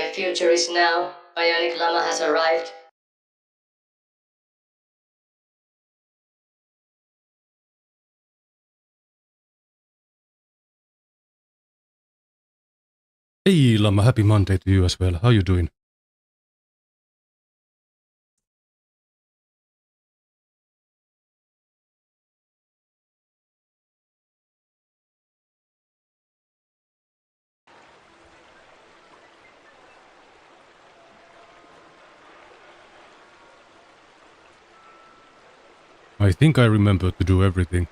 My future is now. Bionic Llama has arrived. Hey Llama, happy Monday to you as well. How you doing? I think I remember to do everything.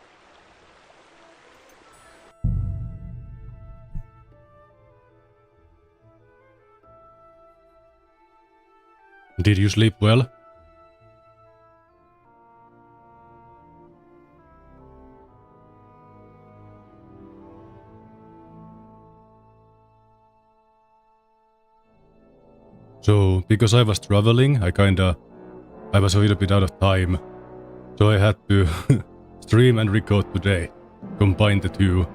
Did you sleep well? So, because I was traveling, I was a little bit out of time. So I had to stream and record today. Combine the two.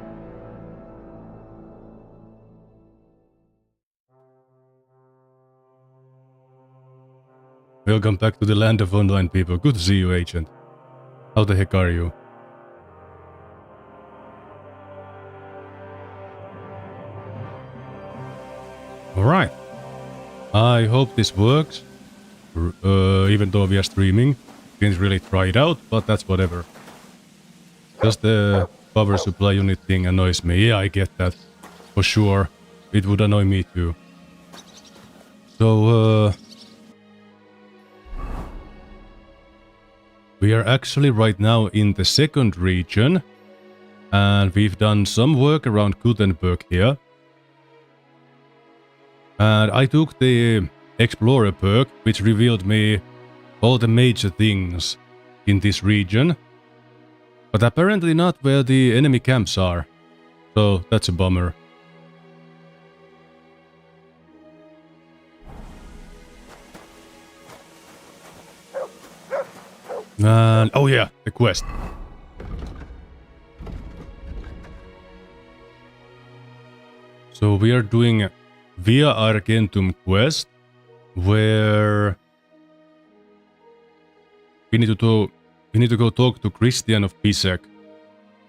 Welcome back to the land of online people. Good to see you, Agent. How the heck are you? Alright. I hope this works. Even though we are streaming. Didn't really try it out, but that's whatever. Just the power supply unit thing annoys me. Yeah, I get that. For sure. It would annoy me too. So, we are actually right now in the second region. And we've done some work around Gutenberg here. And I took the Explorer perk, which revealed me all the major things in this region. But apparently not where the enemy camps are. So that's a bummer. And oh yeah, the quest. So we are doing Via Argentum quest, where we need to go talk to Christian of Pisek.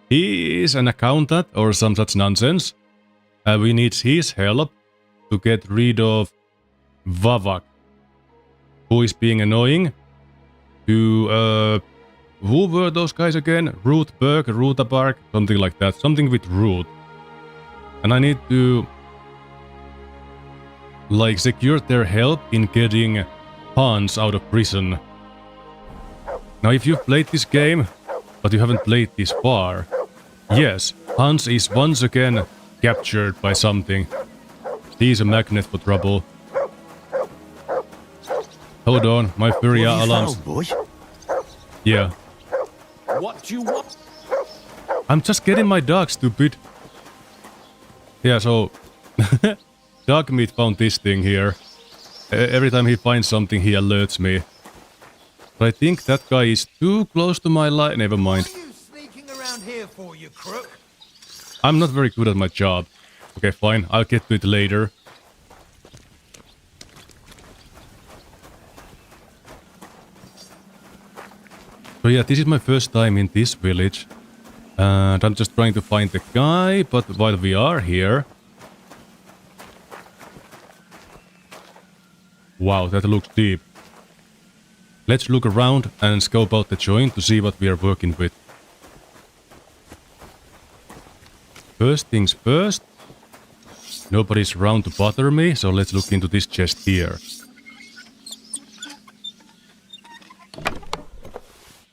He is an accountant or some such nonsense. We need his help to get rid of Vavak, who is being annoying. To who were those guys again? Rootberg, Rutabark, something like that. Something with root. And I need to like secure their help in getting Hans out of prison. Now if you've played this game, but you haven't played this far, yes, Hans is once again captured by something. He's a magnet for trouble. Hold on, my Furia alarms. Yeah. What do you want? I'm just getting my dog, stupid. Yeah, so Dogmeat found this thing here. Every time he finds something, he alerts me. But I think that guy is too close to my life. Never mind. What are you sneaking around here for, you crook? I'm not very good at my job. Okay, fine. I'll get to it later. So yeah, this is my first time in this village. And I'm just trying to find the guy, but while we are here... Wow, that looks deep. Let's look around and scope out the joint to see what we are working with. First things first. Nobody's around to bother me, so let's look into this chest here.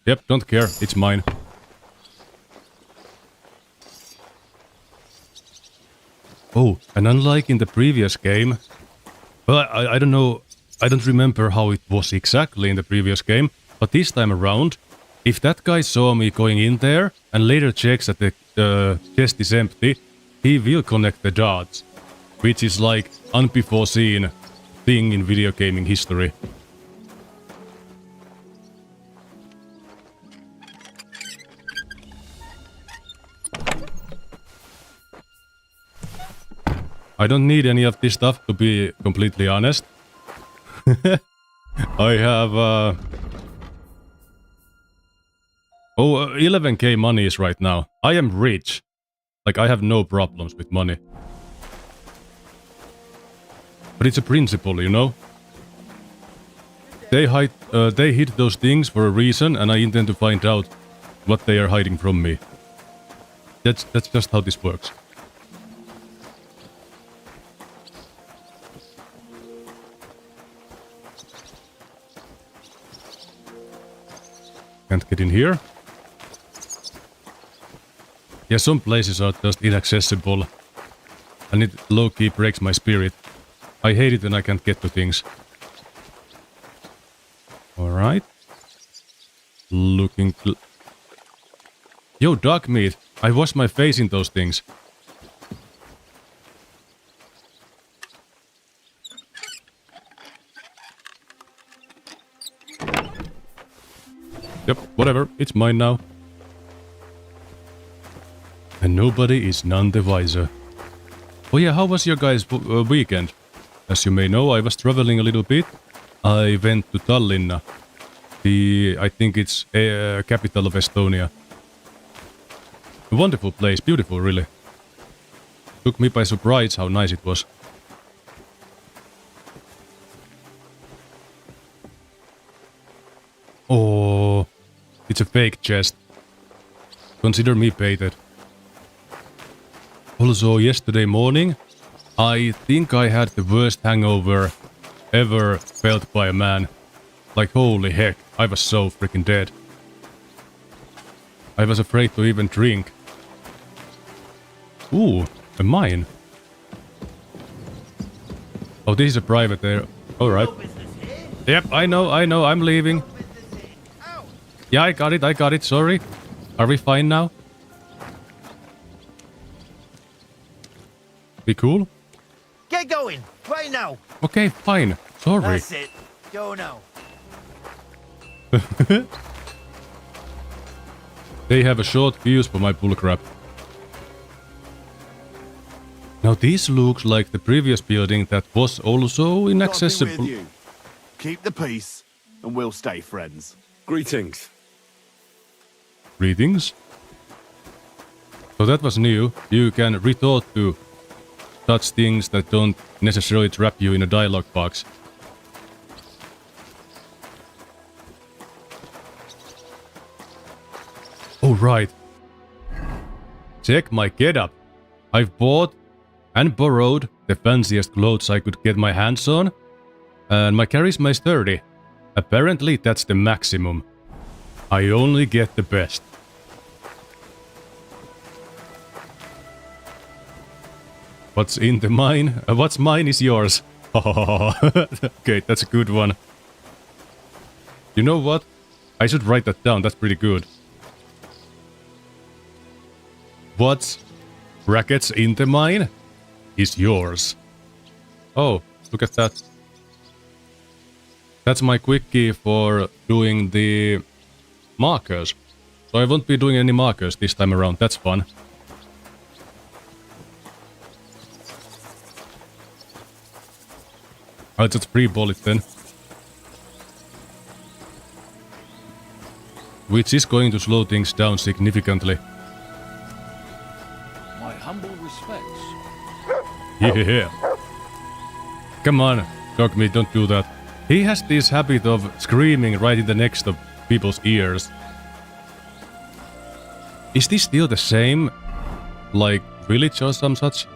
Yep, don't care, it's mine. Oh, and unlike in the previous game... Well, I don't know, I don't remember how it was exactly in the previous game, but this time around, if that guy saw me going in there and later checks that the chest is empty, he will connect the dots, which is like unforeseen thing in video gaming history. I don't need any of this stuff, to be completely honest. I have 11k monies right now. I am rich. Like, I have no problems with money. But it's a principle, you know? They hid those things for a reason, and I intend to find out what they are hiding from me. That's just how this works. Can't get in here. Yeah, some places are just inaccessible. And it low-key breaks my spirit. I hate it when I can't get to things. Alright. Looking... Yo, dog meat! I washed my face in those things. Yep, whatever. It's mine now. And nobody is none the wiser. Oh yeah, how was your guys' weekend? As you may know, I was traveling a little bit. I went to Tallinn. I think it's capital of Estonia. A wonderful place, beautiful really. Took me by surprise how nice it was. Oh, it's a fake chest. Consider me baited. Also, yesterday morning, I think I had the worst hangover ever felt by a man. Like, holy heck, I was so freaking dead. I was afraid to even drink. Ooh, a mine. Oh, this is a private area. Alright. Yep, I know, I'm leaving. Yeah, I got it, sorry. Are we fine now? We cool? Get going, right now. Okay, fine. Sorry. That's it. Go now. They have a short fuse for my bullcrap. Now this looks like the previous building that was also inaccessible. With you. Keep the peace, and we'll stay friends. Greetings. Greetings. So that was new. You can retort to such things that don't necessarily trap you in a dialogue box. Oh right. Check my getup. I've bought and borrowed the fanciest clothes I could get my hands on, and my charisma is 30. Apparently that's the maximum. I only get the best. What's in the mine? What's mine is yours. Okay, that's a good one. You know what? I should write that down, that's pretty good. What's brackets in the mine is yours. Oh, look at that. That's my quick key for doing the markers. So I won't be doing any markers this time around, that's fun. I'll just pre-ball it then. Which is going to slow things down significantly. My humble respects. Yeah. Come on, dog meat, don't do that. He has this habit of screaming right in the next of people's ears. Is this still the same, like, village or some such?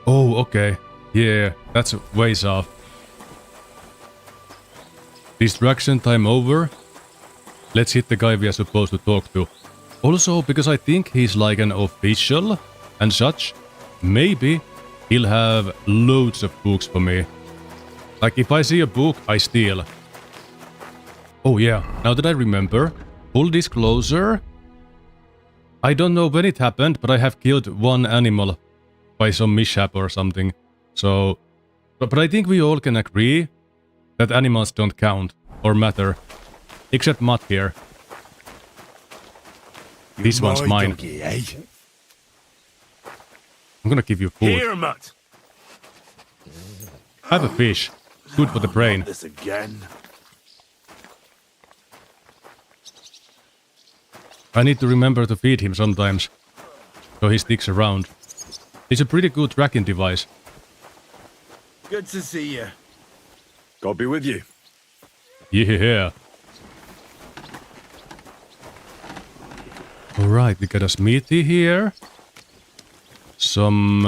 Oh, okay. Yeah, that's ways off. Distraction time over. Let's hit the guy we are supposed to talk to. Also, because I think he's like an official and such, maybe he'll have loads of books for me. Like, if I see a book, I steal. Oh yeah, now that I remember, full disclosure, I don't know when it happened, but I have killed one animal by some mishap or something. So, but I think we all can agree that animals don't count or matter. Except Mutt here. This one's mine. Doggy, eh? I'm gonna give you food. Here, mutt. Have a fish. Good for the brain. Not this again. I need to remember to feed him sometimes, so he sticks around. It's a pretty good tracking device. Good to see you. God be with you. Yeah. Alright, we got a smithy here. Some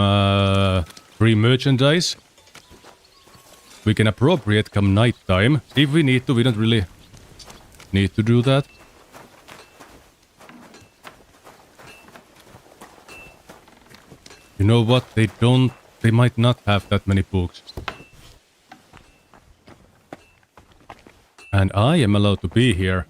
free merchandise. We can appropriate come night time. If we need to, we don't really need to do that. You know what? They might not have that many books. And I am allowed to be here.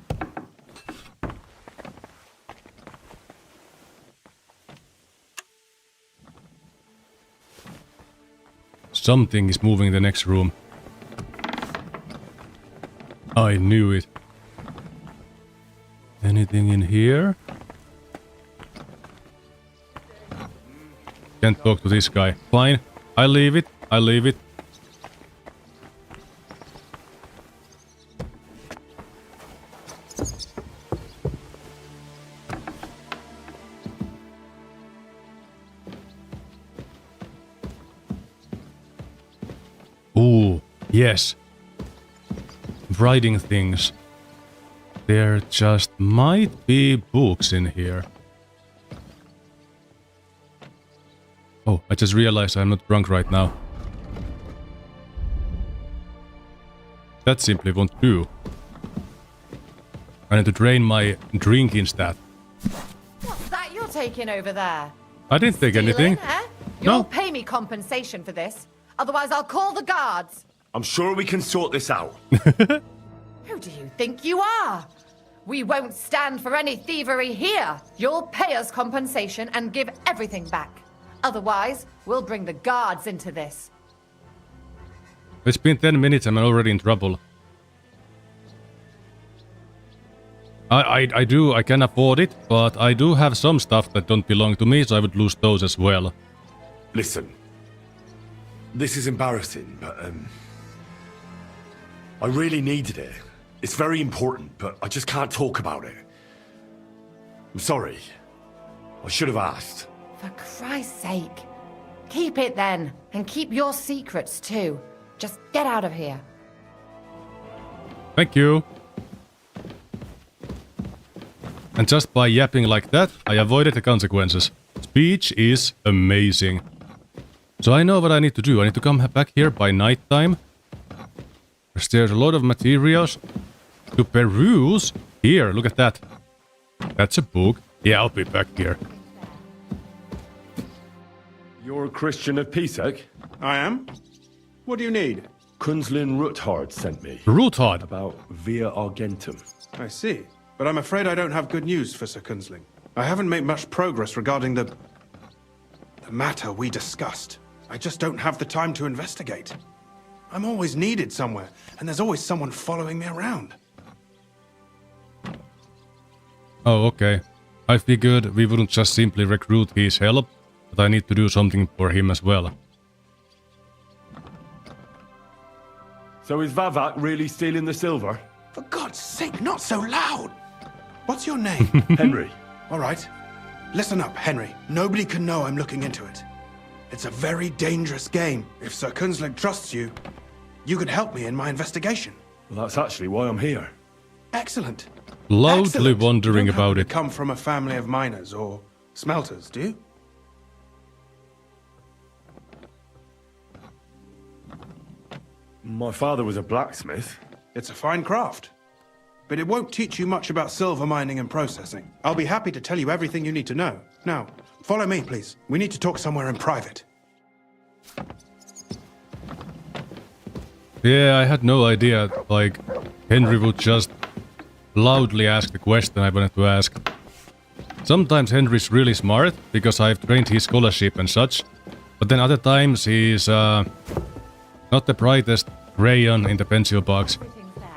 Something is moving in the next room. I knew it. Anything in here? Can't talk to this guy. Fine. I leave it. I leave it. Ooh, yes. Writing things. There just might be books in here. Oh, I just realized I'm not drunk right now. That simply won't do. I need to drain my drinking stat. What's that you're taking over there? I didn't take anything. Stealing, eh? No. You'll pay me compensation for this. Otherwise, I'll call the guards. I'm sure we can sort this out. Who do you think you are? We won't stand for any thievery here. You'll pay us compensation and give everything back. Otherwise, we'll bring the guards into this. It's been 10 minutes and I'm already in trouble. I can afford it, but I do have some stuff that don't belong to me, so I would lose those as well. Listen. This is embarrassing, but I really needed it. It's very important, but I just can't talk about it. I'm sorry. I should have asked. For Christ's sake. Keep it then, and keep your secrets too. Just get out of here. Thank you. And just by yapping like that, I avoided the consequences. Speech is amazing. So I know what I need to do. I need to come back here by night time. There's a lot of materials to peruse. Here, look at that. That's a book. Yeah, I'll be back here. You're a Christian of PaciFIST? I am? What do you need? Kunzlin Ruthard sent me. Ruthard. About Via Argentum. I see. But I'm afraid I don't have good news for Sir Kunzling. I haven't made much progress regarding the matter we discussed. I just don't have the time to investigate. I'm always needed somewhere, and there's always someone following me around. Oh, okay. I figured we wouldn't just simply recruit his help, but I need to do something for him as well. So is Vavak really stealing the silver? For God's sake, not so loud! What's your name? Henry. All right. Listen up, Henry. Nobody can know I'm looking into it. It's a very dangerous game. If Sir Kunzling trusts you, you could help me in my investigation. Well, that's actually why I'm here. Excellent. Loudly Excellent. wondering You don't about happen it. to come from a family of miners or smelters, do you? My father was a blacksmith. It's a fine craft. But it won't teach you much about silver mining and processing. I'll be happy to tell you everything you need to know. Now, follow me, please. We need to talk somewhere in private. Yeah, I had no idea, like, Henry would just loudly ask the question I wanted to ask. Sometimes Henry's really smart, because I've trained his scholarship and such, but then other times he's not the brightest crayon in the pencil box. Everything's there.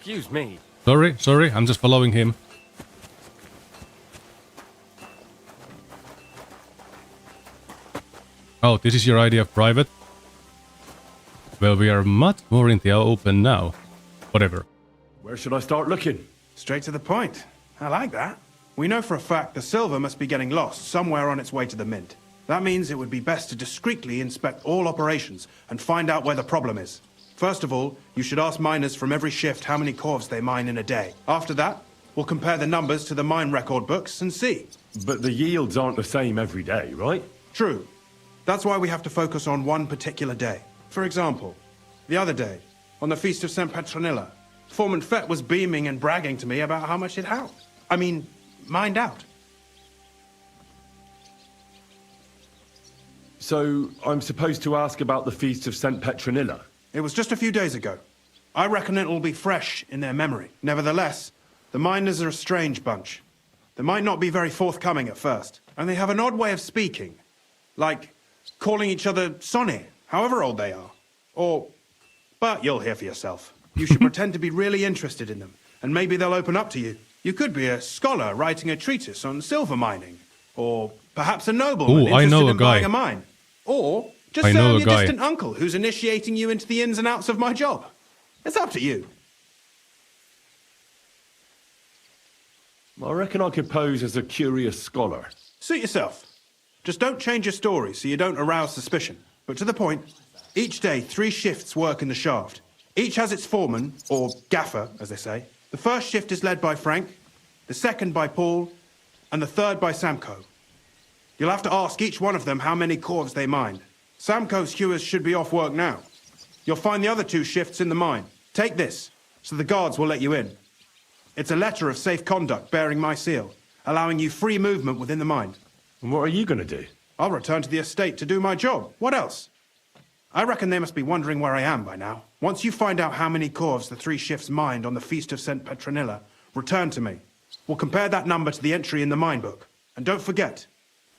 Excuse me. Sorry, I'm just following him. Oh, this is your idea of private? Well, we are much more in the open now. Whatever. Where should I start looking? Straight to the point. I like that. We know for a fact the silver must be getting lost somewhere on its way to the mint. That means it would be best to discreetly inspect all operations and find out where the problem is. First of all, you should ask miners from every shift how many corves they mine in a day. After that, we'll compare the numbers to the mine record books and see. But the yields aren't the same every day, right? True. That's why we have to focus on one particular day. For example, the other day, on the Feast of St. Petronilla, Foreman Fett was beaming and bragging to me about how much it mined out. So, I'm supposed to ask about the Feast of St. Petronilla? It was just a few days ago. I reckon it'll be fresh in their memory. Nevertheless, the miners are a strange bunch. They might not be very forthcoming at first, and they have an odd way of speaking. Like calling each other Sonny, however old they are. But you'll hear for yourself. You should pretend to be really interested in them, and maybe they'll open up to you. You could be a scholar writing a treatise on silver mining, or perhaps a nobleman interested in buying a mine. Or just say I'm your distant uncle who's initiating you into the ins and outs of my job. It's up to you. I reckon I could pose as a curious scholar. Suit yourself. Just don't change your story so you don't arouse suspicion. But to the point, each day 3 shifts work in the shaft. Each has its foreman, or gaffer, as they say. The first shift is led by Frank, the second by Paul, and the third by Samko. You'll have to ask each one of them how many corves they mined. Samko's hewers should be off work now. You'll find the other 2 shifts in the mine. Take this, so the guards will let you in. It's a letter of safe conduct bearing my seal, allowing you free movement within the mine. And what are you going to do? I'll return to the estate to do my job. What else? I reckon they must be wondering where I am by now. Once you find out how many corves the 3 shifts mined on the Feast of St. Petronilla, return to me. We'll compare that number to the entry in the mine book. And don't forget,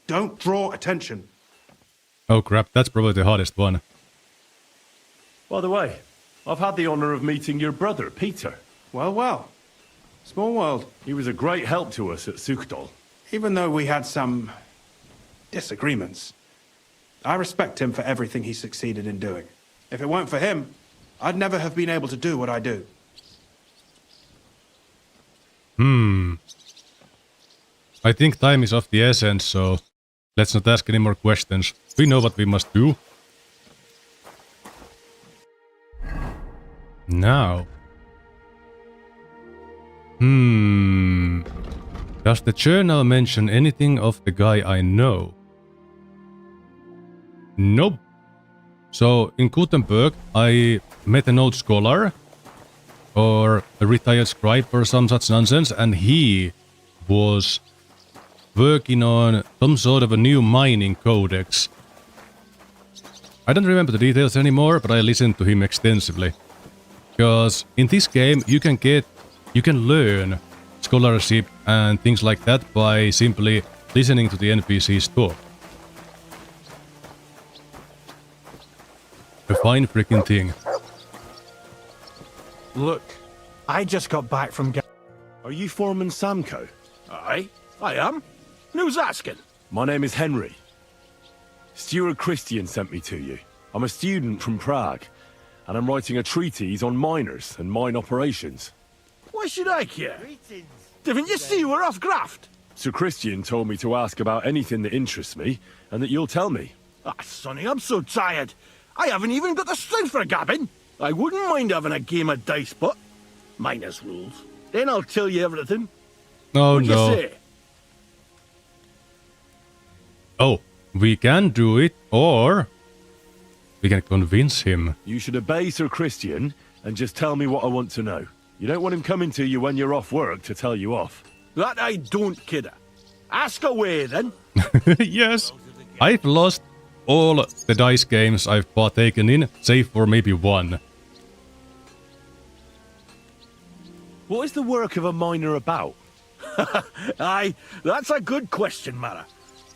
don't draw attention. Oh crap, that's probably the hardest one. By the way, I've had the honor of meeting your brother, Peter. Well. Small world. He was a great help to us at Sukdal. Even though we had some disagreements, I respect him for everything he succeeded in doing. If it weren't for him, I'd never have been able to do what I do. I think time is of the essence, so let's not ask any more questions. We know what we must do. Now. Does the journal mention anything of the guy I know? Nope. So, in Gutenberg, I met an old scholar, or a retired scribe or some such nonsense, and he was working on some sort of a new mining codex. I don't remember the details anymore, but I listened to him extensively. Because in this game, you can learn scholarship and things like that by simply listening to the NPCs talk. A fine freaking thing. Look, I just got back from... Are you Foreman Samko? Aye, I am. Who's asking? My name is Henry. Stuart Christian sent me to you. I'm a student from Prague, and I'm writing a treatise on miners and mine operations. Why should I care? Didn't you see we're off graft? Sir Christian told me to ask about anything that interests me, and that you'll tell me. Ah, Sonny, I'm so tired. I haven't even got the strength for gabbing. I wouldn't mind having a game of dice, but minus rules. Then I'll tell you everything. Oh What'd no. you say? Oh, we can do it, or we can convince him. You should obey Sir Christian and just tell me what I want to know. You don't want him coming to you when you're off work to tell you off. That I don't, kidder. Ask away, then. Yes, I've lost all the dice games I've partaken in, save for maybe one. What is the work of a miner about? Aye, that's a good question, Mara.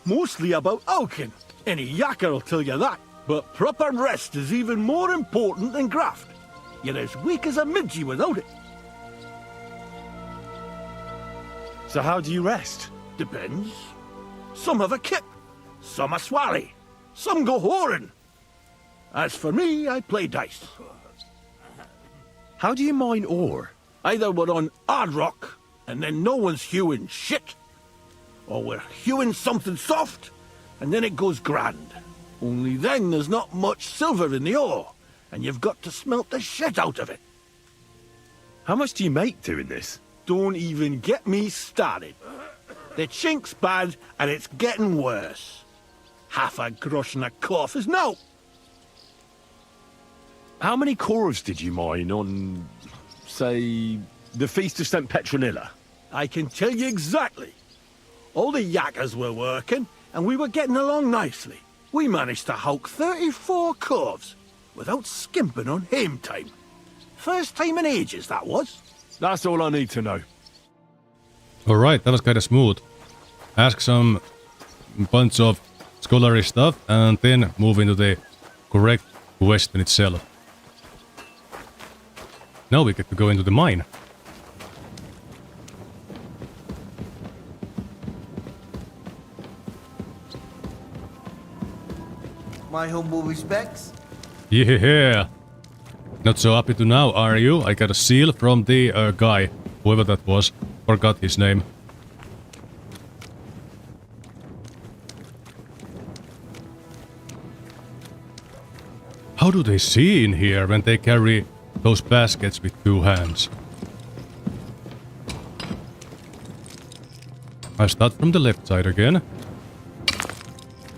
Mostly about Alkin. Any yakker will tell you that. But proper rest is even more important than graft. You're as weak as a midgie without it. So how do you rest? Depends. Some have a kip, some a swally, some go whoring. As for me, I play dice. How do you mine ore? Either we're on hard rock, and then no one's hewing shit, or we're hewing something soft, and then it goes grand. Only then there's not much silver in the ore, and you've got to smelt the shit out of it. How much do you make doing this? Don't even get me started. The chink's bad, and it's getting worse. Half a grosh and a cough is no. How many corves did you mine on, say, the Feast of St. Petronilla? I can tell you exactly. All the yakkers were working, and we were getting along nicely. We managed to hulk 34 corves without skimping on hame time. First time in ages, that was. That's all I need to know. Alright, that was kinda smooth. Ask some bunch of scholarly stuff and then move into the correct question itself. Now we get to go into the mine. My humble respects. Yeah! Not so happy to now, are you? I got a seal from the guy, whoever that was. Forgot his name. How do they see in here when they carry those baskets with 2 hands? I start from the left side again.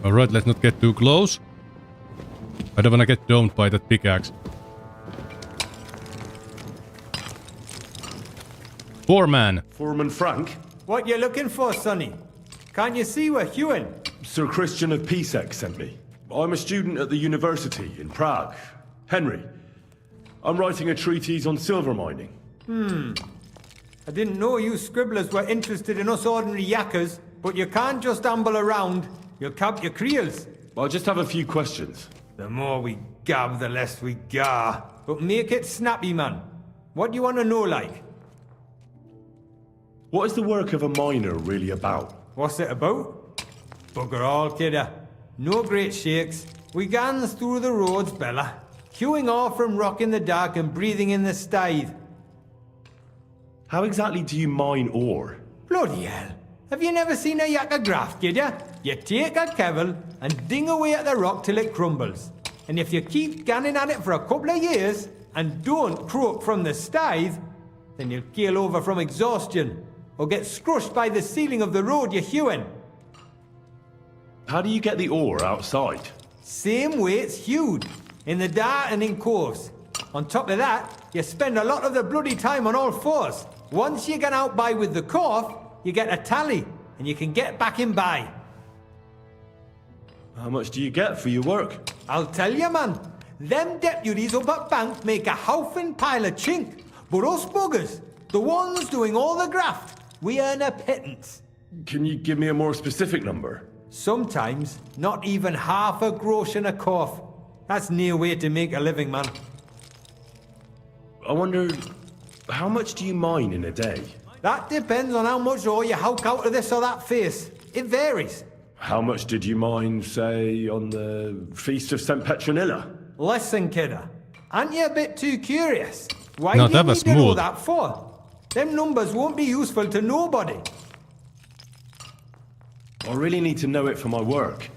Alright, let's not get too close. I don't wanna get domed by that pickaxe. 4-man. Foreman Frank? What you looking for, Sonny? Can't you see we're hewing? Sir Christian of PaciFIST sent me. I'm a student at the university in Prague. Henry, I'm writing a treatise on silver mining. I didn't know you scribblers were interested in us ordinary yakkers, but you can't just amble around. You'll cap your creels. I just have a few questions. The more we gab, the less we gar. But make it snappy, man. What do you want to know, like? What is the work of a miner really about? What's it about? Bugger all, kidder. No great shakes. We gans through the roads, Bella. Queuing off from rock in the dark and breathing in the stithe. How exactly do you mine ore? Bloody hell. Have you never seen a yakker graft, kidder? You take a kevel and ding away at the rock till it crumbles. And if you keep ganning at it for a couple of years and don't croak from the stithe, then you'll keel over from exhaustion or get scrushed by the ceiling of the road you're hewing. How do you get the ore outside? Same way it's hewed, in the dark and in coves. On top of that, you spend a lot of the bloody time on all fours. Once you get out by with the cough, you get a tally, and you can get back in by. How much do you get for your work? I'll tell you, man. Them deputies up at bank make a howfin' pile of chink. But us buggers, the ones doing all the graft, we earn a pittance. Can you give me a more specific number? Sometimes, not even half a grosh and a cough. That's near way to make a living, man. I wonder, how much do you mine in a day? That depends on how much ore you howk out of this or that face. It varies. How much did you mine, say, on the Feast of St. Petronilla? Listen, kidder. Aren't you a bit too curious? Why No, do that you was need to know smooth. that for? Them numbers won't be useful to nobody. I really need to know it for my work.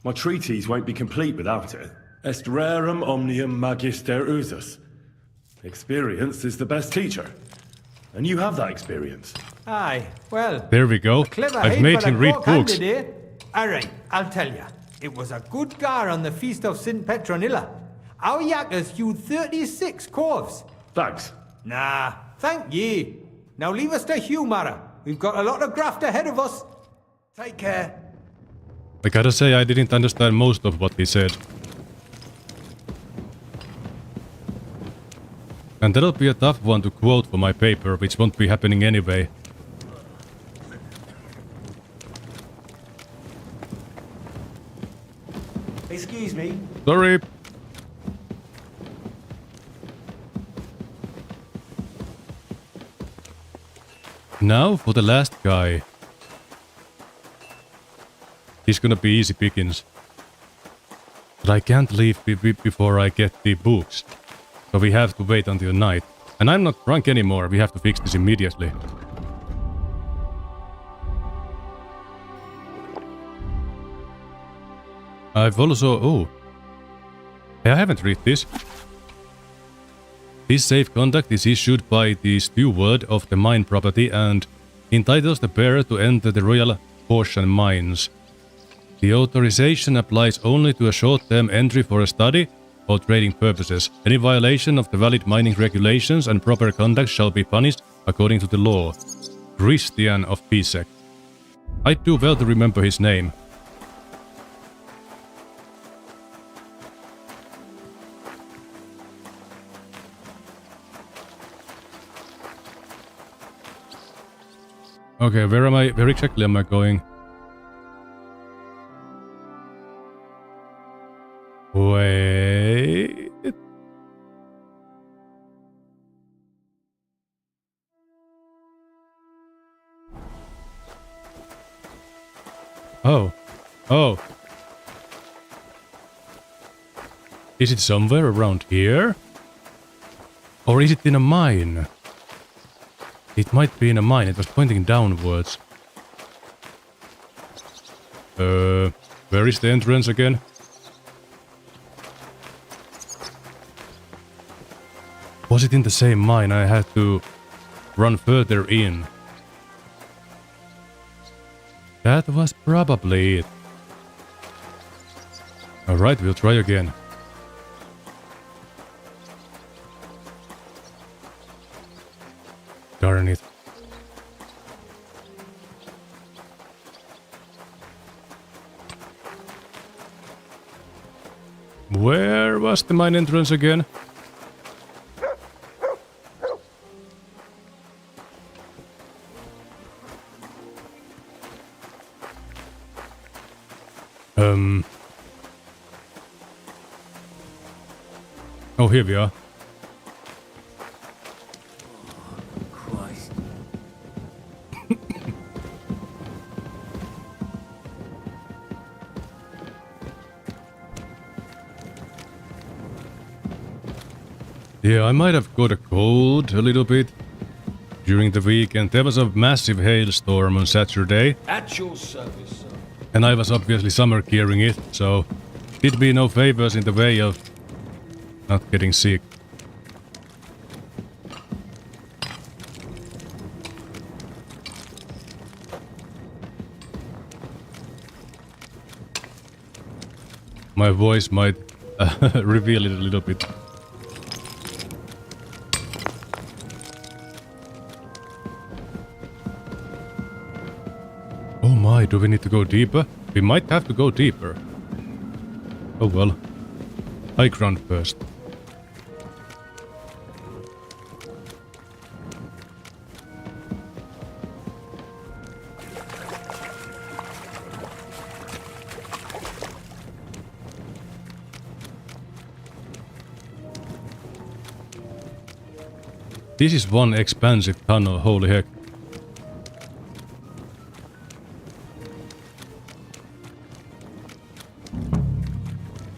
My treatise won't be complete without it. Est rerum omnium magister usus. Experience is the best teacher. And you have that experience. Aye, well... There we go. Clever I've head made for him a read cock books. handed, eh? Alright, I'll tell you. It was a good gar on the Feast of St. Petronilla. Our yakkers hewed 36 corves. Thanks. Nah, thank ye. Now leave us to hew, Mara. We've got a lot of graft ahead of us. Take care. I gotta say, I didn't understand most of what he said. And that'll be a tough one to quote for my paper, which won't be happening anyway. Excuse me. Sorry. Now for the last guy. He's gonna be easy pickings. But I can't leave before I get the books. So we have to wait until night. And I'm not drunk anymore, we have to fix this immediately. I've also... oh. I haven't read this. This safe conduct is issued by the steward of the mine property and entitles the bearer to enter the royal portion mines. The authorization applies only to a short-term entry for a study or trading purposes. Any violation of the valid mining regulations and proper conduct shall be punished according to the law. Christian of PaciFIST. I do well to remember his name. Okay, where am I? Where exactly am I going? Wait. Oh. Oh. Is it somewhere around here? Or is it in a mine? It might be in a mine, it was pointing downwards. Where is the entrance again? Was it in the same mine? I had to run further in. That was probably it. Alright, we'll try again. Darn it. Where was the mine entrance again? Oh, here we are. Yeah, I might have got a cold a little bit during the weekend. There was a massive hailstorm on Saturday. At your service, sir. And I was obviously summer gearing it, so did me no favors in the way of not getting sick. My voice might reveal it a little bit. Oh my, do we need to go deeper? We might have to go deeper. Oh well. High ground first. This is one expansive tunnel, holy heck.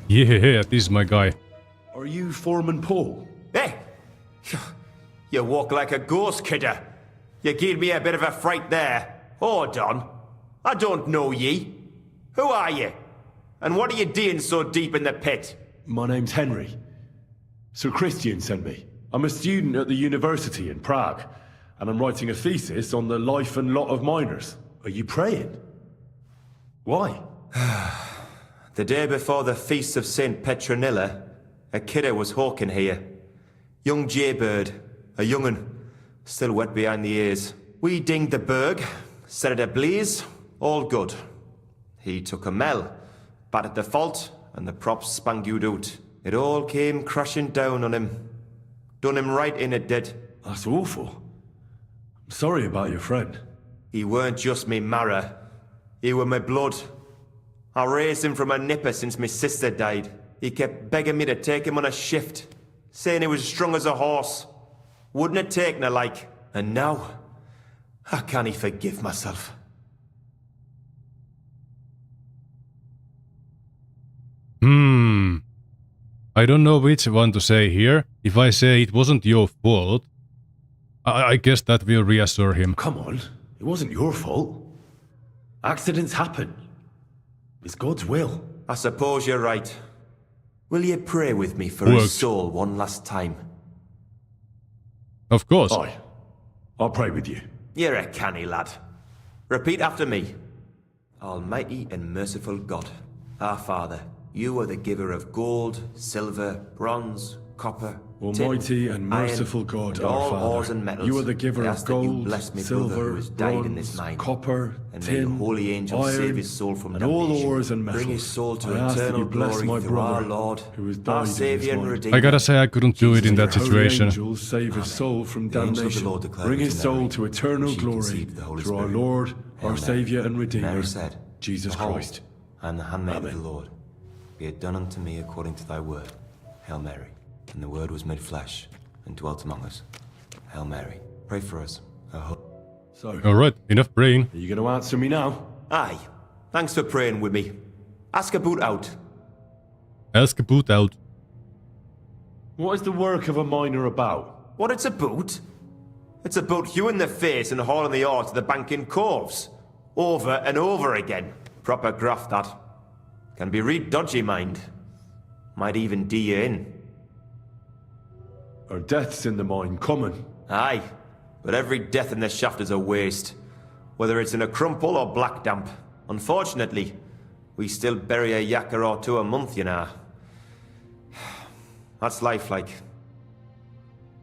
Yeah, this is my guy. Are you Foreman Paul? Hey! You walk like a ghost, kidder. You gave me a bit of a fright there. Hold on. I don't know ye. Who are you? And what are you doing so deep in the pit? My name's Henry. Sir Christian sent me. I'm a student at the university in Prague, and I'm writing a thesis on the life and lot of miners. Are you praying? Why? The day before the feast of St. Petronilla, a kidder was hawking here. Young jaybird, a young'un, still wet behind the ears. We dinged the berg, set it ablaze, all good. He took a mell, battered the fault, and the props spangued out. It all came crashing down on him. Done him right in, it did. That's awful. I'm sorry about your friend. He weren't just me marrow. He were my blood. I raised him from a nipper since my sister died. He kept begging me to take him on a shift, saying he was strong as a horse. Wouldn't it take no like? And now, I can't forgive myself. I don't know which one to say here. If I say it wasn't your fault, I guess that will reassure him. Come on, it wasn't your fault. Accidents happen. It's God's will. I suppose you're right. Will you pray with me for his soul one last time? Of course. Aye. I'll pray with you. You're a canny lad. Repeat after me. Almighty and merciful God, our Father, you are the giver of gold, silver, bronze, copper, Almighty tin, and merciful iron, God, and our all Father, ores and metals. you are the giver I of ask that you gold, bless me brother who silver, has died in this bronze, mine. copper, And may your tin, holy angels save iron, his soul from and all damnation. ores and metals. Bring his soul to I ask that eternal you bless glory my through our brother, Lord, who has died our in this Saviour and mine. Redeemer. I gotta say I couldn't do it in that Holy situation. angels save his soul from The angel of the damnation. Lord declared Bring unto his soul Mary, to eternal she glory conceived the Holy through our Spirit. Lord, Hail our Mary. Saviour and Redeemer, Mary said, Jesus Behold, Christ. I am the handmaid of Amen. the Lord. Be it done unto me according to thy word. Hail Mary. And the word was made flesh and dwelt among us. Hail Mary. Pray for us. So, Alright, enough praying. are you going to answer me now? Aye. Thanks for praying with me. Ask about out. Ask a boot out. What is the work of a miner about? What it's about? It's about you in the face and hauling the ore to the bank in coves. Over and over again. Proper graft, that. Can be real dodgy, mind. Might even do you in. Are deaths in the mine common? Aye. But every death in the shaft is a waste. Whether it's in a crumple or black damp. Unfortunately, we still bury a yakka or two a month, you know. That's life like.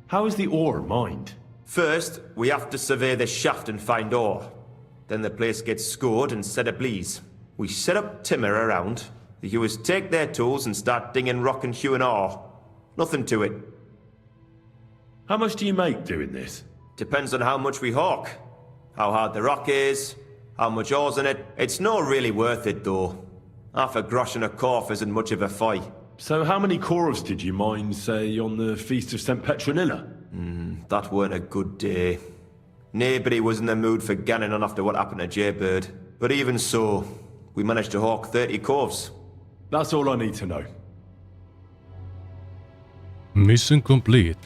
How is the ore mined? First, we have to survey the shaft and find ore. Then the place gets scored and set ablaze. We set up timber around. The hewers take their tools and start dinging rock and hewing ore. Nothing to it. How much do you make doing this? Depends on how much we hawk. How hard the rock is, how much ore's in it. It's not really worth it though. Half a grosh and a corf isn't much of a fight. So how many corves did you mine, say, on the Feast of St. Petronilla? That weren't a good day. Nobody was in the mood for ganning on after what happened to Jaybird. But even so, we managed to hawk 30 corves. That's all I need to know. Mission complete.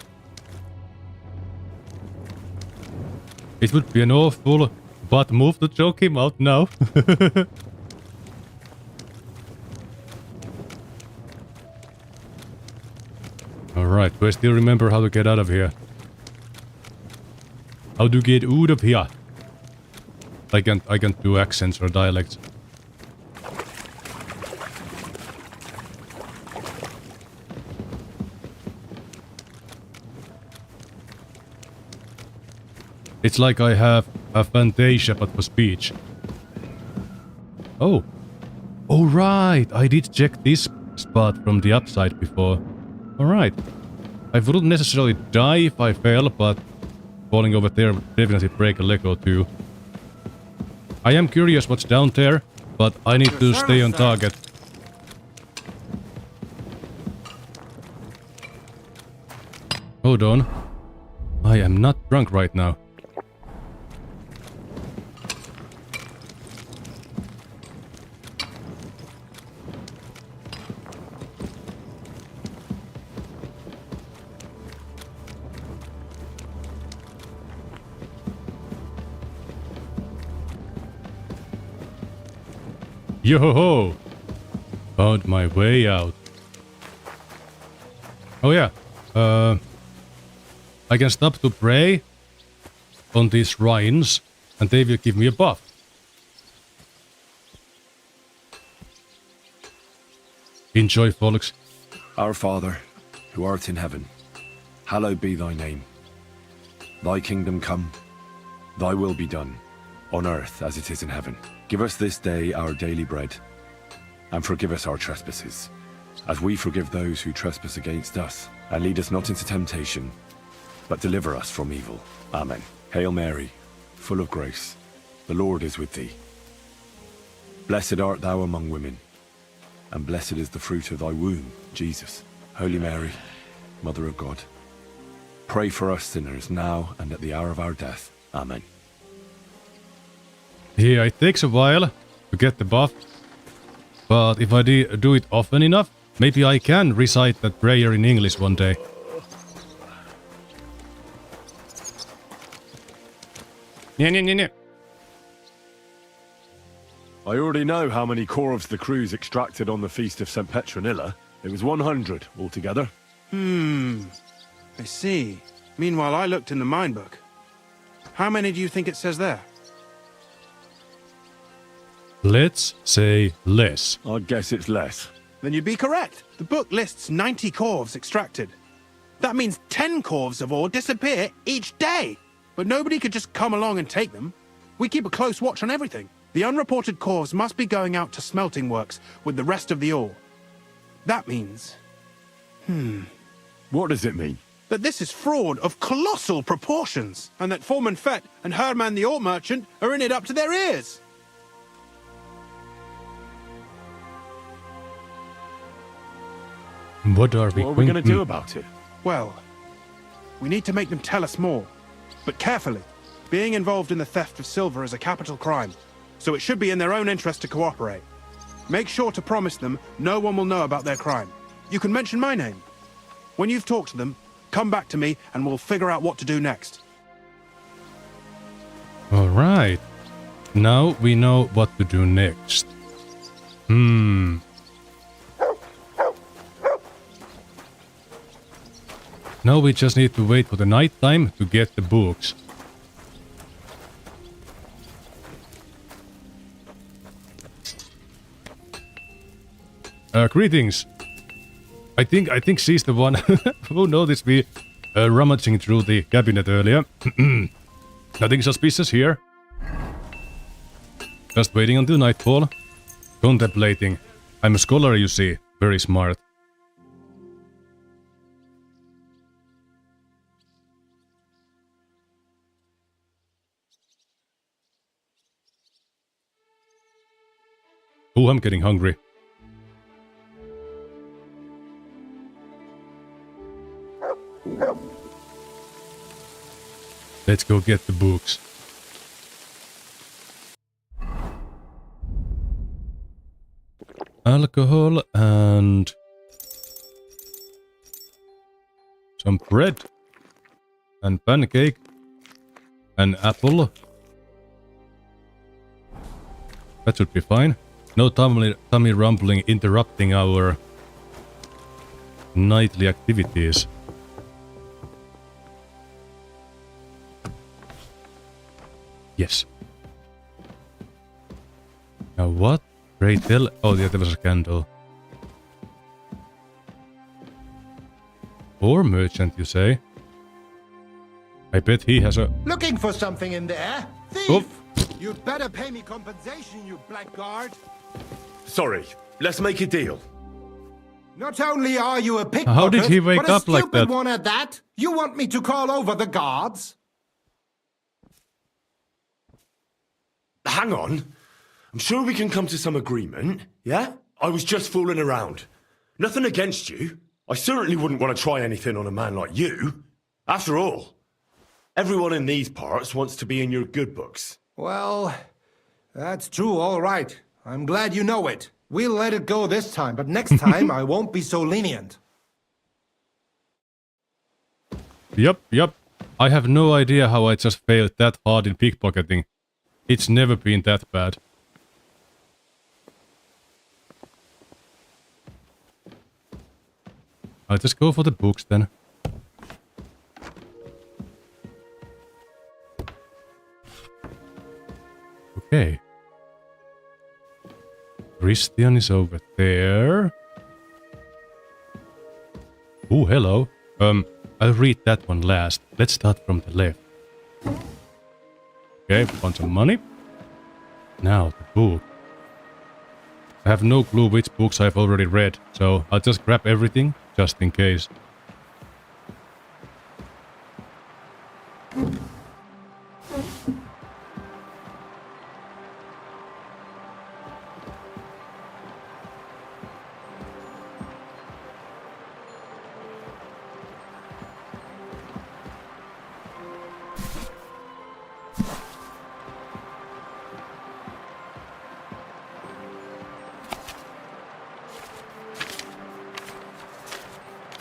It would be an awful but move to choke him out now. Alright, do I still remember how to get out of here? How to get out of here? I can't do accents or dialects. It's like I have a Fantasia but for speech. Oh. Oh right, I did check this spot from the upside before. Alright. I wouldn't necessarily die if I fell, but falling over there would definitely break a leg or two. I am curious what's down there, but I need to stay on target. Hold on. I am not drunk right now. Yo-ho-ho! Found my way out. Oh yeah, I can stop to pray on these shrines and they will give me a buff. Enjoy, folks. Our Father, who art in heaven, hallowed be thy name. Thy kingdom come, thy will be done, on earth as it is in heaven. Give us this day our daily bread, and forgive us our trespasses, as we forgive those who trespass against us. And lead us not into temptation, but deliver us from evil. Amen. Hail Mary, full of grace, the Lord is with thee. Blessed art thou among women, and blessed is the fruit of thy womb, Jesus. Holy Mary, Mother of God, pray for us sinners now and at the hour of our death. Amen. Yeah, it takes a while to get the buff. But if I do it often enough, maybe I can recite that prayer in English one day. Yeah. I already know how many corvs the crews extracted on the Feast of St. Petronilla. It was 100 altogether. I see. Meanwhile, I looked in the mine book. How many do you think it says there? Let's say less. I'd guess it's less. Then you'd be correct. The book lists 90 corvs extracted. That means 10 corvs of ore disappear each day. But nobody could just come along and take them. We keep a close watch on everything. The unreported corvs must be going out to smelting works with the rest of the ore. That means... What does it mean? that this is fraud of colossal proportions, and that Foreman Fett and Herman the ore merchant are in it up to their ears. What are we going to do about it? Well, we need to make them tell us more. But carefully. Being involved in the theft of silver is a capital crime, so it should be in their own interest to cooperate. Make sure to promise them no one will know about their crime. You can mention my name. When you've talked to them, come back to me and we'll figure out what to do next. All right. Now we know what to do next. Now we just need to wait for the night time to get the books. Greetings. I think she's the one who noticed me rummaging through the cabinet earlier. Nothing suspicious here. Just waiting until nightfall. Contemplating. I'm a scholar, you see. Very smart. Oh, I'm getting hungry. Let's go get the books. Alcohol and some bread and pancake and apple. That should be fine. No tummy rumbling interrupting our nightly activities. Yes. Now what? Pray tell. Oh, yeah, there was a candle. Or merchant, you say? I bet he has a... Looking for something in there? Thief! Oh. You'd better pay me compensation, you blackguard. Sorry, let's make a deal. Not only are you a pickpocket, How did he wake but a up like stupid that? one at that. You want me to call over the guards? Hang on. I'm sure we can come to some agreement, yeah? I was just fooling around. Nothing against you. I certainly wouldn't want to try anything on a man like you. After all, everyone in these parts wants to be in your good books. Well, that's true, all right. I'm glad you know it. We'll let it go this time, but next time I won't be so lenient. Yup. I have no idea how I just failed that hard in pickpocketing. It's never been that bad. I'll just go for the books then. Okay. Christian is over there. Oh, hello. I'll read that one last. Let's start from the left. Okay, want some money? Now, the book. I have no clue which books I've already read, so I'll just grab everything, just in case.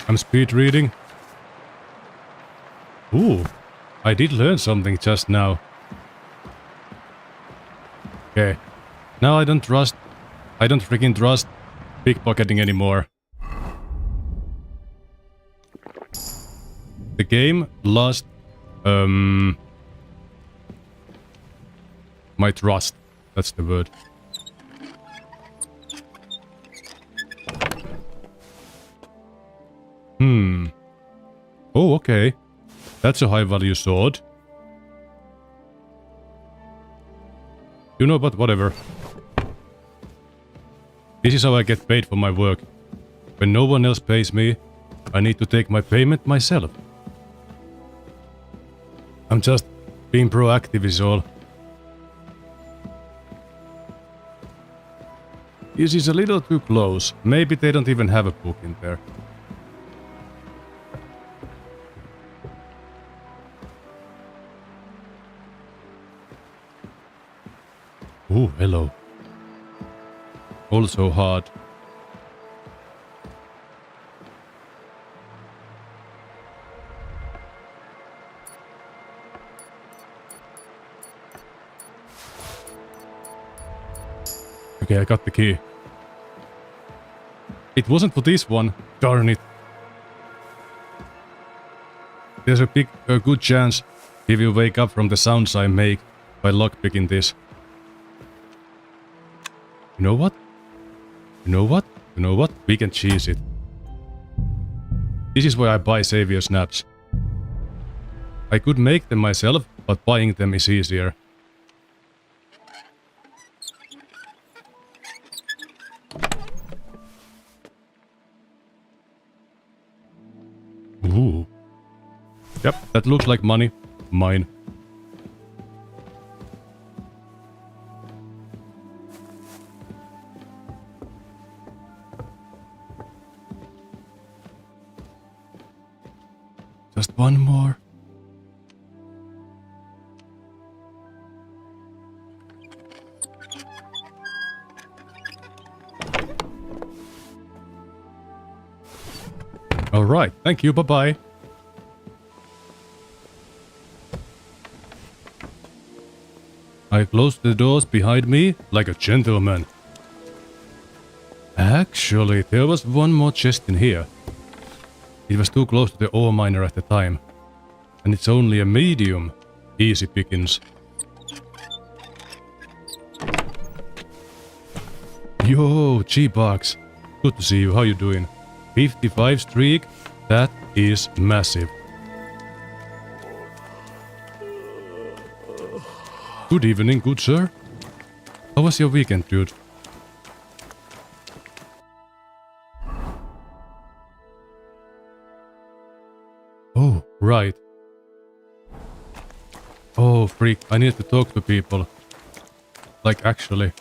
I'm speed reading. Ooh, I did learn something just now. Okay, now I don't freaking trust pickpocketing anymore. The game lost my trust. That's the word. Oh, okay. That's a high value sword. You know, but whatever. This is how I get paid for my work. When no one else pays me, I need to take my payment myself. I'm just being proactive is all. This is a little too close. Maybe they don't even have a book in there. Ooh, hello. Also hard. Okay, I got the key. It wasn't for this one. Darn it. There's a good chance if you wake up from the sounds I make by lockpicking this. You know what? You know what? You know what? We can cheese it. This is why I buy Savior Snaps. I could make them myself, but buying them is easier. Ooh. Yep, that looks like money. Mine. Just one more. All right, thank you, bye-bye. I closed the doors behind me like a gentleman. Actually, there was one more chest in here. It was too close to the ore miner at the time. And it's only a medium. Easy pickings. Yo, G-Box. Good to see you, how you doing? 55 streak? That is massive. Good evening, good sir. How was your weekend, dude? Oh, right. Oh, freak, I need to talk to people. Like, actually.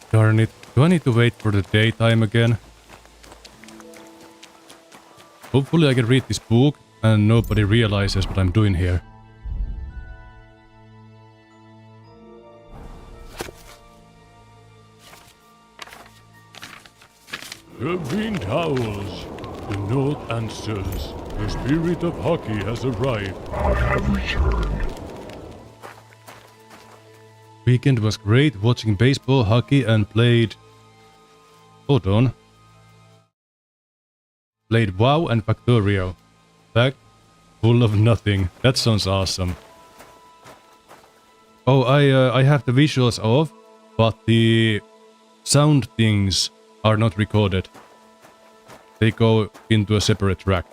Darn it. Do I need to wait for the daytime again? Hopefully I can read this book and nobody realizes what I'm doing here. The green towels. The note answers. The spirit of hockey has arrived. I have returned. Weekend was great, watching baseball, hockey and played... Hold on. Played WoW and Factorio. Fact, full of nothing. That sounds awesome. Oh, I have the visuals off, but the sound things are not recorded. They go into a separate track.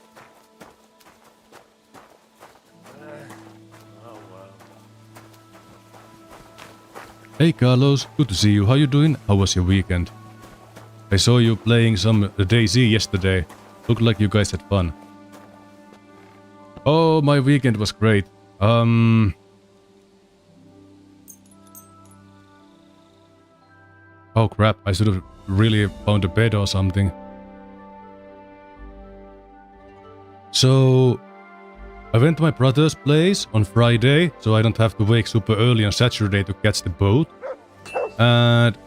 Hey Carlos, good to see you. How you doing? How was your weekend? I saw you playing some DayZ yesterday. Looked like you guys had fun. Oh, my weekend was great. Oh crap, I should have really found a bed or something. So, I went to my brother's place on Friday, so I don't have to wake super early on Saturday to catch the boat. And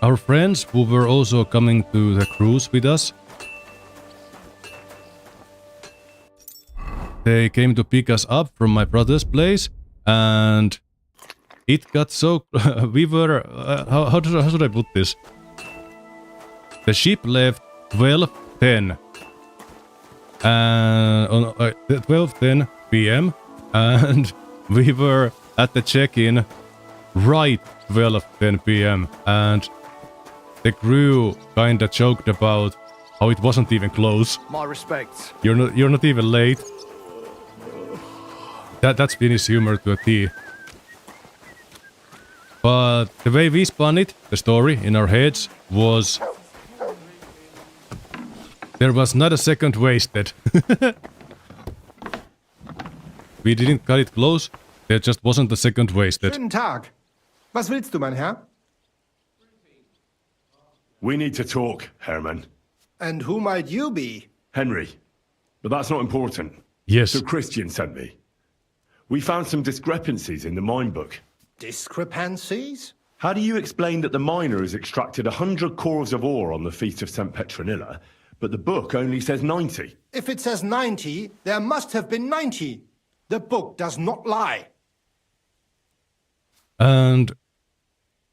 our friends who were also coming to the cruise with us, they came to pick us up from my brother's place, and it got so... we were... how should I put this? The ship left 12:10. On 12:10 p.m. and we were at the check-in right 12:10 p.m. and the crew kinda joked about how it wasn't even close. My respects. You're not even late. That's Finnish humor to a T. But the way we spun it, the story in our heads was there was not a second wasted. We didn't cut it close. There just wasn't a second wasted. Schönen Tag. Was willst du, mein Herr? We need to talk, Herman. And who might you be? Henry. But that's not important. Yes. So Christian sent me. We found some discrepancies in the mine book. Discrepancies? How do you explain that the miner has extracted 100 cores of ore on the Feast of St. Petronilla, but the book only says 90? If it says 90, there must have been 90. The book does not lie. And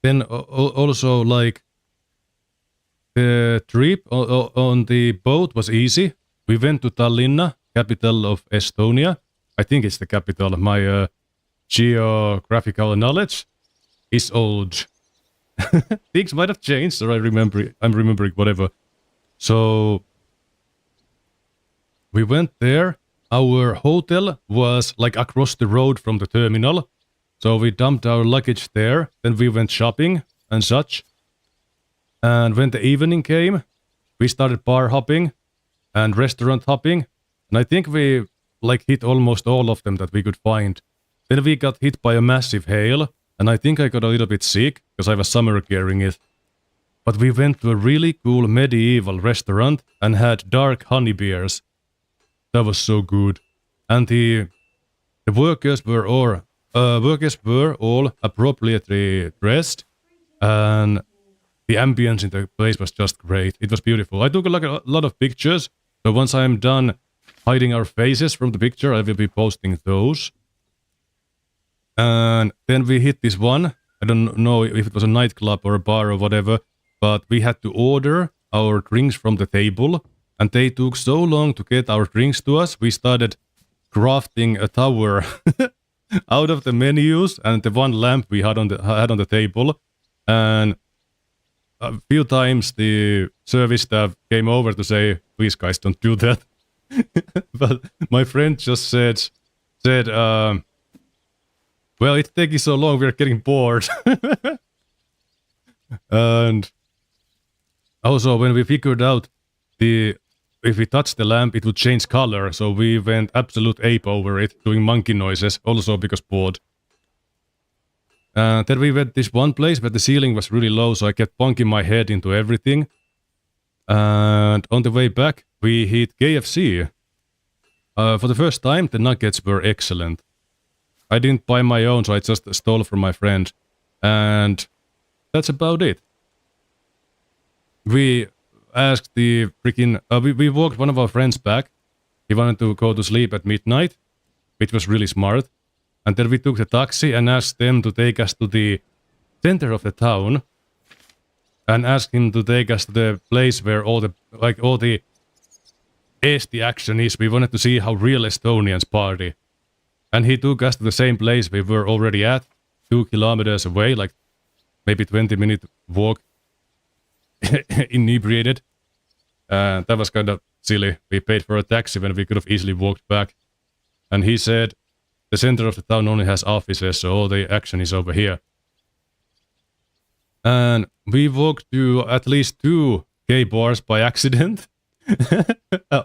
then also, like, the trip on the boat was easy. We went to Tallinna, capital of Estonia. I think it's the capital. My geographical knowledge is old. Things might have changed, or I'm remembering whatever. So we went there. Our hotel was like across the road from the terminal. So we dumped our luggage there. Then we went shopping and such. And when the evening came, we started bar hopping and restaurant hopping. And I think we like hit almost all of them that we could find. Then we got hit by a massive hail. And I think I got a little bit sick because I was summer gearing it. But we went to a really cool medieval restaurant and had dark honey beers. That was so good. And the workers were all appropriately dressed, and the ambience in the place was just great. It was beautiful. I took a lot of pictures, so once I'm done hiding our faces from the picture, I will be posting those. And then we hit this one. I don't know if it was a nightclub or a bar or whatever, but we had to order our drinks from the table, and they took so long to get our drinks to us. We started crafting a tower out of the menus and the one lamp we had on the table. And a few times the service staff came over to say, "Please, guys, don't do that." But my friend just said, "Well, it's taking so long, we're getting bored." And also, when we figured out if we touched the lamp, it would change color, so we went absolute ape over it, doing monkey noises, also because bored. Then we went this one place where the ceiling was really low, so I kept bunking my head into everything. And on the way back, we hit KFC. For the first time, the nuggets were excellent. I didn't buy my own, so I just stole from my friend. And that's about it. We asked the freaking... we walked one of our friends back. He wanted to go to sleep at midnight, which was really smart. And then we took the taxi and asked them to take us to the center of the town. And asked him to take us to the place where all the Eesti action is. We wanted to see how real Estonians party. And he took us to the same place we were already at, 2 kilometers away, like maybe 20-minute walk. Inebriated. That was kind of silly. We paid for a taxi when we could have easily walked back. And he said, the center of the town only has offices, so all the action is over here. And we walked to at least 2 gay bars by accident.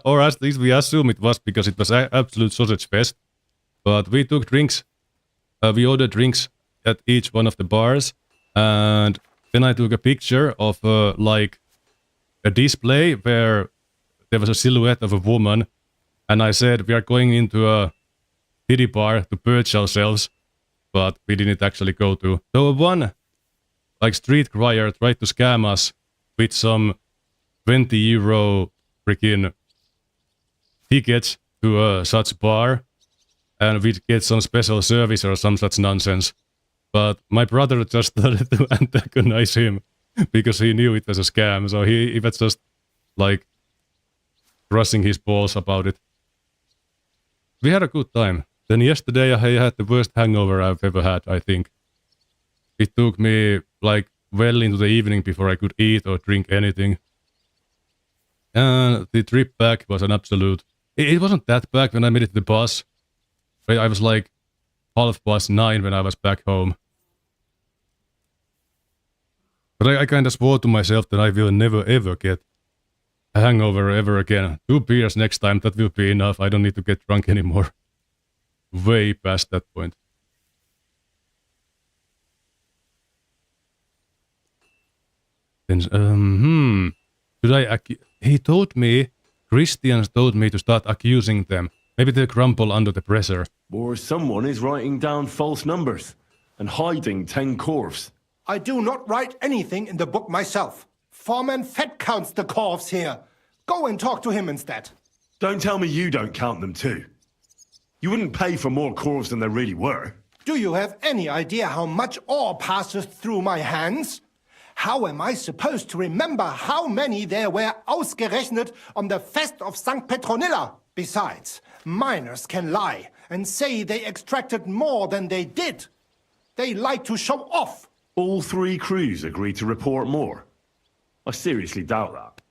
Or at least we assume it was, because it was absolute sausage fest. But we took drinks. We ordered drinks at each one of the bars. And then I took a picture of like a display where there was a silhouette of a woman, And I said, we are going into a titty bar to purge ourselves, but we didn't actually go to. So one, like, street crier tried to scam us with some 20 euro freaking tickets to such bar, and we'd get some special service or some such nonsense. But my brother just started to antagonize him because he knew it was a scam, so he was just, like, crushing his balls about it. We had a good time. Then yesterday I had the worst hangover I've ever had, I think. It took me, like, well into the evening before I could eat or drink anything. And the trip back was an absolute... It wasn't that bad when I made it to the bus. I was like 9:30 when I was back home. But I kind of swore to myself that I will never ever get a hangover ever again. 2 beers next time, that will be enough. I don't need to get drunk anymore. Way past that point. Then, should I he told me, Christians told me to start accusing them. Maybe they crumble under the pressure. Or someone is writing down false numbers and hiding 10 corves. I do not write anything in the book myself. Foreman Fett counts the corves here. Go and talk to him instead. Don't tell me you don't count them too. You wouldn't pay for more corves than there really were. Do you have any idea how much ore passes through my hands? How am I supposed to remember how many there were ausgerechnet on the Fest of St. Petronilla? Besides, miners can lie and say they extracted more than they did. They like to show off. All 3 crews agreed to report more. I seriously doubt that.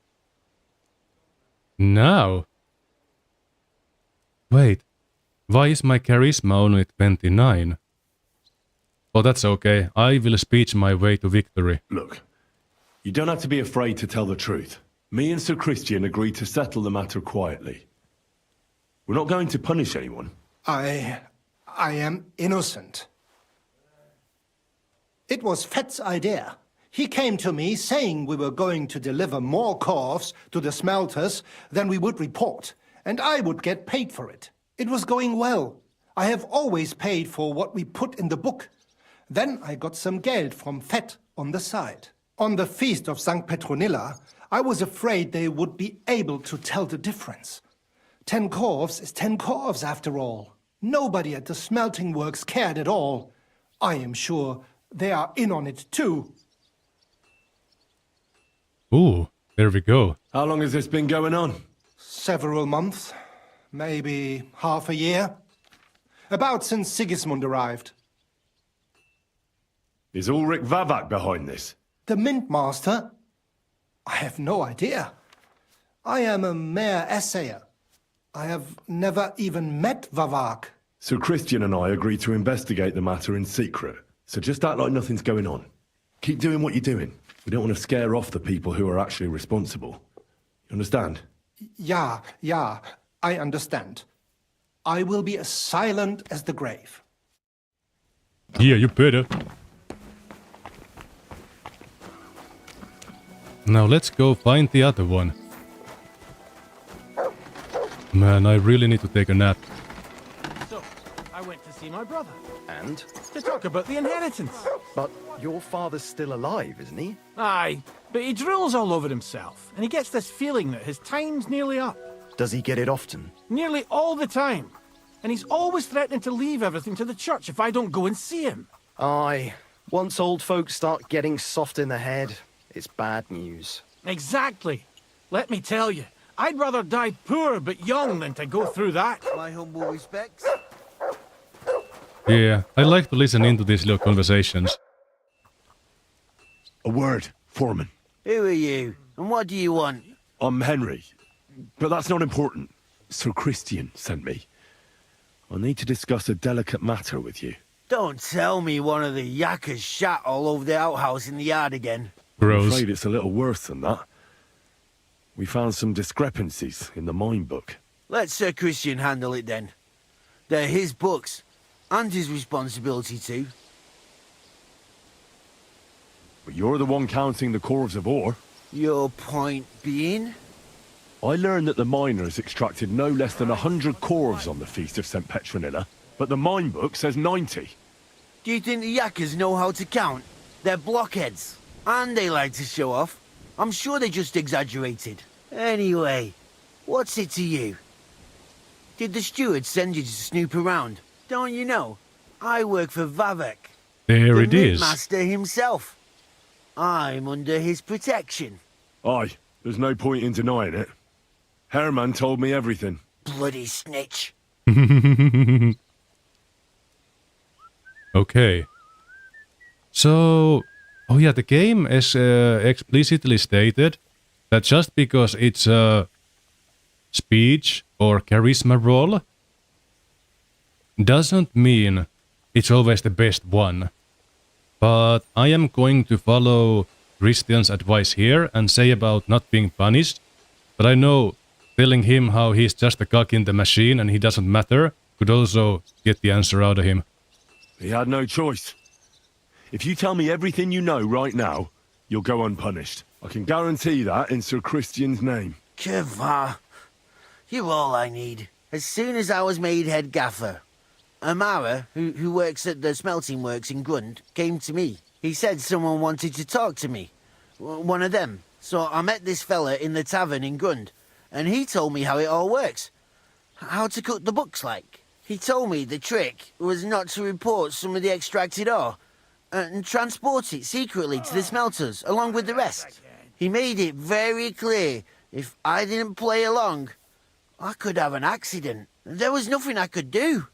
Now? Wait, why is my charisma only 29? Oh, that's okay. I will speech my way to victory. Look, you don't have to be afraid to tell the truth. Me and Sir Christian agreed to settle the matter quietly. We're not going to punish anyone. I am innocent. It was Fett's idea. He came to me saying we were going to deliver more corves to the smelters than we would report, and I would get paid for it. It was going well. I have always paid for what we put in the book. Then I got some geld from Fett on the side. On the feast of St. Petronilla, I was afraid they would be able to tell the difference. 10 corves is 10 corves after all. Nobody at the smelting works cared at all. I am sure they are in on it too. Ooh, there we go. How long has this been going on? Several months. Maybe half a year. About since Sigismund arrived. Is Ulrich Vavak behind this? The Mint Master? I have no idea. I am a mere assayer. I have never even met Vavak. Sir Christian and I agreed to investigate the matter in secret, so just act like nothing's going on. Keep doing what you're doing. We don't want to scare off the people who are actually responsible. You understand? Yeah, I understand. I will be as silent as the grave. Yeah, you better. Now let's go find the other one. Man, I really need to take a nap. So, I went to see my brother. And? To talk about the inheritance. But your father's still alive, isn't he? Aye, but he drools all over himself, and he gets this feeling that his time's nearly up. Does he get it often? Nearly all the time. And he's always threatening to leave everything to the church if I don't go and see him. Aye. Once old folks start getting soft in the head, it's bad news. Exactly. Let me tell you, I'd rather die poor but young than to go through that. My humble respects. Yeah, I like to listen into these little conversations. A word, Foreman. Who are you? And what do you want? I'm Henry. But that's not important. Sir Christian sent me. I need to discuss a delicate matter with you. Don't tell me one of the yakkers shat all over the outhouse in the yard again. Gross. I'm afraid it's a little worse than that. We found some discrepancies in the mine book. Let Sir Christian handle it then. They're his books, and his responsibility too. But you're the one counting the corves of ore. Your point being? I learned that the miners extracted no less than 100 corves on the Feast of St. Petronilla, but the mine book says 90. Do you think the yakkers know how to count? They're blockheads, and they like to show off. I'm sure they just exaggerated. Anyway, what's it to you? Did the steward send you to snoop around? Don't you know? I work for Vavek. There it is. The master himself. I'm under his protection. Aye, there's no point in denying it. Herman told me everything. Bloody snitch. Okay. So, oh yeah, the game is explicitly stated that just because it's a speech or charisma roll doesn't mean it's always the best one. But I am going to follow Christian's advice here and say about not being punished. But I know telling him how he's just a cog in the machine and he doesn't matter could also get the answer out of him. He had no choice. If you tell me everything you know right now, you'll go unpunished. I can guarantee that in Sir Christian's name. Keva, you're all I need. As soon as I was made head gaffer, Amara, who works at the smelting works in Grund, came to me. He said someone wanted to talk to me. One of them. So I met this fella in the tavern in Grund, and he told me how it all works. How to cut the books like. He told me the trick was not to report some of the extracted ore and transport it secretly to the smelters along with the rest. He made it very clear if I didn't play along, I could have an accident. There was nothing I could do.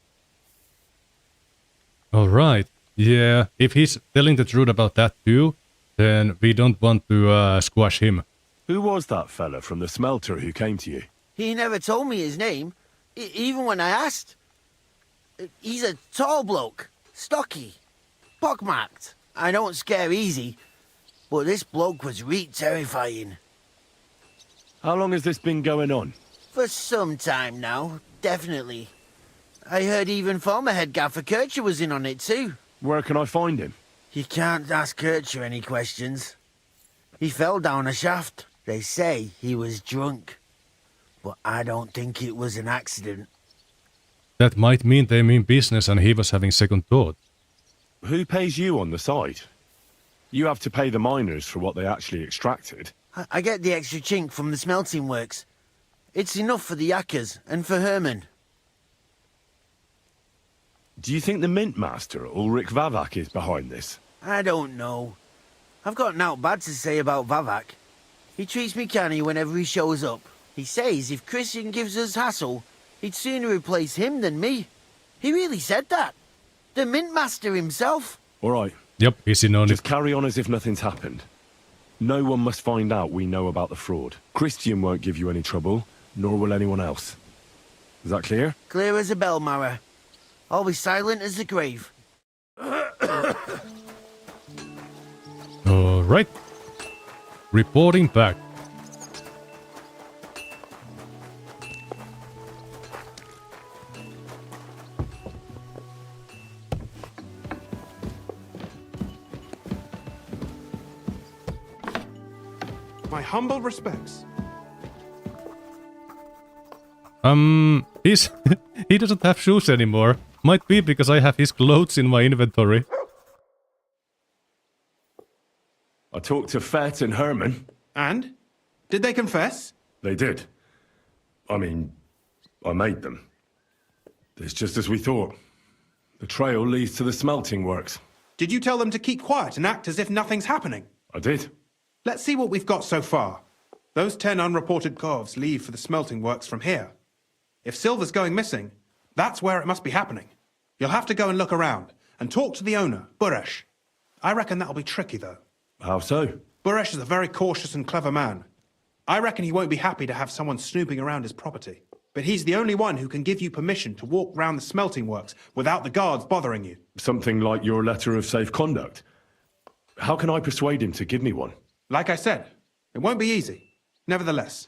Alright, yeah, if he's telling the truth about that too, then we don't want to squash him. Who was that fella from the smelter who came to you? He never told me his name, even when I asked. He's a tall bloke, stocky, pockmarked. I don't scare easy, but this bloke was terrifying. How long has this been going on? For some time now, definitely. I heard even former head gaffer Ketchu was in on it too. Where can I find him? You can't ask Ketchu any questions. He fell down a shaft. They say he was drunk, but I don't think it was an accident. That might mean they mean business and he was having second thought. Who pays you on the side? You have to pay the miners for what they actually extracted. I get the extra chink from the smelting works. It's enough for the yakkers and for Herman. Do you think the mint master, Ulrich Vavak, is behind this? I don't know. I've got naught bad to say about Vavak. He treats me canny whenever he shows up. He says if Christian gives us hassle, he'd sooner replace him than me. He really said that. The mint master himself. All right. Yep, he's in on it. Just carry on as if nothing's happened. No one must find out we know about the fraud. Christian won't give you any trouble, nor will anyone else. Is that clear? Clear as a bell, Mara. I'll be silent as the grave. Alright. Reporting back. My humble respects. He doesn't have shoes anymore. Might be because I have his clothes in my inventory. I talked to Fett and Herman. And? Did they confess? They did. I mean, I made them. It's just as we thought. The trail leads to the smelting works. Did you tell them to keep quiet and act as if nothing's happening? I did. Let's see what we've got so far. Those 10 unreported corves leave for the smelting works from here. If silver's going missing, that's where it must be happening. You'll have to go and look around and talk to the owner, Buresh. I reckon that'll be tricky, though. How so? Buresh is a very cautious and clever man. I reckon he won't be happy to have someone snooping around his property. But he's the only one who can give you permission to walk round the smelting works without the guards bothering you. Something like your letter of safe conduct. How can I persuade him to give me one? Like I said, it won't be easy. Nevertheless,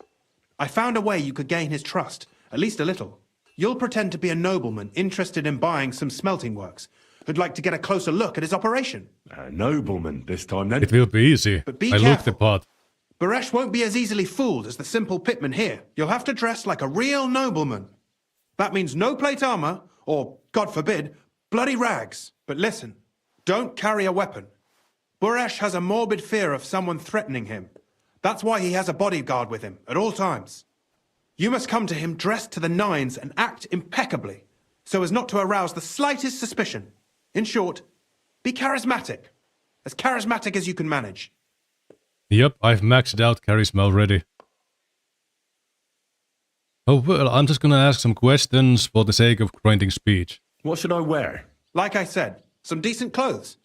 I found a way you could gain his trust, at least a little. You'll pretend to be a nobleman interested in buying some smelting works, who'd like to get a closer look at his operation. A nobleman this time, then? It will be easy. But be I look the careful. part. Baresh won't be as easily fooled as the simple pitman here. You'll have to dress like a real nobleman. That means no plate armor, or, God forbid, bloody rags. But listen, don't carry a weapon. Baresh has a morbid fear of someone threatening him. That's why he has a bodyguard with him at all times. You must come to him dressed to the nines and act impeccably, so as not to arouse the slightest suspicion. In short, be charismatic. As charismatic as you can manage. Yep, I've maxed out charisma already. Oh well, I'm just gonna ask some questions for the sake of grinding speech. What should I wear? Like I said, some decent clothes.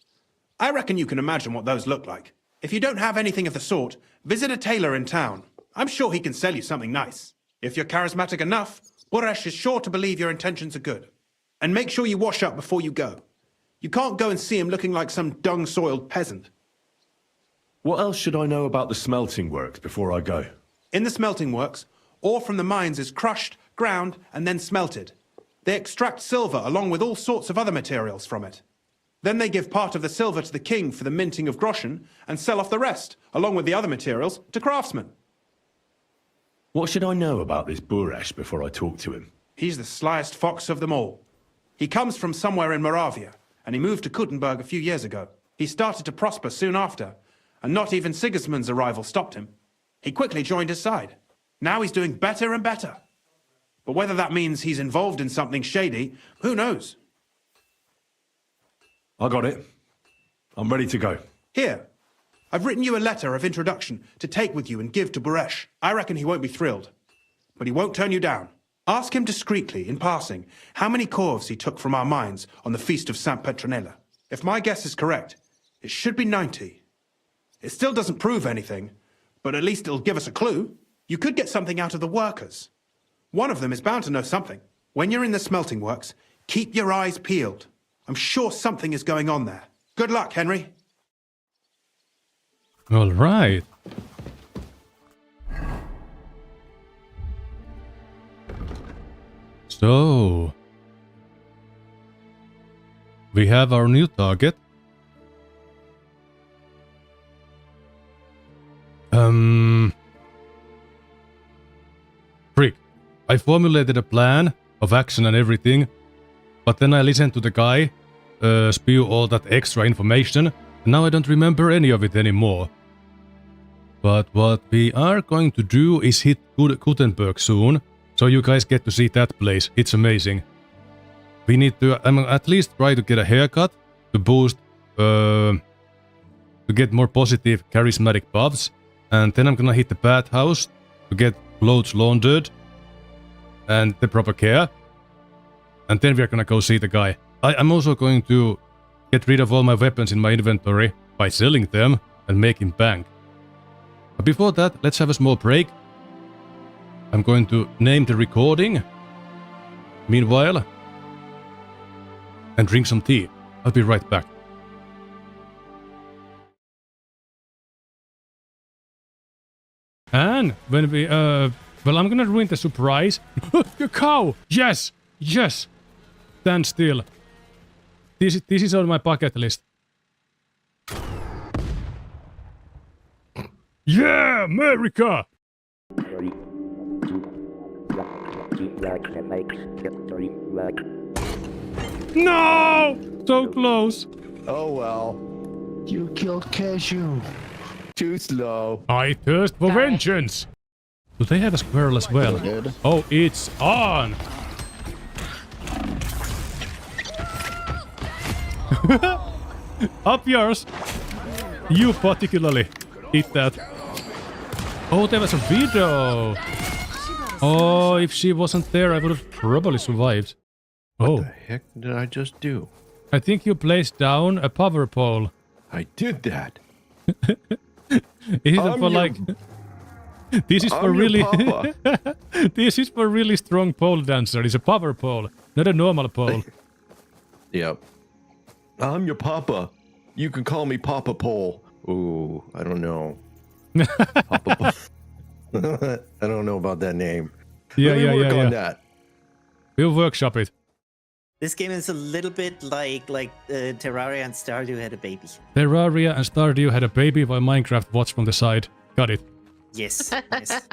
I reckon you can imagine what those look like. If you don't have anything of the sort, visit a tailor in town. I'm sure he can sell you something nice. If you're charismatic enough, Boresh is sure to believe your intentions are good. And make sure you wash up before you go. You can't go and see him looking like some dung-soiled peasant. What else should I know about the smelting works before I go? In the smelting works, ore from the mines is crushed, ground, and then smelted. They extract silver along with all sorts of other materials from it. Then they give part of the silver to the king for the minting of groschen and sell off the rest, along with the other materials, to craftsmen. What should I know about this Buresh before I talk to him? He's the slyest fox of them all. He comes from somewhere in Moravia, and he moved to Kuttenberg a few years ago. He started to prosper soon after, and not even Sigismund's arrival stopped him. He quickly joined his side. Now he's doing better and better. But whether that means he's involved in something shady, who knows? I got it. I'm ready to go. Here, I've written you a letter of introduction to take with you and give to Buresh. I reckon he won't be thrilled, but he won't turn you down. Ask him discreetly, in passing, how many corves he took from our mines on the feast of Saint Petronella. If my guess is correct, it should be 90. It still doesn't prove anything, but at least it'll give us a clue. You could get something out of the workers. One of them is bound to know something. When you're in the smelting works, keep your eyes peeled. I'm sure something is going on there. Good luck, Henry. All right. So, we have our new target. Freak. I formulated a plan of action and everything, but then I listened to the guy spew all that extra information, and now I don't remember any of it anymore. But what we are going to do is hit Kuttenberg soon, so you guys get to see that place. It's amazing. We need to at least try to get a haircut to boost, to get more positive charismatic buffs, and then I'm gonna hit the bathhouse to get clothes laundered and the proper care, and then we're gonna go see the guy. I'm also going to get rid of all my weapons in my inventory by selling them and making bank. But before that, let's have a small break. I'm going to name the recording meanwhile and drink some tea. I'll be right back. And when we well, I'm gonna ruin the surprise. The cow! Yes! Yes! Stand still. This is on my bucket list. Yeah, America! No! So close. Oh well. You killed Ketchu. Too slow. I thirst for vengeance. Do they have a squirrel as well? Oh, it's on! Up yours! You particularly eat that. Oh, there was a video! Oh, if she wasn't there, I would have probably survived. Oh. What the heck did I just do? I think you placed down a power pole. I did that. Is it for like... This is for really... This is for really strong pole dancer. It's a power pole, not a normal pole. Yep. I'm your papa. You can call me Papa Pole. Ooh, I don't know. Papa Pole. I don't know about that name. Yeah, Let me work on that. We'll workshop it. This game is a little bit like Terraria and Stardew had a baby. Terraria and Stardew had a baby while Minecraft watched from the side. Got it. Yes. Yes.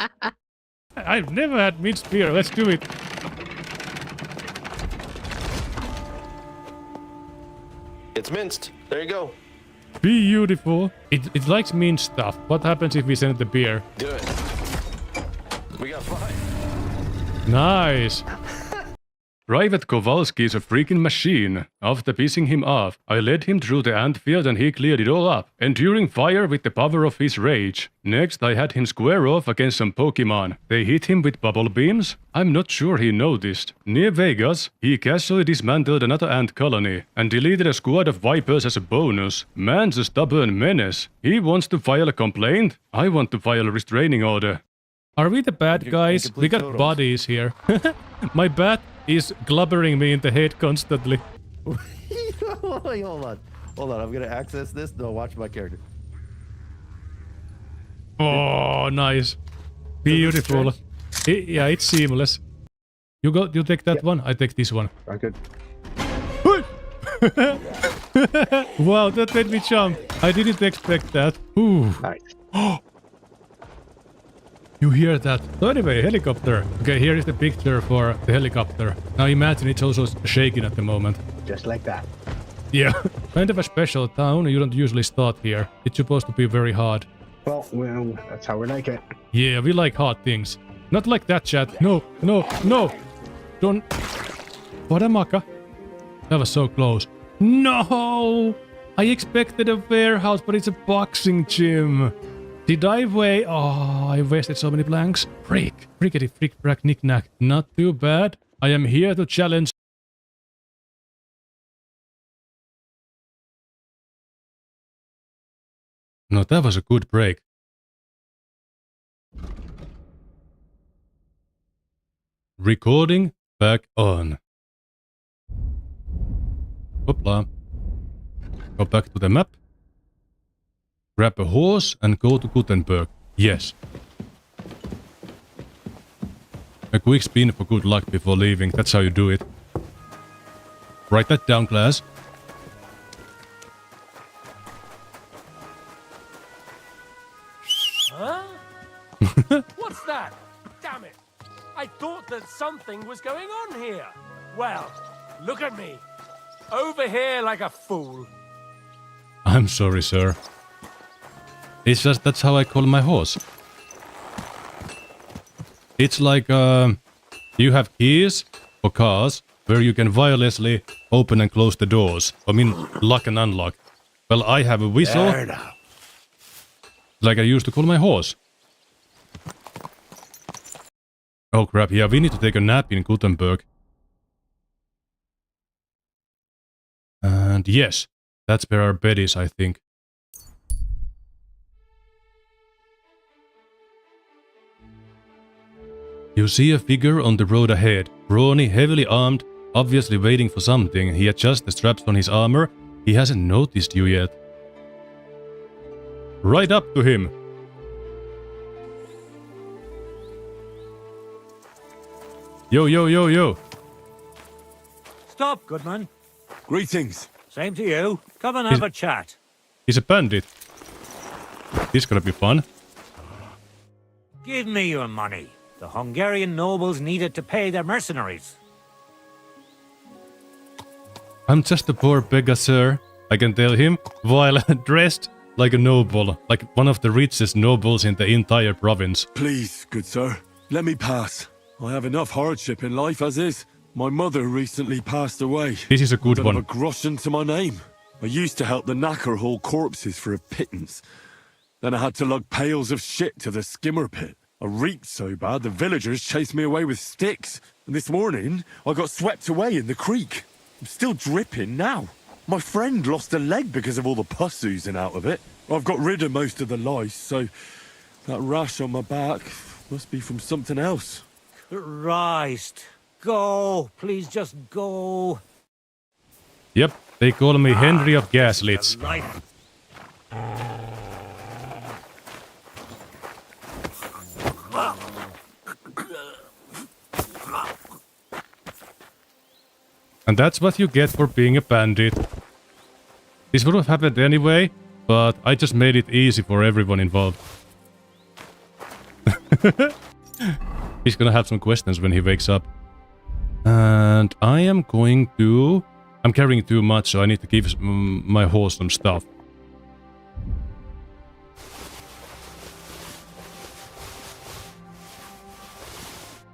I've never had minced beer. Let's do it. It's minced. There you go. Beautiful. It likes minced stuff. What happens if we send the beer? Do it. We got 5. Nice. Private Kowalski is a freaking machine. After pissing him off, I led him through the antfield and he cleared it all up, enduring fire with the power of his rage. Next, I had him square off against some Pokemon. They hit him with bubble beams. I'm not sure he noticed. Near Vegas, he casually dismantled another ant colony and deleted a squad of vipers as a bonus. Man's a stubborn menace. He wants to file a complaint. I want to file a restraining order. Are we the bad guys? We got bodies here. My bat is glubbering me in the head constantly. Wait, hold on. Hold on. I'm going to access this. No, watch my character. Oh, nice. Beautiful. Yeah, it's seamless. You take that one, I take this one. I could. Wow, that made me jump. I didn't expect that. Ooh. Nice. You hear that? So anyway, helicopter. Okay, here is the picture for the helicopter. Now imagine it's also shaking at the moment. Just like that. Yeah. Kind of a special town. You don't usually start here. It's supposed to be very hard. Well, that's how we like it. Yeah, we like hard things. Not like that, chat. No, no, no. Don't. What a maka. That was so close. No! I expected a warehouse, but it's a boxing gym. Did I weigh? Oh, I wasted so many blanks. Freak. Frickety frick brack knick knack. Not too bad. I am here to challenge. No, that was a good break. Recording back on. Hoopla. Go back to the map. Grab a horse and go to Gutenberg. Yes. A quick spin for good luck before leaving. That's how you do it. Write that down, class. Huh? What's that? Damn it! I thought that something was going on here. Well, look at me. Over here like a fool. I'm sorry, sir. It's just that's how I call my horse. It's like, you have keys for cars where you can wirelessly open and close the doors. I mean, lock and unlock. Well, I have a whistle. Like I used to call my horse. Oh crap, yeah, we need to take a nap in Gutenberg. And yes, that's where our bed is, I think. You see a figure on the road ahead, brawny, heavily armed, obviously waiting for something. He adjusts the straps on his armor. He hasn't noticed you yet. Right up to him. Yo, yo, yo, yo. Stop, Goodman. Greetings. Same to you. Come and have a chat. He's a bandit. This is gonna be fun. Give me your money. The Hungarian nobles need it to pay their mercenaries. I'm just a poor beggar, sir. I can tell him, while dressed like a noble, like one of the richest nobles in the entire province. Please, good sir, let me pass. I have enough hardship in life as is. My mother recently passed away. This is a good one. I don't have a groschen to my name. I used to help the knacker haul corpses for a pittance. Then I had to lug pails of shit to the skimmer pit. I reeked so bad the villagers chased me away with sticks. And this morning, I got swept away in the creek. I'm still dripping now. My friend lost a leg because of all the pus oozing out of it. I've got rid of most of the lice, so that rash on my back must be from something else. Christ. Go. Please just go. Yep, they call me Henry of Gaslits. And that's what you get for being a bandit. This would have happened anyway, but I just made it easy for everyone involved. He's gonna have some questions when he wakes up. And I am going to... I'm carrying too much, so I need to give my horse some stuff.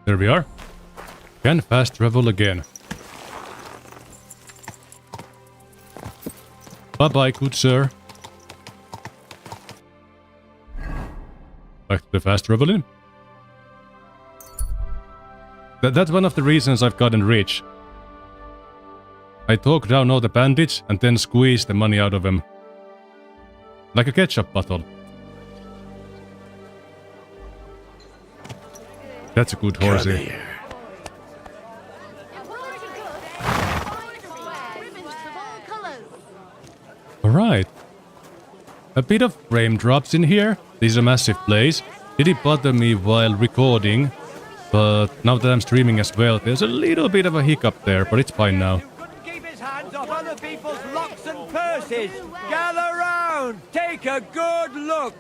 There we are. Can fast travel again. Bye-bye, good sir. Back to the fast traveling. That's one of the reasons I've gotten rich. I talk down all the bandits and then squeeze the money out of them. Like a ketchup bottle. That's a good horsey. Alright. A bit of frame drops in here. This is a massive place. Did it bother me while recording? But now that I'm streaming as well, there's a little bit of a hiccup there, but it's fine now. Keep his hands off other people's locks and purses. Gather round. Take a good look.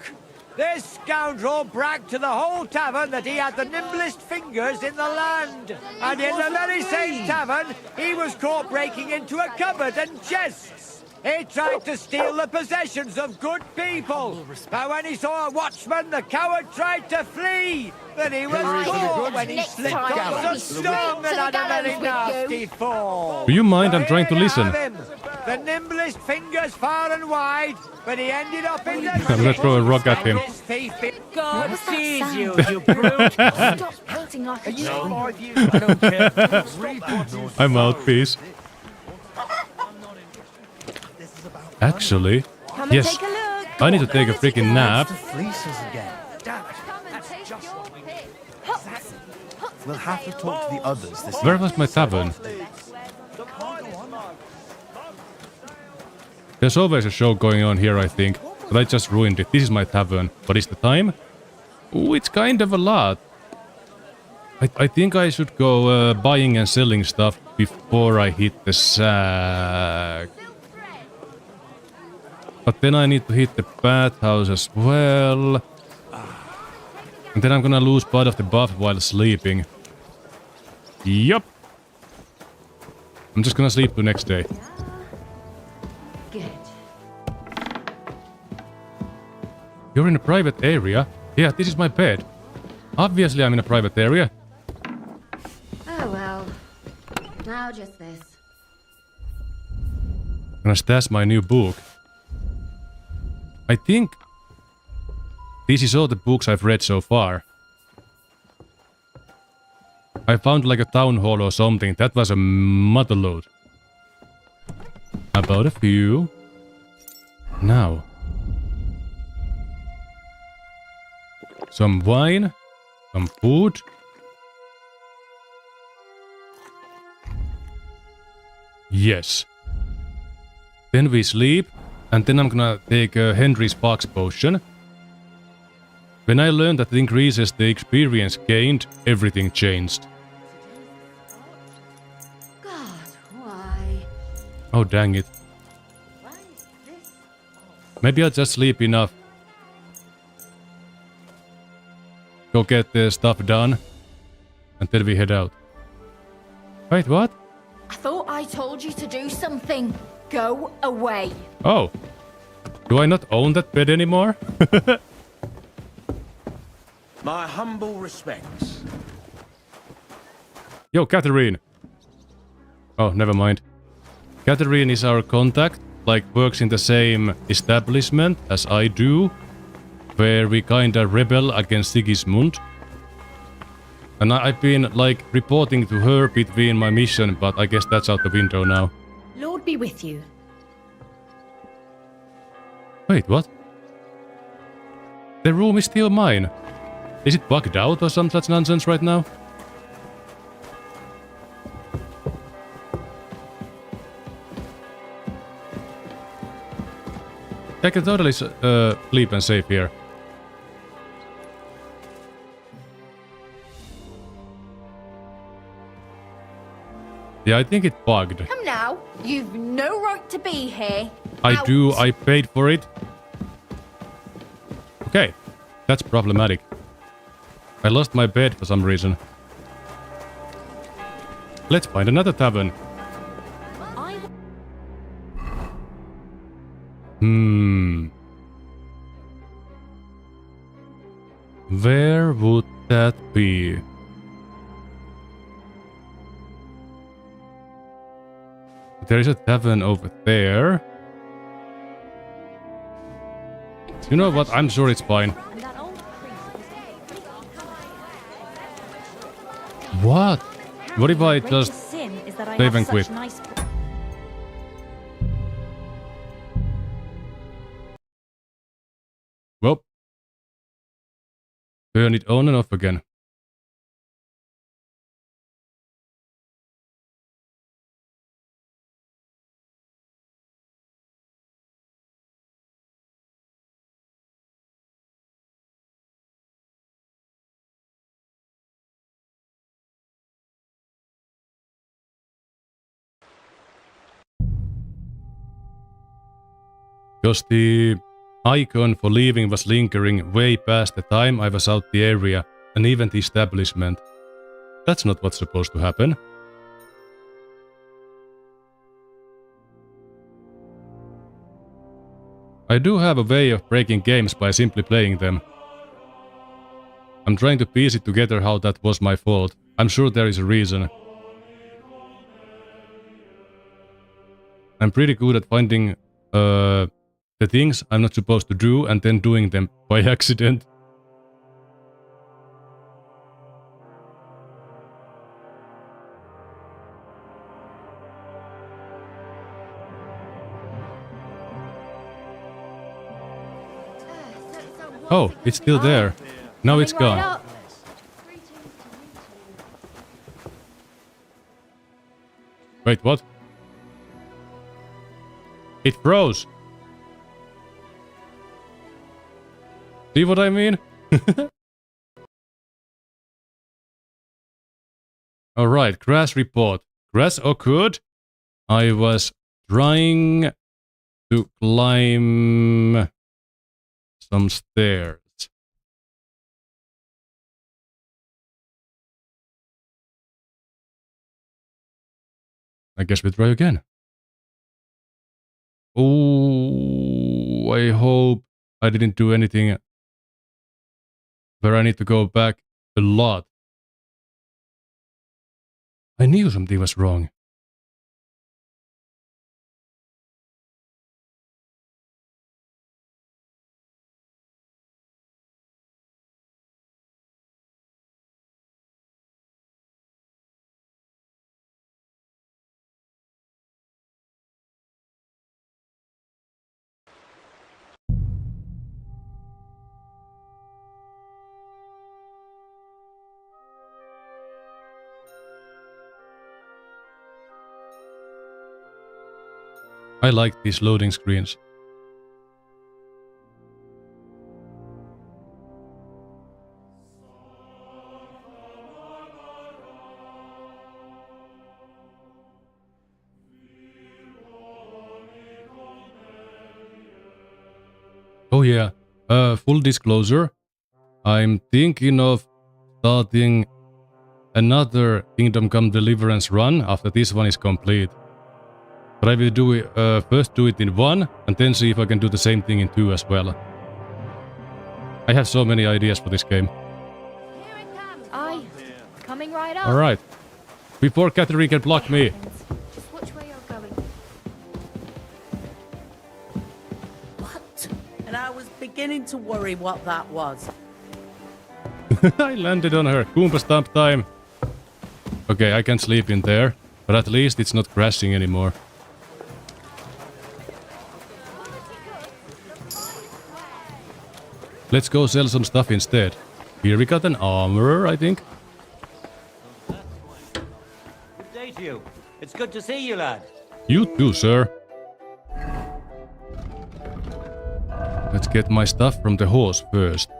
This scoundrel bragged to the whole tavern that he had the nimblest fingers in the land. And in the very same tavern, he was caught breaking into a cupboard and chests. He tried to steal the possessions of good people. But when he saw a watchman, the coward tried to flee. But he was caught when he slipped off the stone and had a very nasty fall. Do you mind? I'm trying to listen. The nimblest fingers far and wide, but he ended up in the... I'm gonna throw a rock at him. God sees you, you brute. Stop acting like a No. I don't care. I'm out, peace. Actually, yes, I need to take a freaking nap. We'll have to talk to the others this Where was my tavern? There's always a show going on here, I think, but I just ruined it. This is my tavern. What is the time? Ooh, it's kind of a lot. I think I should go buying and selling stuff before I hit the sack. But then I need to hit the bathhouse as well. And then I'm gonna lose part of the buff while sleeping. Yup. I'm just gonna sleep the next day. You're in a private area? Yeah, this is my bed. Obviously I'm in a private area. Oh well. Now just this. I'm gonna stash my new book. I think this is all the books I've read so far. I found like a town hall or something. That was a motherload. About a few. Now. Some wine. Some food. Yes. Then we sleep. And then I'm gonna take Henry's Box Potion. When I learned that it increases the experience gained, everything changed. God, why? Oh, dang it. Maybe I'll just sleep enough. Go get the stuff done. And then we head out. Wait, what? I thought I told you to do something. Go away. Oh. Do I not own that bed anymore? My humble respects. Yo, Catherine. Oh, never mind. Catherine is our contact, like works in the same establishment as I do, where we kinda rebel against Sigismund. And I've been like reporting to her between my mission, but I guess that's out the window now. Lord be with you. Wait, what? The room is still mine. Is it bugged out or some such nonsense right now? I can totally sleep and save here. Yeah, I think it bugged. Come now. You've no right to be here. I do, I paid for it. Okay, that's problematic. I lost my bed for some reason. Let's find another tavern. Where would that be? There is a tavern over there. You know what? I'm sure it's fine. What? What if I just save and quit? Well, turn it on and off again. Because the icon for leaving was lingering way past the time I was out the area and even the establishment. That's not what's supposed to happen. I do have a way of breaking games by simply playing them. I'm trying to piece it together how that was my fault. I'm sure there is a reason. I'm pretty good at finding the things I'm not supposed to do and then doing them by accident. Oh, it's still there. Now it's gone. Wait, what? It froze. See what I mean? Alright, crash report. Crash occurred. I was trying to climb some stairs. I guess we try again. Oh, I hope I didn't do anything where I need to go back a lot. I knew something was wrong. I like these loading screens. Oh yeah, full disclosure, I'm thinking of starting another Kingdom Come Deliverance run after this one is complete. But I will do it, first do it in 1 and then see if I can do the same thing in 2 as well. I have so many ideas for this game. Aye, coming right up. Alright, before Catherine can block me. Just which way you're going. What? And I was beginning to worry what that was. I landed on her. Goomba stomp time. Okay, I can sleep in there, but at least it's not crashing anymore. Let's go sell some stuff instead. Here we got an armor, I think. Good day to you. It's good to see you, lad. You too, sir. Let's get my stuff from the horse first.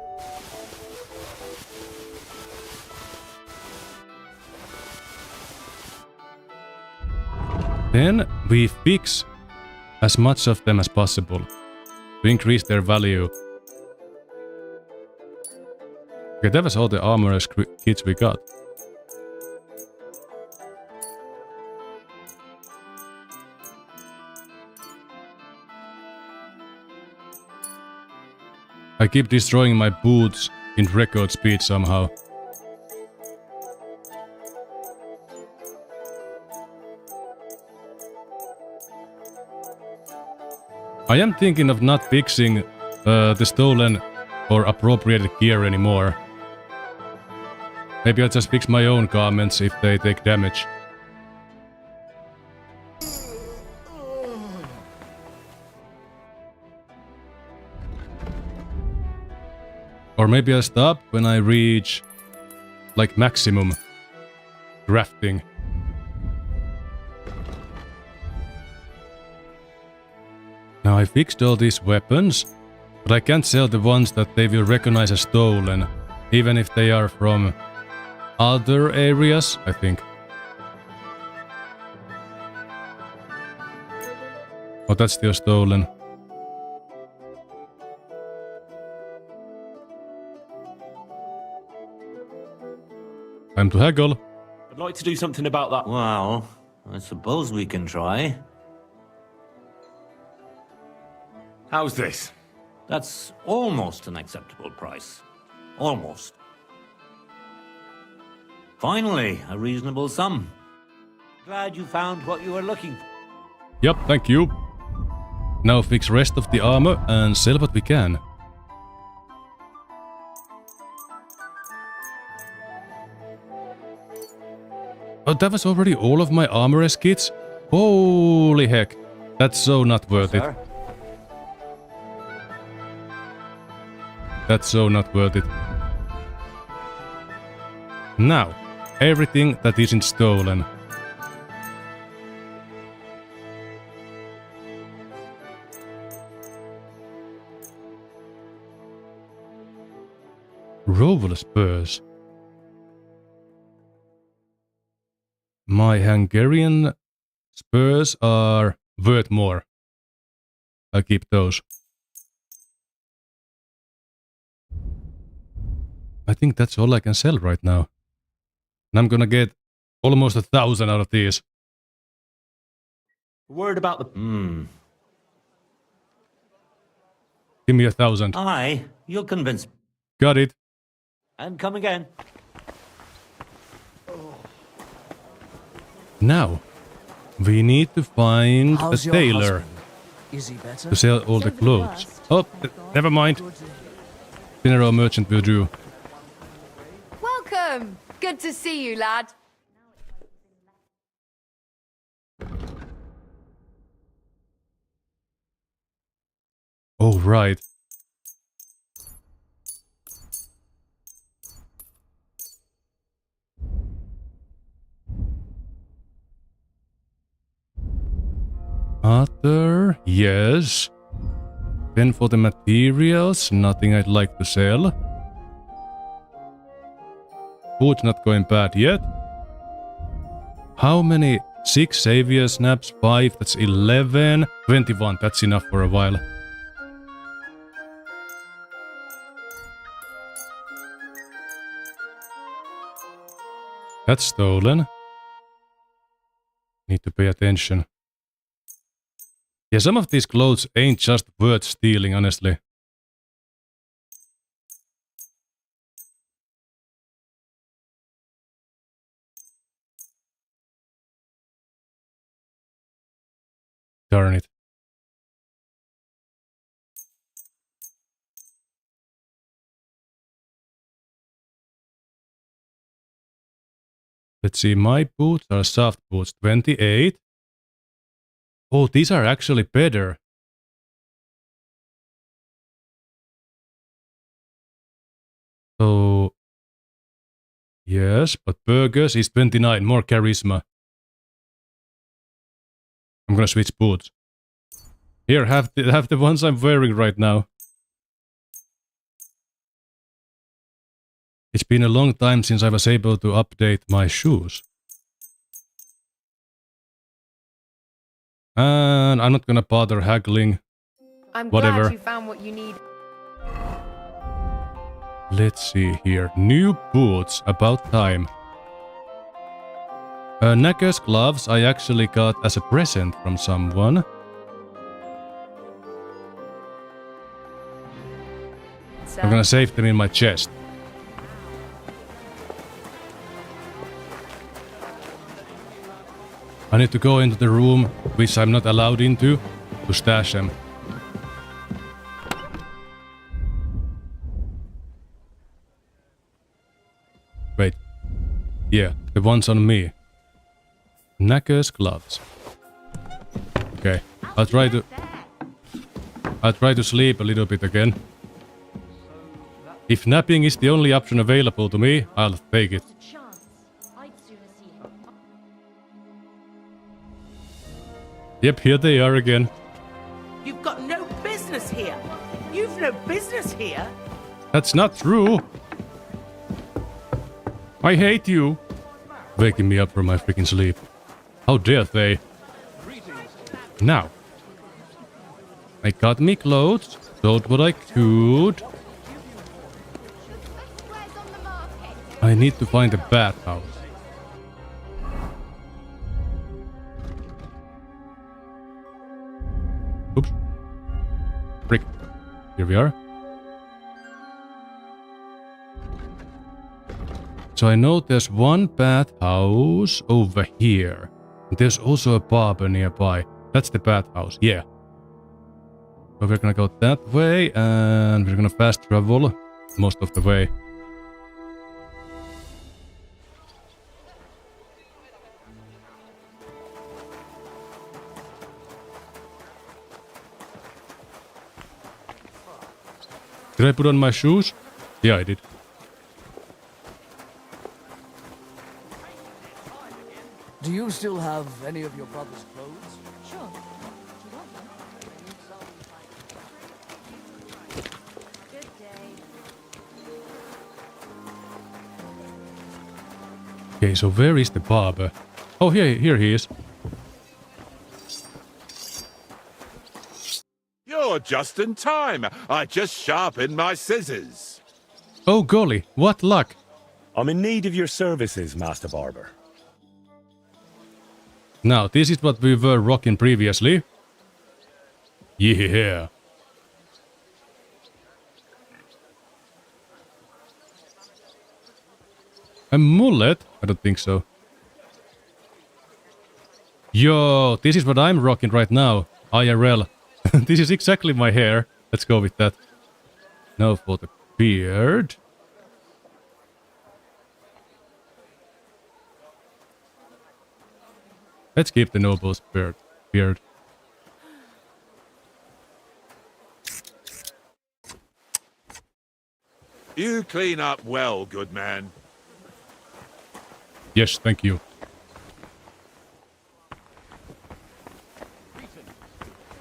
Then we fix as much of them as possible to increase their value. Okay, that was all the armorers kits we got. I keep destroying my boots in record speed somehow. I am thinking of not fixing the stolen or appropriated gear anymore. Maybe I'll just fix my own garments if they take damage. Or maybe I'll stop when I reach like maximum crafting. Now I fixed all these weapons, but I can't sell the ones that they will recognize as stolen, even if they are from other areas, I think. Oh, that's still stolen. Time to haggle. I'd like to do something about that. Well, I suppose we can try. How's this? That's almost an acceptable price. Almost. Finally, a reasonable sum. Glad you found what you were looking for. Yup, thank you. Now fix rest of the armor and sell what we can. Oh, that was already all of my armorer's kits? Holy heck. That's so not worth it. That's so not worth it. Now, everything that isn't stolen. Roval spurs. My Hungarian spurs are worth more. I'll keep those. I think that's all I can sell right now. And I'm gonna get almost 1,000 out of these. Word about the... Give me 1,000. Aye, you'll convince me. Got it. And come again. Now, we need to find How's a your tailor husband? Is he better? to sell all the clothes. Oh, never mind. General merchant will do. Welcome! Good to see you, lad. Oh, right. Other, yes. Then for the materials, nothing I'd like to sell. Food's not going bad yet. How many? 6 savior snaps, 5, that's 11. 21, that's enough for a while. That's stolen. Need to pay attention. Yeah, some of these clothes ain't just worth stealing, honestly. Darn it. Let's see, my boots are soft boots, 28. Oh, these are actually better. So, yes, but burgers is 29, more charisma. I'm gonna switch boots. Here, have the ones I'm wearing right now. It's been a long time since I was able to update my shoes. And I'm not gonna bother haggling. I'm Whatever. glad you found what you need. Let's see here. New boots. About time. Knacker's gloves I actually got as a present from someone. I'm gonna save them in my chest. I need to go into the room, which I'm not allowed into, to stash them. Wait. Yeah, the ones on me. Knacker's gloves. Okay, I'll try to sleep a little bit again. If napping is the only option available to me, I'll take it. Yep, here they are again. You've got no business here. You've no business here. That's not true. I hate you. Waking me up from my freaking sleep. How dare they? Now. I got me clothes, sold what I could. I need to find a bathhouse. Oops. Frick. Here we are. So I know there's one bathhouse over here. There's also a barber nearby. That's the bathhouse, yeah. So we're gonna go that way and we're gonna fast travel most of the way. Did I put on my shoes? Yeah, I did. Do you still have any of your brother's clothes? Sure. Good day. Okay, so where is the barber? Oh, here he is. You're just in time. I just sharpened my scissors. Oh golly, what luck. I'm in need of your services, Master Barber. Now, this is what we were rocking previously. Yeah. A mullet? I don't think so. Yo, this is what I'm rocking right now. IRL. This is exactly my hair. Let's go with that. Now for the beard. Let's keep the noble's beard. You clean up well, good man. Yes, thank you.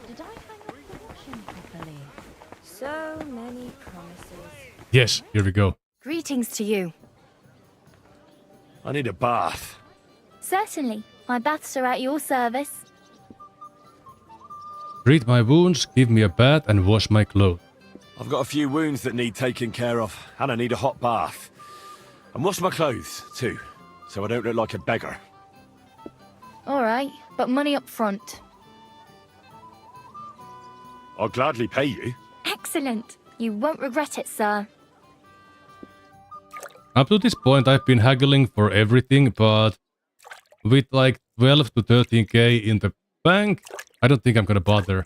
Did I hang up the washing properly? So many promises. Yes, here we go. Greetings to you. I need a bath. Certainly. My baths are at your service. Treat my wounds, give me a bath and wash my clothes. I've got a few wounds that need taking care of, and I need a hot bath. And wash my clothes, too, so I don't look like a beggar. All right, but money up front. I'll gladly pay you. Excellent. You won't regret it, sir. Up to this point I've been haggling for everything, but with like 12 to 13k in the bank, I don't think I'm gonna bother.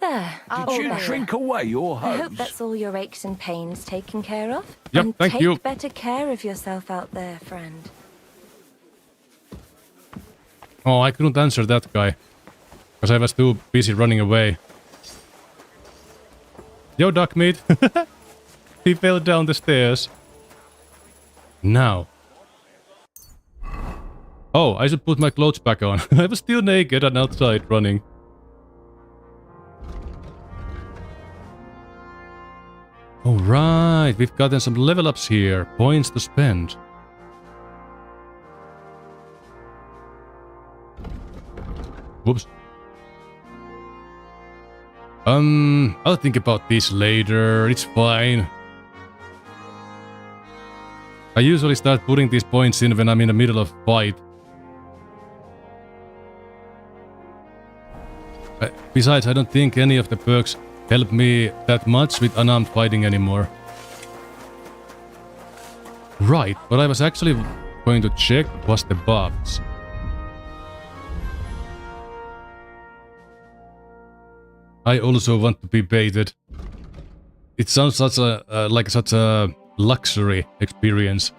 There. Did you drink away your I hose? hope that's all your aches and pains taken care of. Yep, and thank you. Take better care of yourself out there, friend. Oh, I couldn't answer that guy. Because I was too busy running away. Yo, Duckmeat. He fell down the stairs. Now. Oh, I should put my clothes back on. I was still naked and outside running. Alright, we've gotten some level ups here. Points to spend. Whoops. I'll think about this later. It's fine. I usually start putting these points in when I'm in the middle of fight. Besides, I don't think any of the perks help me that much with unarmed fighting anymore. Right, what I was actually going to check was the buffs. I also want to be baited. It sounds such a like such a luxury experience,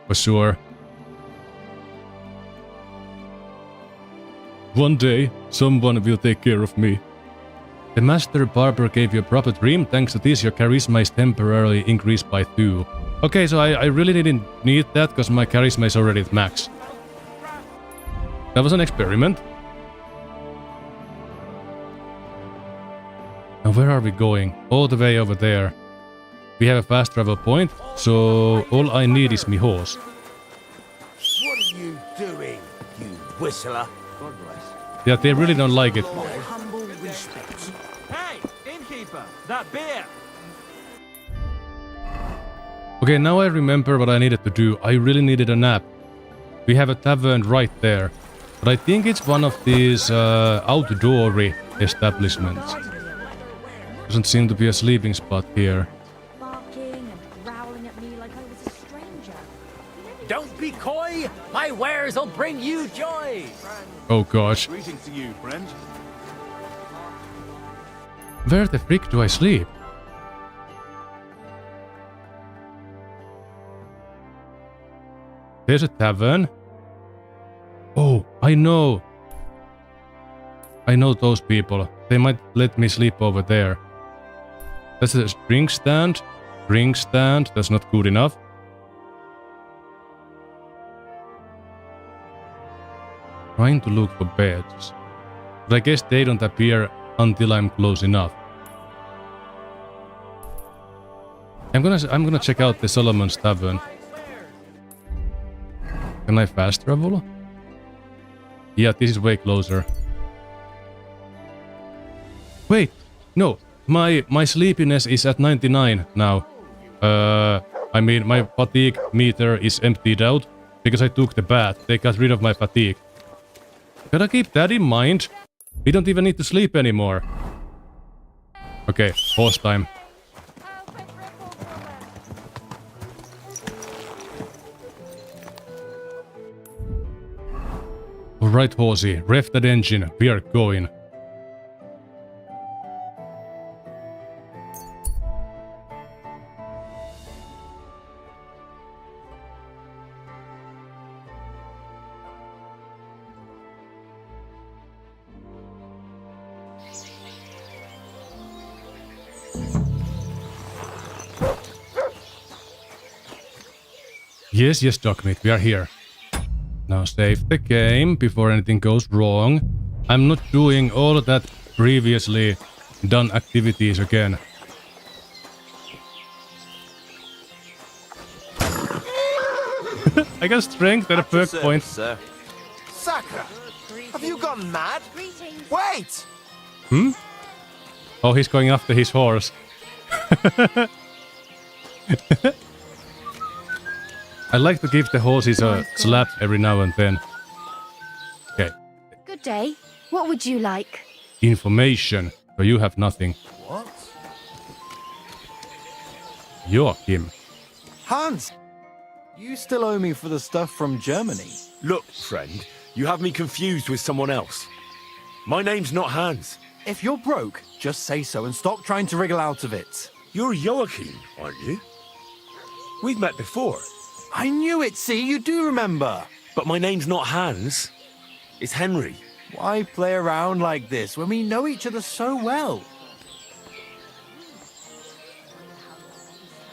for sure. One day, someone will take care of me. The Master Barber gave you a proper dream. Thanks to this, your charisma is temporarily increased by 2. Okay, so I really didn't need that, because my charisma is already at max. That was an experiment. Now where are we going? All the way over there. We have a fast travel point, so all I need is my horse. What are you doing, you whistler? God bless. Yeah, they really don't like it. My humble respects. Hey, innkeeper, that beer. Okay, now I remember what I needed to do. I really needed a nap. We have a tavern right there. But I think it's one of these outdoory establishments. Doesn't seem to be a sleeping spot here. Barking and growling at me like I was a stranger. Don't be coy. My wares will bring you joy. Oh gosh. Greetings to you, friend. Where the frick do I sleep? There's a tavern. Oh, I know. I know those people. They might let me sleep over there. That's a drink stand. Drink stand. That's not good enough. Trying to look for beds. But I guess they don't appear until I'm close enough. I'm gonna check out the Solomon's Tavern. Can I fast travel? Yeah, this is way closer. Wait, no. My sleepiness is at 99 now. I mean, my fatigue meter is emptied out because I took the bath. They got rid of my fatigue. Gotta keep that in mind. We don't even need to sleep anymore. Okay, horse time. Alright, horsey, rev that engine. We are going. Yes, Dogmeat, we are here. Now save the game before anything goes wrong. I'm not doing all of that previously done activities again. I got strength at a perk point. Sir. Sakura, have you gone mad? Wait! Hmm? Oh, he's going after his horse. I like to give the horses a slap every now and then. Okay. Good day. What would you like? Information. So you have nothing. What? Joachim. Hans! You still owe me for the stuff from Germany. Look, friend, you have me confused with someone else. My name's not Hans. If you're broke, just say so and stop trying to wriggle out of it. You're Joachim, aren't you? We've met before. I knew it, see? You do remember. But my name's not Hans. It's Henry. Why play around like this when we know each other so well?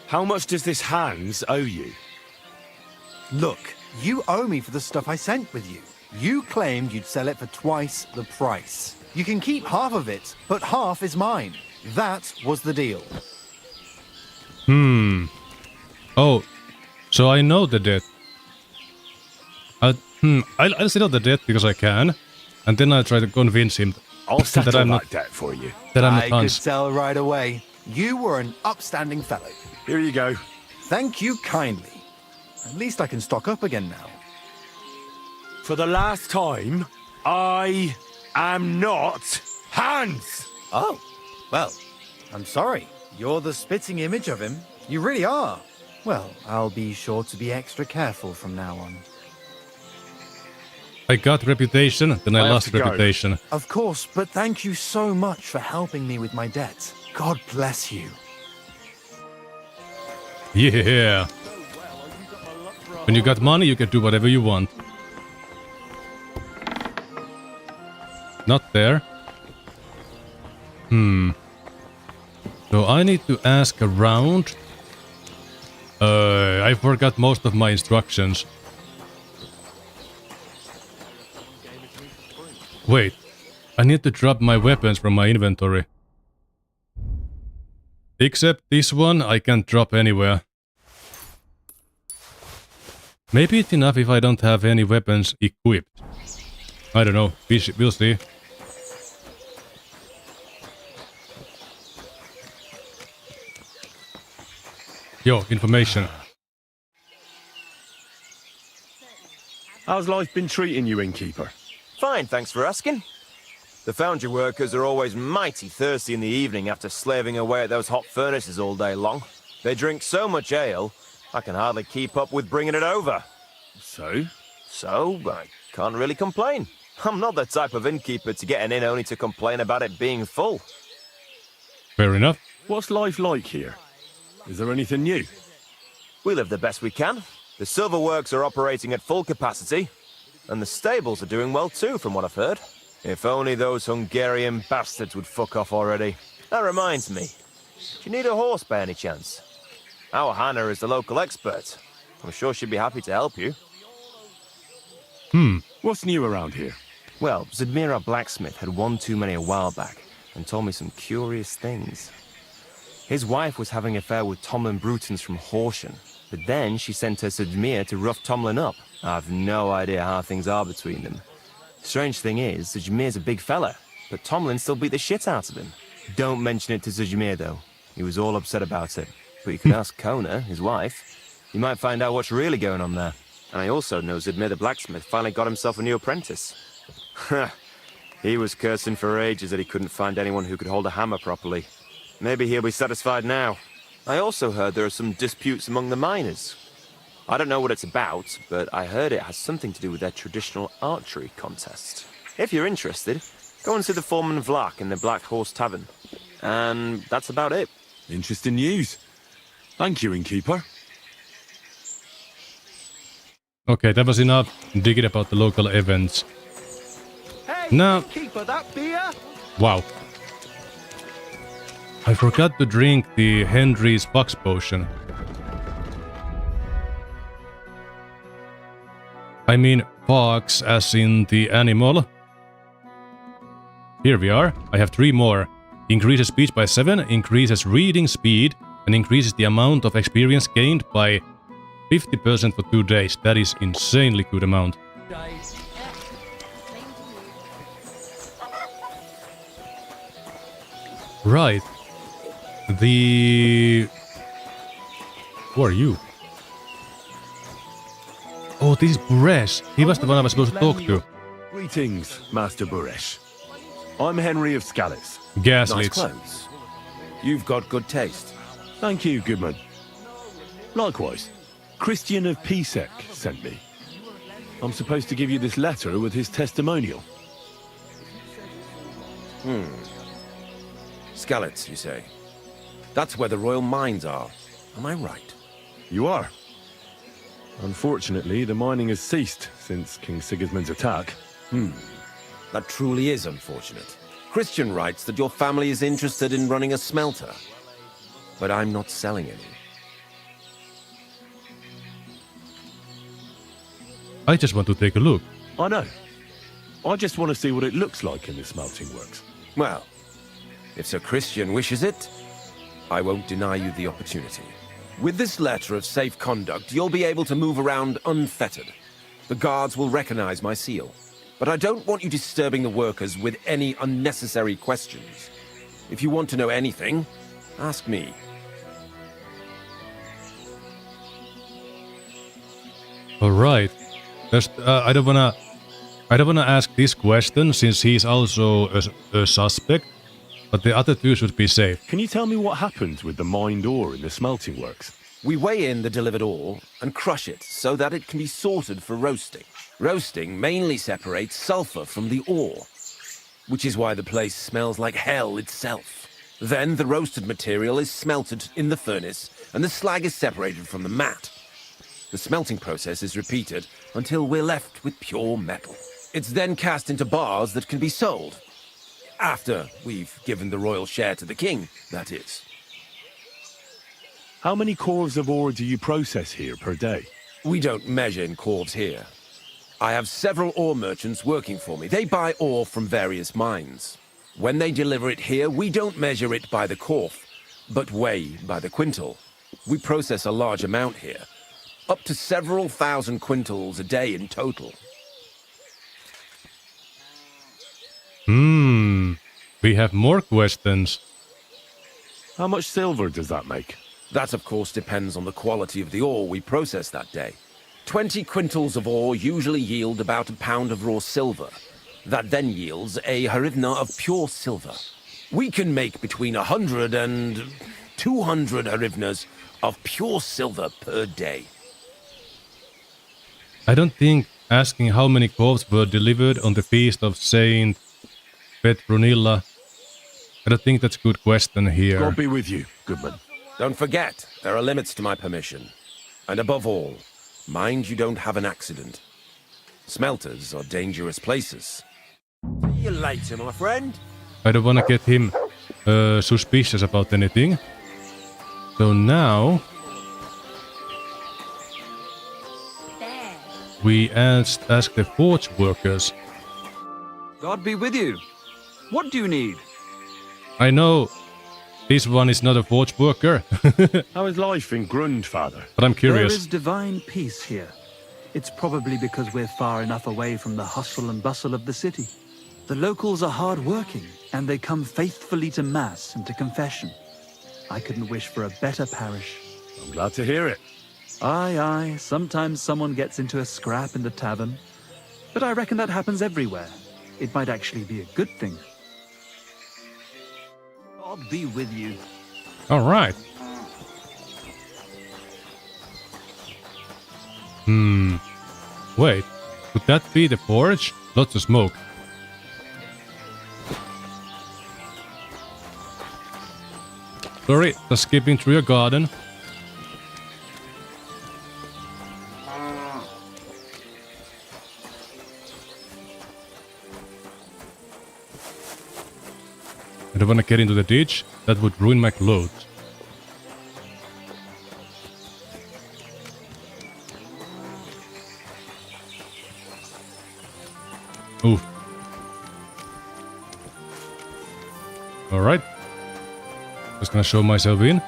How much does this Hans owe you? Look, you owe me for the stuff I sent with you. You claimed you'd sell it for twice the price. You can keep half of it, but half is mine. That was the deal. Oh, so I know the debt. I'll settle the debt because I can, and then I'll try to convince him I'll settle I'm that not- debt for you. That I'm I not could Hans. tell right away. You were an upstanding fellow. Here you go. Thank you kindly. At least I can stock up again now. For the last time, I am not Hans! Oh, well, I'm sorry. You're the spitting image of him. You really are. Well, I'll be sure to be extra careful from now on. I got reputation, then I I have lost to go. reputation. Of course, but thank you so much for helping me with my debts. God bless you. Yeah. When you got money, you can do whatever you want. Not there. So I need to ask around. I forgot most of my instructions. Wait. I need to drop my weapons from my inventory. Except this one I can't drop anywhere. Maybe it's enough if I don't have any weapons equipped. I don't know. We'll see. Yo, information. How's life been treating you, innkeeper? Fine, thanks for asking. The foundry workers are always mighty thirsty in the evening after slaving away at those hot furnaces all day long. They drink so much ale, I can hardly keep up with bringing it over. So? So, I can't really complain. I'm not the type of innkeeper to get an inn only to complain about it being full. Fair enough. What's life like here? Is there anything new? We live the best we can. The silver works are operating at full capacity, and the stables are doing well too, from what I've heard. If only those Hungarian bastards would fuck off already. That reminds me. Do you need a horse by any chance? Our Hannah is the local expert. I'm sure she'd be happy to help you. What's new around here? Well, Zudmira Blacksmith had one too many a while back and told me some curious things. His wife was having an affair with Tomlin Brutons from Horsham, but then she sent her Zudmir to rough Tomlin up. I've no idea how things are between them. Strange thing is, Zudmir's a big fella, but Tomlin still beat the shit out of him. Don't mention it to Zudmir, though. He was all upset about it. But you could ask Kona, his wife. You might find out what's really going on there. And I also know Zudmir the blacksmith finally got himself a new apprentice. He was cursing for ages that he couldn't find anyone who could hold a hammer properly. Maybe he'll be satisfied now. I also heard there are some disputes among the miners. I don't know what it's about, but I heard it has something to do with their traditional archery contest. If you're interested, go and see the foreman Vlak in the Black Horse Tavern. And that's about it. Interesting news. Thank you, innkeeper. Okay, that was enough digging about the local events. Hey, Now, keeper, that beer? wow. I forgot to drink the Henry's Fox Potion. I mean fox as in the animal. Here we are. I have 3 more. Increases speech by 7, increases reading speed, and increases the amount of experience gained by 50% for 2 days. That is insanely good amount. Right. Who are you? Oh, this is Buresh. He was the one I was supposed to talk to. Greetings, Master Buresh. I'm Henry of Scallis. Gaslits. Nice clothes. You've got good taste. Thank you, Goodman. Likewise, Christian of PaciFIST sent me. I'm supposed to give you this letter with his testimonial. Skalitz, you say? That's where the royal mines are. Am I right? You are. Unfortunately, the mining has ceased since King Sigismund's attack. That truly is unfortunate. Christian writes that your family is interested in running a smelter. But I'm not selling any. I just want to take a look. I know. I just want to see what it looks like in the smelting works. Well, if Sir Christian wishes it, I won't deny you the opportunity. With this letter of safe conduct, you'll be able to move around unfettered. The guards will recognize my seal. But I don't want you disturbing the workers with any unnecessary questions. If you want to know anything, ask me. All right. Just I don't wanna ask this question since he's also a suspect, but the other two should be safe. Can you tell me what happens with the mined ore in the smelting works? We weigh in the delivered ore and crush it so that it can be sorted for roasting. Roasting mainly separates sulfur from the ore, which is why the place smells like hell itself. Then the roasted material is smelted in the furnace and the slag is separated from the matte. The smelting process is repeated until we're left with pure metal. It's then cast into bars that can be sold. After we've given the royal share to the king, that is. How many cores of ore do you process here per day? We don't measure in corves here. I have several ore merchants working for me. They buy ore from various mines. When they deliver it here, we don't measure it by the corf, but weigh by the quintal. We process a large amount here, up to several thousand quintals a day in total. We have more questions. How much silver does that make? That, of course, depends on the quality of the ore we process that day. 20 quintals of ore usually yield about a pound of raw silver. That then yields a harivna of pure silver. We can make between 100 and 200 harivnas of pure silver per day. I don't think asking how many corpses were delivered on the feast of Saint Petronilla. I don't think that's a good question here. God be with you, Goodman. Don't forget, there are limits to my permission. And above all, mind you don't have an accident. Smelters are dangerous places. See you later, my friend. I don't want to get him suspicious about anything. So now we ask the forge workers. God be with you. What do you need? I know this one is not a forge worker. How is life in Grund, Father? But I'm curious. There is divine peace here. It's probably because we're far enough away from the hustle and bustle of the city. The locals are hard-working, and they come faithfully to Mass and to confession. I couldn't wish for a better parish. I'm glad to hear it. Aye, aye, sometimes someone gets into a scrap in the tavern. But I reckon that happens everywhere. It might actually be a good thing. God be with you. All right. Wait, could that be the forge? Lots of smoke. Sorry, just skipping through your garden. I don't want to get into the ditch. That would ruin my clothes. Oof. Alright. Just gonna show myself in.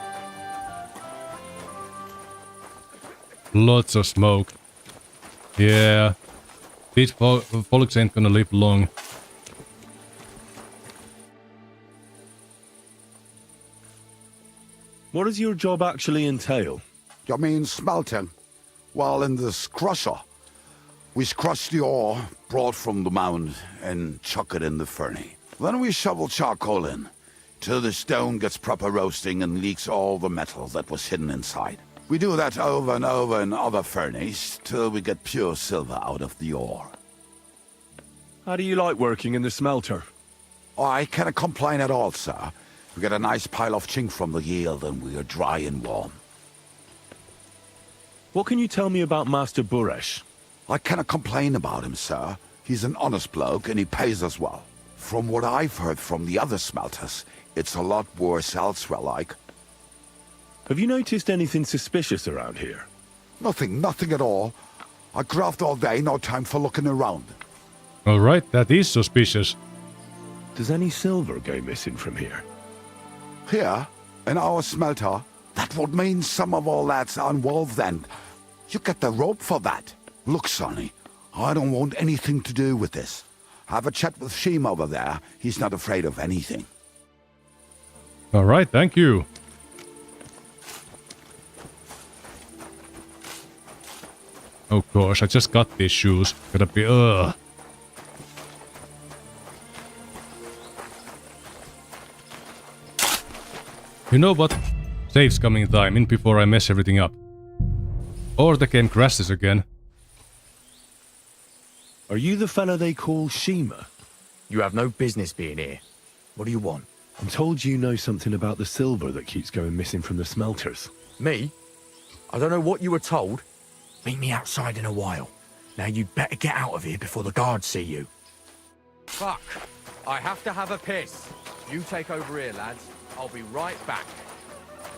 Lots of smoke. Yeah. These folks ain't gonna live long. What does your job actually entail? You mean smelting? Well, in this crusher, we crush the ore brought from the mound and chuck it in the furnace. Then we shovel charcoal in, till the stone gets proper roasting and leaks all the metal that was hidden inside. We do that over and over in other furnaces, till we get pure silver out of the ore. How do you like working in the smelter? Oh, I cannot complain at all, sir. We get a nice pile of chink from the yield and we are dry and warm. What can you tell me about Master Buresh? I cannot complain about him, sir. He's an honest bloke and he pays us well. From what I've heard from the other smelters, it's a lot worse elsewhere, like. Have you noticed anything suspicious around here? Nothing at all. I graft all day, no time for looking around. Alright, that is suspicious. Does any silver go missing from here? Here, in our smelter, that would mean some of our lads are involved then. You get the rope for that. Look, Sonny, I don't want anything to do with this. Have a chat with Sheem over there. He's not afraid of anything. Alright, thank you. Oh gosh, I just got these shoes. Gotta be... ugh. You know what? Save's coming time in before I mess everything up. Or the game crashes again. Are you the fella they call Shima? You have no business being here. What do you want? I'm told you know something about the silver that keeps going missing from the smelters. Me? I don't know what you were told. Meet me outside in a while. Now you'd better get out of here before the guards see you. Fuck. I have to have a piss. You take over here, lads. I'll be right back.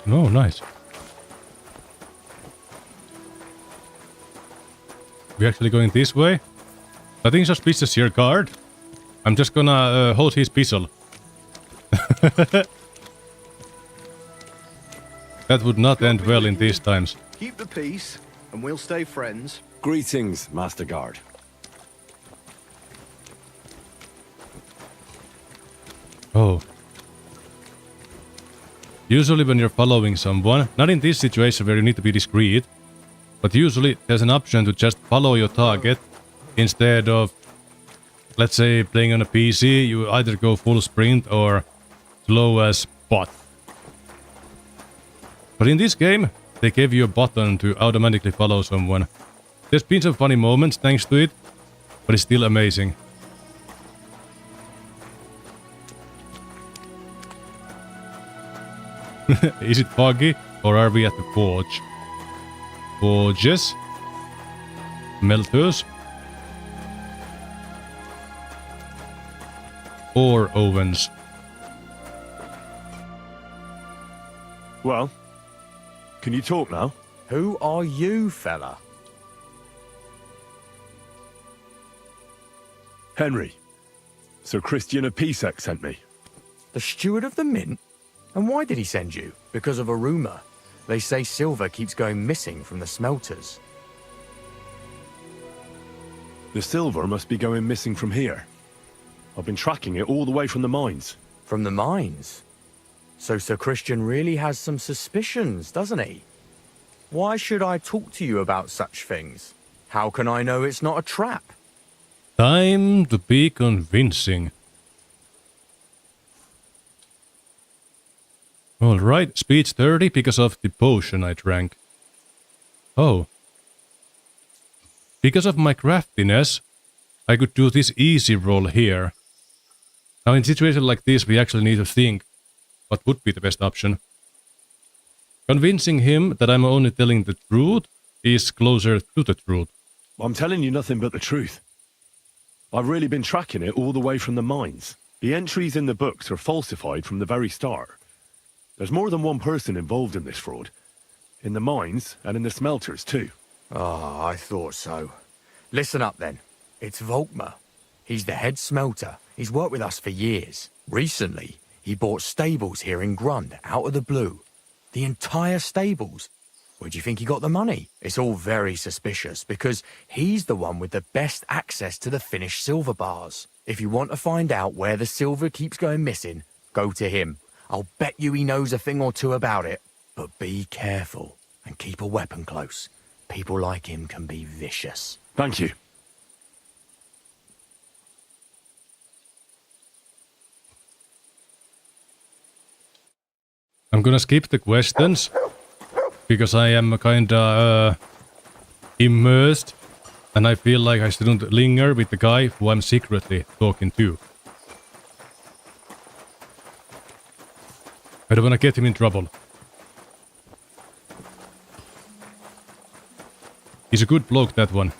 Oh, nice. We actually going this way? Nothing suspicious here, guard. I'm just gonna hold his pistol. That would not end well in these times. Keep the peace, and we'll stay friends. Greetings, Master Guard. Oh. Usually when you're following someone, not in this situation where you need to be discreet, but usually there's an option to just follow your target instead of, let's say, playing on a PC, you either go full sprint or slow as bot. But in this game, they gave you a button to automatically follow someone. There's been some funny moments thanks to it, but it's still amazing. Is it foggy, or are we at the forge? Forges. Melters. Or ovens. Well, can you talk now? Who are you, fella? Henry. Sir Christian of PaciFIST sent me. The steward of the mint? And why did he send you? Because of a rumor. They say silver keeps going missing from the smelters. The silver must be going missing from here. I've been tracking it all the way from the mines. From the mines? So Sir Christian really has some suspicions, doesn't he? Why should I talk to you about such things? How can I know it's not a trap? Time to be convincing. Alright, speed 30 because of the potion I drank. Oh. Because of my craftiness, I could do this easy roll here. Now in situations like this we actually need to think what would be the best option. Convincing him that I'm only telling the truth is closer to the truth. I'm telling you nothing but the truth. I've really been tracking it all the way from the mines. The entries in the books are falsified from the very start. There's more than one person involved in this fraud. In the mines and in the smelters too. Ah, I thought so. Listen up then. It's Volkmar. He's the head smelter. He's worked with us for years. Recently, he bought stables here in Grund, out of the blue. The entire stables. Where do you think he got the money? It's all very suspicious, because he's the one with the best access to the finished silver bars. If you want to find out where the silver keeps going missing, go to him. I'll bet you he knows a thing or two about it. But be careful, and keep a weapon close. People like him can be vicious. Thank you. I'm gonna skip the questions, because I am kinda immersed, and I feel like I shouldn't linger with the guy who I'm secretly talking to. I don't wanna get him in trouble. He's a good bloke, that one.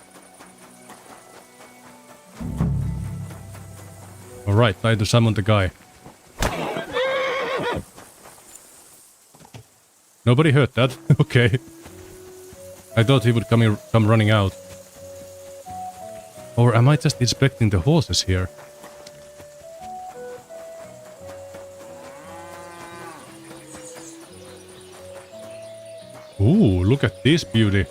Alright, time to summon the guy. Nobody heard that? Okay. I thought he would come running out. Or am I just inspecting the horses here? Ooh, look at this beauty.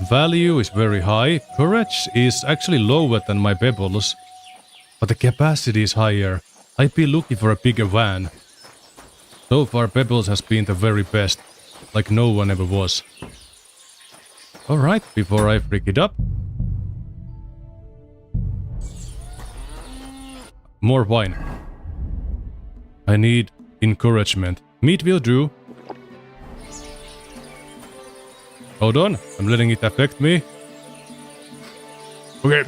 Value is very high. Courage is actually lower than my pebbles. But the capacity is higher. I'd be looking for a bigger van. So far pebbles has been the very best. Like no one ever was. Alright, before I freak it up. More wine. I need encouragement. Meat will do. Hold on, I'm letting it affect me. Okay,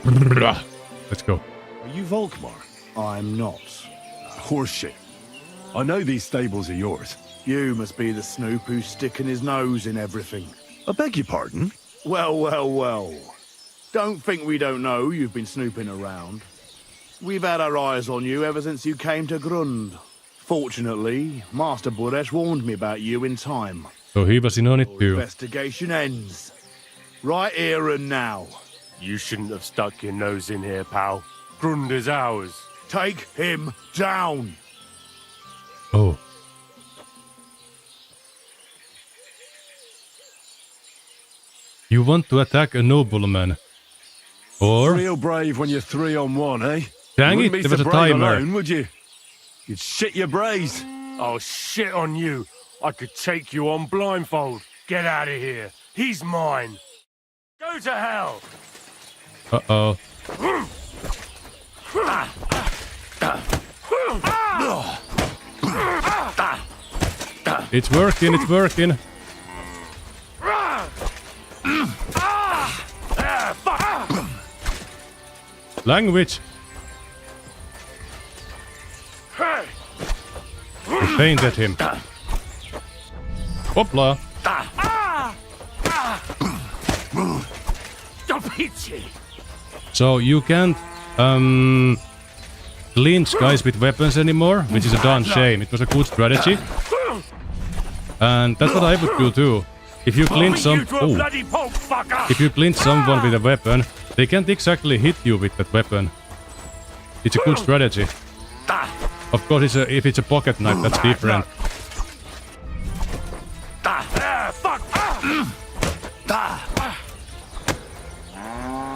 let's go. Are you Volkmar? I'm not. Horseshit. I know these stables are yours. You must be the snoop who's sticking his nose in everything. I beg your pardon? Well, well, well. Don't think we don't know you've been snooping around. We've had our eyes on you ever since you came to Grund. Fortunately, Master Buresh warned me about you in time. So he was in on it too. Investigation ends. Right here and now. You shouldn't have stuck your nose in here, pal. Grund is ours. Take him down. Oh. You want to attack a nobleman. Or... Real brave when you're 3-on-1, eh? Dang you it, wouldn't be there was so a brave timer. alone, would you? You'd shit your brains. Oh, shit on you. I could take you on blindfold. Get out of here. He's mine. Go to hell. Uh-oh. It's working, it's working. Language. I fainted him. Hopla. So you can't clinch guys with weapons anymore, which is a darn shame. It was a good strategy. And that's what I would do too. If you clinch if you clinch someone with a weapon, they can't exactly hit you with that weapon. It's a good strategy. Of course, if it's a pocket knife, that's different.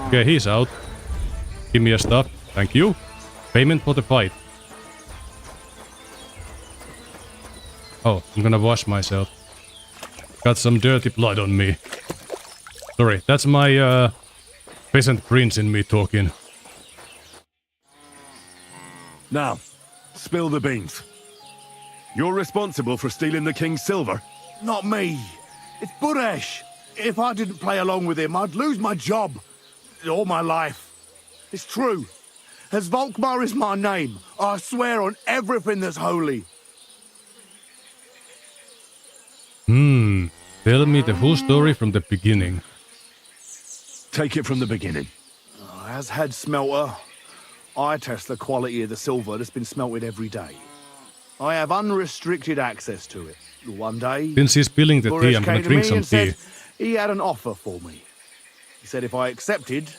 Okay, he's out. Give me a stuff. Thank you. Payment for the fight. Oh, I'm gonna wash myself. Got some dirty blood on me. Sorry, that's my peasant prince in me talking. Now, spill the beans. You're responsible for stealing the king's silver? Not me. It's Buresh. If I didn't play along with him, I'd lose my job. All my life. It's true. As Volkmar is my name, I swear on everything that's holy. Tell me the whole story from the beginning. Take it from the beginning. As head smelter, I test the quality of the silver that's been smelted every day. I have unrestricted access to it. One day, Since he's spilling the tea, Buresh I'm gonna came to drink me some and tea. said he had an offer for me. He said if I accepted,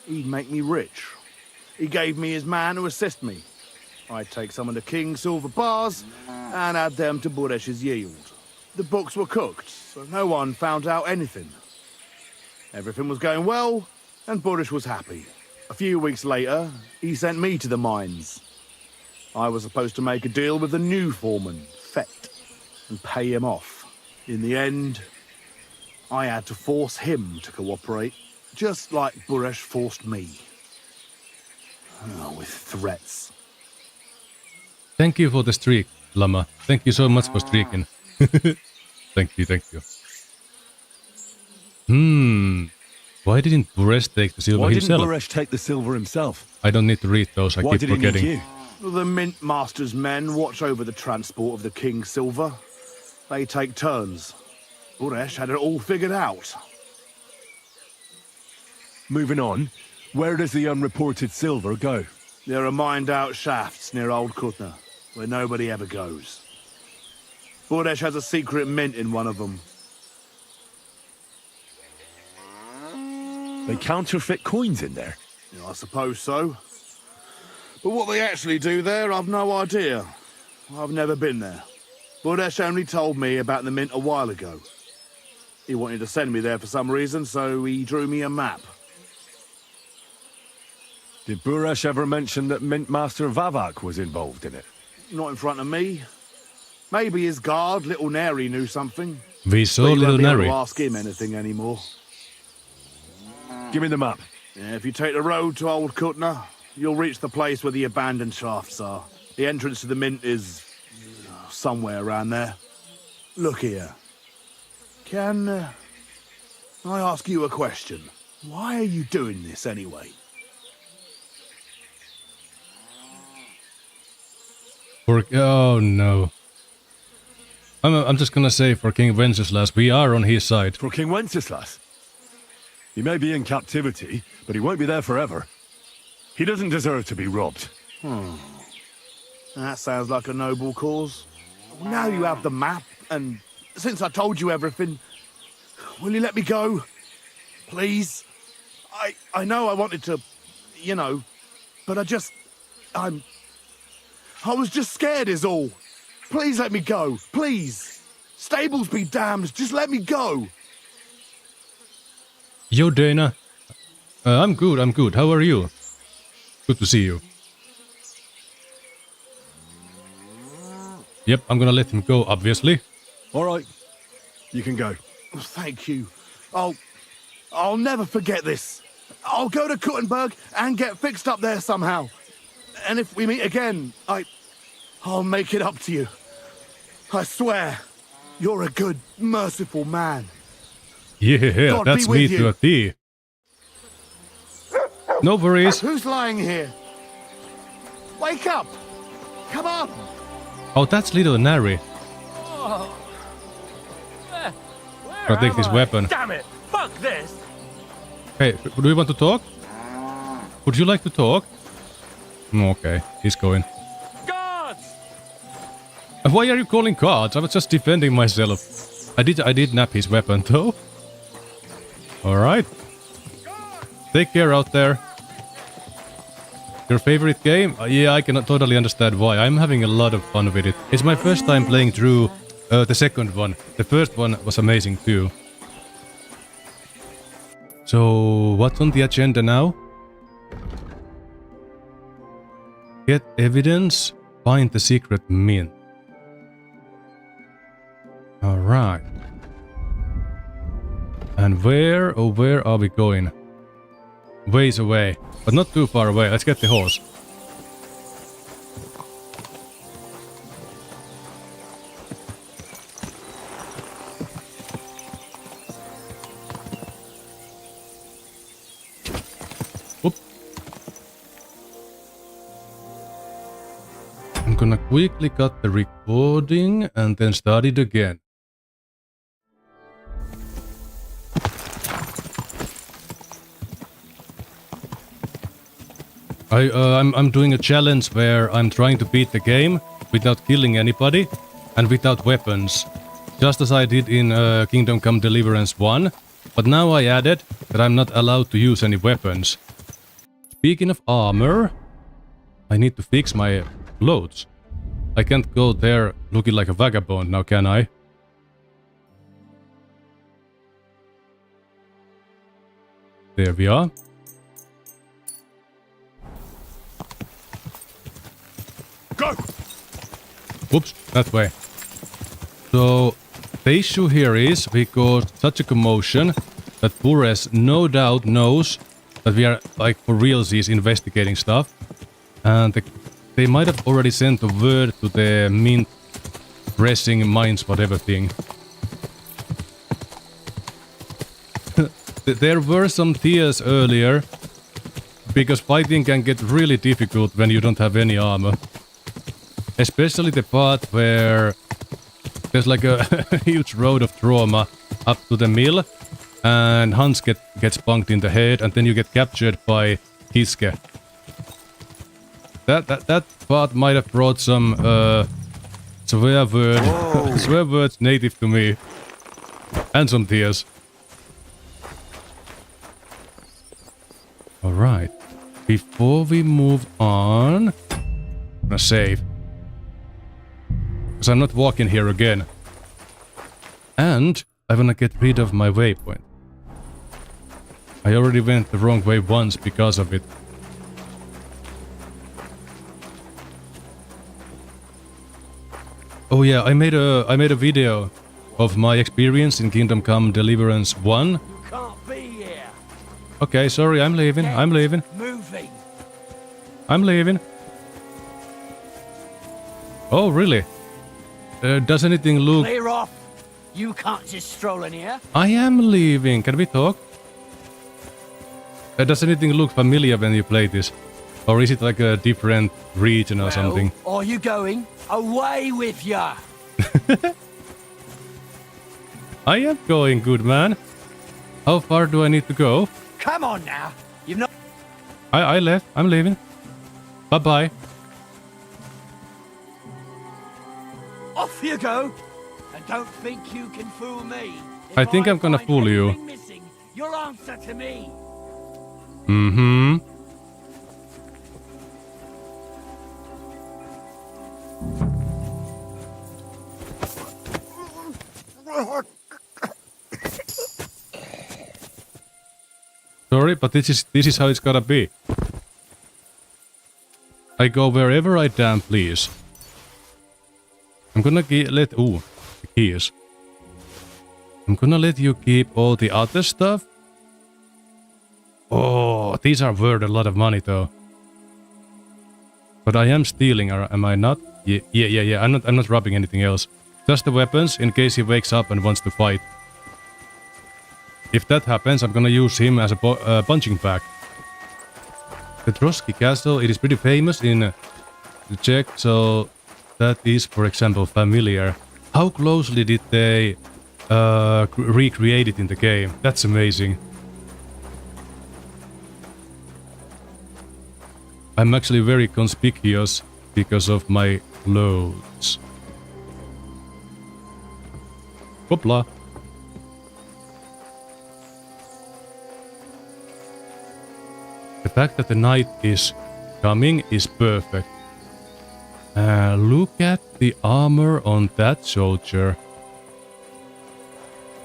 he'd make me rich. He gave me his man to assist me. I'd take some of the king's silver bars and add them to Buresh's yield. The books were cooked, so no one found out anything. Everything was going well, and Buresh was happy. A few weeks later, he sent me to the mines. I was supposed to make a deal with the new foreman, Fett, and pay him off. In the end, I had to force him to cooperate, just like Buresh forced me. With threats. Thank you for the streak, Lama. Thank you so much for streaking. Thank you, thank you. Why didn't Buresh take the silver himself? Why didn't Buresh take the silver himself? I don't need to read those, I Why keep did forgetting. he need you? The Mint Master's men watch over the transport of the king's silver. They take turns. Buresh had it all figured out. Moving on, where does the unreported silver go? There are mined-out shafts near Old Kutna, where nobody ever goes. Buresh has a secret mint in one of them. They counterfeit coins in there? I suppose so. But what they actually do there, I've no idea. I've never been there. Buresh only told me about the mint a while ago. He wanted to send me there for some reason, so he drew me a map. Did Buresh ever mention that Mint Master Vavak was involved in it? Not in front of me. Maybe his guard, Little Neri, knew something. We saw But you Little won't be able Neri. to ask him anything anymore. Give me the map. Yeah, if you take the road to Old Kutna, you'll reach the place where the abandoned shafts are. The entrance to the Mint is somewhere around there. Look here. Can I ask you a question? Why are you doing this anyway? Oh no. I'm just gonna say for King Wenceslas, we are on his side. For King Wenceslas? He may be in captivity, but he won't be there forever. He doesn't deserve to be robbed. That sounds like a noble cause. Well, now you have the map, and since I told you everything, will you let me go? Please? I know I wanted to, you know, but I was just scared is all. Please let me go, please. Stables be damned, just let me go. Yo, Dana. I'm good. How are you? Good to see you. Yep, I'm gonna let him go, obviously. All right. You can go. Thank you. I'll never forget this. I'll go to Kuttenberg and get fixed up there somehow. And if we meet again, I'll make it up to you. I swear, you're a good, merciful man. Yeah, God that's be with me you. to a T. No worries. Who's lying here? Wake up! Come on! Oh, that's Little Neri. Oh. I'll take this weapon. Damn it! Fuck this! Hey, do you want to talk? Would you like to talk? Okay, he's going. Guards! Why are you calling guards? I was just defending myself. I did nap his weapon though. Alright. Take care out there. Your favorite game? Yeah, I can totally understand why. I'm having a lot of fun with it. It's my first time playing through the second one. The first one was amazing too. So, what's on the agenda now? Get evidence, find the secret mint. Alright. And where are we going? Ways away, but not too far away. Let's get the horse. Whoop. I'm gonna quickly cut the recording and then start it again. I'm doing a challenge where I'm trying to beat the game without killing anybody and without weapons, just as I did in Kingdom Come Deliverance 1, but now I added that I'm not allowed to use any weapons. Speaking of armor, I need to fix my clothes. I can't go there looking like a vagabond now, can I? There we are. Go! Whoops, that way. So, the issue here is we caused such a commotion that Pures no doubt knows that we are, like, for realsies investigating stuff. And they might have already sent a word to the mint pressing mines whatever thing. There were some tears earlier, because fighting can get really difficult when you don't have any armor. Especially the part where there's like a huge road of trauma up to the mill, and Hans gets bunked in the head, and then you get captured by Hiske. That part might have brought some swear words native to me, and some tears. All right, before we move on, I'm gonna save. Because I'm not walking here again. And I wanna get rid of my waypoint. I already went the wrong way once because of it. Oh yeah, I made a video of my experience in Kingdom Come Deliverance 1. Can't be here. Okay, sorry, I'm leaving. I'm leaving. Moving. I'm leaving. Oh, really? Does anything look... Clear off. You can't just stroll in here. I am leaving. Can we talk? Does anything look familiar when you play this? Or is it like a different region or something? Are you going? Away with ya! I am going, good man. How far do I need to go? Come on now. You've not... I left. I'm leaving. Bye-bye. Off you go! And don't think you can fool me. I think I'm gonna fool you. Missing, you'll answer to me. Mm-hmm. Sorry, but this is how it's gotta be. I go wherever I damn please. I'm gonna let... Ooh, the keys. I'm gonna let you keep all the other stuff. Oh, these are worth a lot of money though. But I am stealing, or am I not? Yeah. I'm not robbing anything else. Just the weapons, in case he wakes up and wants to fight. If that happens, I'm gonna use him as a punching bag. The Trotsky Castle, it is pretty famous in the Czech, so that is, for example, familiar. How closely did they recreate it in the game? That's amazing. I'm actually very conspicuous because of my clothes. Hoopla. The fact that the night is coming is perfect. Look at the armor on that soldier.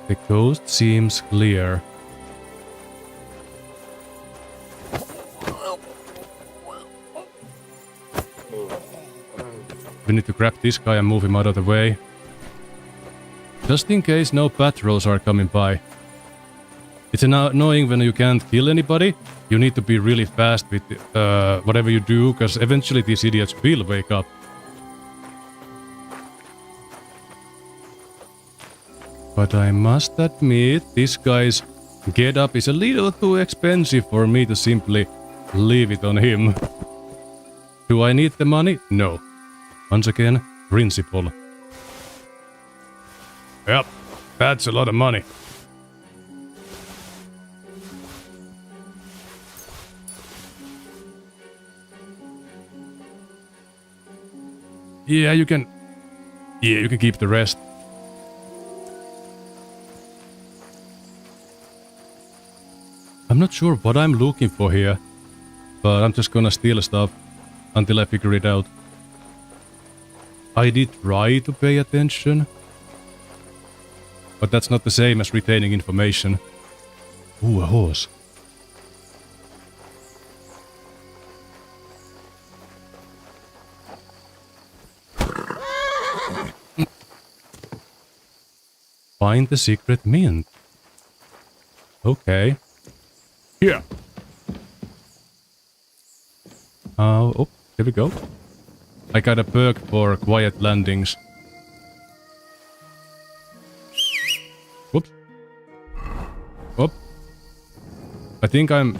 The coast seems clear. We need to grab this guy and move him out of the way. Just in case no patrols are coming by. It's annoying when you can't kill anybody. You need to be really fast with whatever you do, because eventually these idiots will wake up. But I must admit, this guy's getup is a little too expensive for me to simply leave it on him. Do I need the money? No. Once again, principle. Yep, that's a lot of money. Yeah, you can keep the rest. I'm not sure what I'm looking for here, but I'm just gonna steal stuff until I figure it out. I did try to pay attention, but that's not the same as retaining information. Ooh, a horse. Find the secret mint. Okay. Here. Oh, here we go. I got a perk for quiet landings. Whoops. Whoop. I think I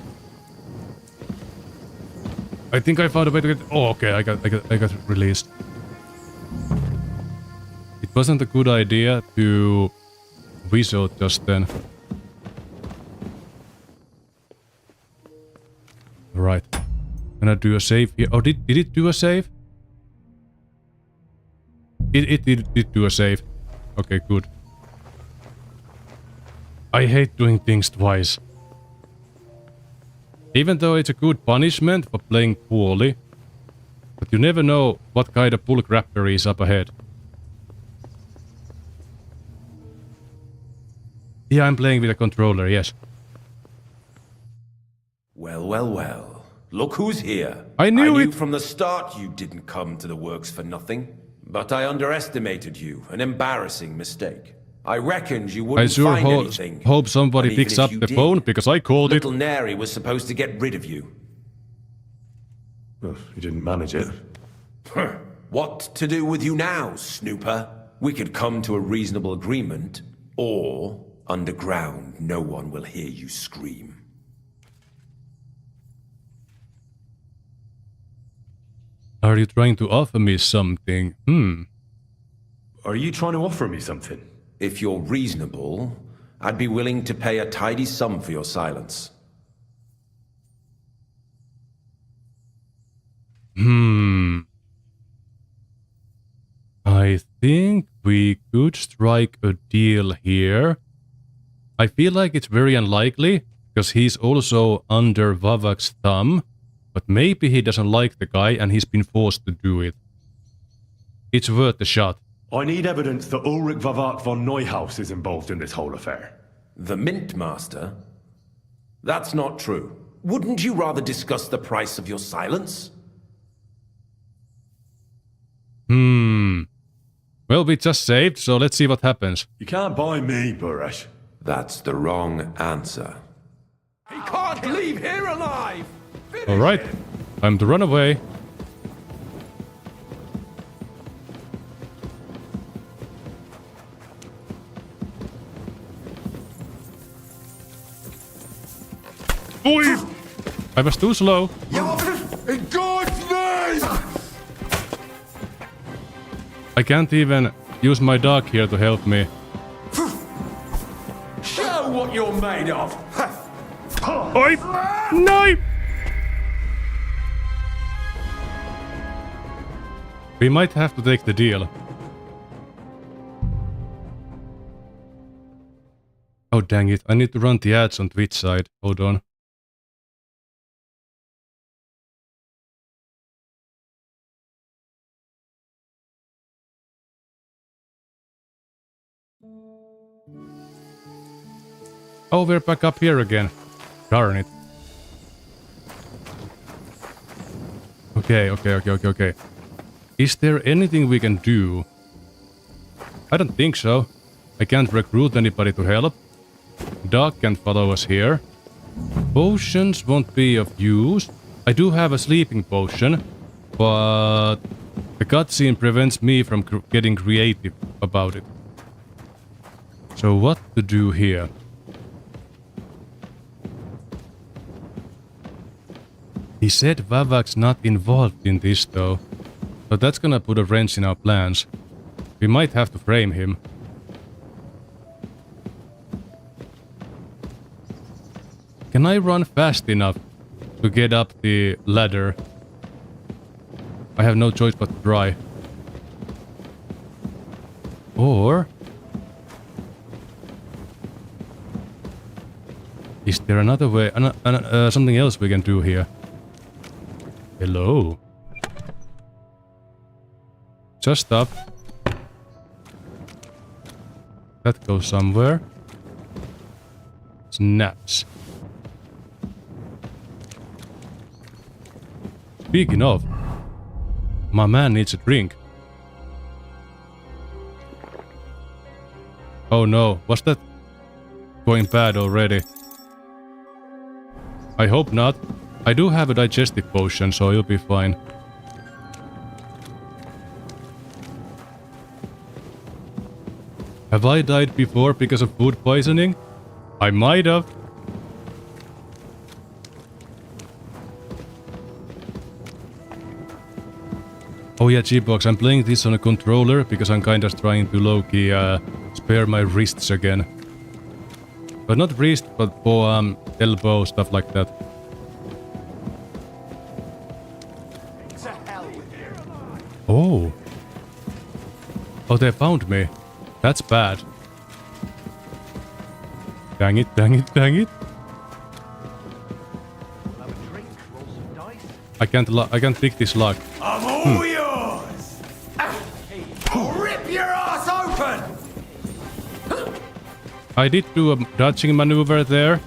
found a way to get... Oh, okay, I got released. It wasn't a good idea to whistle just then. Right. Gonna do a save here. Oh, did it do a save? It did do a save. Okay, good. I hate doing things twice. Even though it's a good punishment for playing poorly, but you never know what kind of bullcrappery is up ahead. Yeah, I'm playing with a controller, yes. Well, well, well. Look who's here. I knew it from the start you didn't come to the works for nothing. But I underestimated you. An embarrassing mistake. I reckoned you wouldn't I sure find anything. hope somebody And even picks if up you the did, phone, because I called it. Little Neri was supposed to get rid of you. Well, you didn't manage it. What to do with you now, snooper? We could come to a reasonable agreement, or underground, no one will hear you scream. Are you trying to offer me something? Are you trying to offer me something? If you're reasonable, I'd be willing to pay a tidy sum for your silence. I think we could strike a deal here. I feel like it's very unlikely, because he's also under Vavak's thumb, but maybe he doesn't like the guy and he's been forced to do it. It's worth a shot. I need evidence that Ulrich Vavak von Neuhaus is involved in this whole affair. The Mint Master? That's not true. Wouldn't you rather discuss the price of your silence? Well, we just saved, so let's see what happens. You can't buy me, Buresh. That's the wrong answer. He can't leave here alive! Alright, time to run away. Oi! I was too slow. In God's name! I can't even use my dog here to help me. Show what you're made of! Oi! No! We might have to take the deal. Oh dang it, I need to run the ads on Twitch side. Hold on. Oh, we're back up here again. Darn it. Okay. Is there anything we can do? I don't think so. I can't recruit anybody to help. Doc can follow us here. Potions won't be of use. I do have a sleeping potion, but the cutscene prevents me from getting creative about it. So what to do here? He said Vavak's not involved in this though, so that's gonna put a wrench in our plans. We might have to frame him. Can I run fast enough to get up the ladder? I have no choice but to try. Or... is there another way? Something else we can do here? Hello. Just stop. That goes somewhere. Snaps. Speaking of, my man needs a drink. Oh no, was that going bad already? I hope not. I do have a digestive potion, so you'll be fine. Have I died before because of food poisoning? I might have. Oh yeah, G-Box, I'm playing this on a controller because I'm kinda trying to low-key spare my wrists again. But not wrist, but for elbow, stuff like that. Oh. Oh, they found me. That's bad. Dang it. I can't pick this lock. I'm all yours! Rip your ass open! I did do a dodging maneuver there,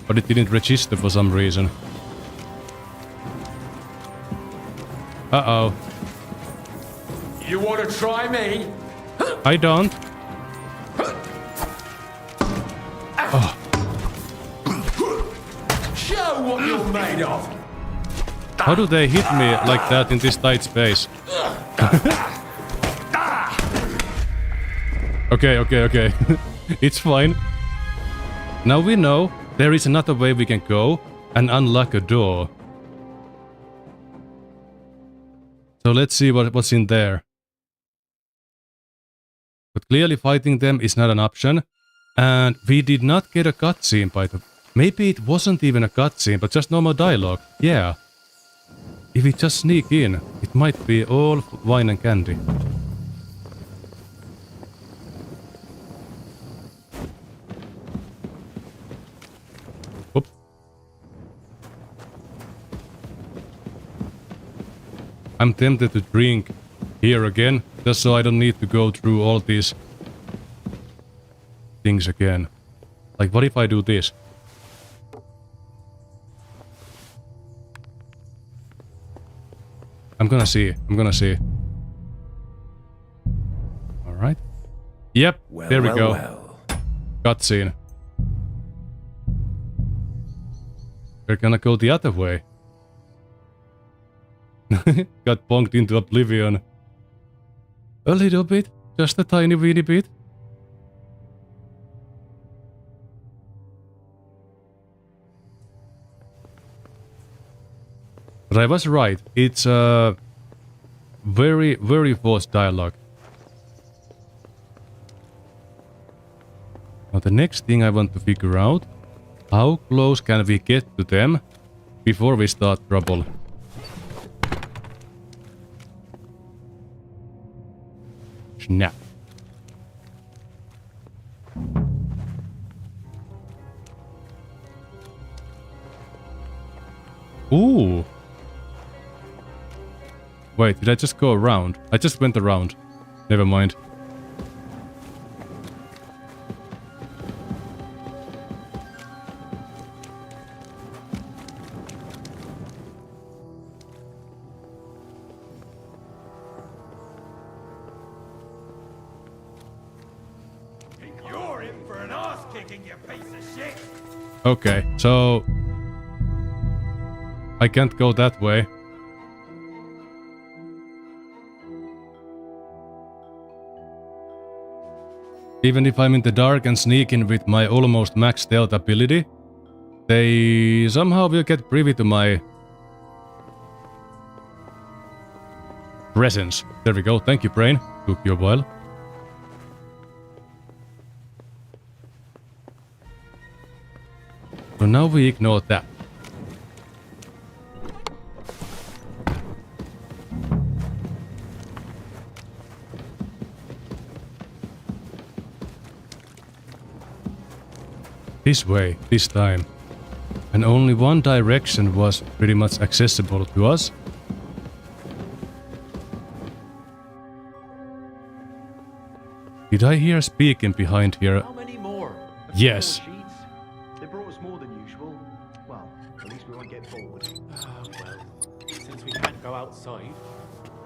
but it didn't register for some reason. Uh-oh. You want to try me? I don't. Oh. Show what you're made of. How do they hit me like that in this tight space? Okay. It's fine. Now we know there is another way we can go and unlock a door. So let's see what's in there. But clearly fighting them is not an option. And we did not get a cutscene by the... Maybe it wasn't even a cutscene, but just normal dialogue. Yeah. If we just sneak in, it might be all wine and candy. Whoop. I'm tempted to drink here again, just so I don't need to go through all these things again. Like, what if I do this? I'm gonna see. Alright. Yep, there we go. Cutscene. We're gonna go the other way. Got bonked into oblivion. A little bit. Just a tiny weeny bit. But I was right. It's a very, very forced dialogue. Now the next thing I want to figure out, how close can we get to them before we start trouble? Snap. Ooh. Wait, did I just go around? I just went around. Never mind. You're in for an ass kicking, you piece of shit. Okay, so I can't go that way. Even if I'm in the dark and sneak in with my almost max stealth ability, they somehow will get privy to my presence. There we go. Thank you, brain. Took you a while. So now we ignore that. This way, this time. And only one direction was pretty much accessible to us. Did I hear speaking behind here? How many more? Yes. They brought us more than usual. Well, at least we won't get bored. Well, since we can't go outside,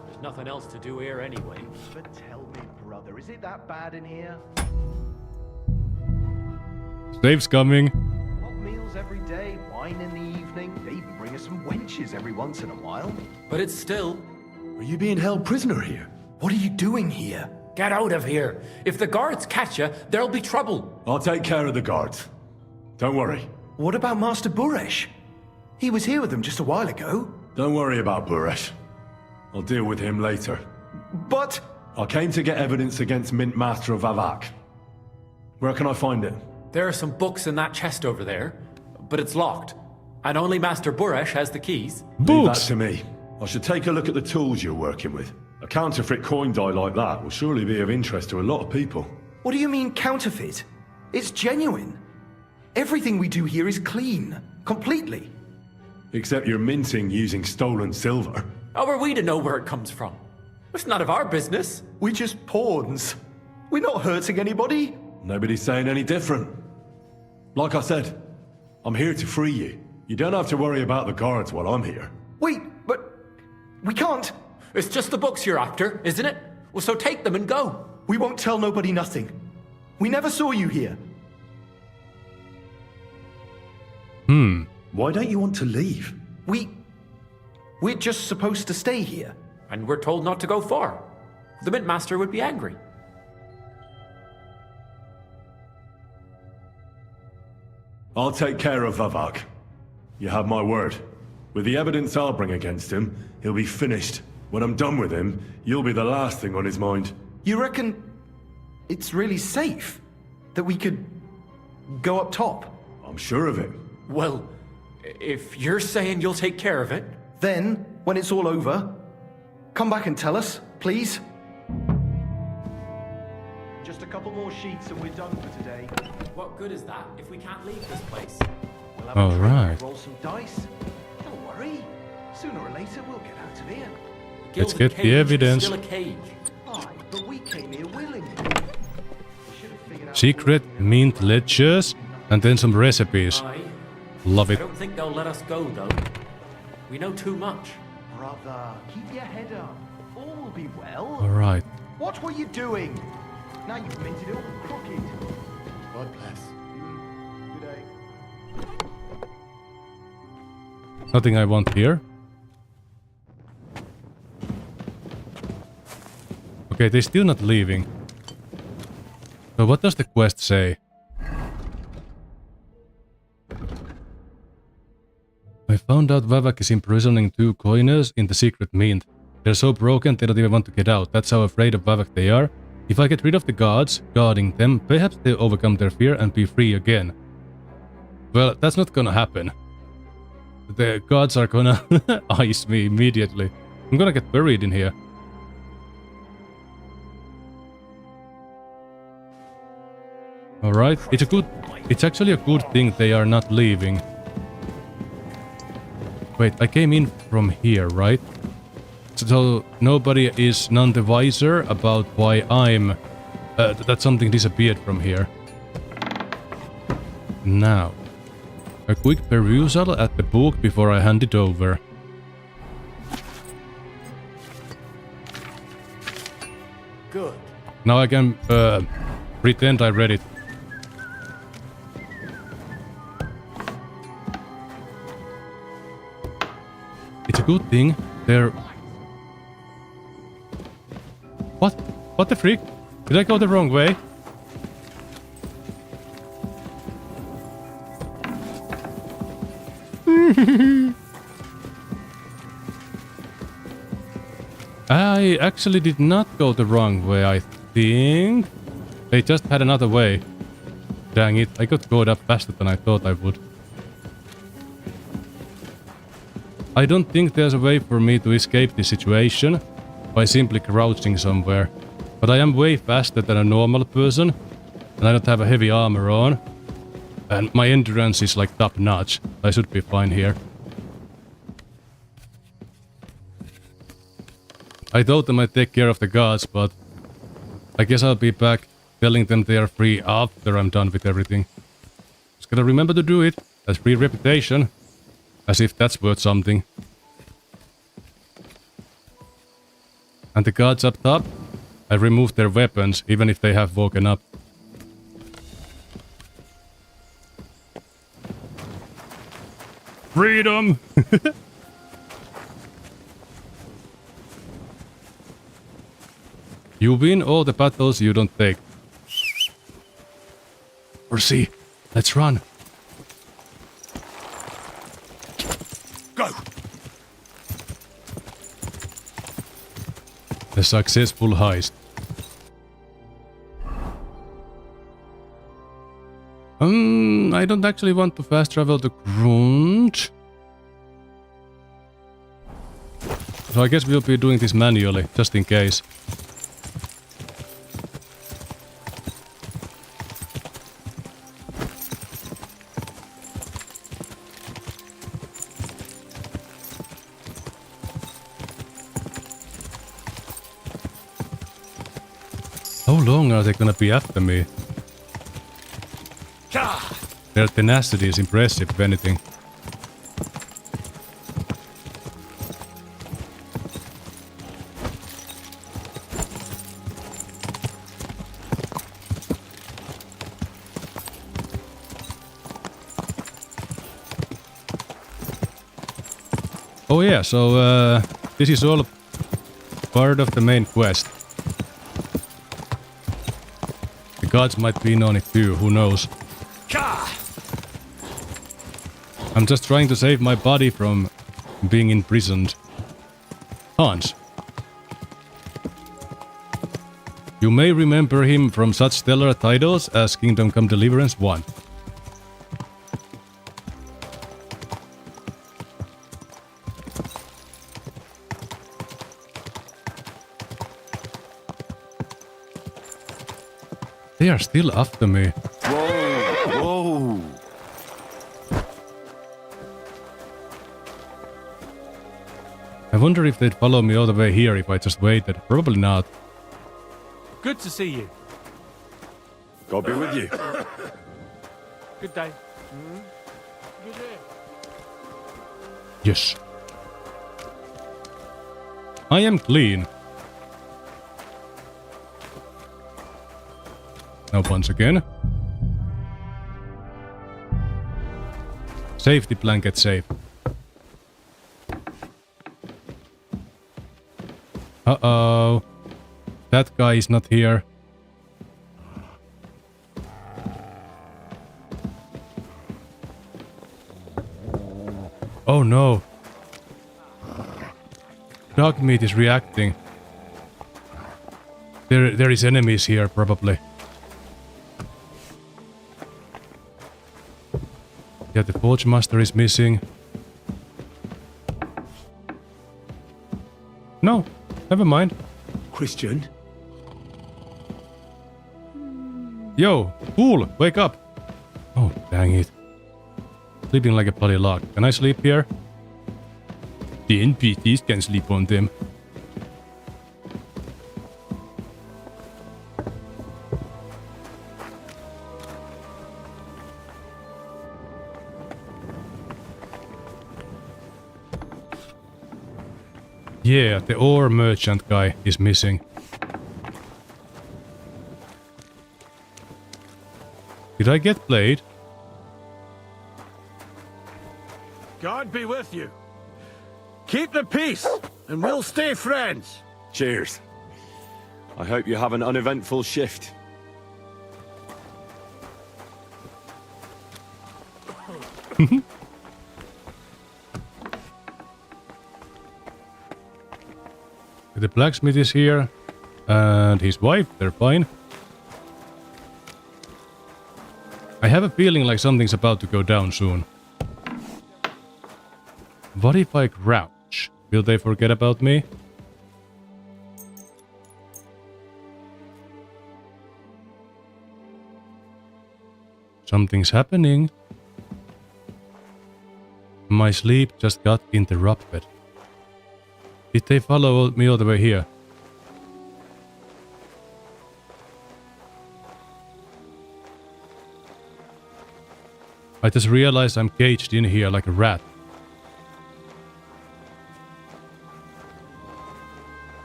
there's nothing else to do here anyway. But tell me, brother, is it that bad in here? Dave's coming. Hot meals every day, wine in the evening. They even bring us some wenches every once in a while. But it's still... Are you being held prisoner here? What are you doing here? Get out of here! If the guards catch you, there'll be trouble. I'll take care of the guards. Don't worry. What about Master Buresh? He was here with them just a while ago. Don't worry about Buresh. I'll deal with him later. But... I came to get evidence against Mint Master of Avak. Where can I find it? There are some books in that chest over there, but it's locked. And only Master Buresh has the keys. Leave that to me. I should take a look at the tools you're working with. A counterfeit coin die like that will surely be of interest to a lot of people. What do you mean counterfeit? It's genuine. Everything we do here is clean. Completely. Except you're minting using stolen silver. How are we to know where it comes from? It's none of our business. We're just pawns. We're not hurting anybody. Nobody's saying any different. Like I said, I'm here to free you. You don't have to worry about the guards while I'm here. Wait, but we can't. It's just the books you're after, isn't it? Well, so take them and go. We won't tell nobody nothing. We never saw you here. Why don't you want to leave? We're just supposed to stay here. And we're told not to go far. The Mint Master would be angry. I'll take care of Vavak. You have my word. With the evidence I'll bring against him, he'll be finished. When I'm done with him, you'll be the last thing on his mind. You reckon it's really safe that we could go up top? I'm sure of it. Well, if you're saying you'll take care of it... Then, when it's all over, come back and tell us, please. Just a couple more sheets and we're done for today. What good is that if we can't leave this place? We'll have All a drink, right. roll some dice. Don't worry. Sooner or later we'll get out of here. Let's get the evidence. Still a cage. Aye, but we came here willingly. Secret mint ledgers and then some recipes. Aye. Love I it. don't think they'll let us go, though. We know too much. Brother, keep your head up. All will be well. All right. Watch what you're doing. Now you've minted it all crooked. God bless. Good day. Nothing I want here. Okay, they're still not leaving. So what does the quest say? I found out Vavak is imprisoning 2 coiners in the secret mint. They're so broken they don't even want to get out. That's how afraid of Vavak they are. If I get rid of the guards guarding them, perhaps they'll overcome their fear and be free again. Well, that's not gonna happen. The guards are gonna ice me immediately. I'm gonna get buried in here. Alright, it's actually a good thing they are not leaving. Wait, I came in from here, right? So nobody is none the wiser about why I'm... that something disappeared from here. Now, a quick perusal at the book before I hand it over. Good. Now I can pretend I read it. It's a good thing they're... What? What the freak? Did I go the wrong way? I actually did not go the wrong way, I think. They just had another way. Dang it, I got caught up faster than I thought I would. I don't think there's a way for me to escape this situation by simply crouching somewhere. But I am way faster than a normal person, and I don't have a heavy armor on. And my endurance is like top notch. I should be fine here. I thought I might take care of the guards, but I guess I'll be back telling them they are free after I'm done with everything. Just gotta remember to do it. That's free reputation. As if that's worth something. And the guards up top, I removed their weapons, even if they have woken up. Freedom! You win all the battles you don't take. Or see, let's run. Go! A successful heist. I don't actually want to fast travel to Grunge. So I guess we'll be doing this manually, just in case. How long are they gonna be after me? Their tenacity is impressive, if anything. Oh yeah, so this is all part of the main quest. The gods might be in on it too, who knows. I'm just trying to save my body from being imprisoned. Hans. You may remember him from such stellar titles as Kingdom Come Deliverance 1. They are still after me. Whoa! Whoa! I wonder if they'd follow me all the way here if I just waited. Probably not. Good to see you. God be with you. Good day. Good day. Yes. I am clean. Now once again. Safety blanket safe. Uh-oh. That guy is not here. Oh no. Dog meat is reacting. There is enemies here, probably. Yeah, the Forge Master is missing. No, never mind. Christian? Yo, fool, wake up! Oh, dang it. Sleeping like a bloody log. Can I sleep here? The NPCs can sleep on them. Yeah, the ore merchant guy is missing. Did I get played? God be with you. Keep the peace, and we'll stay friends. Cheers. I hope you have an uneventful shift. The blacksmith is here, and his wife, they're fine. I have a feeling like something's about to go down soon. What if I crouch? Will they forget about me? Something's happening. My sleep just got interrupted. Did they follow me all the way here? I just realized I'm caged in here like a rat.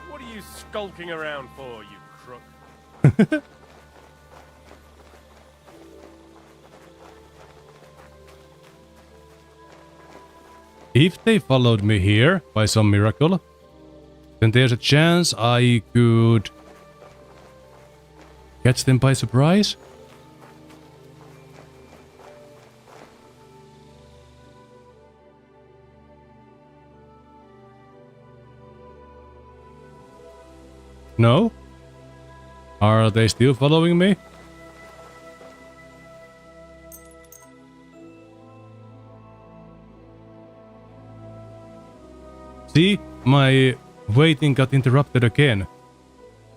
What are you skulking around for, you crook? If they followed me here by some miracle, then there's a chance I could catch them by surprise. No? Are they still following me? See, my waiting got interrupted again.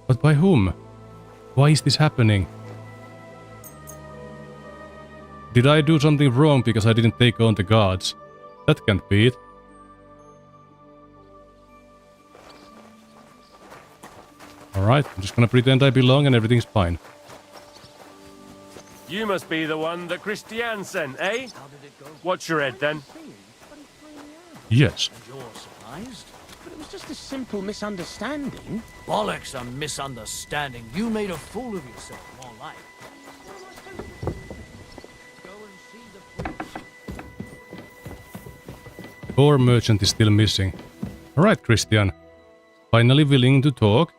But by whom? Why is this happening? Did I do something wrong because I didn't take on the gods? That can't be it. Alright, I'm just gonna pretend I belong and everything's fine. You must be the one that Christiane sent, eh? What's your head, then? Yes. You're surprised? But it was just a simple misunderstanding. Bollocks, a misunderstanding. You made a fool of yourself, more like. The ore merchant is still missing. Alright, Christian. Finally willing to talk.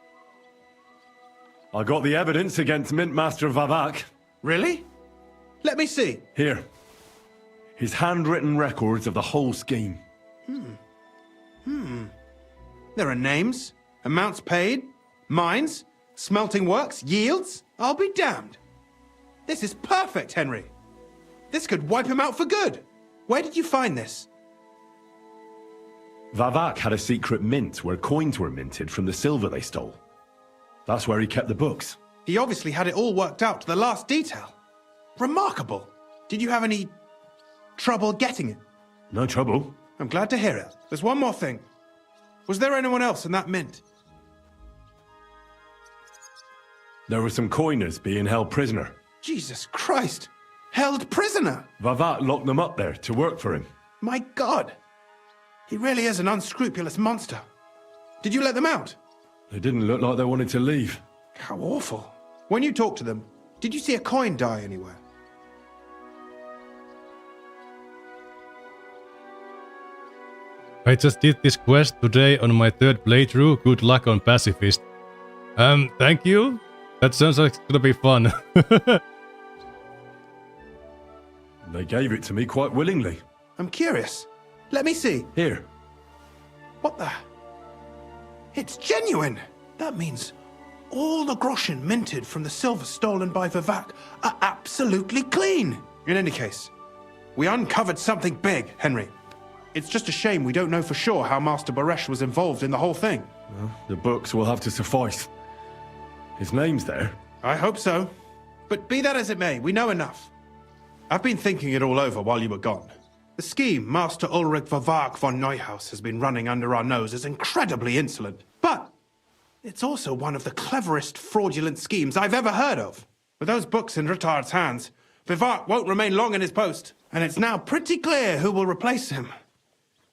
I got the evidence against Mintmaster Vavak. Really? Let me see. Here. His handwritten records of the whole scheme. There are names, amounts paid, mines, smelting works, yields. I'll be damned. This is perfect, Henry. This could wipe him out for good. Where did you find this? Vavak had a secret mint where coins were minted from the silver they stole. That's where he kept the books. He obviously had it all worked out to the last detail. Remarkable. Did you have any trouble getting it? No trouble. I'm glad to hear it. There's one more thing. Was there anyone else in that mint? There were some coiners being held prisoner. Jesus Christ! Held prisoner! Vavak locked them up there to work for him. My God! He really is an unscrupulous monster. Did you let them out? They didn't look like they wanted to leave. How awful. When you talked to them, did you see a coin die anywhere? I just did this quest today on my 3rd playthrough. Good luck on PaciFIST. Thank you. That sounds like it's gonna be fun. They gave it to me quite willingly. I'm curious. Let me see. Here. What the? It's genuine! That means all the groschen minted from the silver stolen by Vivak are absolutely clean! In any case, we uncovered something big, Henry. It's just a shame we don't know for sure how Master Baresh was involved in the whole thing. Well, the books will have to suffice. His name's there. I hope so. But be that as it may, we know enough. I've been thinking it all over while you were gone. The scheme Master Ulrich Vavak von Neuhaus has been running under our nose is incredibly insolent. But it's also one of the cleverest fraudulent schemes I've ever heard of. With those books in Rittard's hands, Vivak won't remain long in his post. And it's now pretty clear who will replace him.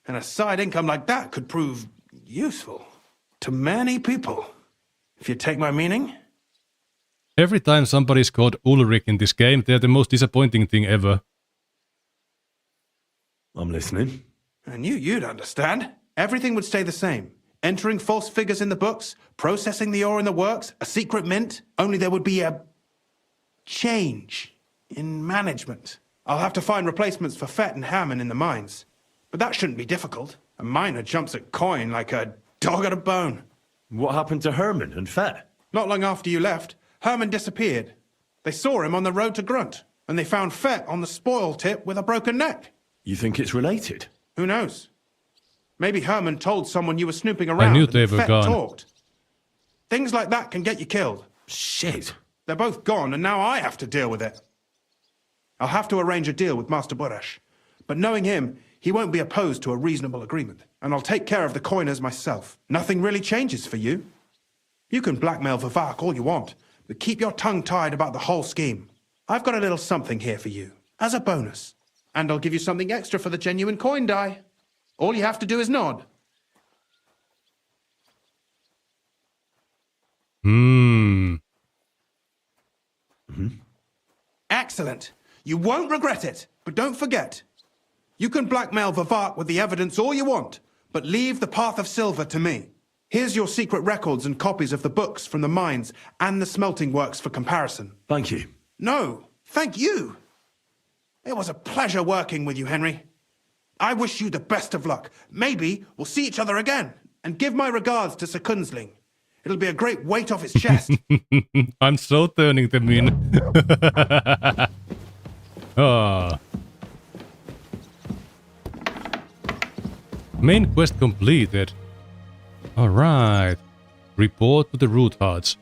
And a side income like that could prove useful to many people. If you take my meaning? Every time somebody's called Ulrich in this game, they're the most disappointing thing ever. I'm listening. I knew you'd understand. Everything would stay the same. Entering false figures in the books, processing the ore in the works, a secret mint, only there would be a change in management. I'll have to find replacements for Fett and Hammond in the mines. But that shouldn't be difficult. A miner jumps at coin like a dog at a bone. What happened to Herman and Fett? Not long after you left, Herman disappeared. They saw him on the road to Grunt, and they found Fett on the spoil tip with a broken neck. You think it's related? Who knows? Maybe Herman told someone you were snooping around. I knew they were Fett gone. talked. Things like that can get you killed. Shit. They're both gone, and now I have to deal with it. I'll have to arrange a deal with Master Boresh. But knowing him, he won't be opposed to a reasonable agreement. And I'll take care of the coiners myself. Nothing really changes for you. You can blackmail Vivak all you want, but keep your tongue tied about the whole scheme. I've got a little something here for you, as a bonus. And I'll give you something extra for the genuine coin die. All you have to do is nod. Excellent. You won't regret it, but don't forget. You can blackmail Vivak with the evidence all you want, but leave the Path of Silver to me. Here's your secret records and copies of the books from the mines and the smelting works for comparison. Thank you. No, thank you. It was a pleasure working with you, Henry. I wish you the best of luck. Maybe we'll see each other again. And give my regards to Sir Kunzling. It'll be a great weight off his chest. I'm so turning them in. Ah. Main quest completed. Alright. Report to the root hearts.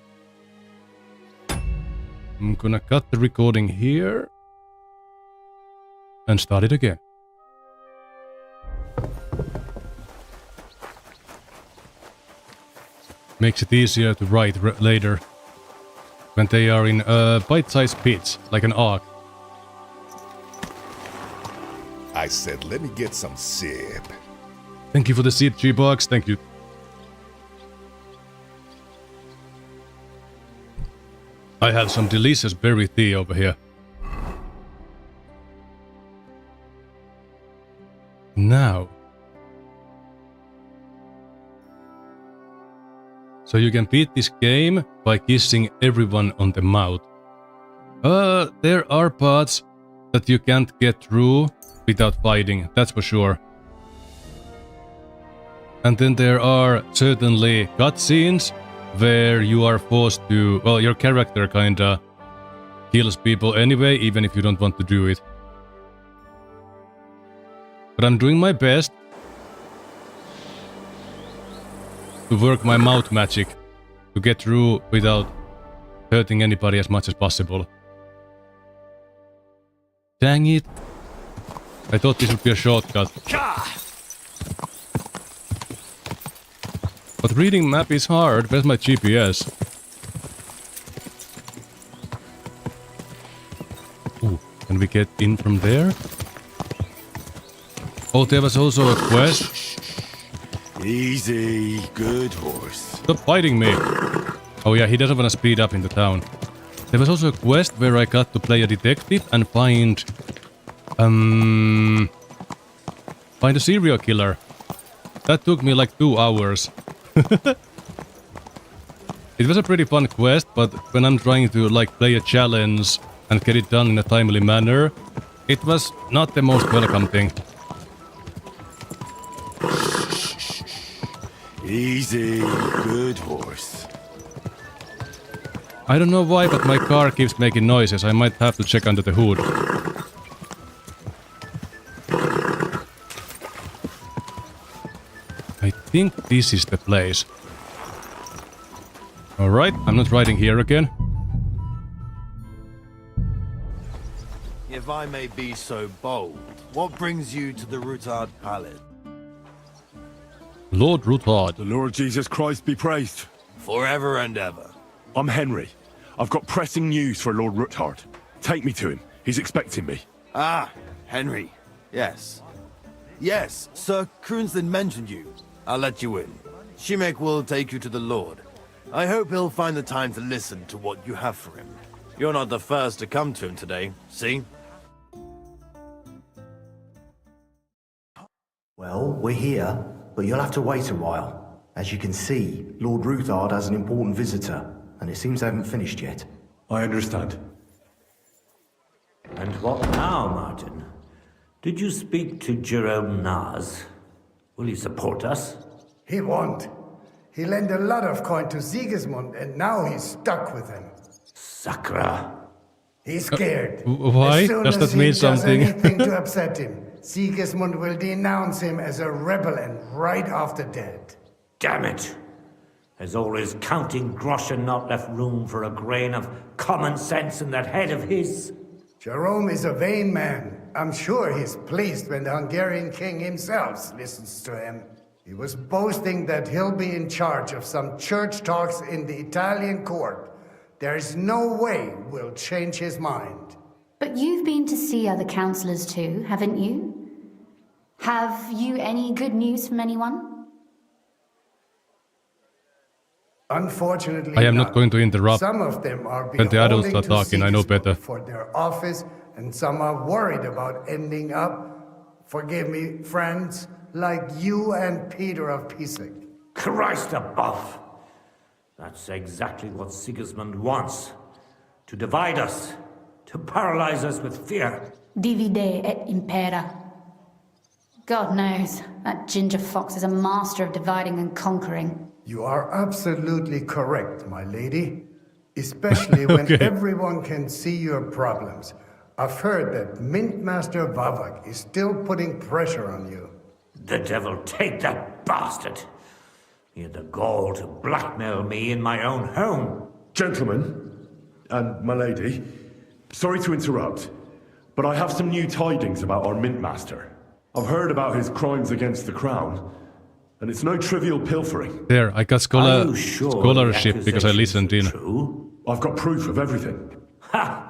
I'm gonna cut the recording here. And start it again. Makes it easier to write later. when they are in bite-sized pits, like an ark. I said, let me get some sip. Thank you for the seed, G-Box. Thank you. I have some delicious berry tea over here. Now. So you can beat this game by kissing everyone on the mouth. There are parts that you can't get through without fighting, that's for sure. And then there are certainly cutscenes where you are forced to, well, your character kinda kills people anyway, even if you don't want to do it. But I'm doing my best to work my mouth magic to get through without hurting anybody as much as possible. Dang it! I thought this would be a shortcut. But reading map is hard. Where's my GPS? Ooh, can we get in from there? Oh, there was also a quest. Easy, good horse. Stop fighting me! Oh yeah, he doesn't want to speed up in the town. There was also a quest where I got to play a detective and find a serial killer. That took me like 2 hours. It was a pretty fun quest, but when I'm trying to like play a challenge and get it done in a timely manner, it was not the most welcome thing. Easy, good horse. I don't know why, but my car keeps making noises. I might have to check under the hood. I think this is the place. Alright, I'm not riding here again. If I may be so bold, what brings you to the Rutard Palace? Lord Rutard. The Lord Jesus Christ be praised. Forever and ever. I'm Henry. I've got pressing news for Lord Rutard. Take me to him. He's expecting me. Ah, Henry. Yes. Yes, Sir Kroonslin mentioned you. I'll let you in. Shimek will take you to the Lord. I hope he'll find the time to listen to what you have for him. You're not the first to come to him today, see? Well, we're here, but you'll have to wait a while. As you can see, Lord Rutard has an important visitor, and it seems they haven't finished yet. I understand. And what now, Martin? Did you speak to Jerome Naz? Will he support us? He won't. He lent a lot of coin to Sigismund, and now he's stuck with him. Sakra. He's scared. Why? Does that mean something? As soon as he does anything to upset him, Sigismund will denounce him as a rebel and right after dead. Damn it! There's always counting groschen not left room for a grain of common sense in that head of his. Jerome is a vain man. I'm sure he's pleased when the Hungarian king himself listens to him. He was boasting that he'll be in charge of some church talks in the Italian court. There's no way we'll change his mind. But you've been to see other councillors too, haven't you? Have you any good news from anyone? Unfortunately, I am not going to interrupt. Some of them are when the adults are talking. I know better. For their office, and some are worried about ending up, forgive me, friends, like you and Peter of Pisek. Christ above! That's exactly what Sigismund wants. To divide us. To paralyze us with fear. Divide et impera. God knows, that ginger fox is a master of dividing and conquering. You are absolutely correct, my lady. Especially when everyone can see your problems. I've heard that Mint Master Vavak is still putting pressure on you. The devil take that bastard! He had the gall to blackmail me in my own home. Gentlemen, and my lady, sorry to interrupt, but I have some new tidings about our Mint Master. I've heard about his crimes against the crown, and it's no trivial pilfering. There, I got scholarship because I listened in. True? I've got proof of everything. Ha!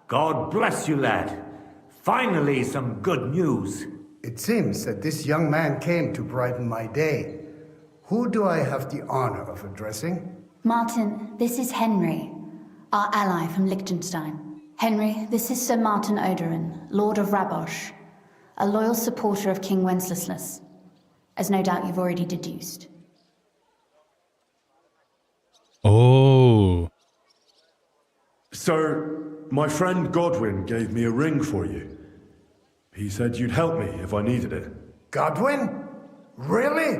God bless you, lad. Finally, some good news. It seems that this young man came to brighten my day. Who do I have the honor of addressing? Martin, this is Henry, our ally from Liechtenstein. Henry, this is Sir Martin Odoran, Lord of Rabosh, a loyal supporter of King Wenceslas, as no doubt you've already deduced. Oh. Sir, my friend Godwin gave me a ring for you. He said you'd help me if I needed it. Godwin? Really?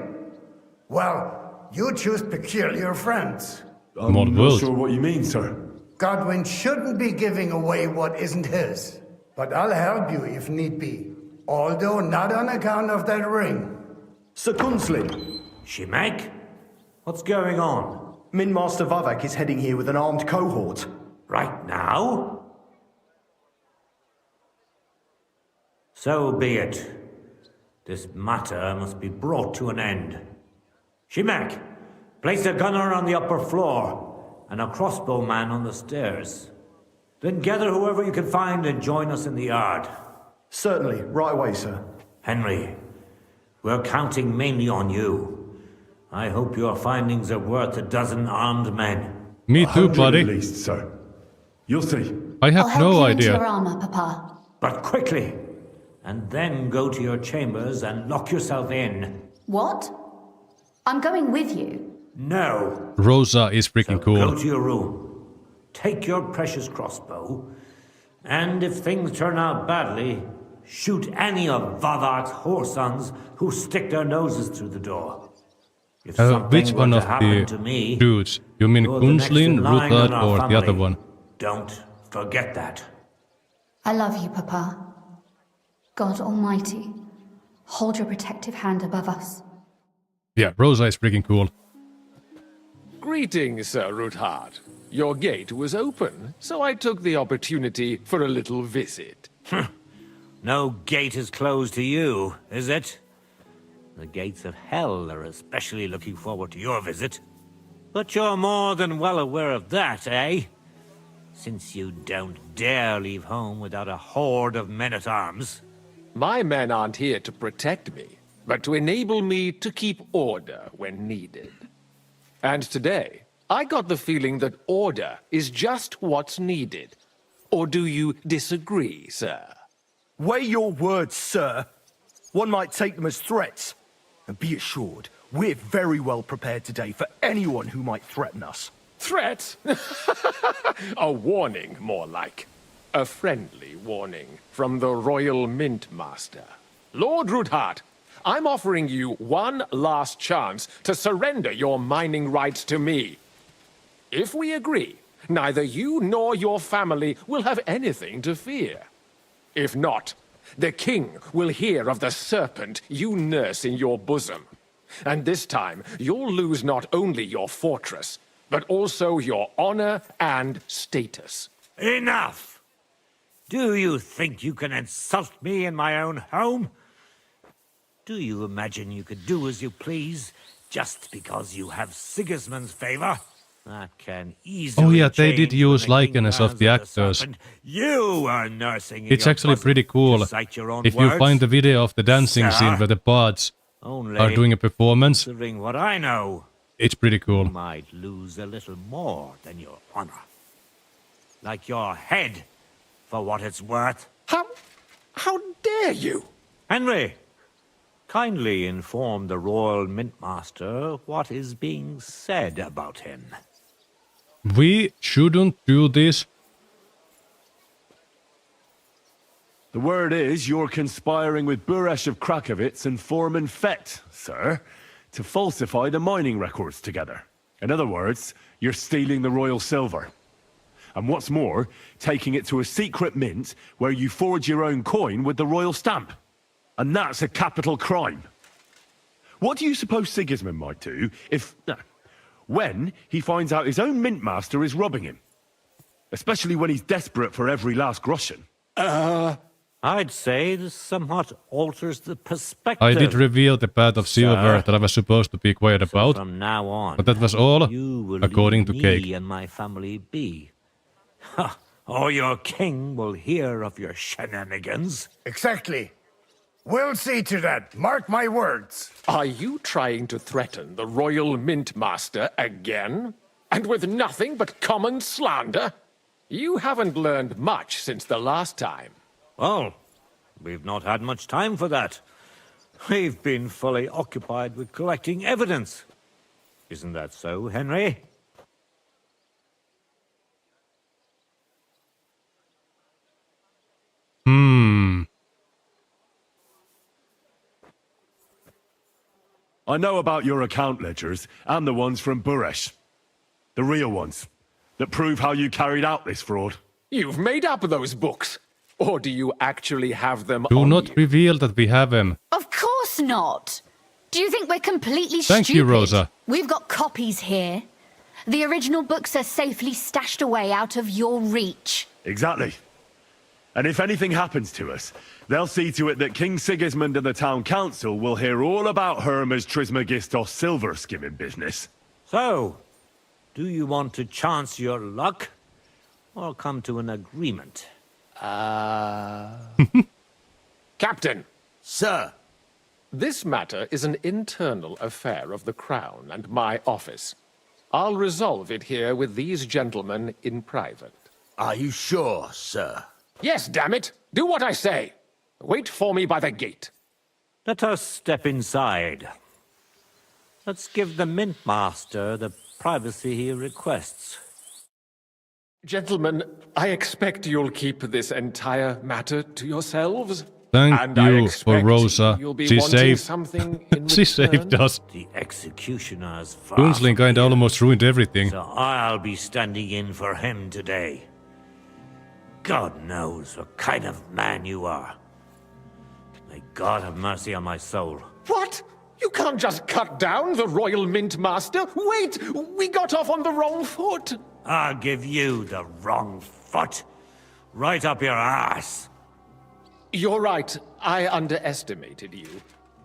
Well, you choose peculiar friends. I'm not sure what you mean, sir. Godwin shouldn't be giving away what isn't his. But I'll help you if need be. Although not on account of that ring. Sir Gunslin. Shimek? What's going on? Min Master Vavak is heading here with an armed cohort. Right now? So be it. This matter must be brought to an end. Shimek, place a gunner on the upper floor and a crossbowman on the stairs. Then gather whoever you can find and join us in the yard. Certainly, right away, sir. Henry, we're counting mainly on you. I hope your findings are worth a dozen armed men. Me too, buddy. At least, sir. You'll see. I have I'll help no you idea. into your armor, Papa. But quickly, and then go to your chambers and lock yourself in. What? I'm going with you. No. Rosa is freaking cool. Go to your room. Take your precious crossbow. And if things turn out badly, shoot any of Vavak's whoresons who stick their noses through the door. If Which something one were of to happen the to me, dudes? You mean you're the next in Gunslin, line in Ruthard, our or the other family. one? Don't forget that. I love you, Papa. God Almighty, hold your protective hand above us. Yeah, Rosa is freaking cool. Greetings, Sir Ruthard. Your gate was open, so I took the opportunity for a little visit. No gate is closed to you, is it? The gates of hell are especially looking forward to your visit. But you're more than well aware of that, eh? Since you don't dare leave home without a horde of men-at-arms. My men aren't here to protect me, but to enable me to keep order when needed. And today, I got the feeling that order is just what's needed. Or do you disagree, sir? Weigh your words, sir. One might take them as threats. And be assured, we're very well prepared today for anyone who might threaten us. Threat? A warning, more like. A friendly warning from the Royal Mint Master. Lord Ruthard, I'm offering you one last chance to surrender your mining rights to me. If we agree, neither you nor your family will have anything to fear. If not, the king will hear of the serpent you nurse in your bosom. And this time, you'll lose not only your fortress, but also your honor and status. Enough! Do you think you can insult me in my own home? Do you imagine you could do as you please, just because you have Sigismund's favor? That can easily Oh yeah, they did change use when the king likeness of learns the the actors. serpent you are nursing in It's your actually bosom, pretty to cool. cite your own If you words. find the video of the dancing Sir, scene where the bards only are doing a performance, considering what I know, it's pretty cool. you might lose a little more than your honor. Like your head, for what it's worth. How dare you? Henry, kindly inform the Royal Mint Master what is being said about him. We shouldn't do this. The word is you're conspiring with Buresh of Krakowitz and Foreman Fett, sir, to falsify the mining records together. In other words, you're stealing the royal silver. And what's more, taking it to a secret mint where you forge your own coin with the royal stamp. And that's a capital crime. What do you suppose Sigismund might do when he finds out his own mint master is robbing him? Especially when he's desperate for every last groschen. I'd say this somewhat alters the perspective. I did reveal the path of silver that I was supposed to be quiet about. From now on, but that was all you will according to leave Cake. me and my family be. Ha! Or your king will hear of your shenanigans. Exactly. We'll see to that. Mark my words. Are you trying to threaten the Royal Mint Master again? And with nothing but common slander? You haven't learned much since the last time. Well, we've not had much time for that. We've been fully occupied with collecting evidence. Isn't that so, Henry? I know about your account ledgers and the ones from Buresh. The real ones, that prove how you carried out this fraud. You've made up those books. Or do you actually have them Do on not you? reveal that we have them. Of course not. Do you think we're completely Thank stupid? you, Rosa. We've got copies here. The original books are safely stashed away out of your reach. Exactly. And if anything happens to us, they'll see to it that King Sigismund and the town council will hear all about Hermes Trismegistos silver skimming business. So, do you want to chance your luck? Or come to an agreement? Captain! Sir! This matter is an internal affair of the Crown and my office. I'll resolve it here with these gentlemen in private. Are you sure, sir? Yes, damn it! Do what I say! Wait for me by the gate. Let us step inside. Let's give the Mint Master the privacy he requests. Gentlemen, I expect you'll keep this entire matter to yourselves. Thank and I you for expect Rosa. You'll be She wanting saved. something in She saved return. us. The executioner's far Gunsling from kinda here, almost ruined everything. so I'll be standing in for him today. God knows what kind of man you are. May God have mercy on my soul. What? You can't just cut down the Royal Mint Master. Wait! We got off on the wrong foot. I'll give you the wrong foot. Right up your ass. You're right. I underestimated you.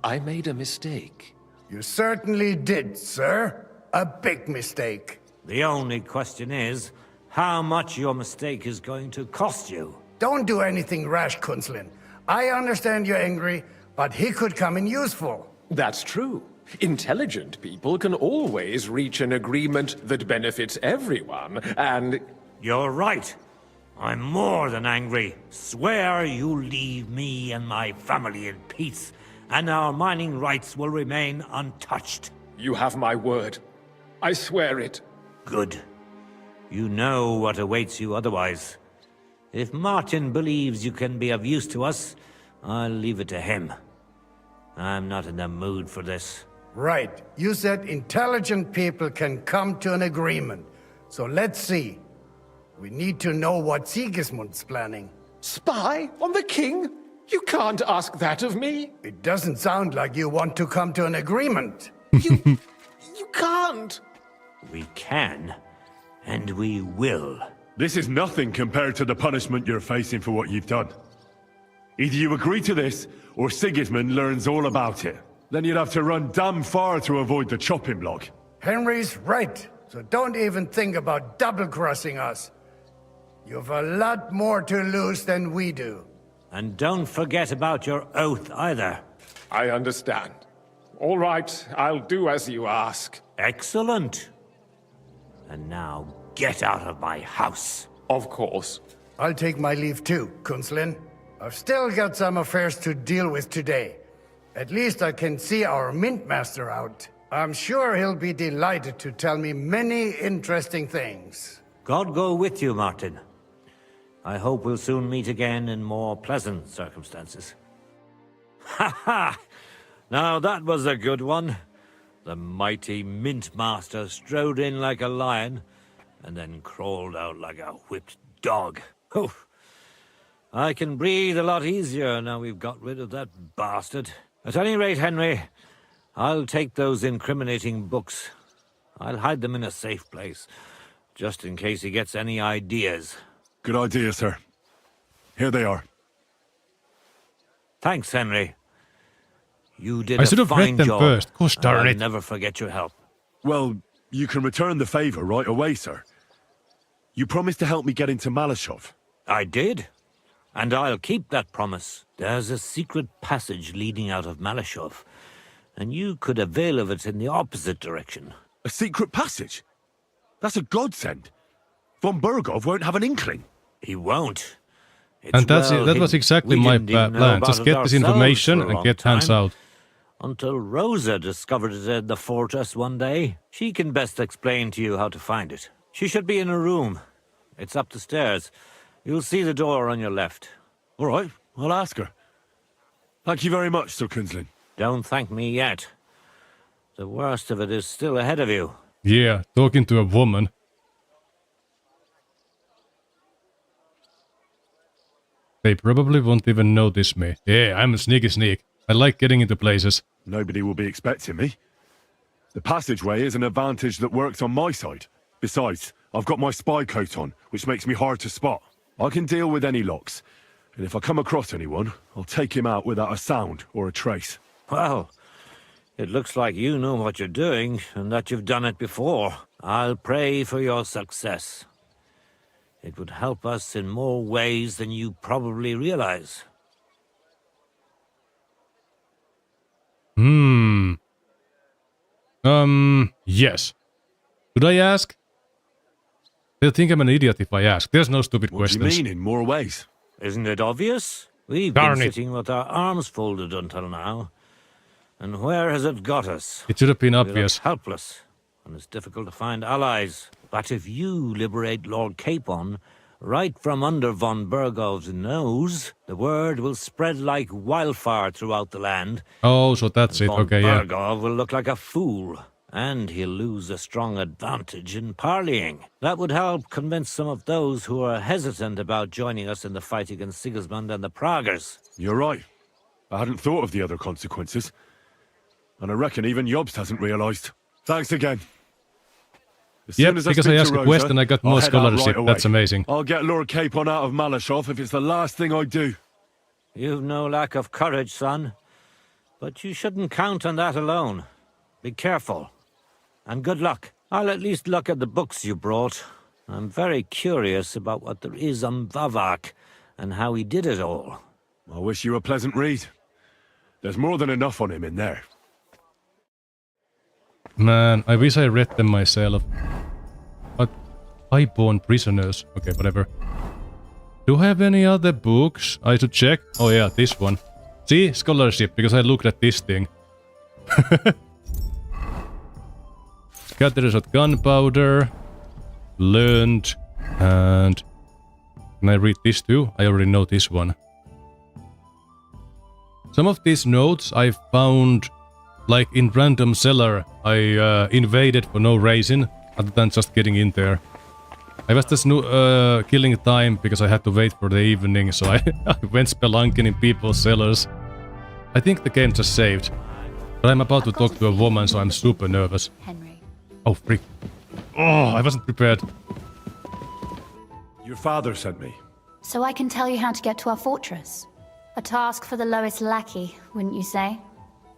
I made a mistake. You certainly did, sir. A big mistake. The only question is, how much your mistake is going to cost you. Don't do anything rash, Kunslin. I understand you're angry, but he could come in useful. That's true. Intelligent people can always reach an agreement that benefits everyone, and... You're right. I'm more than angry. Swear you leave me and my family in peace, and our mining rights will remain untouched. You have my word. I swear it. Good. You know what awaits you otherwise. If Martin believes you can be of use to us, I'll leave it to him. I'm not in the mood for this. Right. You said intelligent people can come to an agreement. So let's see. We need to know what Sigismund's planning. Spy on the king? You can't ask that of me. It doesn't sound like you want to come to an agreement. You can't. We can, and we will. This is nothing compared to the punishment you're facing for what you've done. Either you agree to this, or Sigismund learns all about it. Then you'd have to run damn far to avoid the chopping block. Henry's right. So don't even think about double-crossing us. You've a lot more to lose than we do. And don't forget about your oath either. I understand. All right, I'll do as you ask. Excellent. And now get out of my house. Of course. I'll take my leave too, Kunslin. I've still got some affairs to deal with today. At least I can see our Mint Master out. I'm sure he'll be delighted to tell me many interesting things. God go with you, Martin. I hope we'll soon meet again in more pleasant circumstances. Ha ha! Now that was a good one. The mighty Mint Master strode in like a lion, and then crawled out like a whipped dog. Oof. I can breathe a lot easier now we've got rid of that bastard. At any rate, Henry, I'll take those incriminating books. I'll hide them in a safe place, just in case he gets any ideas. Good idea, sir. Here they are. Thanks, Henry. You did I a should have read fine them job. first. Gosh darn I'll it. never forget your help. Well, you can return the favor right away, sir. You promised to help me get into Malashov. I did. And I'll keep that promise. There's a secret passage leading out of Malashov, and you could avail of it in the opposite direction. A secret passage? That's a godsend. Von Bergov won't have an inkling. He won't. And that was exactly my plan. Just get this information and get hands out. Until Rosa discovered it in the fortress one day. She can best explain to you how to find it. She should be in her room. It's up the stairs. You'll see the door on your left. All right, I'll ask her. Thank you very much, Sir Kinslin. Don't thank me yet. The worst of it is still ahead of you. Yeah, talking to a woman. They probably won't even notice me. Yeah, I'm a sneaky sneak. I like getting into places. Nobody will be expecting me. The passageway is an advantage that works on my side. Besides, I've got my spy coat on, which makes me hard to spot. I can deal with any locks. And if I come across anyone, I'll take him out without a sound or a trace. Well, it looks like you know what you're doing, and that you've done it before. I'll pray for your success. It would help us in more ways than you probably realize. Yes. Should I ask? They'll think I'm an idiot if I ask. There's no stupid questions. What do you mean, in more ways? Isn't it obvious? We've Darn been it. sitting with our arms folded until now. And where has it got us? It should have been We look obvious. helpless, and it's difficult to find allies. But if you liberate Lord Capon, right from under von Bergov's nose, the word will spread like wildfire throughout the land. Oh, so that's it. Von Okay, yeah. Bergov will look like a fool, and he'll lose a strong advantage in parleying. That would help convince some of those who are hesitant about joining us in the fight against Sigismund and the Praguers. You're right. I hadn't thought of the other consequences. And I reckon even Jobst hasn't realised. Thanks again. As Yep, soon as because I speak to asked a Rosa, question, I got I'll more head out scholarship. right That's away. amazing. I'll get Lord Capon out of Malashov if it's the last thing I do. You've no lack of courage, son. But you shouldn't count on that alone. Be careful. And good luck. I'll at least look at the books you brought. I'm very curious about what there is on Vavak and how he did it all. I wish you a pleasant read. There's more than enough on him in there. Man, I wish I read them myself. But highborn prisoners. Okay, whatever. Do I have any other books I should check? Oh yeah, this one. See? Scholarship, because I looked at this thing. Scatterers of gunpowder. Learned. And... Can I read this too? I already know this one. Some of these notes I found... Like in random cellar, I invaded for no reason, other than just getting in there. I was just killing time because I had to wait for the evening, so I went spelunking in people's cellars. I think the game just saved. But I'm about to talk to a woman, so I'm super nervous. Henry. Oh, freak. Oh, I wasn't prepared. Your father sent me. So I can tell you how to get to our fortress. A task for the lowest lackey, wouldn't you say?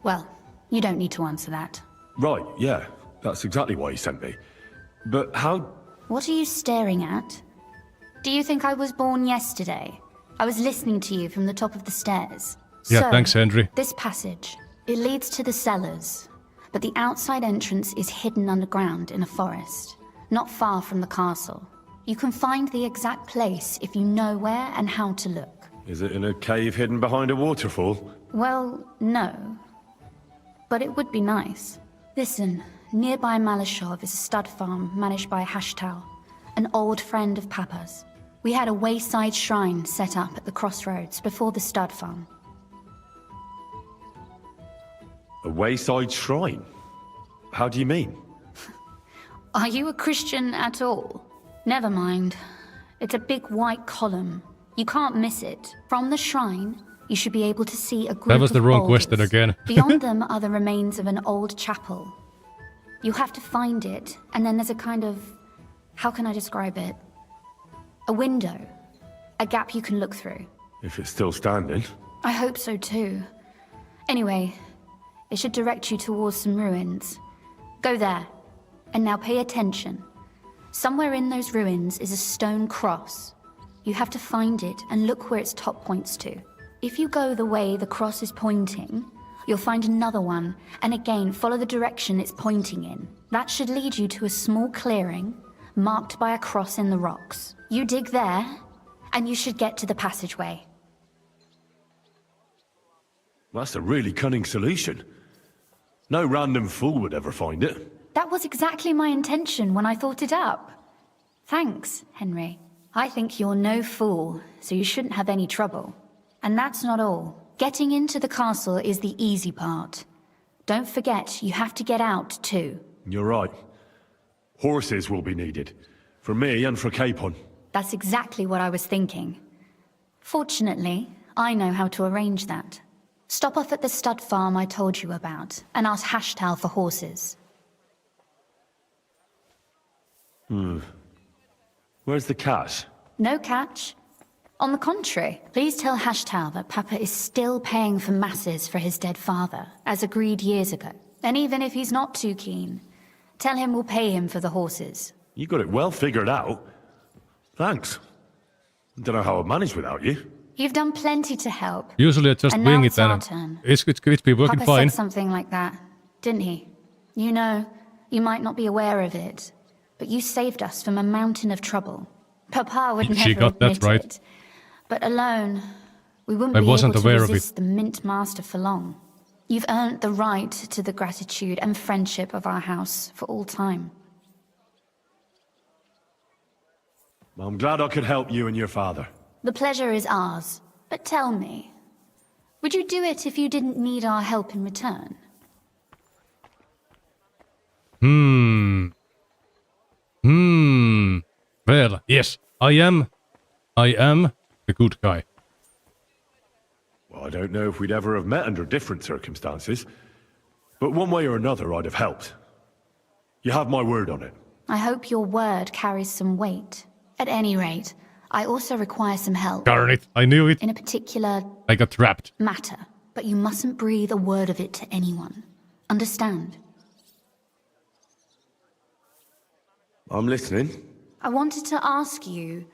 Well, you don't need to answer that. Right, yeah. That's exactly why he sent me. But how... What are you staring at? Do you think I was born yesterday? I was listening to you from the top of the stairs. Yeah, So, thanks, Henry. This passage, it leads to the cellars, but the outside entrance is hidden underground in a forest, not far from the castle. You can find the exact place if you know where and how to look. Is it in a cave hidden behind a waterfall? Well, no. But it would be nice. Listen, nearby Malashov is a stud farm managed by Hashtal, an old friend of Papa's. We had a wayside shrine set up at the crossroads before the stud farm. A wayside shrine? How do you mean? Are you a Christian at all? Never mind. It's a big white column. You can't miss it. From the shrine, you should be able to see a group That was the of wrong boulders. question again. Beyond them are the remains of an old chapel. You have to find it, and then there's a kind of... How can I describe it? A window. A gap you can look through. If it's still standing. I hope so too. Anyway, it should direct you towards some ruins. Go there. And now pay attention. Somewhere in those ruins is a stone cross. You have to find it and look where its top points to. If you go the way the cross is pointing, you'll find another one, and again follow the direction it's pointing in. That should lead you to a small clearing, marked by a cross in the rocks. You dig there, and you should get to the passageway. That's a really cunning solution. No random fool would ever find it. That was exactly my intention when I thought it up. Thanks, Henry. I think you're no fool, so you shouldn't have any trouble. And that's not all. Getting into the castle is the easy part. Don't forget, you have to get out too. You're right. Horses will be needed. For me and for Capon. That's exactly what I was thinking. Fortunately, I know how to arrange that. Stop off at the stud farm I told you about, and ask Hashtal for horses. Where's the cash? No catch. On the contrary, please tell Hashtal that Papa is still paying for masses for his dead father, as agreed years ago. And even if he's not too keen, tell him we'll pay him for the horses. You got it well figured out. Thanks. Don't know how I'd manage without you. You've done plenty to help. Usually I just and wing now it it's our and turn. it's been working Papa fine. said something like that, didn't he? You know, you might not be aware of it, but you saved us from a mountain of trouble. Papa would She never got that admit right. it. But alone, we wouldn't I be wasn't able to aware of resist the Mint Master for long. You've earned the right to the gratitude and friendship of our house for all time. I'm glad I could help you and your father. The pleasure is ours. But tell me, would you do it if you didn't need our help in return? Well, yes, I am the good guy. Well, I don't know if we'd ever have met under different circumstances, but one way or another I'd have helped. You have my word on it. I hope your word carries some weight. At any rate, I also require some help. Darn it, I knew it. In a particular I got trapped. matter, but you mustn't breathe a word of it to anyone. Understand? I'm listening. I wanted to ask you,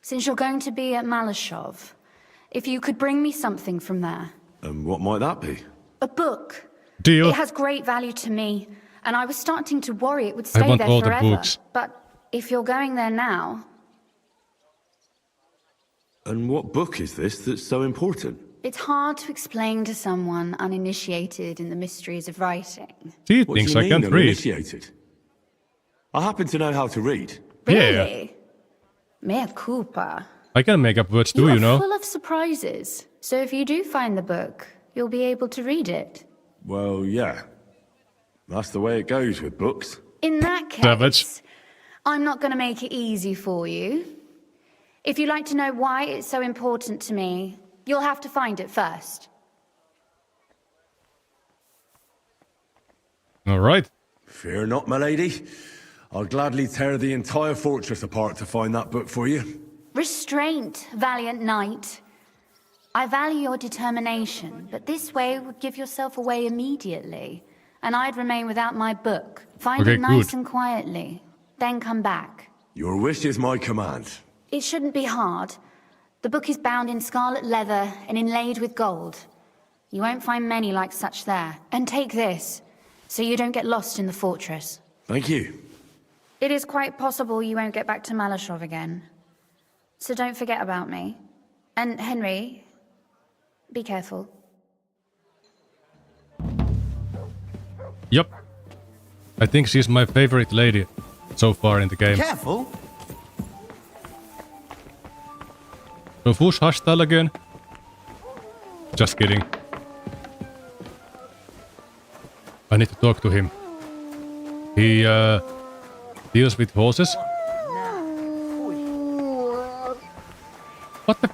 since you're going to be at Malashov, if you could bring me something from there. And what might that be? A book. Deal. It has great value to me, and I was starting to worry it would stay want there all the forever. books. But if you're going there now, And what book is this that's so important? it's hard to explain to someone uninitiated in the mysteries of writing. See, What do things you I mean, can't read. uninitiated? I happen to know how to read. Really? Mea culpa. I can make up words too, You you are know. full of surprises. So if you do find the book, you'll be able to read it. Well, yeah. That's the way it goes with books. In that case, Savage. I'm not going to make it easy for you. If you'd like to know why it's so important to me, you'll have to find it first. All right. Fear not, my lady. I'll gladly tear the entire fortress apart to find that book for you. Restraint, valiant knight. I value your determination, but this way would give yourself away immediately, and I'd remain without my book. Find Okay, it nice good. and quietly, then come back. Your wish is my command. It shouldn't be hard. The book is bound in scarlet leather and inlaid with gold. You won't find many like such there. And take this, so you don't get lost in the fortress. Thank you. It is quite possible you won't get back to Malashov again. So don't forget about me. And Henry, be careful. Yep. I think she's my favorite lady so far in the game. Careful. So who's Hashtal again? Just kidding. I need to talk to him. He deals with horses. What the?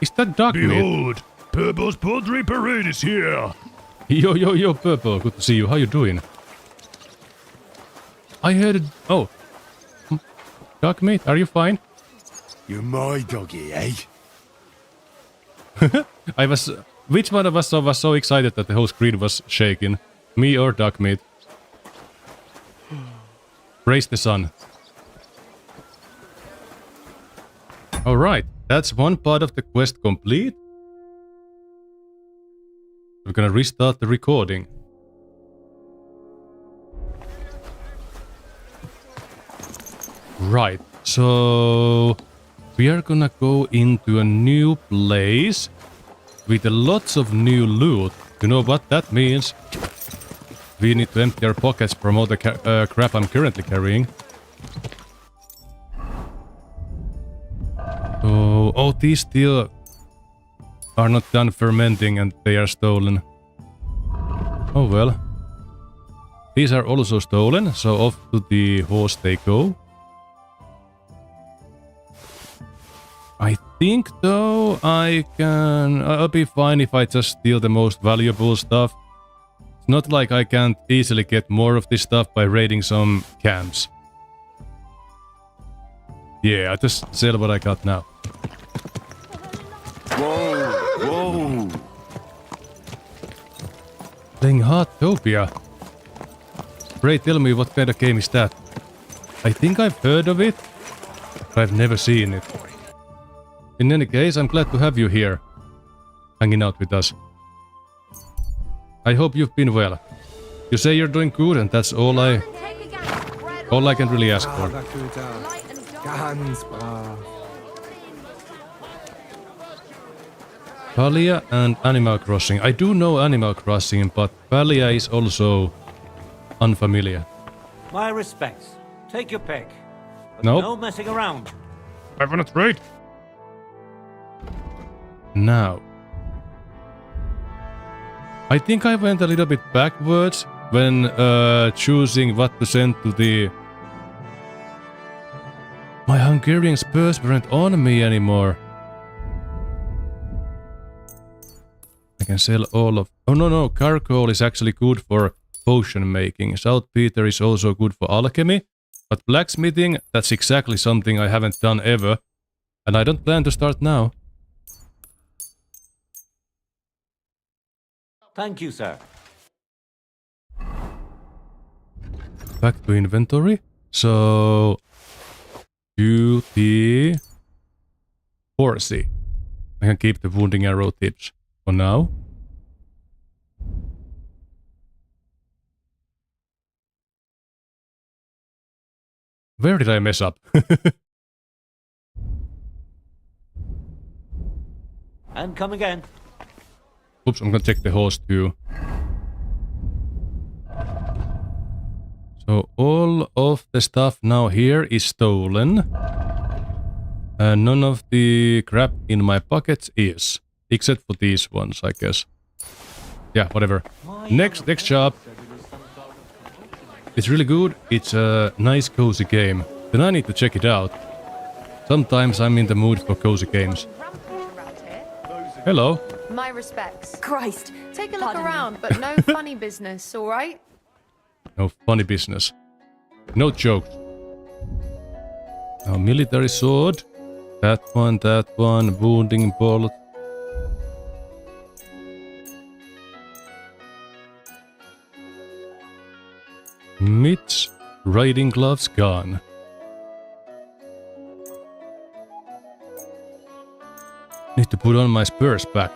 Is that duck meat? Behold, Purple's Poultry Parade is here. Yo, Purple. Good to see you. How you doing? I heard it. Oh. Duck meat, are you fine? You're my doggy, eh? I was... Which one of us was so excited that the whole screen was shaking? Me or Duckmeat? Praise the sun. Alright, that's one part of the quest complete. We're gonna restart the recording. Right, so... We are gonna go into a new place with lots of new loot. You know what that means? We need to empty our pockets from all the crap I'm currently carrying. Oh, these still are not done fermenting and they are stolen. Oh well. These are also stolen, so off to the horse they go. I think though I'll be fine if I just steal the most valuable stuff. It's not like I can't easily get more of this stuff by raiding some camps. Yeah, I just sell what I got now. Whoa, whoa. Playing Heartopia. Pray tell me what kind of game is that? I think I've heard of it, but I've never seen it. In any case, I'm glad to have you here, hanging out with us. I hope you've been well. You say you're doing good, and that's all I can really ask for. Valia and Animal Crossing. I do know Animal Crossing, but Valia is also unfamiliar. My respects. Take your pick. But Nope. no messing around. I wanna trade. Now. I think I went a little bit backwards when choosing what to send to the... My Hungarian spurs weren't on me anymore. I can sell all of... Oh no, charcoal is actually good for potion making. Saltpeter is also good for alchemy. But blacksmithing, that's exactly something I haven't done ever. And I don't plan to start now. Thank you, sir. Back to inventory. So... Beauty... Horsey. I can keep the wounding arrow tips for now. Where did I mess up? And come again. Oops, I'm gonna check the horse too. So all of the stuff now here is stolen. And none of the crap in my pockets is. Except for these ones, I guess. Yeah, whatever. Next job. It's really good. It's a nice cozy game. Then I need to check it out. Sometimes I'm in the mood for cozy games. Hello. My respects. Christ, take a look around, but no funny business, all right? No funny business. No jokes. Now military sword. That one. Wounding bolt. Mitch. Riding gloves gone. Need to put on my spurs back.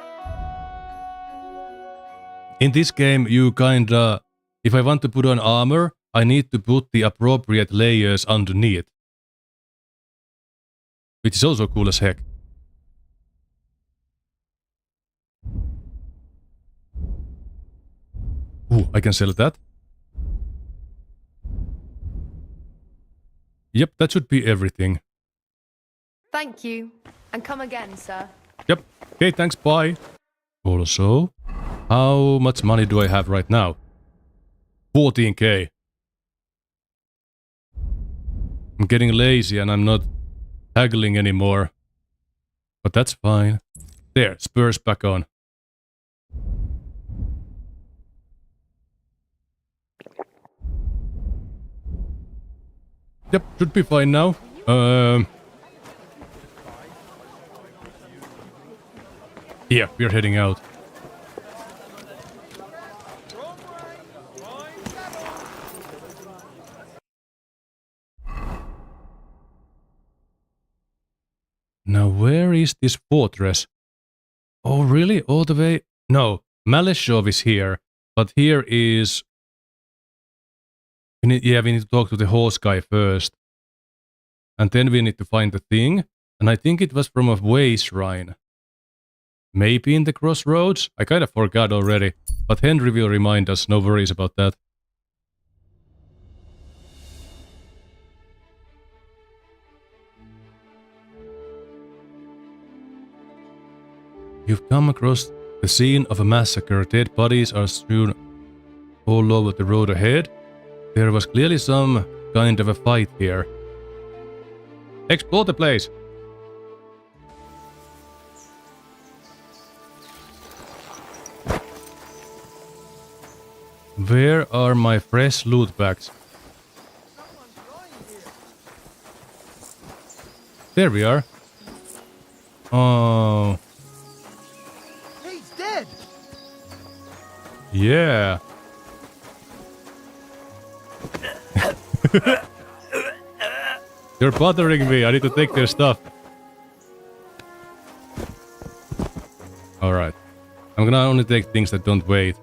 In this game, you kinda... If I want to put on armor, I need to put the appropriate layers underneath. Which is also cool as heck. Ooh, I can sell that. Yep, that should be everything. Thank you. And come again, sir. Yep. Okay, thanks, bye. Also, how much money do I have right now? 14k. I'm getting lazy and I'm not haggling anymore. But that's fine. There, spurs back on. Yep, should be fine now. Yeah, we're heading out. Now where is this fortress? Oh really? All the way? No, Maleshov is here. But here is... we need to talk to the horse guy first. And then we need to find the thing. And I think it was from a way shrine. Maybe in the crossroads? I kind of forgot already. But Henry will remind us, no worries about that. You've come across the scene of a massacre. Dead bodies are strewn all over the road ahead. There was clearly some kind of a fight here. Explore the place! Where are my fresh loot bags? There we are. Oh. He's dead! Yeah. You're bothering me. I need to take their stuff. Alright. I'm gonna only take things that don't weigh.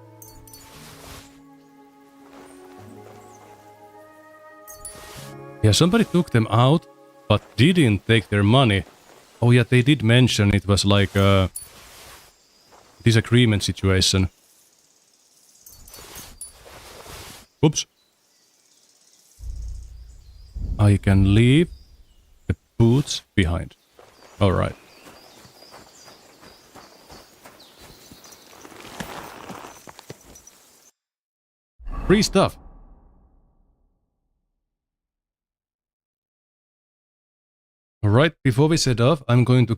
Yeah, somebody took them out, but didn't take their money. Oh yeah, they did mention it was like a disagreement situation. Oops. I can leave the boots behind. Alright. Free stuff. Alright, before we set off, I'm going to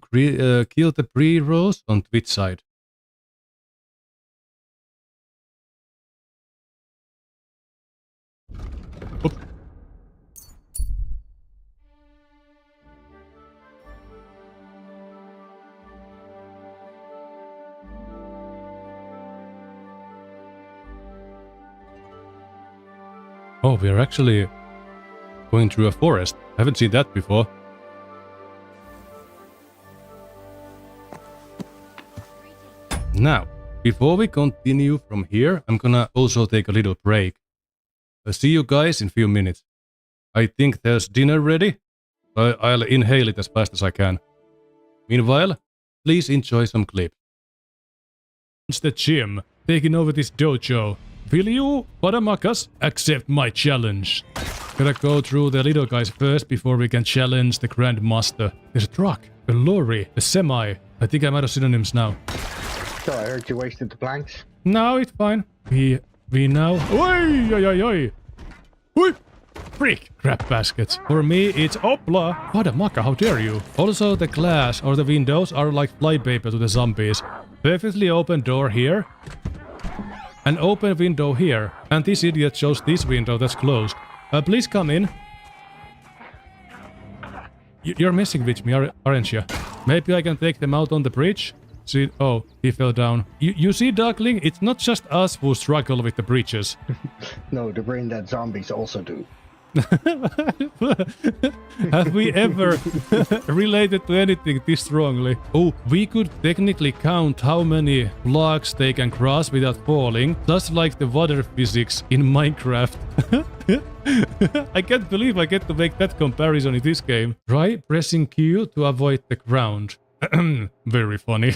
kill the pre-rolls on Twitch side. Oop. Oh, we're actually going through a forest. I haven't seen that before. Now, before we continue from here, I'm gonna also take a little break. I'll see you guys in a few minutes. I think there's dinner ready. I'll inhale it as fast as I can. Meanwhile, please enjoy some clips. It's the gym, taking over this dojo. Will you, Padamakas, accept my challenge? Gotta go through the little guys first before we can challenge the Grand Master. There's a truck, a lorry, a semi. I think I'm out of synonyms now. So I heard you wasted the planks. No, it's fine. We now... Oi, oi, oi, oi. Oi! Freak! Crap baskets. For me, it's opla. Padamaka, how dare you? Also, the glass or the windows are like flypaper to the zombies. Perfectly open door here. An open window here. And this idiot chose this window that's closed. Please come in. You're messing with me, aren't you? Maybe I can take them out on the bridge? See, oh, he fell down. You see, Duckling, it's not just us who struggle with the bridges. No, the brain dead zombies also do. Have we ever related to anything this strongly? Oh, we could technically count how many blocks they can cross without falling, just like the water physics in Minecraft. I can't believe I get to make that comparison in this game. Try pressing Q to avoid the ground. Very funny.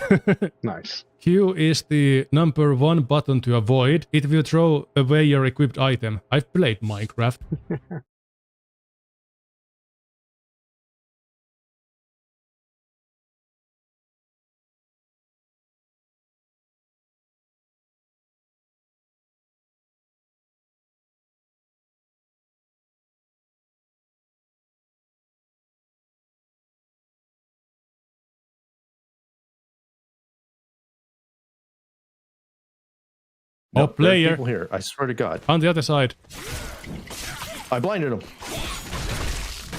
Nice. Q is the #1 button to avoid. It will throw away your equipped item. I've played Minecraft. No, Oh, player. people here. I swear to God. On the other side. I blinded him.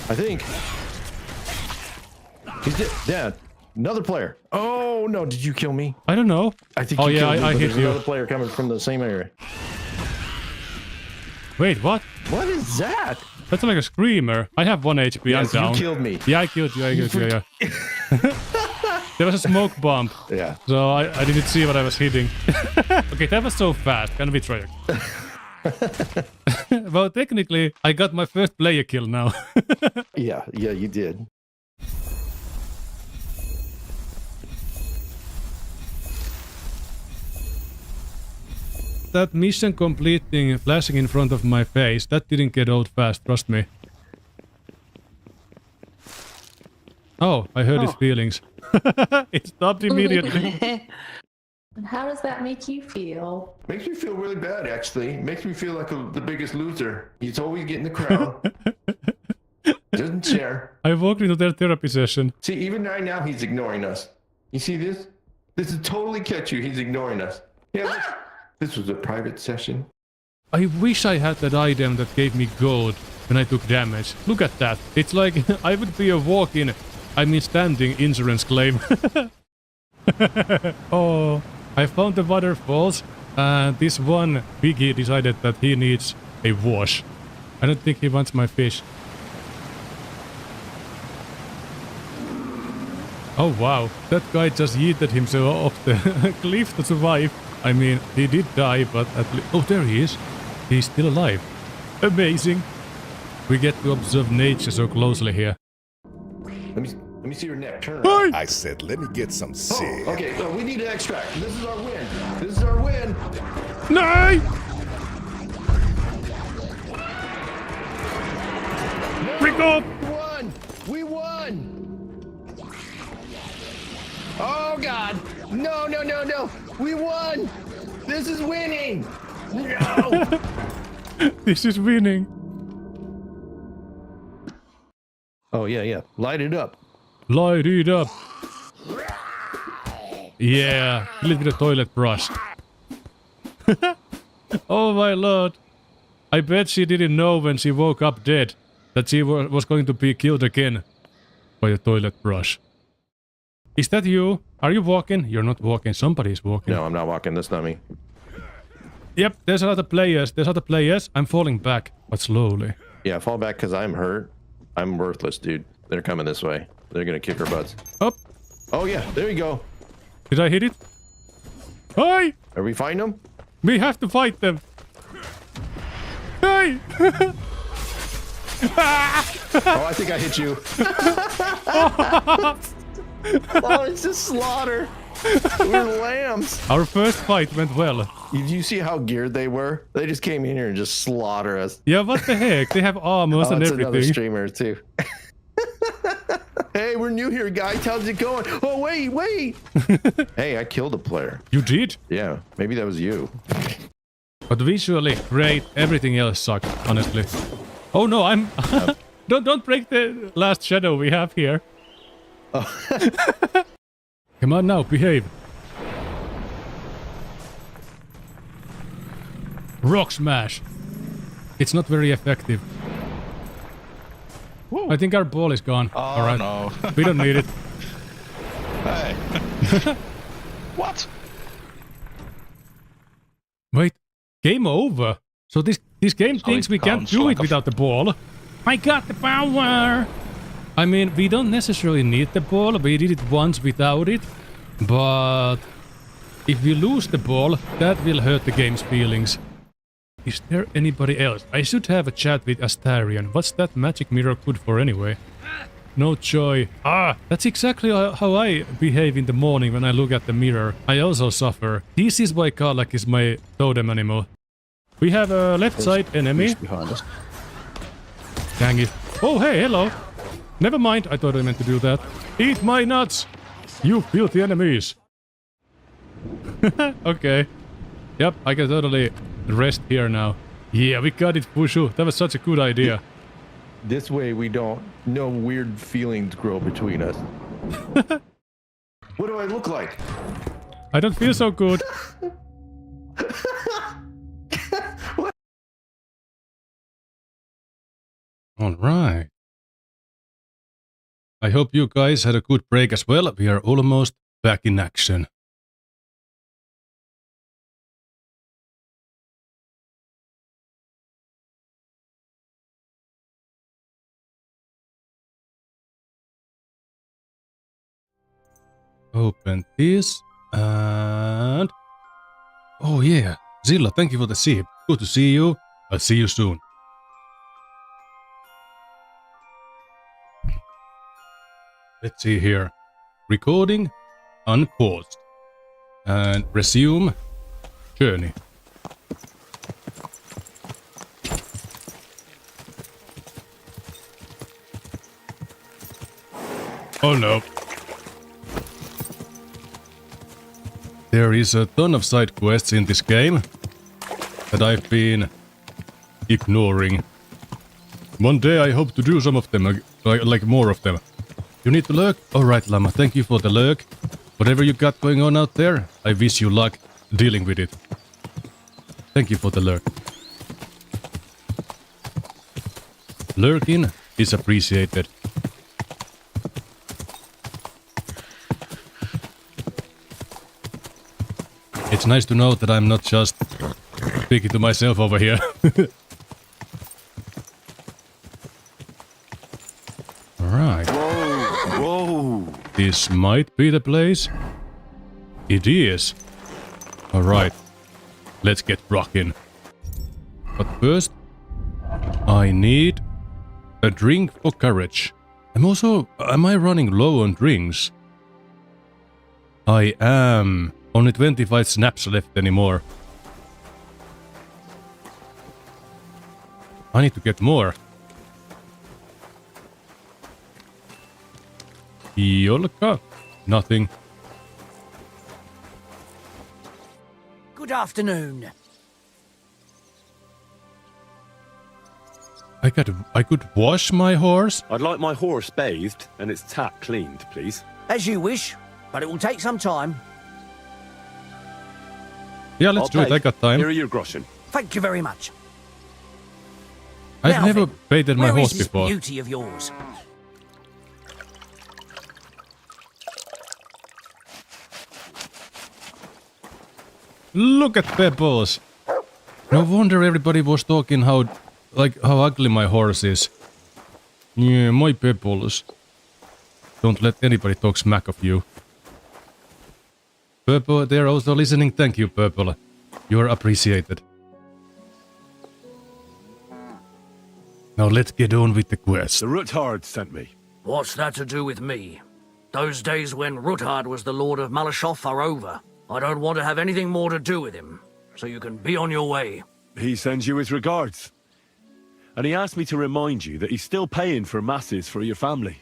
I think. He's dead. Another player. Oh no! Did you kill me? I don't know. I think. Oh you yeah, killed me, I but hit there's you. Another player coming from the same area. Wait, what? What is that? That's like a screamer. I have 1 HP. Yes, I'm down. you killed me. Yeah, I killed you. Yeah. There was a smoke bomb. Yeah. So I didn't see what I was hitting. Okay, that was so fast. Can we try? Well, technically, I got my first player kill now. Yeah, you did. That mission completing flashing in front of my face, that didn't get old fast, trust me. Oh, I hurt his feelings. It stopped immediately. And how does that make you feel? Makes me feel really bad, actually. Makes me feel like the biggest loser. He's always getting the crown. Doesn't share. I walked into their therapy session. See, even right now, he's ignoring us. You see this? This is totally Ketchu. He's ignoring us. Yeah, look. This was a private session. I wish I had that item that gave me gold when I took damage. Look at that. It's like I would be a walk-in, standing insurance claim. Oh, I found the waterfalls, and this one piggy decided that he needs a wash. I don't think he wants my fish. Oh wow, that guy just yeeted himself off the cliff to survive. I mean, he did die, but at least... Oh, there he is. He's still alive. Amazing. We get to observe nature so closely here. Let me see your neck. Turn around. I said, let me get some sick. Oh, okay, we need to extract. This is our win. This is our win. No! Break up! We won! Oh, God. No. We won! This is winning! No! This is winning. Oh, yeah. Light it up. Light it up. Yeah, a little bit of toilet brush. Oh my lord. I bet she didn't know when she woke up dead that she was going to be killed again by a toilet brush. Is that you? Are you walking? You're not walking. Somebody's walking. No, I'm not walking. That's not me. Yep, there's other players. I'm falling back, but slowly. Yeah, fall back because I'm hurt. I'm worthless, dude. They're coming this way. They're gonna kick our butts. Up. Oh yeah, there you go. Did I hit it? Hey! Are we fighting them? We have to fight them. Hey! Oh, I think I hit you. Oh, it's just slaughter. We're lambs. Our first fight went well. Did you see how geared they were? They just came in here and just slaughter us. Yeah, what the heck? They have armors and it's everything. Another streamer too. Hey, we're new here, guys. How's it going? Oh, wait. Hey, I killed a player. You did? Yeah, maybe that was you. But visually, great. Everything else sucked, honestly. Oh no, I'm... Don't break the last shadow we have here. Oh. Come on now, behave. Rock smash. It's not very effective. Woo. I think our ball is gone. Oh, all right. no. We don't need it. Hey. What? Wait. Game over. So this game thinks we can't do it without the ball. I got the power. I mean, we don't necessarily need the ball. We did it once without it. But if we lose the ball, that will hurt the game's feelings. Is there anybody else? I should have a chat with Astarion. What's that magic mirror good for anyway? No joy. Ah, that's exactly how I behave in the morning when I look at the mirror. I also suffer. This is why Karlak is my totem animal. We have a left side enemy. Behind us. Dang it. Oh, hey, hello. Never mind, I thought I meant to do that. Eat my nuts, you filthy enemies. Okay. Yep, I can totally rest here now. Yeah, we got it, Pushu. That was such a good idea. This way no weird feelings grow between us. What do I look like? I don't feel so good. All right. I hope you guys had a good break as well. We are almost back in action. Open this and... Oh yeah, Zilla, thank you for the sip. Good to see you. I'll see you soon. Let's see here. Recording, unpaused. And resume journey. Oh no. There is a ton of side quests in this game that I've been ignoring. One day I hope to do some of them, like more of them. You need to lurk? Alright, Llama, thank you for the lurk. Whatever you got going on out there, I wish you luck dealing with it. Thank you for the lurk. Lurking is appreciated. It's nice to know that I'm not just speaking to myself over here. Alright. Whoa! This might be the place. It is. Alright. Let's get rocking. But first, I need a drink for courage. Am I running low on drinks? I am. Only 25 snaps left anymore. I need to get more. Yolka? Nothing. Good afternoon. I could wash my horse? I'd like my horse bathed and its tack cleaned, please. As you wish, but it will take some time. Yeah, let's do it. I got time. Here are your groschen. Thank you very much. I've Now never then, baited my where horse is this before. beauty of yours? Look at Pebbles! No wonder everybody was talking how ugly my horse is. Yeah, my Pebbles. Don't let anybody talk smack of you. Purple, they're also listening. Thank you, Purple. You're appreciated. Now let's get on with the quest. The Ruthard sent me. What's that to do with me? Those days when Ruthard was the Lord of Malashoff are over. I don't want to have anything more to do with him, so you can be on your way. He sends you his regards. And he asked me to remind you that he's still paying for masses for your family,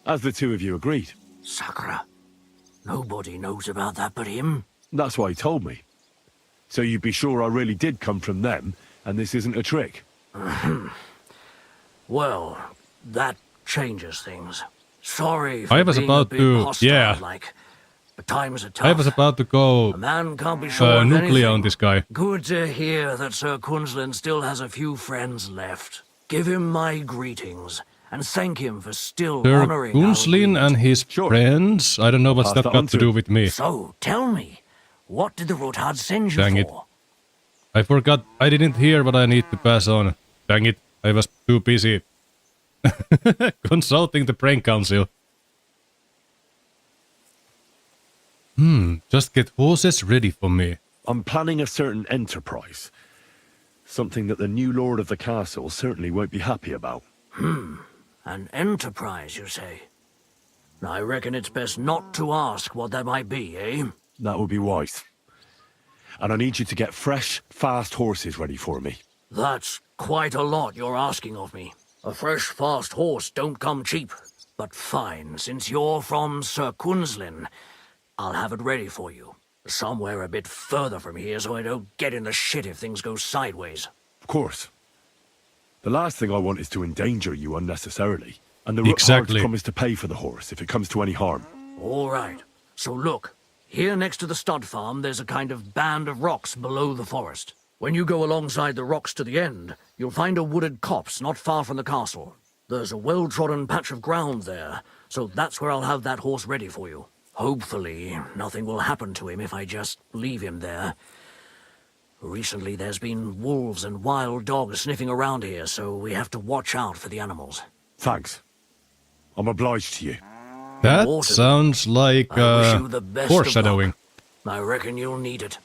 as the two of you agreed. Sakura. Nobody knows about that but him. That's why he told me. So you'd be sure I really did come from them, and this isn't a trick. Well, that changes things. Sorry for I was being about a bit to, hostile, yeah. like, but times are tough. I was about to go A man can't be sure of nuclear anything. on this guy. Good to hear that Sir Quinlan still has a few friends left. Give him my greetings, and thank him for still Sir honoring our Gunslin and his friends? I don't know what's that got to do with me. So, tell me, what did the Ruthard send you Dang it. for? I forgot. I didn't hear what I need to pass on. Dang it. I was too busy consulting the Brain Council. Just get horses ready for me. I'm planning a certain enterprise. Something that the new lord of the castle certainly won't be happy about. An enterprise, you say? I reckon it's best not to ask what that might be, eh? That would be wise. And I need you to get fresh, fast horses ready for me. That's quite a lot you're asking of me. A fresh, fast horse don't come cheap. But fine, since you're from Sir Quinlan, I'll have it ready for you. Somewhere a bit further from here so I don't get in the shit if things go sideways. Of course. The last thing I want is to endanger you unnecessarily. And the Exactly. Ruthards promise to pay for the horse if it comes to any harm. All right. So look, here next to the stud farm, there's a kind of band of rocks below the forest. When you go alongside the rocks to the end, you'll find a wooded copse not far from the castle. There's a well-trodden patch of ground there, so that's where I'll have that horse ready for you. Hopefully, nothing will happen to him if I just leave him there. Recently, there's been wolves and wild dogs sniffing around here, so we have to watch out for the animals. Thanks. I'm obliged to you. That sounds like I wish you the best of foreshadowing. luck. I reckon you'll need it.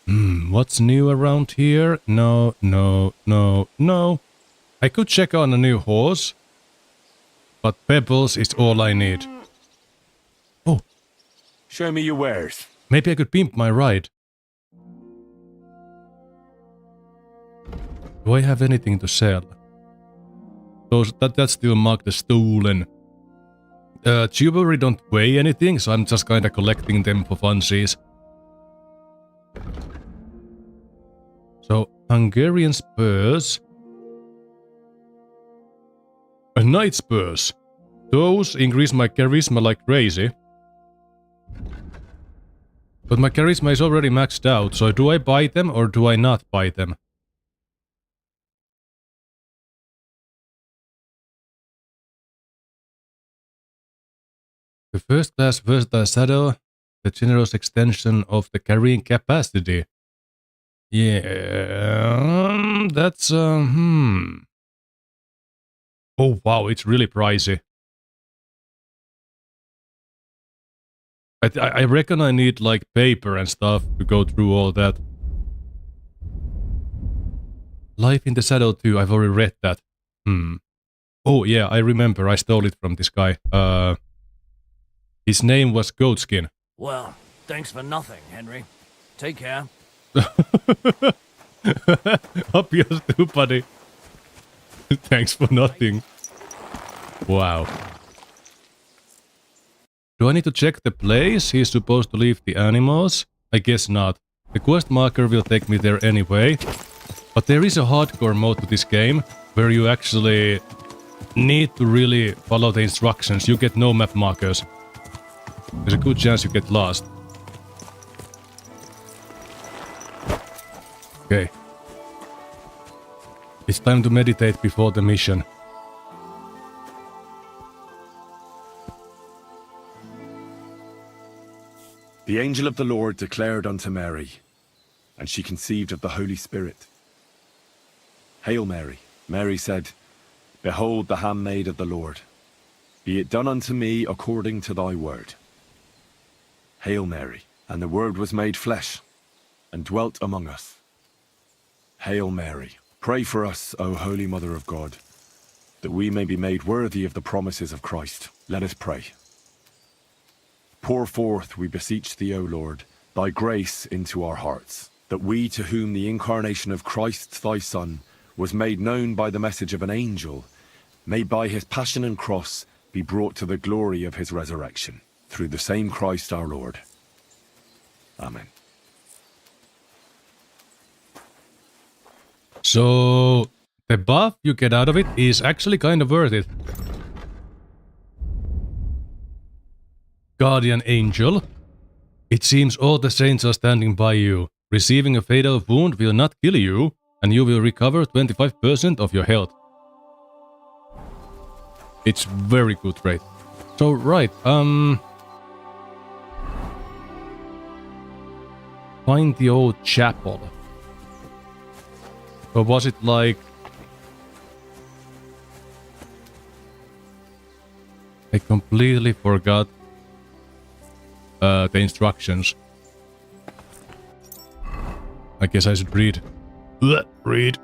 What's new around here? No. I could check on a new horse, but pebbles is all I need. Oh. Show me your wares. Maybe I could pimp my ride. Do I have anything to sell? Those that's still marked as stolen. Jewelry don't weigh anything, so I'm just kinda collecting them for funsies. So, Hungarian spurs. A knight's spurs. Those increase my charisma like crazy. But my charisma is already maxed out, so do I buy them or do I not buy them? The first class versatile saddle, the generous extension of the carrying capacity. Yeah, that's Oh wow, it's really pricey. I reckon I need like paper and stuff to go through all that. Life in the Saddle 2, I've already read that. Oh yeah, I remember, I stole it from this guy. His name was Goatskin. Well, thanks for nothing, Henry. Take care. Up yours too, buddy. Thanks for nothing. Wow. Do I need to check the place he's supposed to leave the animals? I guess not. The quest marker will take me there anyway. But there is a hardcore mode to this game, where you actually need to really follow the instructions. You get no map markers. There's a good chance you get lost. Okay. It's time to meditate before the mission. The angel of the Lord declared unto Mary, and she conceived of the Holy Spirit. Hail Mary. Mary said, Behold the handmaid of the Lord. Be it done unto me according to thy word. Hail Mary. And the Word was made flesh, and dwelt among us. Hail Mary. Pray for us, O Holy Mother of God, that we may be made worthy of the promises of Christ. Let us pray. Pour forth, we beseech thee, O Lord, thy grace into our hearts, that we, to whom the incarnation of Christ thy Son was made known by the message of an angel, may by his passion and cross be brought to the glory of his resurrection, through the same Christ our Lord. Amen. So, the buff you get out of it is actually kind of worth it. Guardian Angel. It seems all the saints are standing by you. Receiving a fatal wound will not kill you, and you will recover 25% of your health. It's very good rate. So, right, find the old chapel. Or was it like... I completely forgot the instructions. I guess I should read. Read.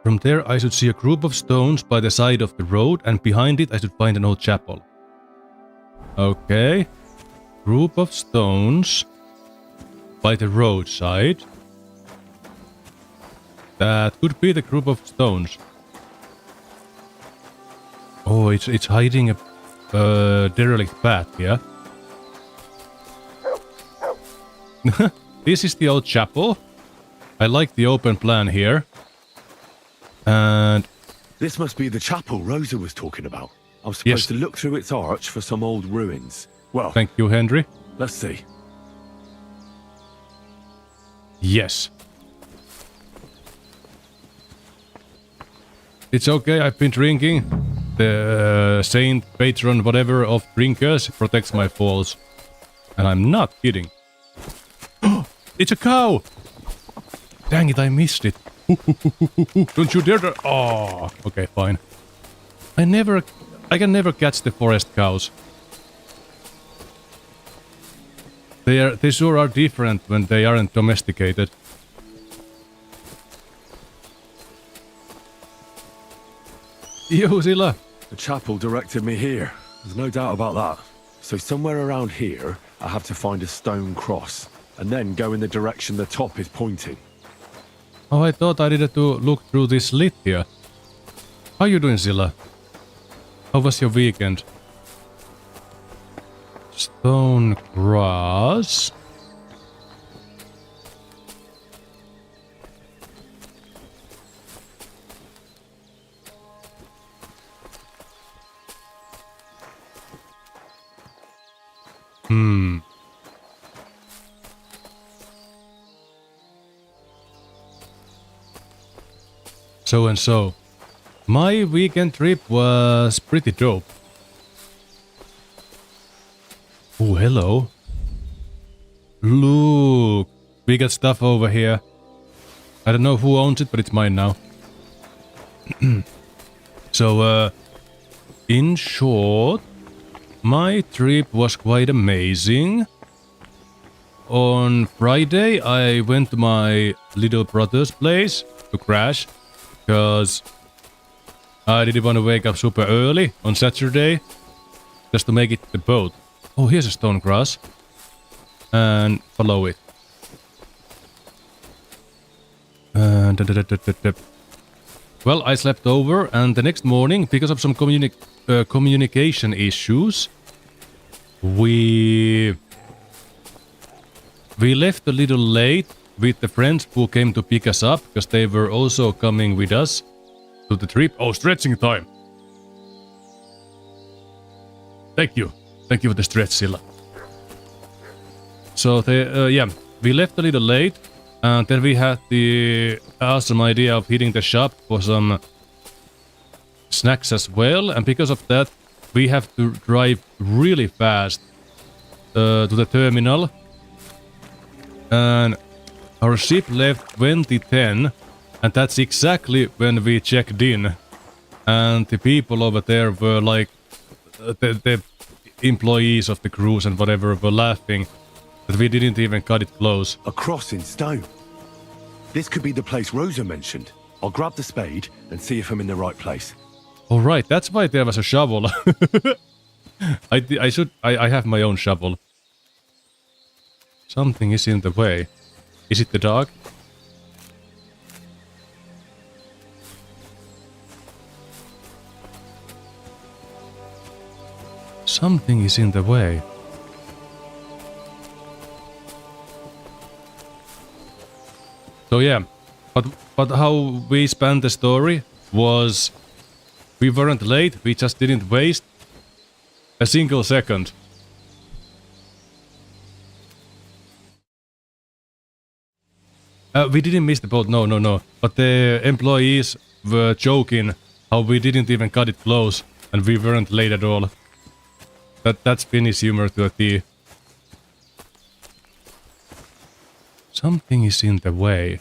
From there I should see a group of stones by the side of the road, and behind it I should find an old chapel. Okay. Group of stones by the roadside. That could be the group of stones. Oh, it's hiding a derelict path, yeah? This is the old chapel. I like the open plan here. And... This must be the chapel Rosa was talking about. I'm supposed to look through its arch for some old ruins. Well... Thank you, Henry. Let's see. Yes. It's okay, I've been drinking. The saint, patron, whatever of drinkers protects my falls. And I'm not kidding. It's a cow! Dang it, I missed it. Don't you dare to... Oh, okay, fine. I can never catch the forest cows. They sure are different when they aren't domesticated. Yo, Zilla. The chapel directed me here. There's no doubt about that. So somewhere around here, I have to find a stone cross, and then go in the direction the top is pointing. Oh, I thought I needed to look through this slit here. How you doing, Zilla? How was your weekend? Stone cross. So and so. My weekend trip was pretty dope. Oh, hello. Look, we got stuff over here. I don't know who owns it, but it's mine now. So, in short, my trip was quite amazing. On Friday, I went to my little brother's place to crash, because I didn't want to wake up super early on Saturday, just to make it to the boat. Oh, here's a stone cross. And follow it. Well, I slept over, and the next morning, because of some communication issues, we left a little late with the friends who came to pick us up, because they were also coming with us to the trip. Oh, stretching time. Thank you. Thank you for the stretch, Silla. So, yeah, we left a little late, and then we had the awesome idea of hitting the shop for some snacks as well, and because of that, we have to drive really fast to the terminal. And our ship left 2010, and that's exactly when we checked in. And the people over there were like, the employees of the cruise and whatever were laughing that we didn't even cut it close. A cross in stone. This could be the place Rosa mentioned. I'll grab the spade and see if I'm in the right place. All right, that's why there was a shovel. I have my own shovel. Something is in the way. Is it the dog? Something is in the way. So yeah, but how we spent the story was we weren't late, we just didn't waste a single second. We didn't miss the boat, no. But the employees were joking how we didn't even cut it close and we weren't late at all. That's Finnish humor to a T. Something is in the way.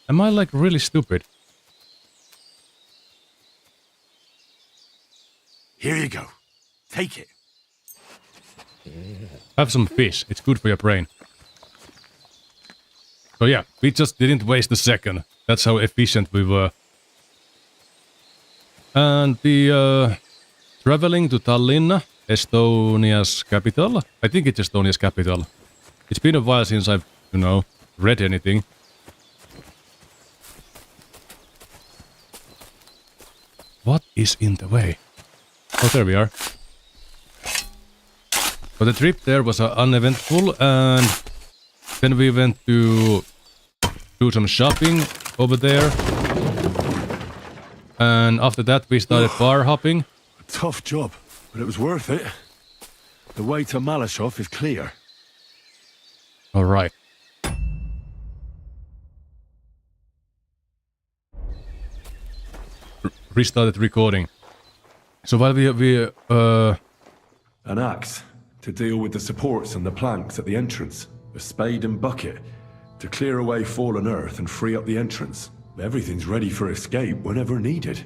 Am I like really stupid? Here you go. Take it. Have some fish. It's good for your brain. So yeah, we just didn't waste a second. That's how efficient we were. And the traveling to Tallinn, Estonia's capital. I think it's Estonia's capital. It's been a while since I've, read anything. What is in the way? Oh, there we are. But the trip there was uneventful, and then we went to do some shopping over there. And after that we started bar hopping. A tough job, but it was worth it. The way to Malashov is clear. Alright. restarted recording. So while we An axe to deal with the supports and the planks at the entrance. A spade and bucket to clear away fallen earth and free up the entrance. Everything's ready for escape whenever needed.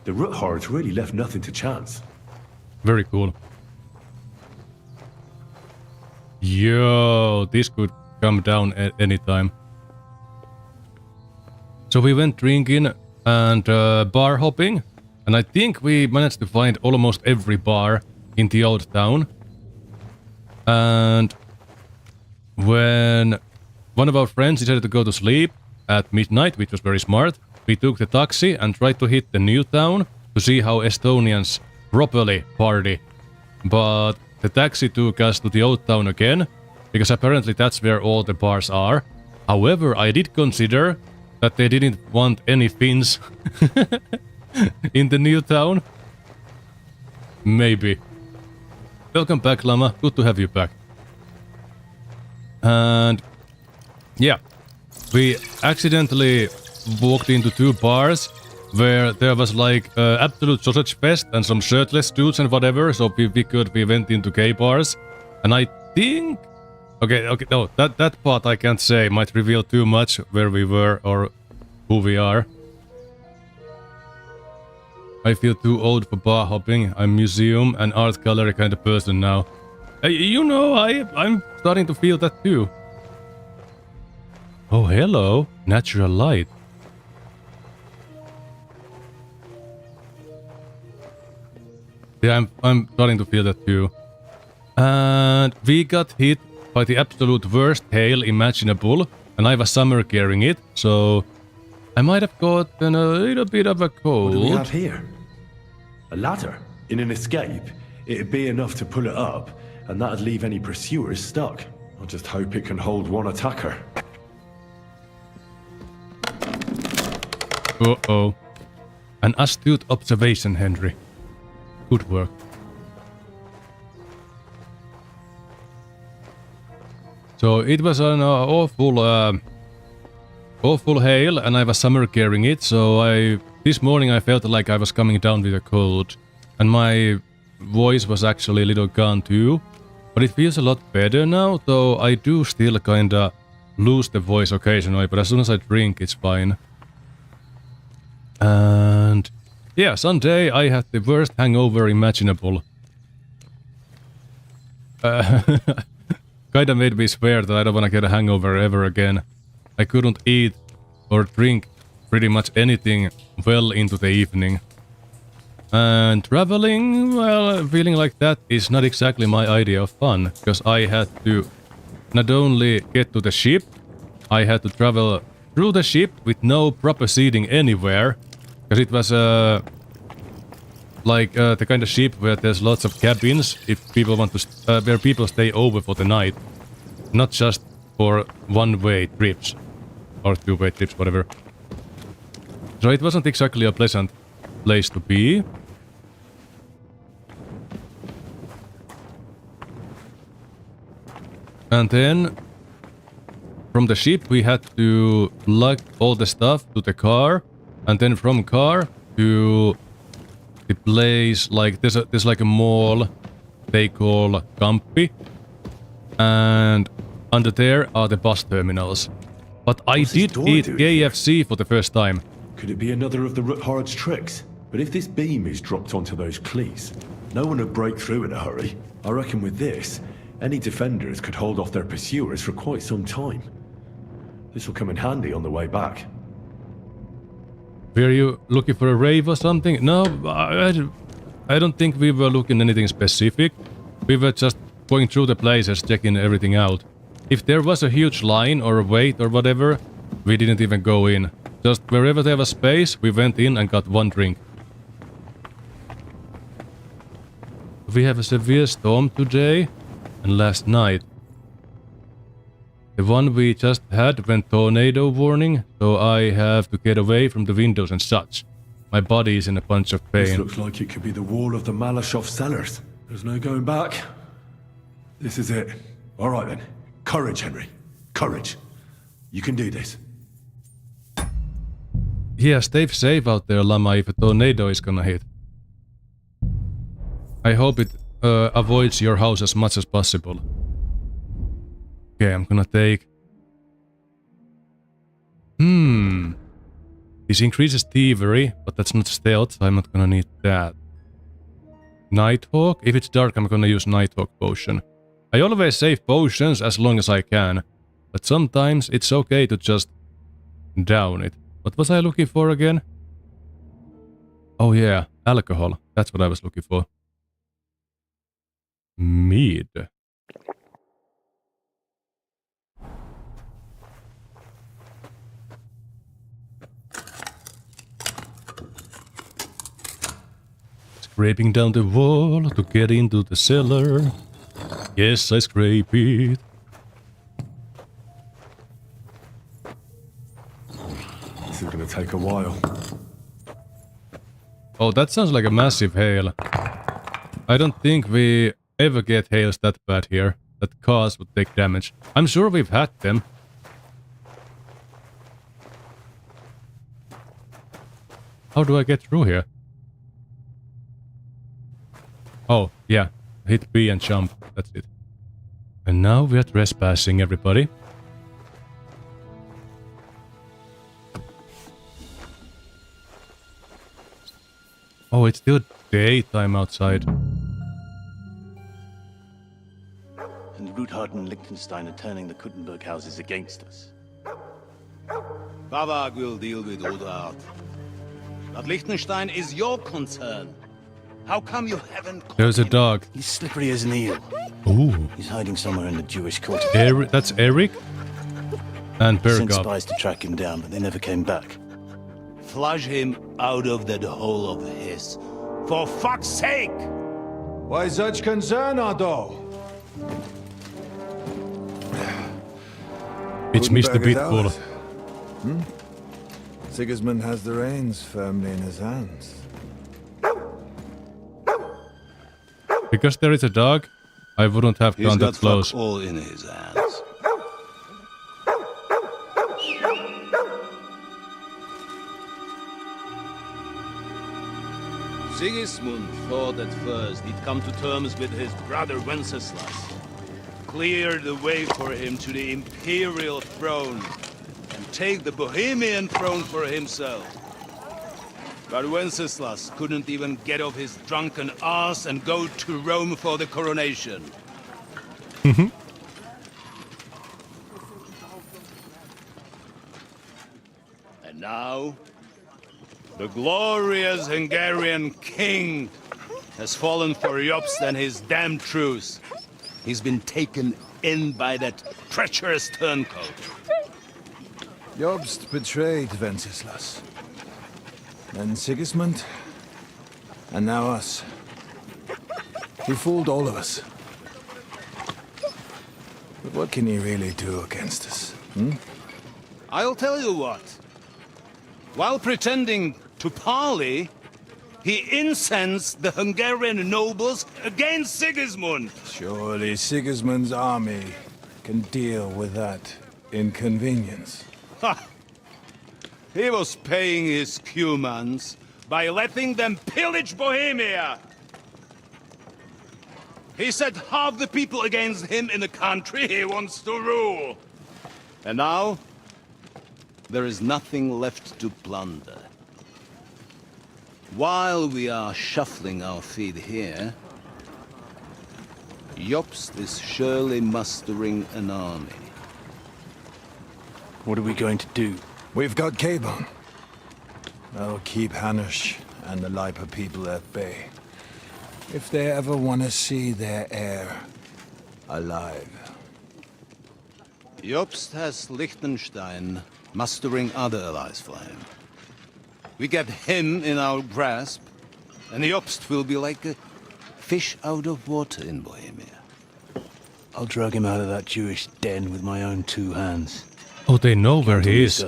The Roothards really left nothing to chance. Very cool. Yo, this could come down at any time. So we went drinking and bar hopping, and I think we managed to find almost every bar in the old town. And when one of our friends decided to go to sleep at midnight, which was very smart, we took the taxi and tried to hit the new town to see how Estonians properly party. But the taxi took us to the old town again, because apparently that's where all the bars are. However, I did consider that they didn't want any Finns in the new town. Maybe. Welcome back, Lama. Good to have you back. And yeah, we accidentally walked into two bars where there was like absolute sausage fest and some shirtless dudes and whatever, so we went into gay bars. And I think... Okay, no, that part I can't say, might reveal too much where we were or who we are. I feel too old for bar hopping. I'm museum and art gallery kind of person now. You know, I'm starting to feel that too. Oh, hello. Natural light. Yeah, I'm starting to feel that too. And we got hit by the absolute worst hail imaginable, and I was summer carrying it, so I might have gotten a little bit of a cold. What do we have here? A ladder? In an escape, it'd be enough to pull it up, and that'd leave any pursuers stuck. I just hope it can hold one attacker. Uh-oh. An astute observation, Henry. Good work. So it was an awful hail, and I was summer carrying it, so this morning I felt like I was coming down with a cold, and my voice was actually a little gone too, but it feels a lot better now, though I do still kinda lose the voice occasionally, but as soon as I drink, it's fine. And yeah, Sunday I had the worst hangover imaginable. Kinda made me swear that I don't wanna get a hangover ever again. I couldn't eat or drink pretty much anything well into the evening. And traveling, well, feeling like that is not exactly my idea of fun, because I had to not only get to the ship, I had to travel through the ship with no proper seating anywhere, because it was like the kind of ship where there's lots of cabins if people want to where people stay over for the night, not just for one-way trips or two-way trips, whatever. So it wasn't exactly a pleasant place to be. And then from the ship we had to lug all the stuff to the car, and then from car to the place, like there's like a mall they call Kamppi, and under there are the bus terminals. But I did eat KFC for the first time. Could it be another of the Roothards' tricks? But if this beam is dropped onto those cleats, no one would break through in a hurry. I reckon with this, any defenders could hold off their pursuers for quite some time. This will come in handy on the way back. Were you looking for a rave or something? No, I don't think we were looking anything specific. We were just going through the places, checking everything out. If there was a huge line or a wait or whatever, we didn't even go in. Just wherever there was space, we went in and got one drink. We have a severe storm today and last night. The one we just had went tornado warning, so I have to get away from the windows and such. My body is in a bunch of pain. This looks like it could be the wall of the Malashov cellars. There's no going back. This is it. All right then. Courage, Henry. Courage. You can do this. Yeah, stay safe out there, Llama, if a tornado is gonna hit. I hope it avoids your house as much as possible. Okay, I'm gonna take... This increases thievery, but that's not stealth, so I'm not gonna need that. Nighthawk? If it's dark, I'm gonna use Nighthawk potion. I always save potions as long as I can, but sometimes it's okay to just down it. What was I looking for again? Oh yeah, alcohol. That's what I was looking for. Mead. Scraping down the wall to get into the cellar. Yes, I scrape it. This is gonna take a while. Oh, that sounds like a massive hail. I don't think we ever get hails that bad here. That cars would take damage. I'm sure we've had them. How do I get through here? Oh, yeah. Hit B and jump. That's it. And now we are trespassing, everybody. Oh, it's still daytime outside. And Ruthard and Liechtenstein are turning the Kuttenberg houses against us. Bavag will deal with Ruthard. But Liechtenstein is your concern. How come you haven't... There's a dog. He's slippery as an eel. Ooh. He's hiding somewhere in the Jewish quarter. That's Eric? And Sent Bergov. spies to track him down, but they never came back. Flush him out of that hole of his. For fuck's sake! Why such concern, Otto? It's Mr. Pitbull. Sigismund has the reins firmly in his hands. Because there is a dog, I wouldn't have gone that close. He's got fuck all in his hands. Sigismund thought at first he'd come to terms with his brother Wenceslas, clear the way for him to the imperial throne, and take the Bohemian throne for himself. But Wenceslas couldn't even get off his drunken ass and go to Rome for the coronation. And now, the glorious Hungarian king has fallen for Jobst and his damned truce. He's been taken in by that treacherous turncoat. Jobst betrayed Wenceslas. Then Sigismund, and now us. He fooled all of us. But what can he really do against us? I'll tell you what. While pretending to parley, he incensed the Hungarian nobles against Sigismund. Surely Sigismund's army can deal with that inconvenience. Ha! He was paying his Cumans by letting them pillage Bohemia. He set half the people against him in the country he wants to rule. And now, there is nothing left to plunder. While we are shuffling our feet here, Jobst is surely mustering an army. What are we going to do? We've got Cabon. That'll keep Hanush and the Lipa people at bay. If they ever want to see their heir alive. Jobst has Liechtenstein mustering other allies for him. We get him in our grasp, and Jobst will be like a fish out of water in Bohemia. I'll drag him out of that Jewish den with my own two hands. Oh, they know where he is.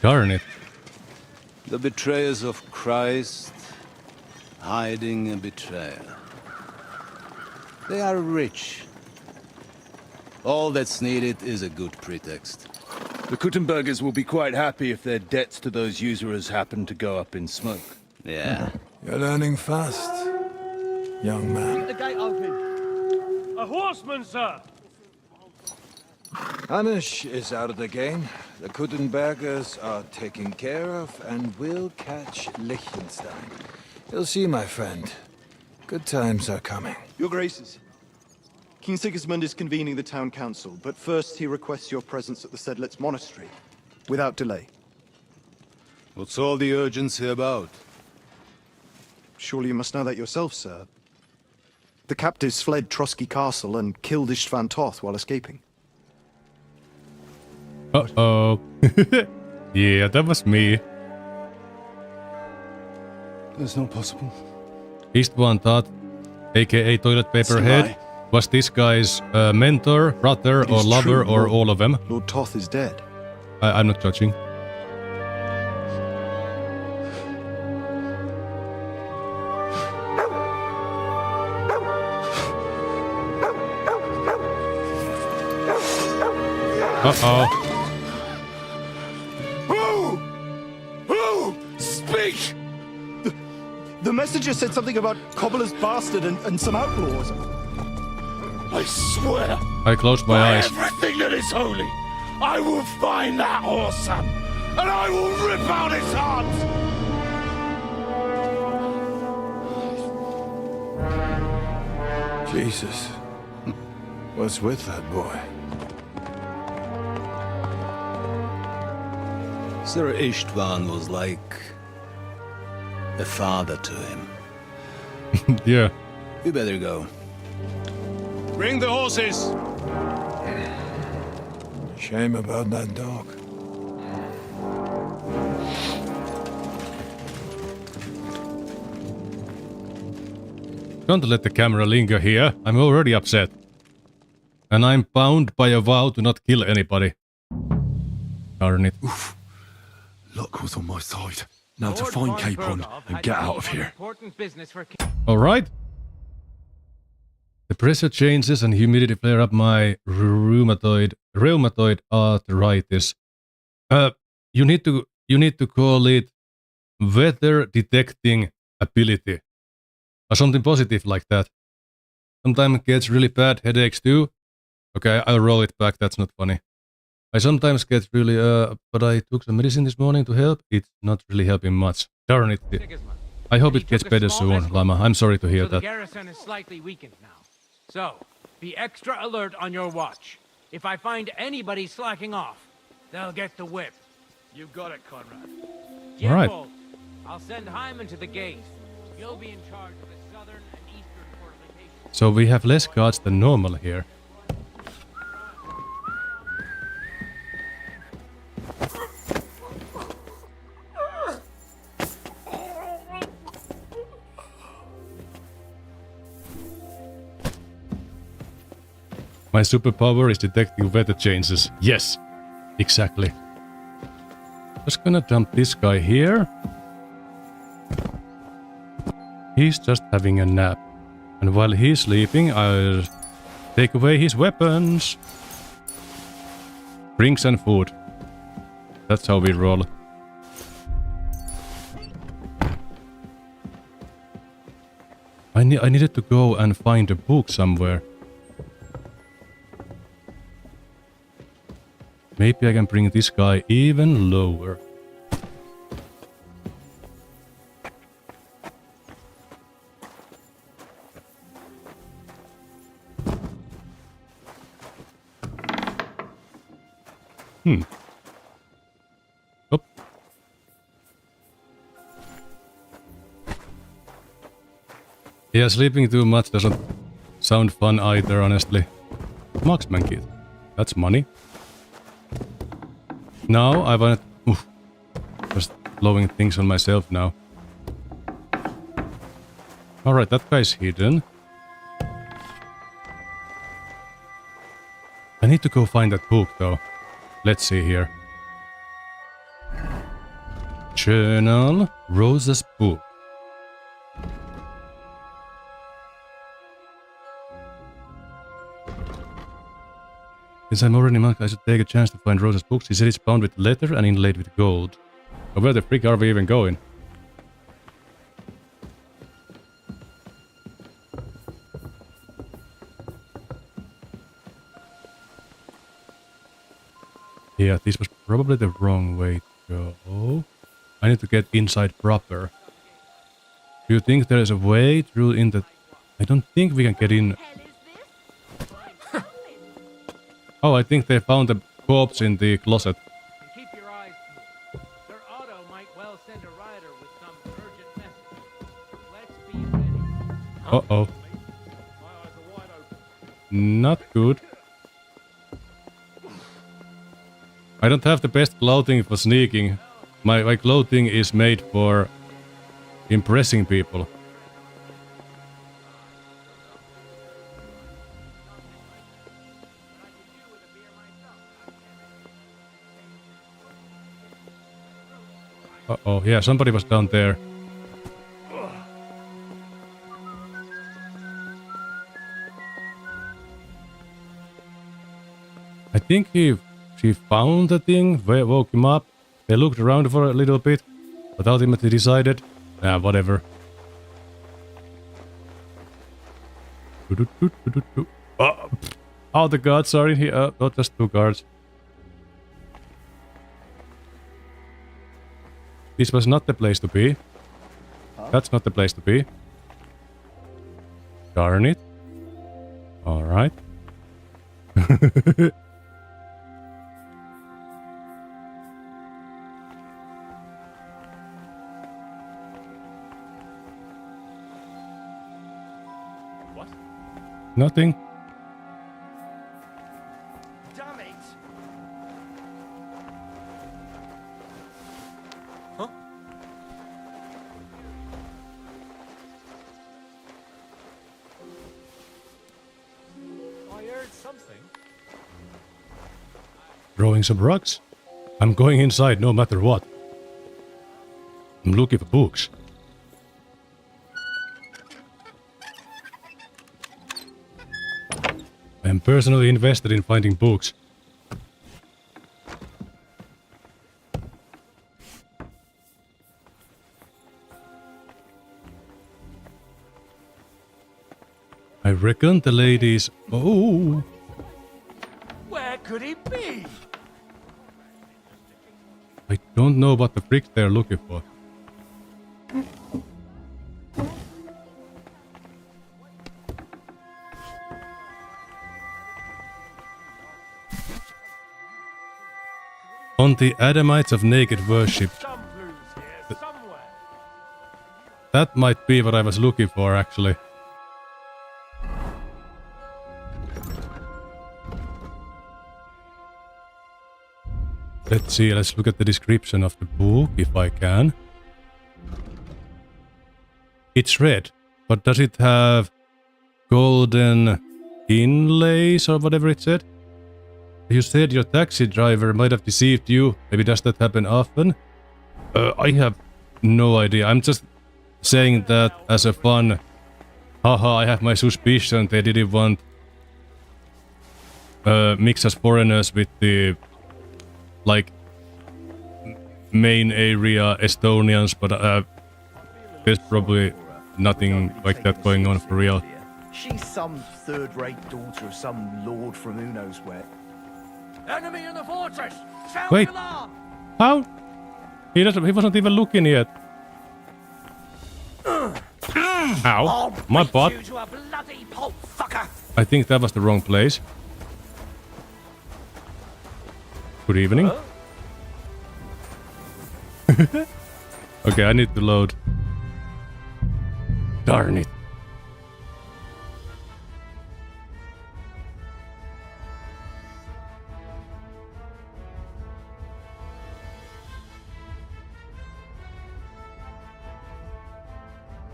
Darn it. The betrayers of Christ hiding a betrayer. They are rich. All that's needed is a good pretext. The Kuttenbergers will be quite happy if their debts to those usurers happen to go up in smoke. Yeah. You're learning fast, young man. Keep the gate open. A horseman, sir! Hanish is out of the game. The Kuttenbergers are taken care of and will catch Liechtenstein. You'll see, my friend. Good times are coming. Your Graces, King Sigismund is convening the town council, but first he requests your presence at the Sedlitz monastery, without delay. What's all the urgency about? Surely you must know that yourself, sir. The captives fled Trotsky Castle and killed Istvan Toth while escaping. Uh-oh. Yeah, that was me. That's not possible. Istvan Toth, aka Toilet Paper Head, was this guy's mentor, brother, or lover, or all of them. Lord Toth is dead. I'm not judging. Uh-oh. Who? Speak! The messenger said something about Cobbler's bastard and some outlaws. I swear, I closed my eyes. everything that is holy, I will find that whoreson, and I will rip out his heart! Jesus. What's with that boy? Sir Istvan was like a father to him. Yeah. We better go. Bring the horses! Shame about that dog. Don't let the camera linger here. I'm already upset. And I'm bound by a vow to not kill anybody. Darn it. Oof. Luck was on my side. Now to find Capon and get out of here. Alright. The pressure changes and humidity flare up my rheumatoid arthritis. You need to call it weather detecting ability. Or something positive like that. Sometimes it gets really bad headaches too. Okay, I'll roll it back, that's not funny. I sometimes get really, but I took some medicine this morning to help. It's not really helping much. Darn it. I hope it gets better soon, Lama. I'm sorry to hear So that. the garrison is slightly weakened now. So, be extra alert on your watch. If I find anybody slacking off, they'll get the whip. You got it, Conrad. All right. Gerbold, I'll send Hyman to the gate. You'll be in charge of the southern and eastern fortifications. So we have less guards than normal here. My superpower is detecting weather changes. Yes, exactly. Just gonna dump this guy here. He's just having a nap. And while he's sleeping, I'll take away his weapons. Drinks and food. That's how we roll. I needed to go and find a book somewhere. Maybe I can bring this guy even lower. Oh. Yeah, sleeping too much doesn't sound fun either, honestly. Marksman kit. That's money. Now I want to... Just blowing things on myself now. Alright, that guy's hidden. I need to go find that book though. Let's see here. Journal, Rosa's book. Since I'm already monk, I should take a chance to find Rosa's books. He said it's bound with leather and inlaid with gold. But where the frick are we even going? Yeah, this was probably the wrong way to go. I need to get inside proper. Do you think there is a way through in the... I don't think we can get in... Oh, I think they found the corpse in the closet. Keep your eyes peeled. Sir Otto might well send a rider with some urgent message. Let's be ready. Uh-oh. Not good. I don't have the best clothing for sneaking. My clothing is made for impressing people. Uh-oh, yeah, somebody was down there. I think she found the thing, woke him up. They looked around for a little bit, but ultimately decided, whatever. Oh, the guards are in here. Not just 2 guards. This was not the place to be. That's not the place to be. Darn it. Alright. What? Nothing. Damn it! Huh? I heard something. Throwing some rocks? I'm going inside no matter what. I'm looking for books. I am personally invested in finding books. I reckon the ladies... Oh! Where could he be? I don't know what the frick they're looking for. On the Adamites of naked worship. That might be what I was looking for, actually. Let's see, let's look at the description of the book, if I can. It's red, but does it have golden inlays or whatever it said? You said your taxi driver might have deceived you. Maybe does that happen often? I have no idea. I'm just saying that as a fun... Haha, I have my suspicion they didn't want mix us foreigners with the... like main area Estonians, but there's probably nothing like that going on for real. She's some third-rate daughter of some lord from who knows where. Enemy in the fortress! Sound Wait. the alarm! How? He wasn't even looking yet. Ow. My butt. You to a bloody pulp, fucker! I think that was the wrong place. Good evening. Okay, I need to load. Darn it.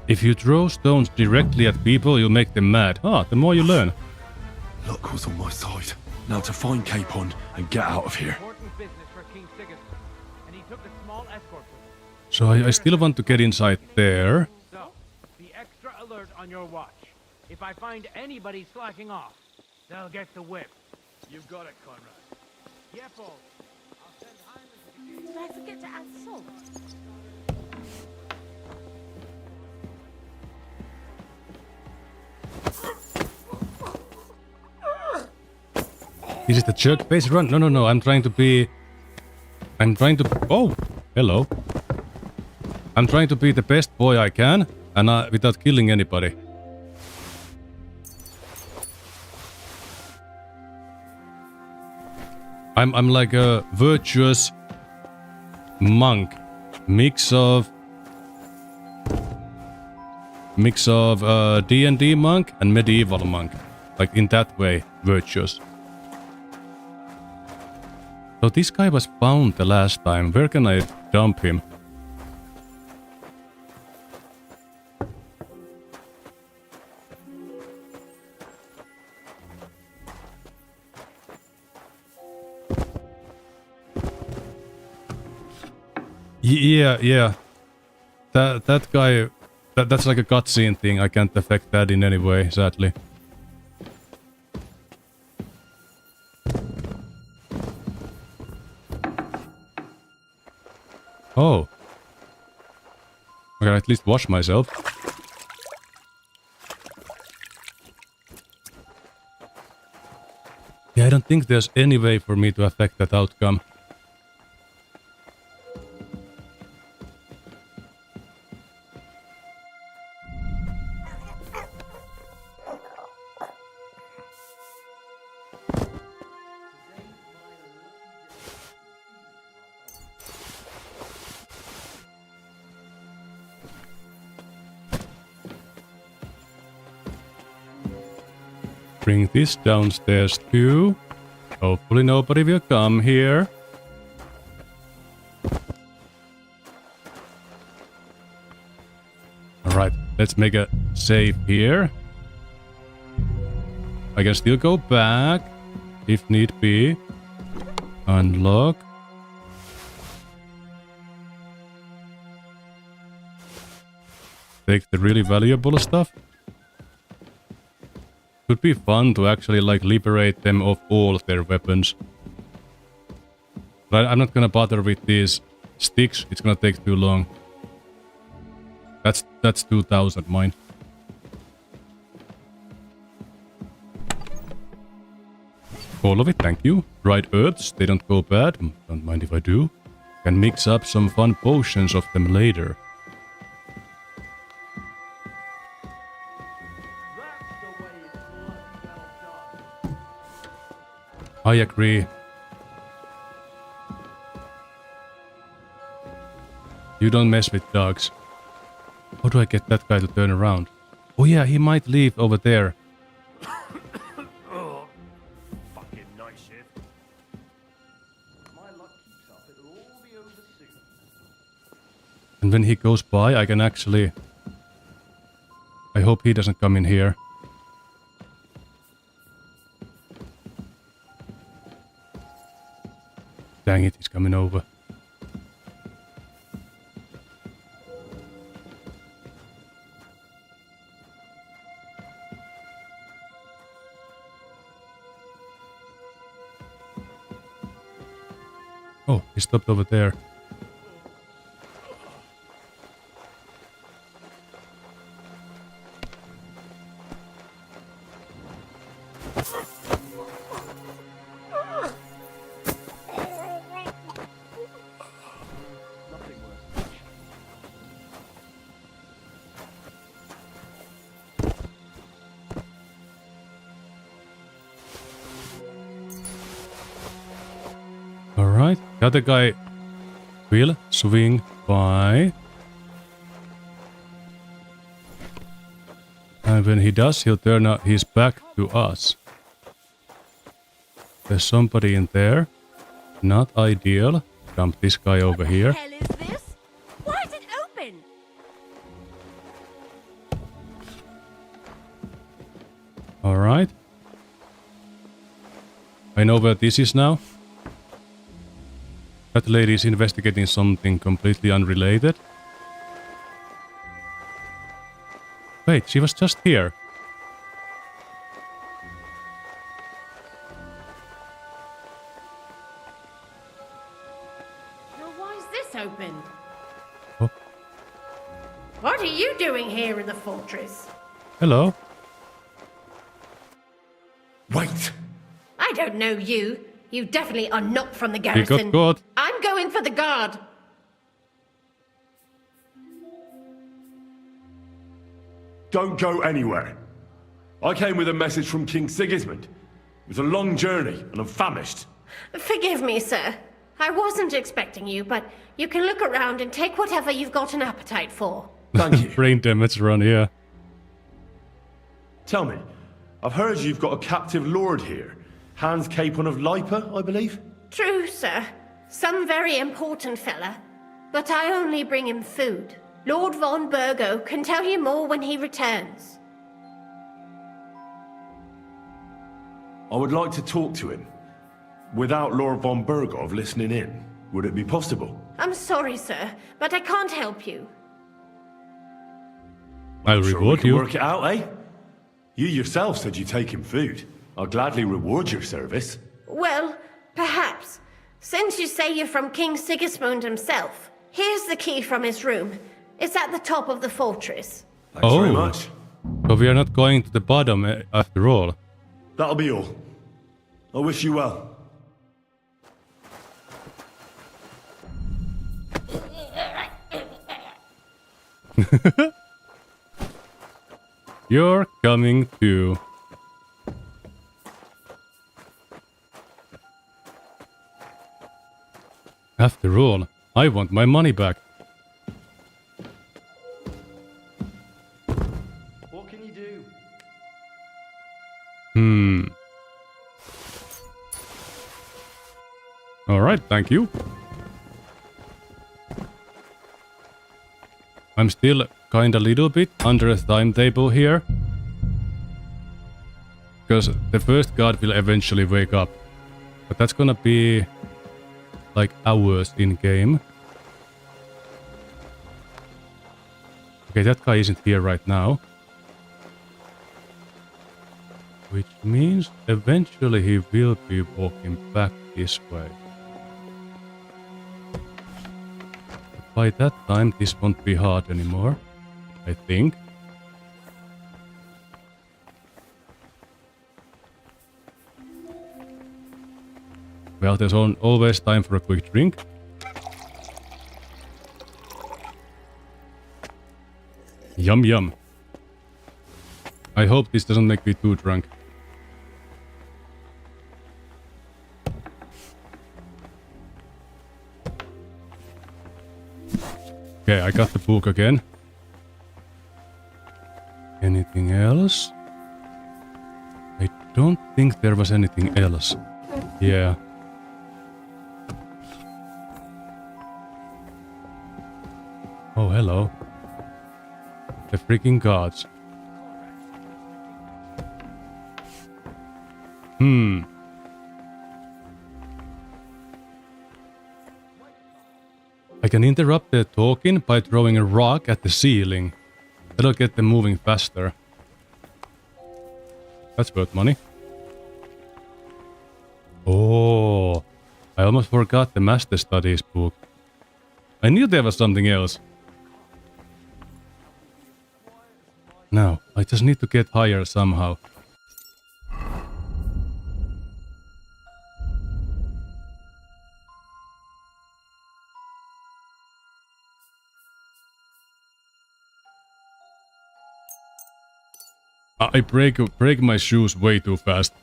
If you throw stones directly at people, you'll make them mad. Ah, the more you learn. Luck was on my side. Now to find Capon and get out of here. Important business for King Sigismund, and he took a small escort with him. So I still want to get inside there. So, be extra alert on your watch. If I find anybody slacking off, they'll get the whip. You've got it, Conrad. Yeah, Paul. I'll send Hyman to Did I forget to add salt? Is it a jerk-based run? No, no, no. I'm trying to be... Oh! Hello. I'm trying to be the best boy I can, and without killing anybody. I'm like a virtuous monk. Mix of D&D monk and medieval monk. Like in that way, virtuous. So this guy was found the last time. Where can I dump him? Yeah. That guy, that's like a cutscene thing. I can't affect that in any way, sadly. Oh. I can at least wash myself. Yeah, I don't think there's any way for me to affect that outcome. Bring this downstairs too. Hopefully nobody will come here. Alright, let's make a save here. I can still go back if need be. Unlock. Take the really valuable stuff. Could be fun to actually like liberate them of all their weapons. But I'm not gonna bother with these sticks, it's gonna take too long. That's 2000 mine. All of it, thank you. Dried earths, they don't go bad. Don't mind if I do. Can mix up some fun potions of them later. I agree. You don't mess with dogs. How do I get that guy to turn around? Oh yeah, he might leave over there. Oh, fucking night shift. My luck keeps up, it'll all be over soon. And when he goes by, I can actually... I hope he doesn't come in here. Dang it, he's coming over. Oh, he stopped over there. Alright, the other guy will swing by. And when he does, he'll turn out his back to us. There's somebody in there. Not ideal. Dump this guy over here. What the hell is this? Why is it open? Alright. I know where this is now. That lady is investigating something completely unrelated. Wait, she was just here. gates open. Oh. What are you doing here in the fortress? Hello. Wait! I don't know you. You definitely are not from the You garrison. got caught. I'm going for the guard. Don't go anywhere. I came with a message from King Sigismund. It was a long journey, and I'm famished. Forgive me, sir. I wasn't expecting you, but you can look around and take whatever you've got an appetite for. Thank you. Brain damage around here. Tell me, I've heard you've got a captive lord here. Hans Capon of Lipa, I believe? True, sir. Some very important fella. But I only bring him food. Lord von Burgo can tell you more when he returns. I would like to talk to him. Without Lord von Burgov listening in, would it be possible? I'm sorry, sir, but I can't help you. I'll Sure, we reward can you. work it out, eh? You yourself said you'd take him food. I'll gladly reward your service. Well, perhaps. Since you say you're from King Sigismund himself, here's the key from his room. It's at the top of the fortress. Thanks very much. So we are not going to the bottom after all. That'll be all. I wish you well. You're coming too. After all, I want my money back. What can you do? Alright, thank you. I'm still kinda little bit under a timetable here. Because the first god will eventually wake up. But that's gonna be like hours in game. Okay, that guy isn't here right now. Which means eventually he will be walking back this way. But by that time this won't be hard anymore, I think. Well, there's always time for a quick drink. Yum yum. I hope this doesn't make me too drunk. Okay, I got the book again. Anything else? I don't think there was anything else. Yeah. Oh, hello. The freaking gods. I can interrupt their talking by throwing a rock at the ceiling. That'll get them moving faster. That's worth money. Oh, I almost forgot the Master Studies book. I knew there was something else. Now, I just need to get higher somehow. I break my shoes way too fast.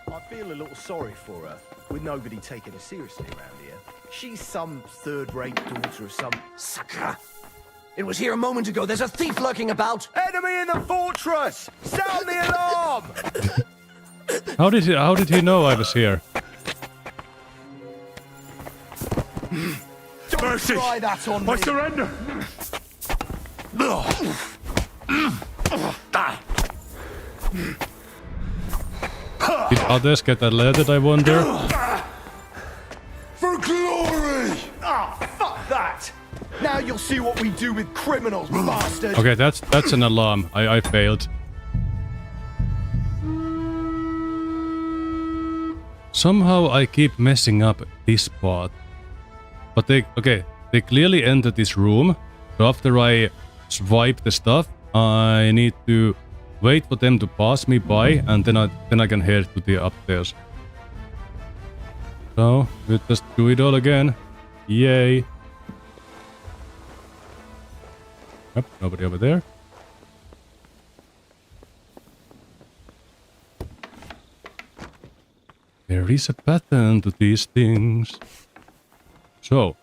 I feel a little sorry for her, with nobody taking her seriously around here. She's some third-rate daughter of some... Sucker! It was here a moment ago. There's a thief lurking about. Enemy in the fortress! Sound the alarm! How did he know I was here? Don't Mercy! try that on me! I surrender! Did others get alerted, I wonder? For glory! Ah, fuck that! Now you'll see what we do with criminals, bastard! Okay, that's an alarm. I failed. Somehow I keep messing up this part. But they clearly enter this room. So after I swipe the stuff, I need to wait for them to pass me by, and then I can head to the upstairs. So we'll just do it all again. Yay! Yep, nobody over there. There is a pattern to these things. So,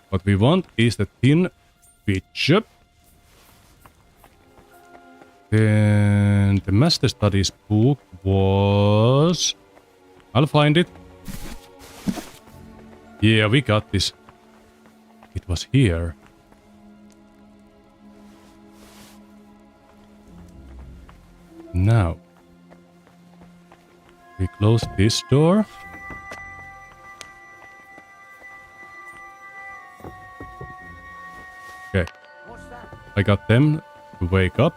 what we want is the tin pitcher. Then the Master Studies book was... I'll find it. Yeah, we got this. It was here. Now. We close this door. Okay. I got them to wake up.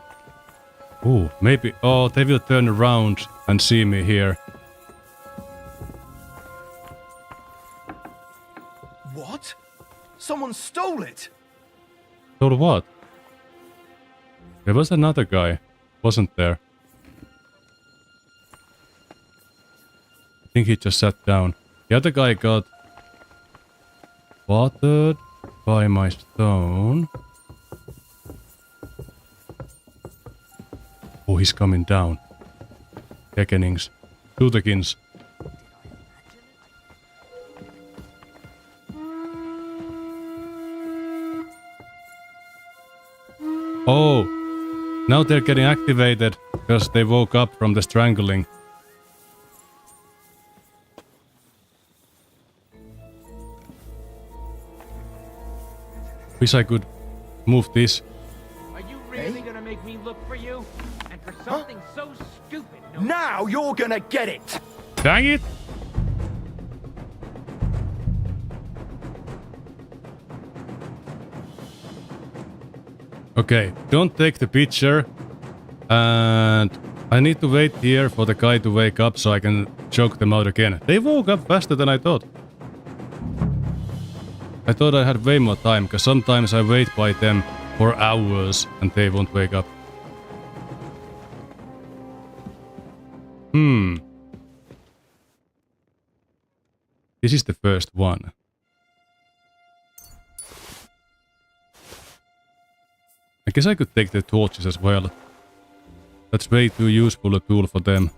Oh, maybe... Oh, they will turn around and see me here. What? Someone stole it! Stole what? There was another guy, wasn't there? I think he just sat down. The other guy got watered by my stone. Oh, he's coming down. Tekkenings. Tutekins. Oh, now they're getting activated because they woke up from the strangling. Wish I could move this. Are you really gonna make me look for you? And for something so stupid? No. Now you're gonna get it! Dang it! Okay, don't take the picture. And I need to wait here for the guy to wake up so I can choke them out again. They woke up faster than I thought. I thought I had way more time, because sometimes I wait by them for hours and they won't wake up. This is the first one. I guess I could take the torches as well. That's way too useful a tool for them.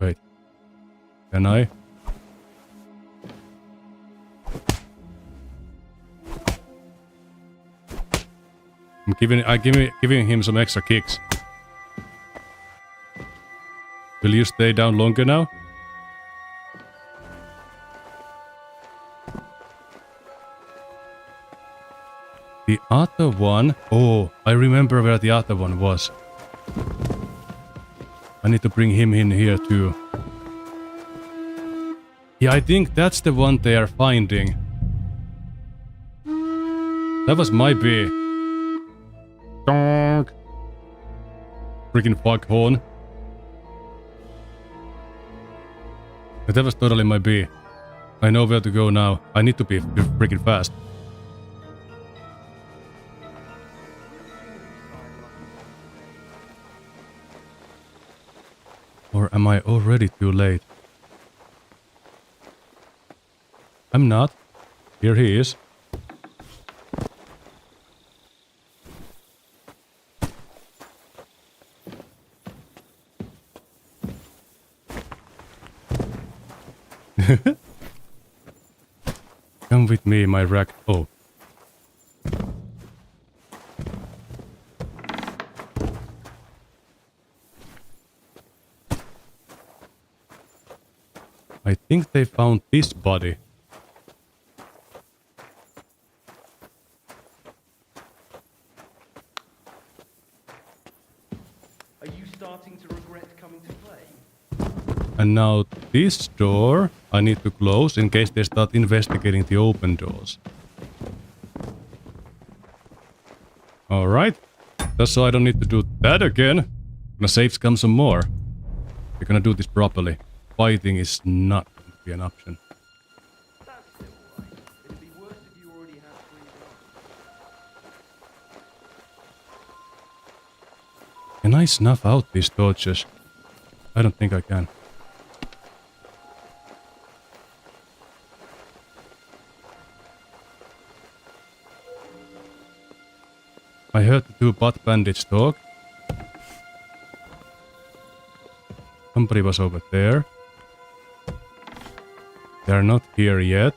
Wait. Can I? I'm giving him some extra kicks. Will you stay down longer now? The other one... Oh, I remember where the other one was. I need to bring him in here too. Yeah, I think that's the one they are finding. That was my bee. Donk. Freaking foghorn. That was totally my bee. I know where to go now. I need to be freaking fast. Or am I already too late? I'm not. Here he is. Come with me, my rack. Oh. I think they found this body. Are you starting to regret coming to play? And now this door I need to close in case they start investigating the open doors. Alright. Just so I don't need to do that again. I'm gonna save scum some more. We're gonna do this properly. Fighting is not going to be an option. Can I snuff out these torches? I don't think I can. I heard the two butt bandits talk. Somebody was over there. They're not here yet.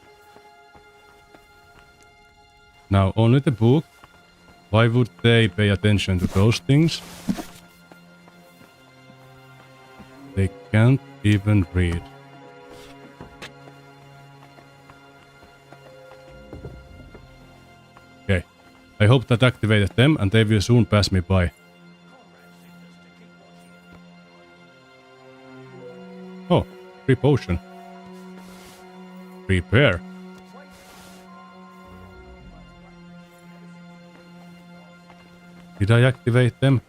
Now, only the book. Why would they pay attention to those things? They can't even read. Okay. I hope that activated them and they will soon pass me by. Oh, free potion. Prepare. Did I activate them?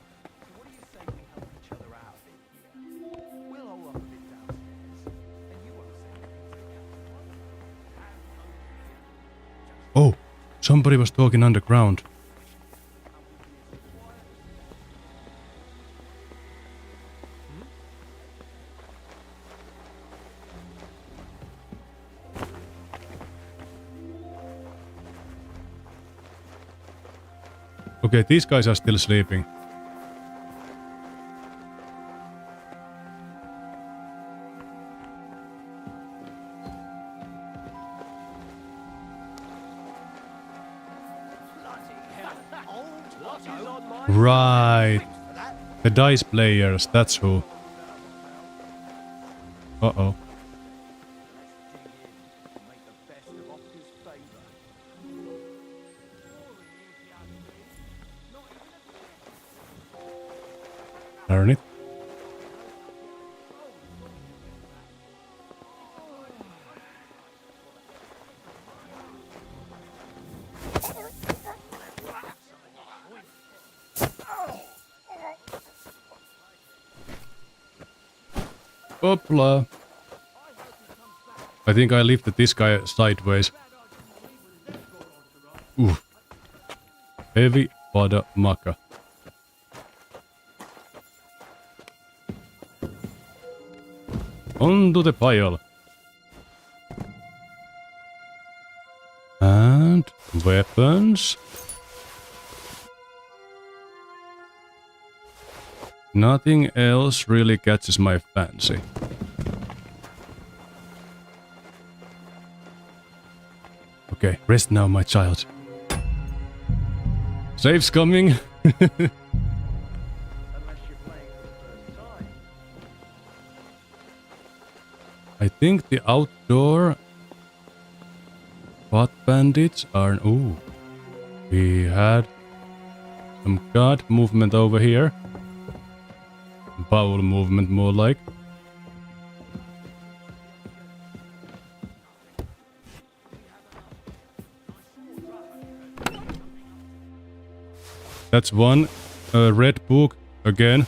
Oh, somebody was talking underground. Okay, these guys are still sleeping. Right. The dice players, that's who. Uh-oh. Darn it. Hopla. I think I lifted this guy sideways. Ooh. Heavy fodder maka. Onto the pile. And weapons. Nothing else really catches my fancy. Okay, rest now, my child. Save's coming. I think the outdoor bot bandits are... Ooh. We had some guard movement over here. Bowel movement, more like. That's one red book again.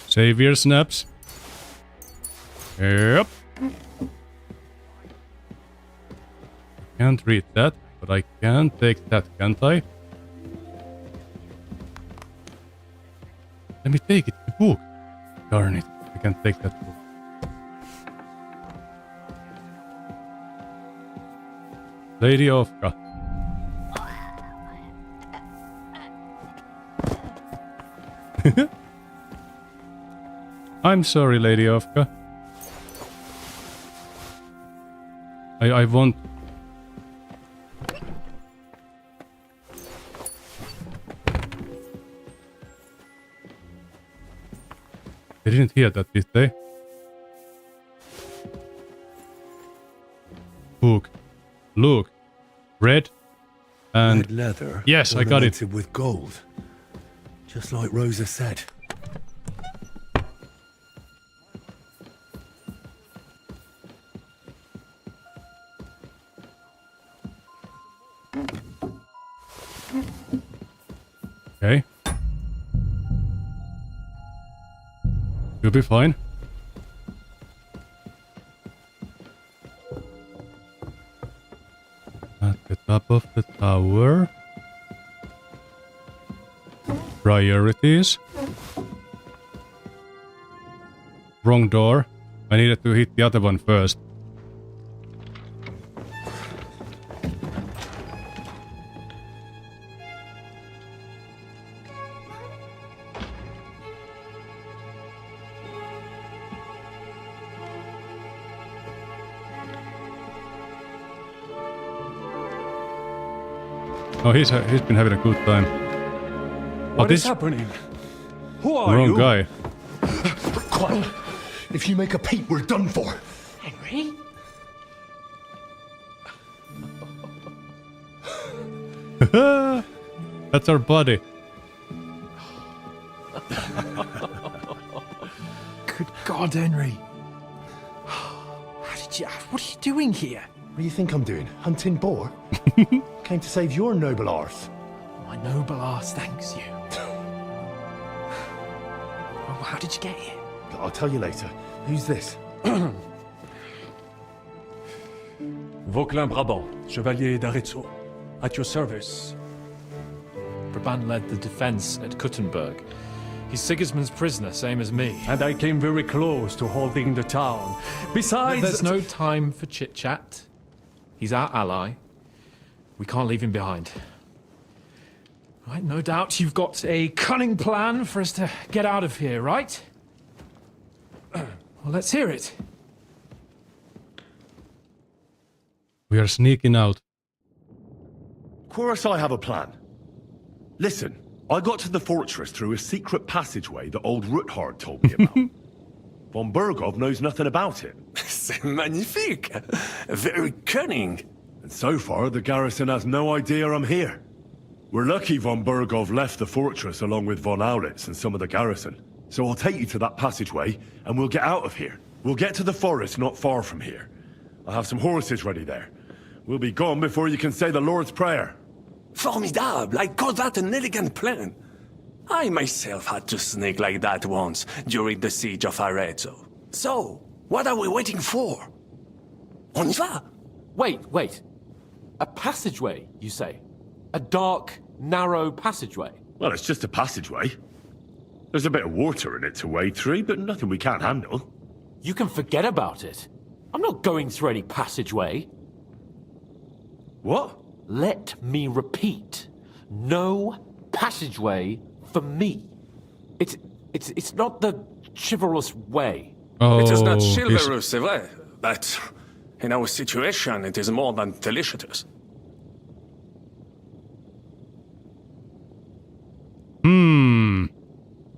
Savior snaps. Yep. Can't read that, but I can take that, can't I? Let me take it, the book. Darn it, I can't take that book. Lady Ofka. I'm sorry, Lady Ofka. I want... They didn't hear that, did they? Book. Look. Red. And... Red leather. Yes, I got it. Ornamented with gold. Just like Rosa said. We'll be fine. At the top of the tower. Priorities. Wrong door. I needed to hit the other one first. Oh, he's been having a good time. What is happening? Who are Wrong you? guy. Quiet. If you make a peep, we're done for. Henry? That's our buddy. Good God, Henry. What are you doing here? What do you think I'm doing? Hunting boar? Came to save your noble arse. My noble arse thanks you. Well, how did you get here? I'll tell you later. Who's this? Vauquelin Brabant, Chevalier d'Arezzo. At your service. Brabant led the defense at Kuttenberg. He's Sigismund's prisoner, same as me. And I came very close to holding the town. Besides... There's no time for chit-chat. He's our ally. We can't leave him behind. Right, no doubt you've got a cunning plan for us to get out of here, right? Well, let's hear it. We are sneaking out. Of course I have a plan. Listen, I got to the fortress through a secret passageway that old Ruthard told me about. Von Bergov knows nothing about it. C'est magnifique! Very cunning. And so far, the garrison has no idea I'm here. We're lucky Von Bergov left the fortress along with Von Aulitz and some of the garrison. So I'll take you to that passageway, and we'll get out of here. We'll get to the forest not far from here. I have some horses ready there. We'll be gone before you can say the Lord's Prayer. Formidable! I call that an elegant plan. I myself had to sneak like that once during the siege of Arezzo. So, what are we waiting for? On y va! Wait. A passageway, you say? A dark, narrow passageway? Well, it's just a passageway. There's a bit of water in it to wade through, but nothing we can't handle. You can forget about it. I'm not going through any passageway. What? Let me repeat. No passageway for me. It's not the chivalrous way. It is not chivalrous, c'est vrai, but in our situation, it is more than delicious.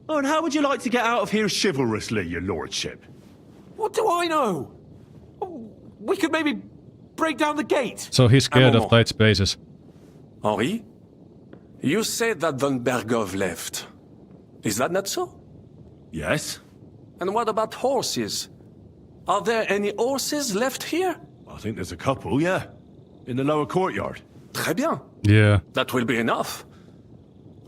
Oh, and how would you like to get out of here chivalrously, your lordship? What do I know? We could maybe break down the gate. So he's scared of tight spaces. Henri? You said that Von Bergov left. Is that not so? Yes. And what about horses? Are there any horses left here? I think there's a couple, yeah. In the lower courtyard. Très bien. Yeah. That will be enough.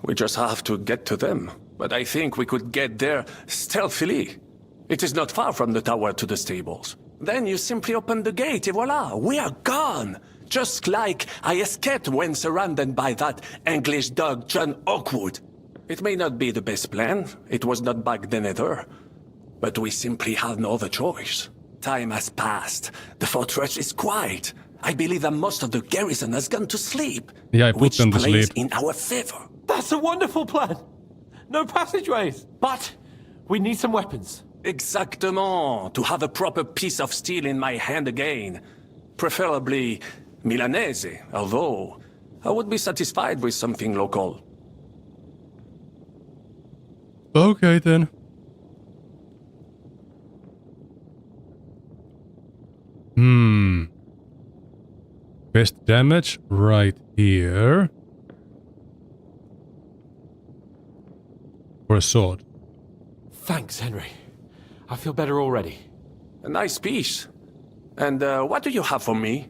We just have to get to them. But I think we could get there stealthily. It is not far from the tower to the stables. Then you simply open the gate, et voila, we are gone! Just like I escaped when surrounded by that English dog John Oakwood. It may not be the best plan, it was not back then either. But we simply have no other choice. Time has passed. The fortress is quiet. I believe that most of the garrison has gone to sleep. Yeah, I put them to sleep. Which plays in our favor. That's a wonderful plan. No passageways. But we need some weapons. Exactement. To have a proper piece of steel in my hand again. Preferably Milanese, although I would be satisfied with something local. Okay then. Best damage right here. For a sword. Thanks, Henry. I feel better already. A nice piece. And what do you have for me?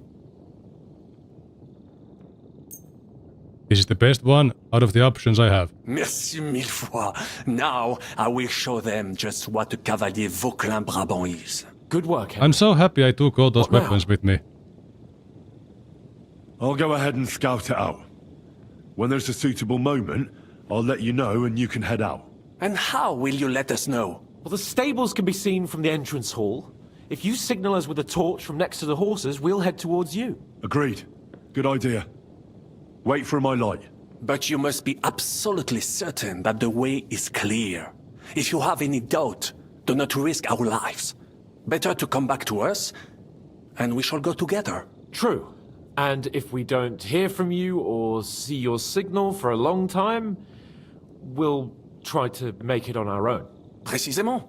This is the best one out of the options I have. Merci mille fois. Now I will show them just what a Cavalier Vauquelin Brabant is. Good work, Henry. I'm so happy I took all those What now? weapons with me. I'll go ahead and scout it out. When there's a suitable moment, I'll let you know and you can head out. And how will you let us know? Well, the stables can be seen from the entrance hall. If you signal us with a torch from next to the horses, we'll head towards you. Agreed. Good idea. Wait for my light. But you must be absolutely certain that the way is clear. If you have any doubt, do not risk our lives. Better to come back to us, and we shall go together. True. And if we don't hear from you or see your signal for a long time, we'll try to make it on our own. Précisément.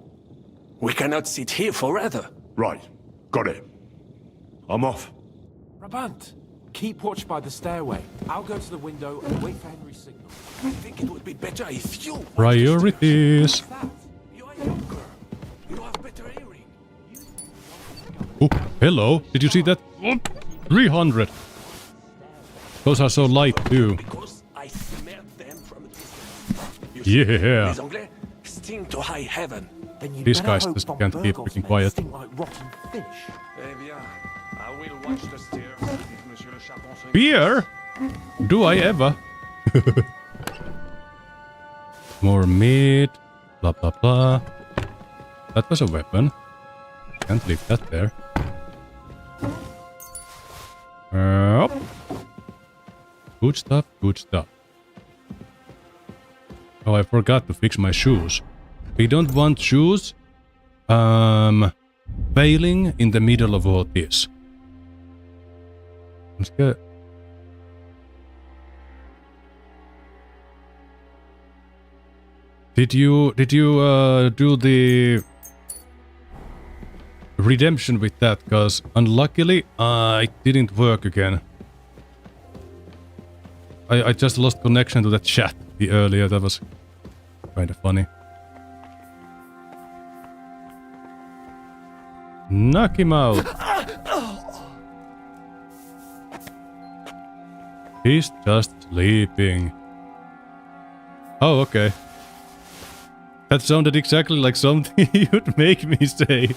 We cannot sit here forever. Right. Got it. I'm off. Brabant, keep watch by the stairway. I'll go to the window and wait for Henry's signal. I think it would be better if you... Priorities. You are younger. You have better hearing. Oh, hello. Did you see that? 300. Those are so light too. Because I smelled them from a distance. Yeah. Les Anglais sting to high heaven. These guys just can't keep freaking quiet. Like rotten fish. Eh bien, I will watch the stairs if Monsieur le Chapon... Beer? Do I ever? More meat. Blah blah blah. That was a weapon. Can't leave that there. Good stuff, good stuff. Oh, I forgot to fix my shoes. We don't want shoes failing in the middle of all this. I'm scared. Did you do the redemption with that? Because unluckily it didn't work again. I just lost connection to that chat earlier. That was kind of funny. Knock him out. He's just sleeping. Oh, okay. That sounded exactly like something you'd make me say.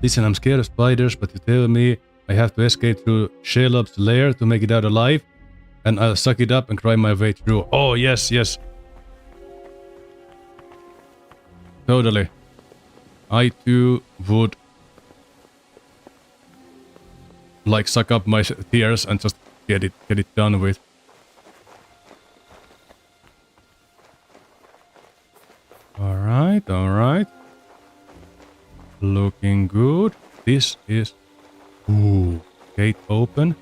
Listen, I'm scared of spiders, but you tell me I have to escape through Shelob's lair to make it out alive, and I'll suck it up and cry my way through. Oh, yes, yes. Totally. I too would like suck up my tears and just get it done with. Alright, alright. Looking good. This is... Ooh. Gate open.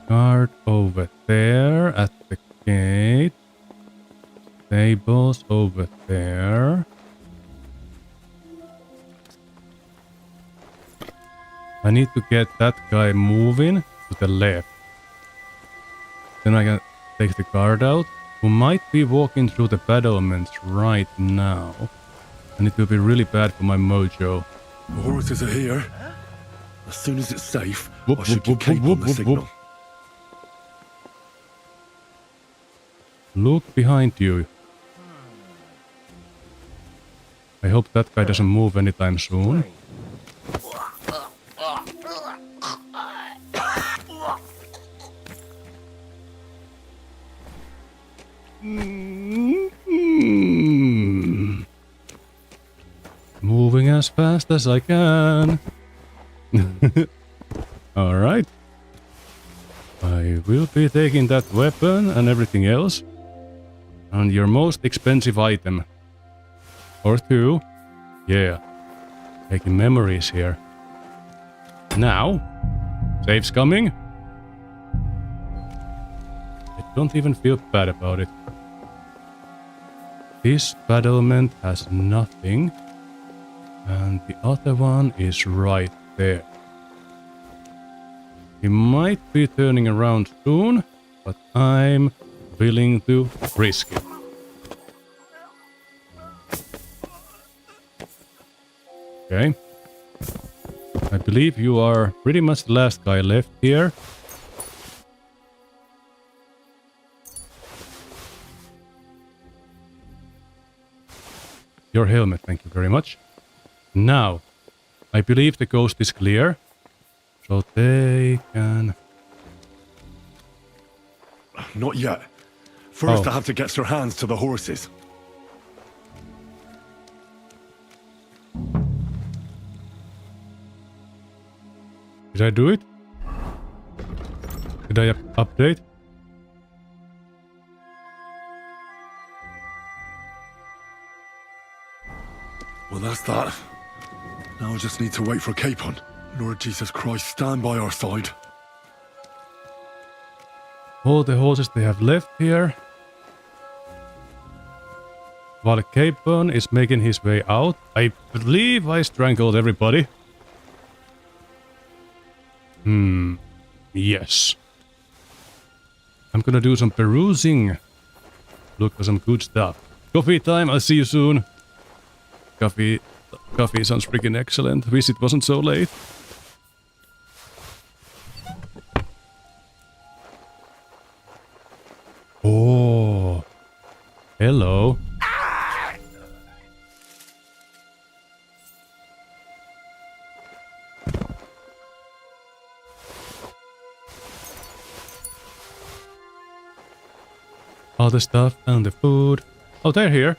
Guard over there at the gate. Tables over there. I need to get that guy moving to the left. Then I can take the guard out, who might be walking through the battlements right now. And it will be really bad for my mojo. The horses are here. As soon as it's safe, I should get Cape on the signal. Look behind you. I hope that guy doesn't move anytime soon. Moving as fast as I can. Alright. I will be taking that weapon and everything else. And your most expensive item. Or two. Yeah. Making memories here. Now. Save's coming. I don't even feel bad about it. This battlement has nothing. And the other one is right there. He might be turning around soon, but I'm willing to risk it. Okay. I believe you are pretty much the last guy left here. Your helmet, thank you very much. Now, I believe the coast is clear. So they can... Not yet. First, Oh. I have to get Sir Hans to the horses. Did I do it? Did I update? Well, that's that. Now I just need to wait for Capon. Lord Jesus Christ, stand by our side. All the horses they have left here. While Capon is making his way out, I believe I strangled everybody. Yes. I'm gonna do some perusing. Look for some good stuff. Coffee time, I'll see you soon. Coffee sounds freaking excellent. Wish it wasn't so late. Oh. Hello. All the stuff and the food. Oh, they're here.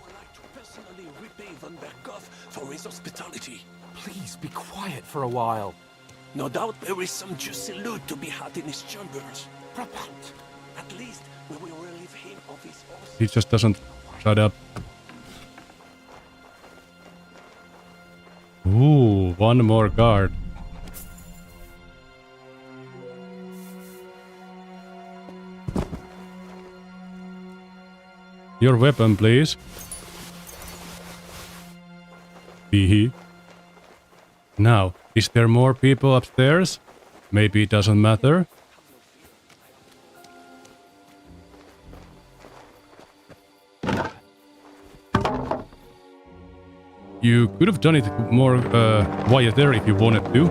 For his hospitality. Please be quiet for a while. No doubt there is some juicy loot to be had in his chambers. Prophet. At least we will relieve him of his horse. He just doesn't shut up. Ooh, one more guard. Your weapon, please. Hee. Now, is there more people upstairs? Maybe it doesn't matter. You could have done it more quieter if you wanted to.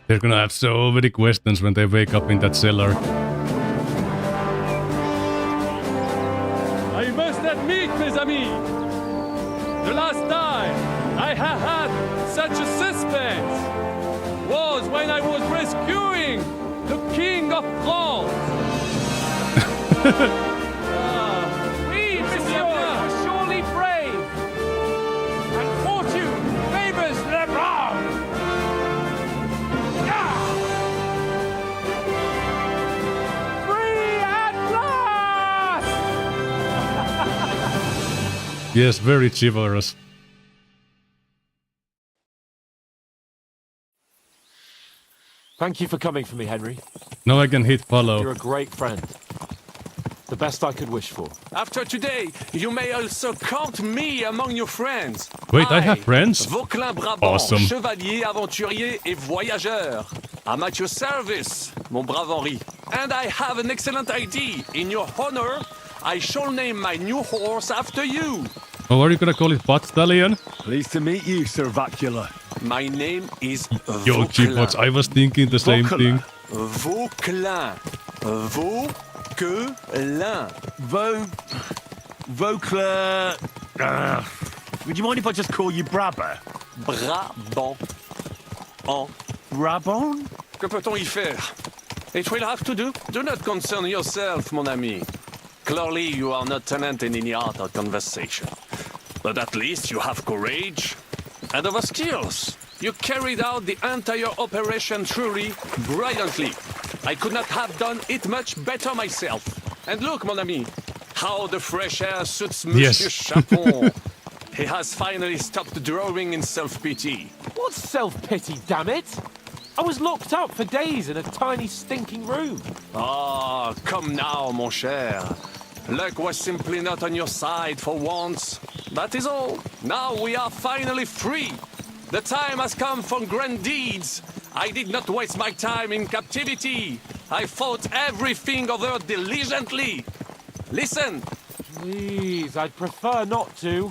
They're gonna have so many questions when they wake up in that cellar. I must admit, mes amis, the last time I have had such a suspense was when I was rescuing the King of France. We, monsieur, are surely brave. And fortune favors the brave. Free at last! Yes, very chivalrous. Thank you for coming for me, Henry. Now I can hit follow. You're a great friend. The best I could wish for. After today, you may also count me among your friends. Wait, I have friends? Vauquelin Brabant, Awesome. chevalier, aventurier et voyageur. I'm at your service, mon brave Henri. And I have an excellent idea. In your honor, I shall name my new horse after you. Oh, are you gonna call it Butt Stallion? Pleased to meet you, Sir Vacula. My name is Yo, Vauquelin. Chipots, I was thinking the same thing. Vauquelin. Vauquelin. Vauquelin. Would you mind if I just call you Brabber? Brabant. En. Brabant? Que peut-on y faire? It will have to do. Do not concern yourself, mon ami. Clearly, you are not talent in any art or conversation. But at least you have courage and other skills. You carried out the entire operation truly brilliantly. I could not have done it much better myself. And look, mon ami, how the fresh air suits Monsieur Chapon. He has finally stopped drawing in self-pity. What self-pity, damn it? I was locked up for days in a tiny stinking room. Ah, come now, mon cher. Luck was simply not on your side for once. That is all. Now we are finally free. The time has come for grand deeds. I did not waste my time in captivity. I fought everything over diligently. Listen! Please, I'd prefer not to.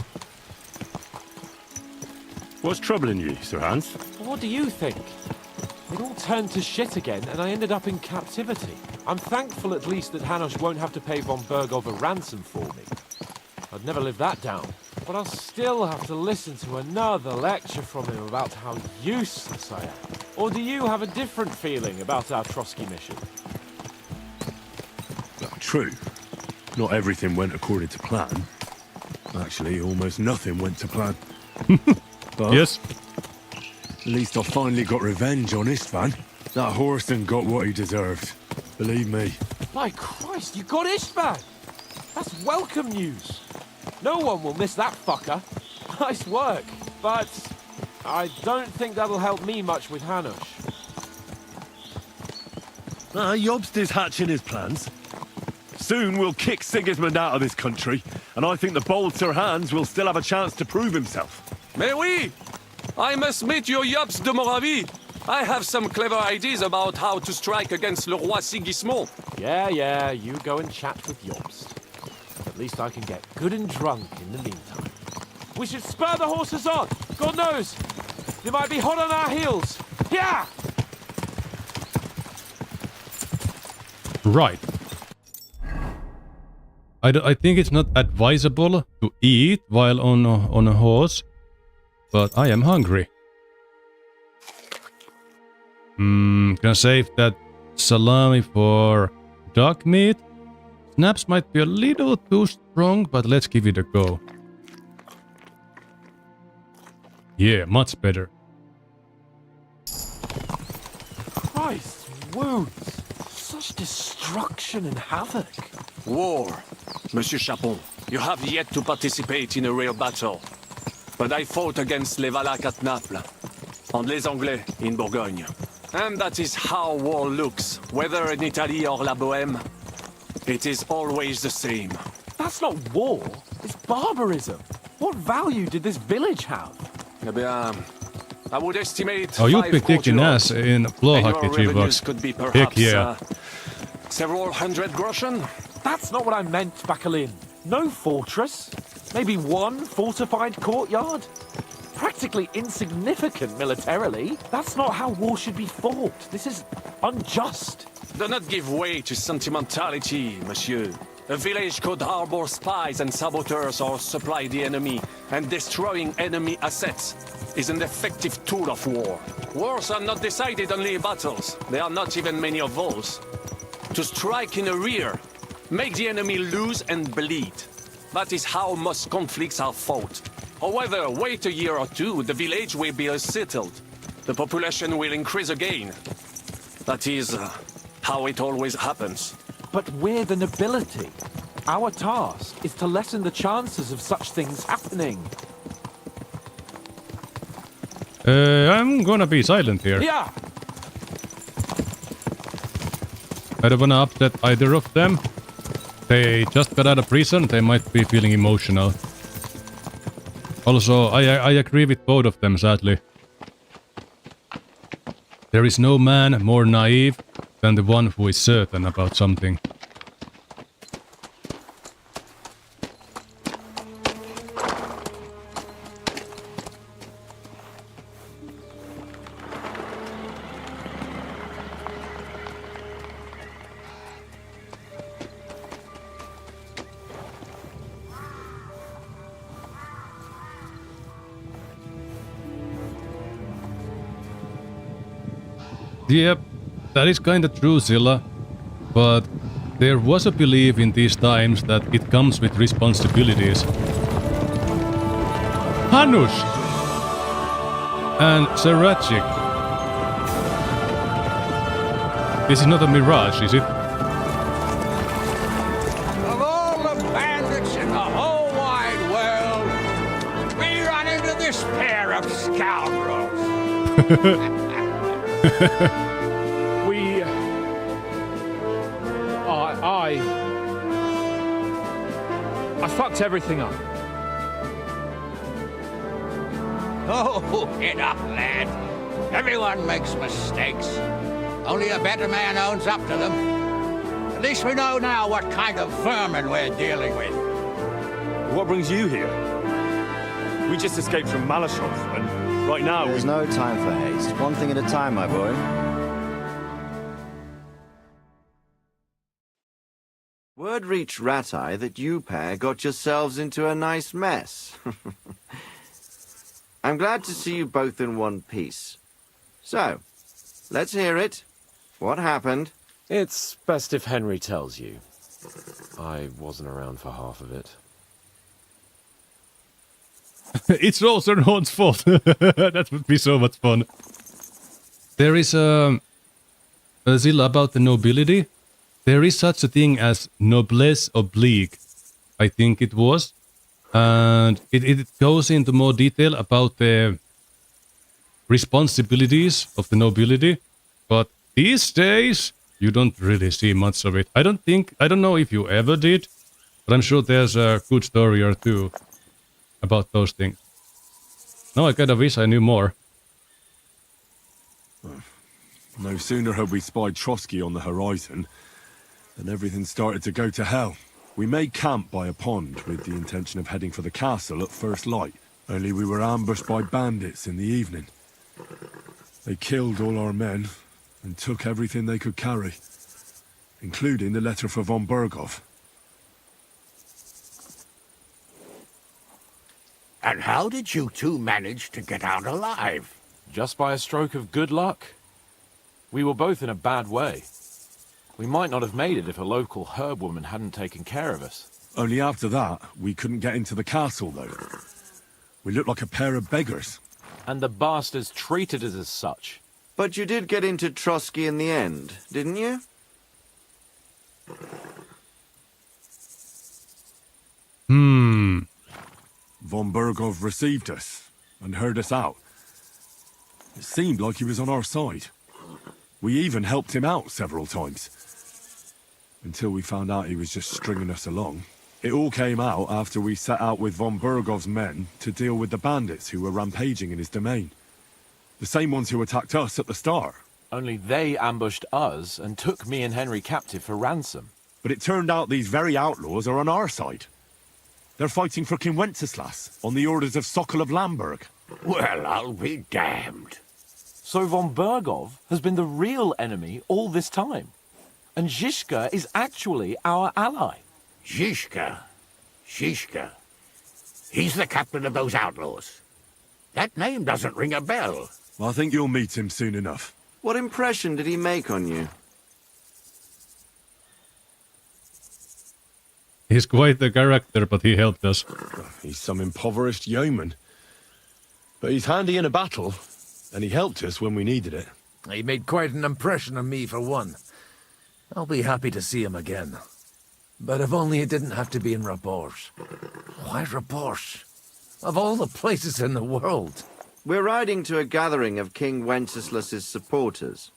What's troubling you, Sir Hans? What do you think? It all turned to shit again, and I ended up in captivity. I'm thankful at least that Hanush won't have to pay von Bergov a ransom for me. I'd never live that down. But I'll still have to listen to another lecture from him about how useless I am. Or do you have a different feeling about our Trotsky mission? True. Not everything went according to plan. Actually, almost nothing went to plan. But yes. At least I finally got revenge on Istvan. That Horston got what he deserved. Believe me. By Christ, you got Istvan! That's welcome news. No one will miss that fucker. Nice work. But I don't think that'll help me much with Hanush. Jobst is hatching his plans. Soon we'll kick Sigismund out of this country, and I think the bold Sir Hans will still have a chance to prove himself. Mais oui! I must meet your Jobst de Moravie. I have some clever ideas about how to strike against Le Roi Sigismund. Yeah, you go and chat with Jobst. At least I can get good and drunk in the meantime. We should spur the horses on! God knows! They might be hot on our heels! Yeah! Right. I think it's not advisable to eat while on a horse, but I am hungry. Can I save that salami for duck meat? Snaps might be a little too strong, but let's give it a go. Yeah, much better. Christ, wounds! Such destruction and havoc. War. Monsieur Chapon, you have yet to participate in a real battle. But I fought against les Valaques at Naples, and les Anglais in Bourgogne. And that is how war looks, whether in Italy or La Bohème. It is always the same. That's not war, it's barbarism. What value did this village have? Eh bien, I would estimate Oh, you'd be 5 kicking courtyards, ass in floor and your hockey, revenues G-Bucks. could be Heck perhaps yeah. several hundred groschen. That's not what I meant, Bakalin. No fortress. Maybe one fortified courtyard. Practically insignificant militarily. That's not how war should be fought. This is unjust. Do not give way to sentimentality, monsieur. A village could harbor spies and saboteurs or supply the enemy, and destroying enemy assets is an effective tool of war. Wars are not decided only in battles. There are not even many of those. To strike in the rear, make the enemy lose and bleed. That is how most conflicts are fought. However, wait a year or two, the village will be settled. The population will increase again. That is how it always happens. But we're the nobility. Our task is to lessen the chances of such things happening. I'm gonna be silent here. Yeah! I don't wanna upset either of them. They just got out of prison, they might be feeling emotional. Also, I agree with both of them, sadly. There is no man more naive than the one who is certain about something. Yep, that is kinda true, Zilla. But there was a belief in these times that it comes with responsibilities. Hanush! And Serachik. This is not a mirage, is it? Of all the bandits in the whole wide world, we run into this pair of scoundrels. I fucked everything up. Oh, get up, lad. Everyone makes mistakes. Only a better man owns up to them. At least we know now what kind of vermin we're dealing with. What brings you here? We just escaped from Malashov, and right now There's no time for haste. One thing at a time, my boy. Word reached Ratai that you pair got yourselves into a nice mess. I'm glad to see you both in one piece. So, let's hear it. What happened? It's best if Henry tells you. I wasn't around for half of it. It's also Ron's fault. That would be so much fun. There is Zilla, about the nobility. There is such a thing as noblesse oblique, I think it was. And it goes into more detail about the responsibilities of the nobility. But these days, you don't really see much of it. I don't know if you ever did, but I'm sure there's a good story or two about those things. Now I kind of wish I knew more. no sooner had we spied Trotsky on the horizon than everything started to go to hell. We made camp by a pond with the intention of heading for the castle at first light, only we were ambushed by bandits in the evening. They killed all our men and took everything they could carry, including the letter for von Berghoff. And how did you two manage to get out alive? Just by a stroke of good luck. We were both in a bad way. We might not have made it if a local herb woman hadn't taken care of us. Only after that, we couldn't get into the castle, though. We looked like a pair of beggars. And the bastards treated us as such. But you did get into Trotsky in the end, didn't you? Von Berghoff received us and heard us out. It seemed like he was on our side. We even helped him out several times. Until we found out he was just stringing us along. It all came out after we set out with von Berghoff's men to deal with the bandits who were rampaging in his domain. The same ones who attacked us at the start. Only they ambushed us and took me and Henry captive for ransom. But it turned out these very outlaws are on our side. They're fighting for King Wenceslas on the orders of Sokol of Lamberg. Well, I'll be damned. So von Berghoff has been the real enemy all this time. And Zizka is actually our ally. Zizka? Zizka? He's the captain of those outlaws. That name doesn't ring a bell. I think you'll meet him soon enough. What impression did he make on you? He's quite the character, but he helped us. He's some impoverished yeoman. But he's handy in a battle, and he helped us when we needed it. He made quite an impression on me, for one. I'll be happy to see him again. But if only it didn't have to be in Rapors. Why Rapors? Of all the places in the world. We're riding to a gathering of King Wenceslas's supporters.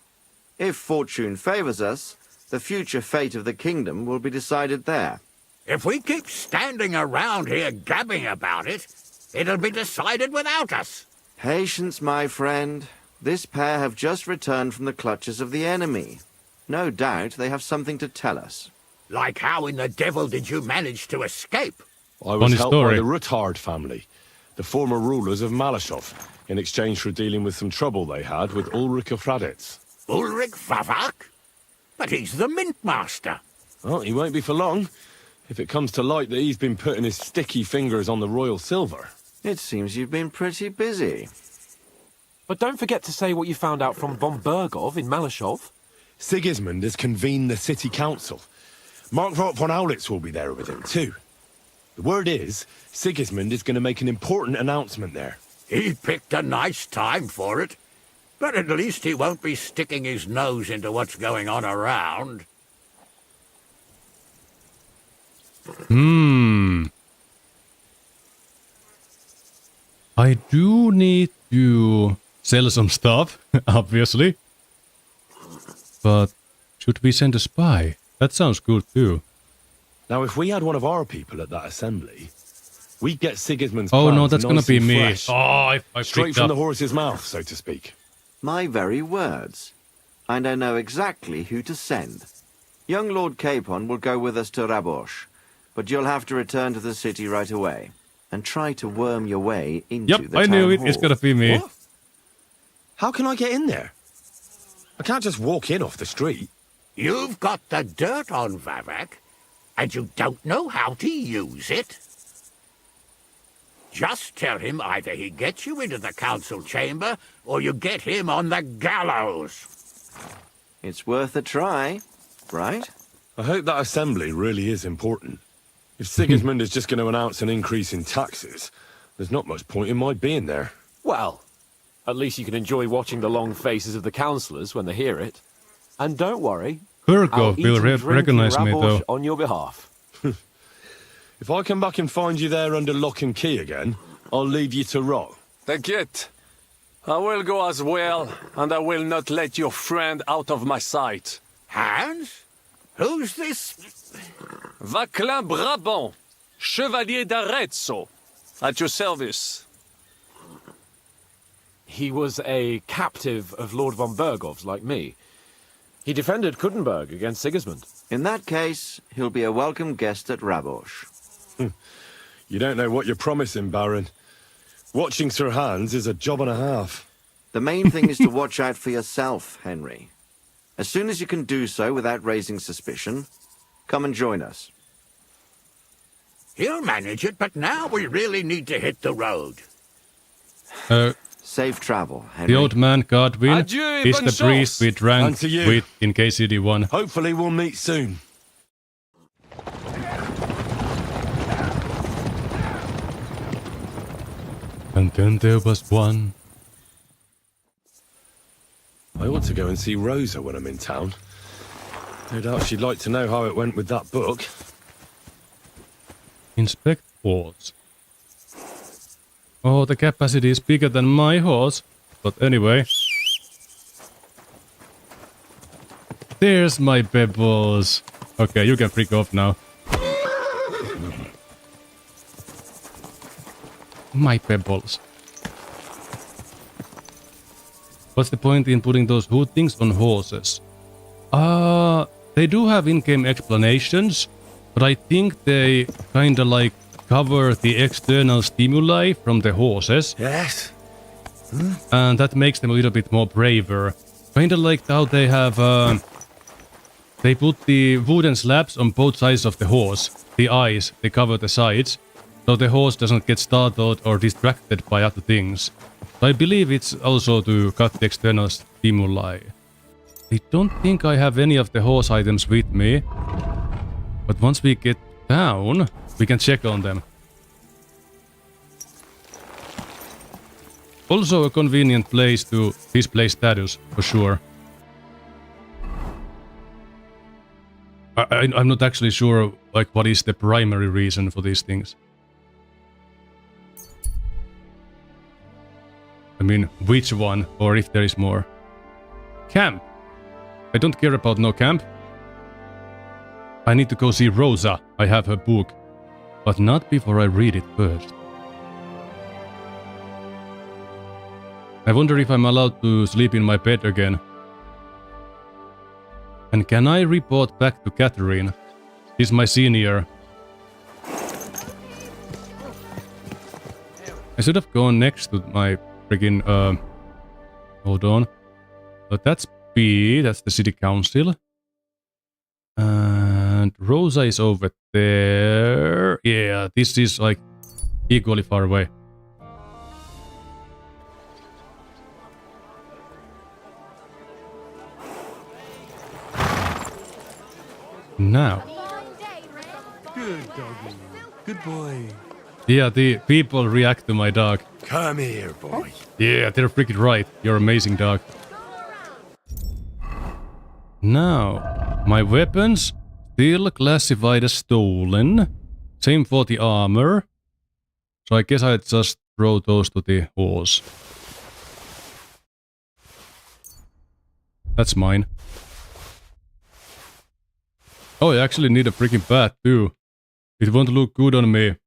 If fortune favors us, the future fate of the kingdom will be decided there. If we keep standing around here gabbing about it, it'll be decided without us. Patience, my friend. This pair have just returned from the clutches of the enemy. No doubt they have something to tell us. Like how in the devil did you manage to escape? I was helped by the Ruthard family, the former rulers of Malashov, in exchange for dealing with some trouble they had with Ulrich of Raditz. Ulrich Favak? But he's the mint master. Well, he won't be for long, if it comes to light that he's been putting his sticky fingers on the royal silver. It seems you've been pretty busy. But don't forget to say what you found out from von Berghoff in Malashov. Sigismund has convened the city council. Markvart von Aulitz will be there with him, too. The word is, Sigismund is going to make an important announcement there. He picked a nice time for it. But at least he won't be sticking his nose into what's going on around. I do need to sell some stuff, obviously. But should we send a spy? That sounds good too. Now, if we had one of our people at that assembly, we'd get Sigismund's Oh plans no, that's gonna nice be and me. fresh. Oh, I Straight picked from up. the horse's mouth, so to speak. My very words. And I know exactly who to send. Young Lord Capon will go with us to Rabosh, but you'll have to return to the city right away and try to worm your way into the I town knew it. hall. It's gonna be me. What? How can I get in there? I can't just walk in off the street. You've got the dirt on Vavak, and you don't know how to use it? Just tell him either he gets you into the council chamber, or you get him on the gallows. It's worth a try, right? I hope that assembly really is important. If Sigismund is just going to announce an increase in taxes, there's not much point in my being there. Well, at least you can enjoy watching the long faces of the councillors when they hear it. And don't worry, Virgo I'll eat will and drink recognize in me, Rabosh though. on your behalf. If I come back and find you there under lock and key again, I'll leave you to rot. T'inquiète. I will go as well, and I will not let your friend out of my sight. Hans? Who's this? Vaclin Brabant, Chevalier d'Arezzo, at your service. He was a captive of Lord von Bergov's, like me. He defended Kuttenberg against Sigismund. In that case, he'll be a welcome guest at Rabosh. You don't know what you're promising, Baron. Watching Sir Hans is a job and a half. The main thing is to watch out for yourself, Henry. As soon as you can do so without raising suspicion, come and join us. He'll manage it, but now we really need to hit the road. Safe travel, Henry. The old man, Godwin, Adieu, is bonne the priest chance. we drank And to you. with in KCD1. Hopefully we'll meet soon. And then there was one. I ought to go and see Rosa when I'm in town. No doubt she'd like to know how it went with that book. Inspect horse. Oh, the capacity is bigger than my horse. But anyway. There's my pebbles. Okay, you can freak off now. My pebbles. What's the point in putting those hood things on horses? They do have in-game explanations, but I think they kinda like cover the external stimuli from the horses. Yes. And that makes them a little bit more braver. Kinda like how they have, they put the wooden slabs on both sides of the horse. The eyes, they cover the sides, so the horse doesn't get startled or distracted by other things. So I believe it's also to cut the external stimuli. I don't think I have any of the horse items with me, but once we get down, we can check on them. Also a convenient place to display status, for sure. I'm not actually sure, like, what is the primary reason for these things. I mean, which one, or if there is more. Camp. I don't care about no camp. I need to go see Rosa. I have her book. But not before I read it first. I wonder if I'm allowed to sleep in my bed again. And can I report back to Catherine? She's my senior. I should have gone next to my friggin' hold on. But that's B, that's the city council. And Rosa is over there. Yeah, this is like equally far away. Now. Good doggy. Good boy. Yeah, the people react to my dog. Come here, boy. Yeah, they're freaking right. You're amazing, dog. Now, my weapons still classified as stolen. Same for the armor. So I guess I just throw those to the horse. That's mine. Oh, I actually need a freaking bat too. It won't look good on me.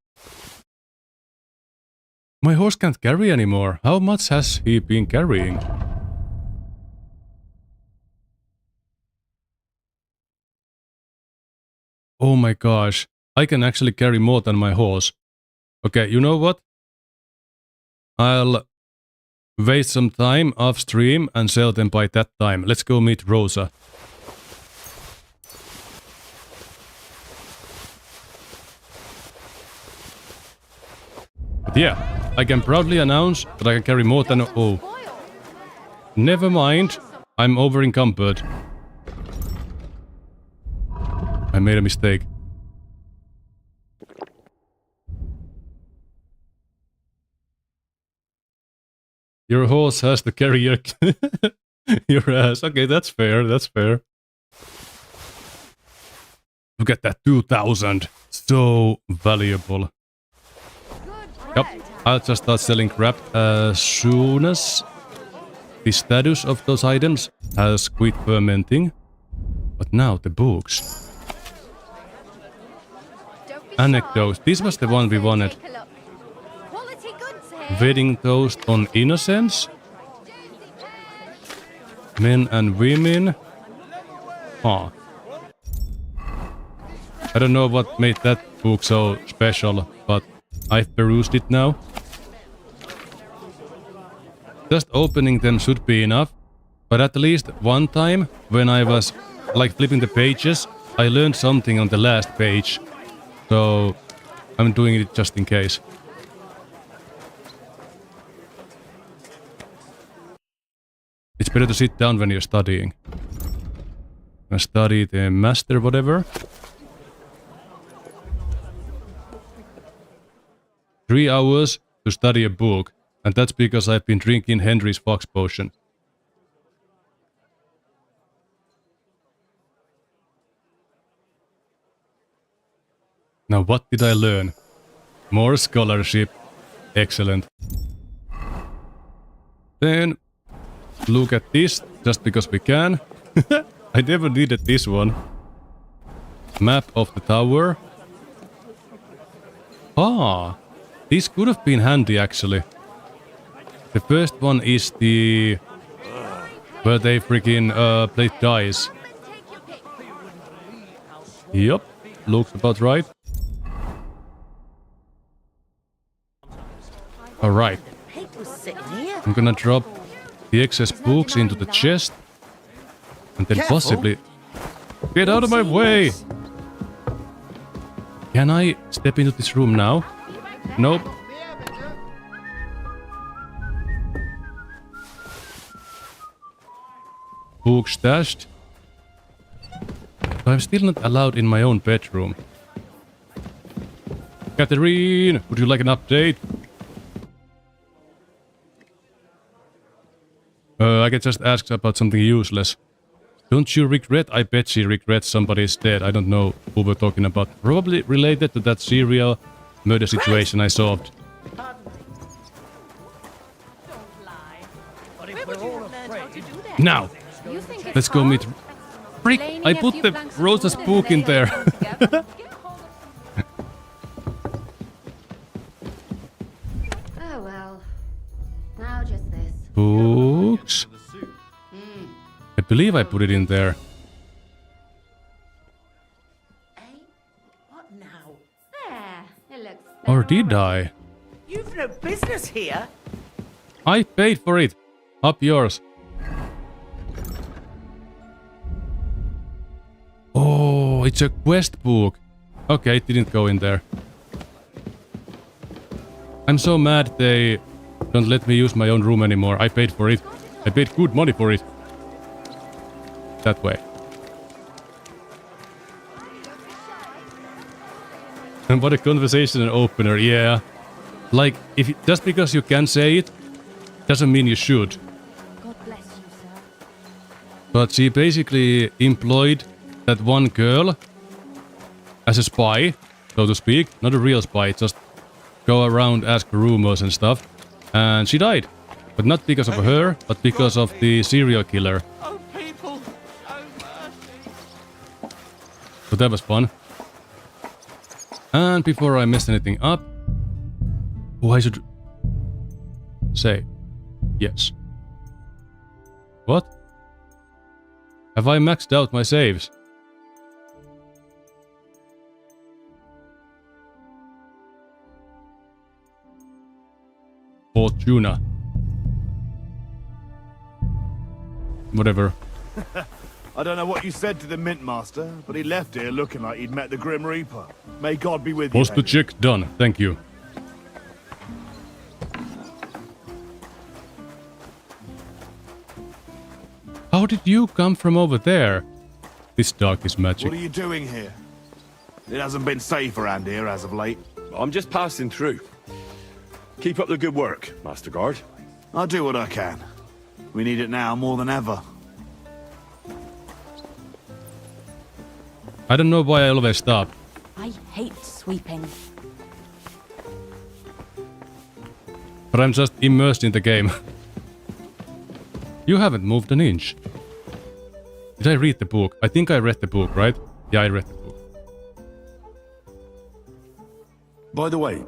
My horse can't carry anymore. How much has he been carrying? Oh my gosh. I can actually carry more than my horse. Okay, you know what? I'll waste some time off stream and sell them by that time. Let's go meet Rosa. But yeah, I can proudly announce that I can carry more than... Oh. Never mind. I'm over encumbered. I made a mistake. Your horse has to carry your ass. Okay, that's fair, that's fair. Look at that, 2,000. So valuable. Yep, I'll just start selling crap as soon as the status of those items has quit fermenting. But now the books. Anecdotes. This was the one we wanted. Wedding toast on innocence. Men and women. Huh. I don't know what made that book so special, but I've perused it now. Just opening them should be enough, but at least one time when I was like flipping the pages, I learned something on the last page. So I'm doing it just in case. It's better to sit down when you're studying. I study the master whatever. 3 hours to study a book, and that's because I've been drinking Henry's Fox potion. Now what did I learn? More scholarship. Excellent. Then look at this, just because we can. I never needed this one. Map of the tower. Ah, this could have been handy actually. The first one is the... where they freaking play dice. Yup, looks about right. Alright. I'm gonna drop the excess books into the chest. And then possibly... Get out of my way! Can I step into this room now? Nope. Book stashed. So I'm still not allowed in my own bedroom. Catherine, would you like an update? I can just ask about something useless. Don't you regret? I bet she regrets somebody's dead. I don't know who we're talking about. Probably related to that serial murder situation I solved. Now, let's go meet... Frick! I put the Rosa's book in there. Oh well. Now just this. Books? I believe I put it in there. What now? There. It looks Or did I? You've no business here. I paid for it. Up yours. Oh, it's a quest book. Okay, it didn't go in there. I'm so mad they don't let me use my own room anymore. I paid for it. I paid good money for it. That way. And what a conversation opener, yeah. Like, if you, just because you can say it, doesn't mean you should. God bless you, sir. But she basically employed that one girl as a spy, so to speak. Not a real spy, just go around, ask rumors and stuff. And she died. But not because of her, but because of the serial killer. Oh, people. So that was fun. And before I mess anything up... Oh, I should... say... yes. What? Have I maxed out my saves? Tuna. Whatever. I don't know what you said to the Mint Master, but he left here looking like he'd met the Grim Reaper. May God be with you. Posture check done. Thank you. How did you come from over there? This dog is magic. What are you doing here? It hasn't been safe around here as of late. I'm just passing through. Keep up the good work, Master Guard. I'll do what I can. We need it now more than ever. I don't know why I always stop. I hate sweeping. But I'm just immersed in the game. You haven't moved an inch. Did I read the book? I think I read the book, right? Yeah, I read the book. By the way,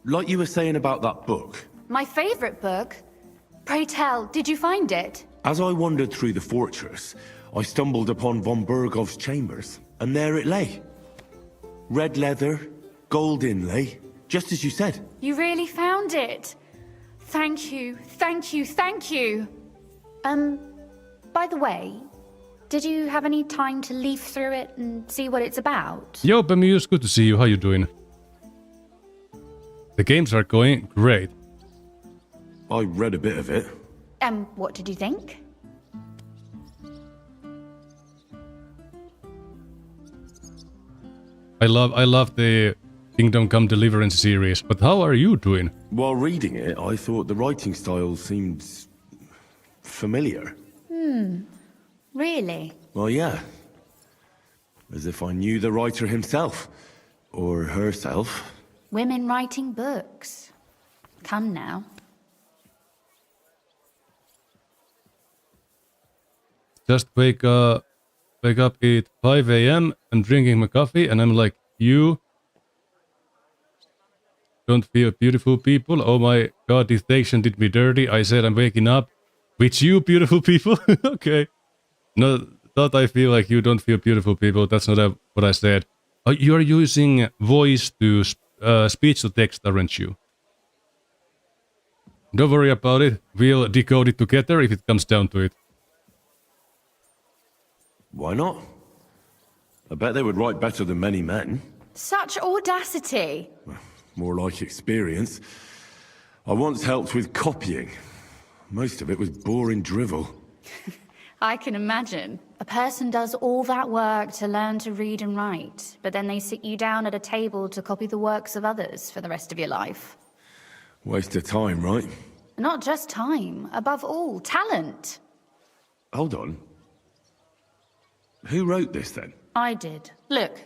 like you were saying about that book, My favorite book? Pray tell, did you find it? as I wandered through the fortress, I stumbled upon von Bergov's chambers, and there it lay. Red leather, gold inlay, just as you said. You really found it. Thank you, thank you, thank you. By the way, did you have any time to leaf through it and see what it's about? Yo, Bemius, good to see you. How you doing? The games are going great. I read a bit of it. What did you think? I love the Kingdom Come Deliverance series, but how are you doing? While reading it, I thought the writing style seemed familiar. Really? Well, yeah. As if I knew the writer himself. Or herself. Women writing books. Come now. Just wake up at 5 a.m. and drinking my coffee, and I'm like, you don't feel beautiful people? Oh my god, this station did me dirty. I said I'm waking up with you beautiful people. Okay. No, thought I feel like you don't feel beautiful people. That's not what I said. You're using voice to speech to text, aren't you? Don't worry about it. We'll decode it together if it comes down to it. Why not? I bet they would write better than many men. Such audacity. More like experience. I once helped with copying. Most of it was boring drivel. I can imagine. A person does all that work to learn to read and write, but then they sit you down at a table to copy the works of others for the rest of your life. Waste of time, right? Not just time, above all, talent. Hold on. Who wrote this then? I did. Look,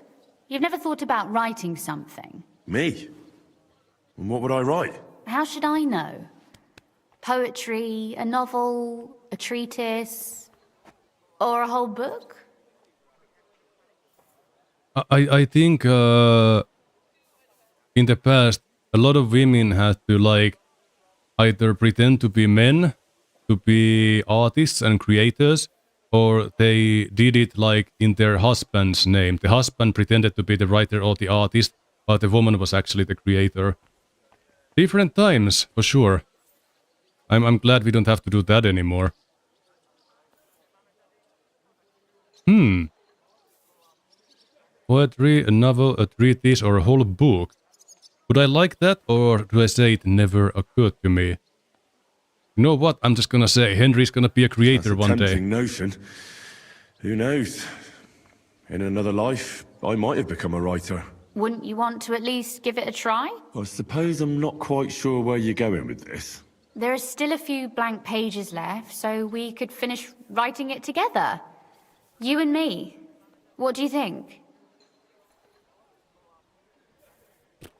you've never thought about writing something. Me? And what would I write? How should I know? Poetry, a novel, a treatise, or a whole book? I think in the past a lot of women had to like either pretend to be men, to be artists and creators, or they did it like in their husband's name. The husband pretended to be the writer or the artist, but the woman was actually the creator. Different times, for sure. I'm glad we don't have to do that anymore. Poetry, a novel, a treatise, or a whole book. Would I like that, or do I say it never occurred to me? You know what? I'm just gonna say Henry's gonna be a creator That's a one day. tempting notion. Who knows? In another life, I might have become a writer. Wouldn't you want to at least give it a try? I suppose I'm not quite sure where you're going with this. There are still a few blank pages left, so we could finish writing it together. You and me. What do you think?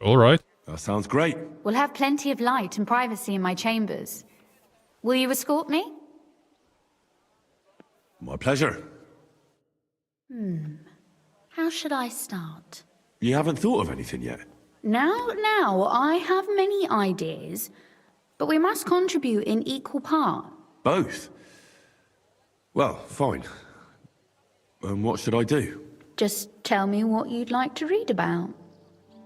All right. That sounds great. We'll have plenty of light and privacy in my chambers. Will you escort me? My pleasure. How should I start? You haven't thought of anything yet? Now, I have many ideas, but we must contribute in equal part. Both? Well, fine. And what should I do? Just tell me what you'd like to read about.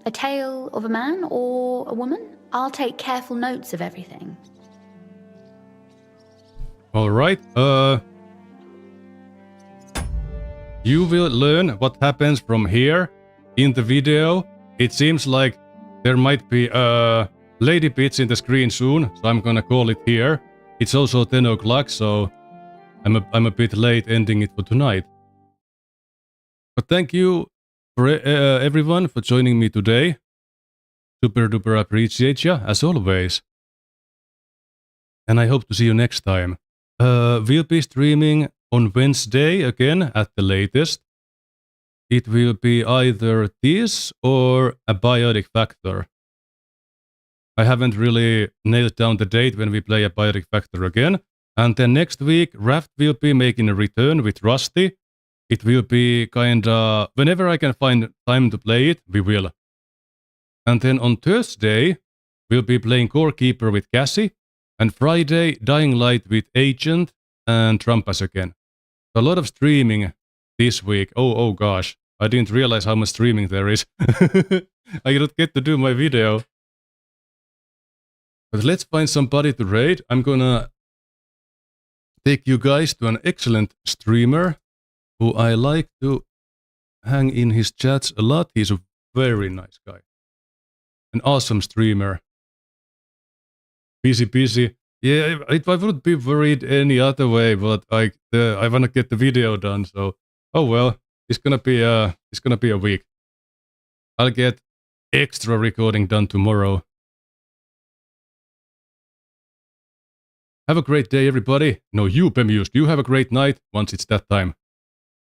A tale of a man or a woman? I'll take careful notes of everything. Alright, you will learn what happens from here in the video. It seems like there might be lady bits in the screen soon, so I'm gonna call it here. It's also 10 o'clock, so I'm a bit late ending it for tonight. But thank you for everyone for joining me today. Super duper appreciate ya, as always. And I hope to see you next time. We'll be streaming on Wednesday again at the latest. It will be either this or a biotic factor. I haven't really nailed down the date when we play a biotic factor again. And then next week, Raft will be making a return with Rusty. It will be kinda... whenever I can find time to play it, we will. And then on Thursday, we'll be playing Core Keeper with Cassie. And Friday, Dying Light with Agent and Trumpus again. A lot of streaming this week. Oh gosh. I didn't realize how much streaming there is. I don't get to do my video. But let's find somebody to raid. I'm gonna take you guys to an excellent streamer who I like to hang in his chats a lot. He's a very nice guy. An awesome streamer. Busy. Yeah, I wouldn't be worried any other way, but I wanna get the video done. So, oh well, it's gonna be a week. I'll get extra recording done tomorrow. Have a great day, everybody. No, you, Bemused, you have a great night once it's that time.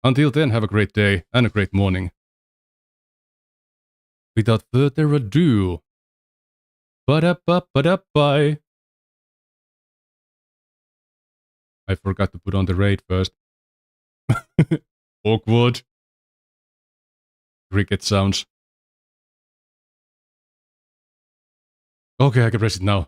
Until then, have a great day and a great morning. Without further ado, bye. I forgot to put on the raid first. Awkward. Cricket sounds. Okay, I can press it now.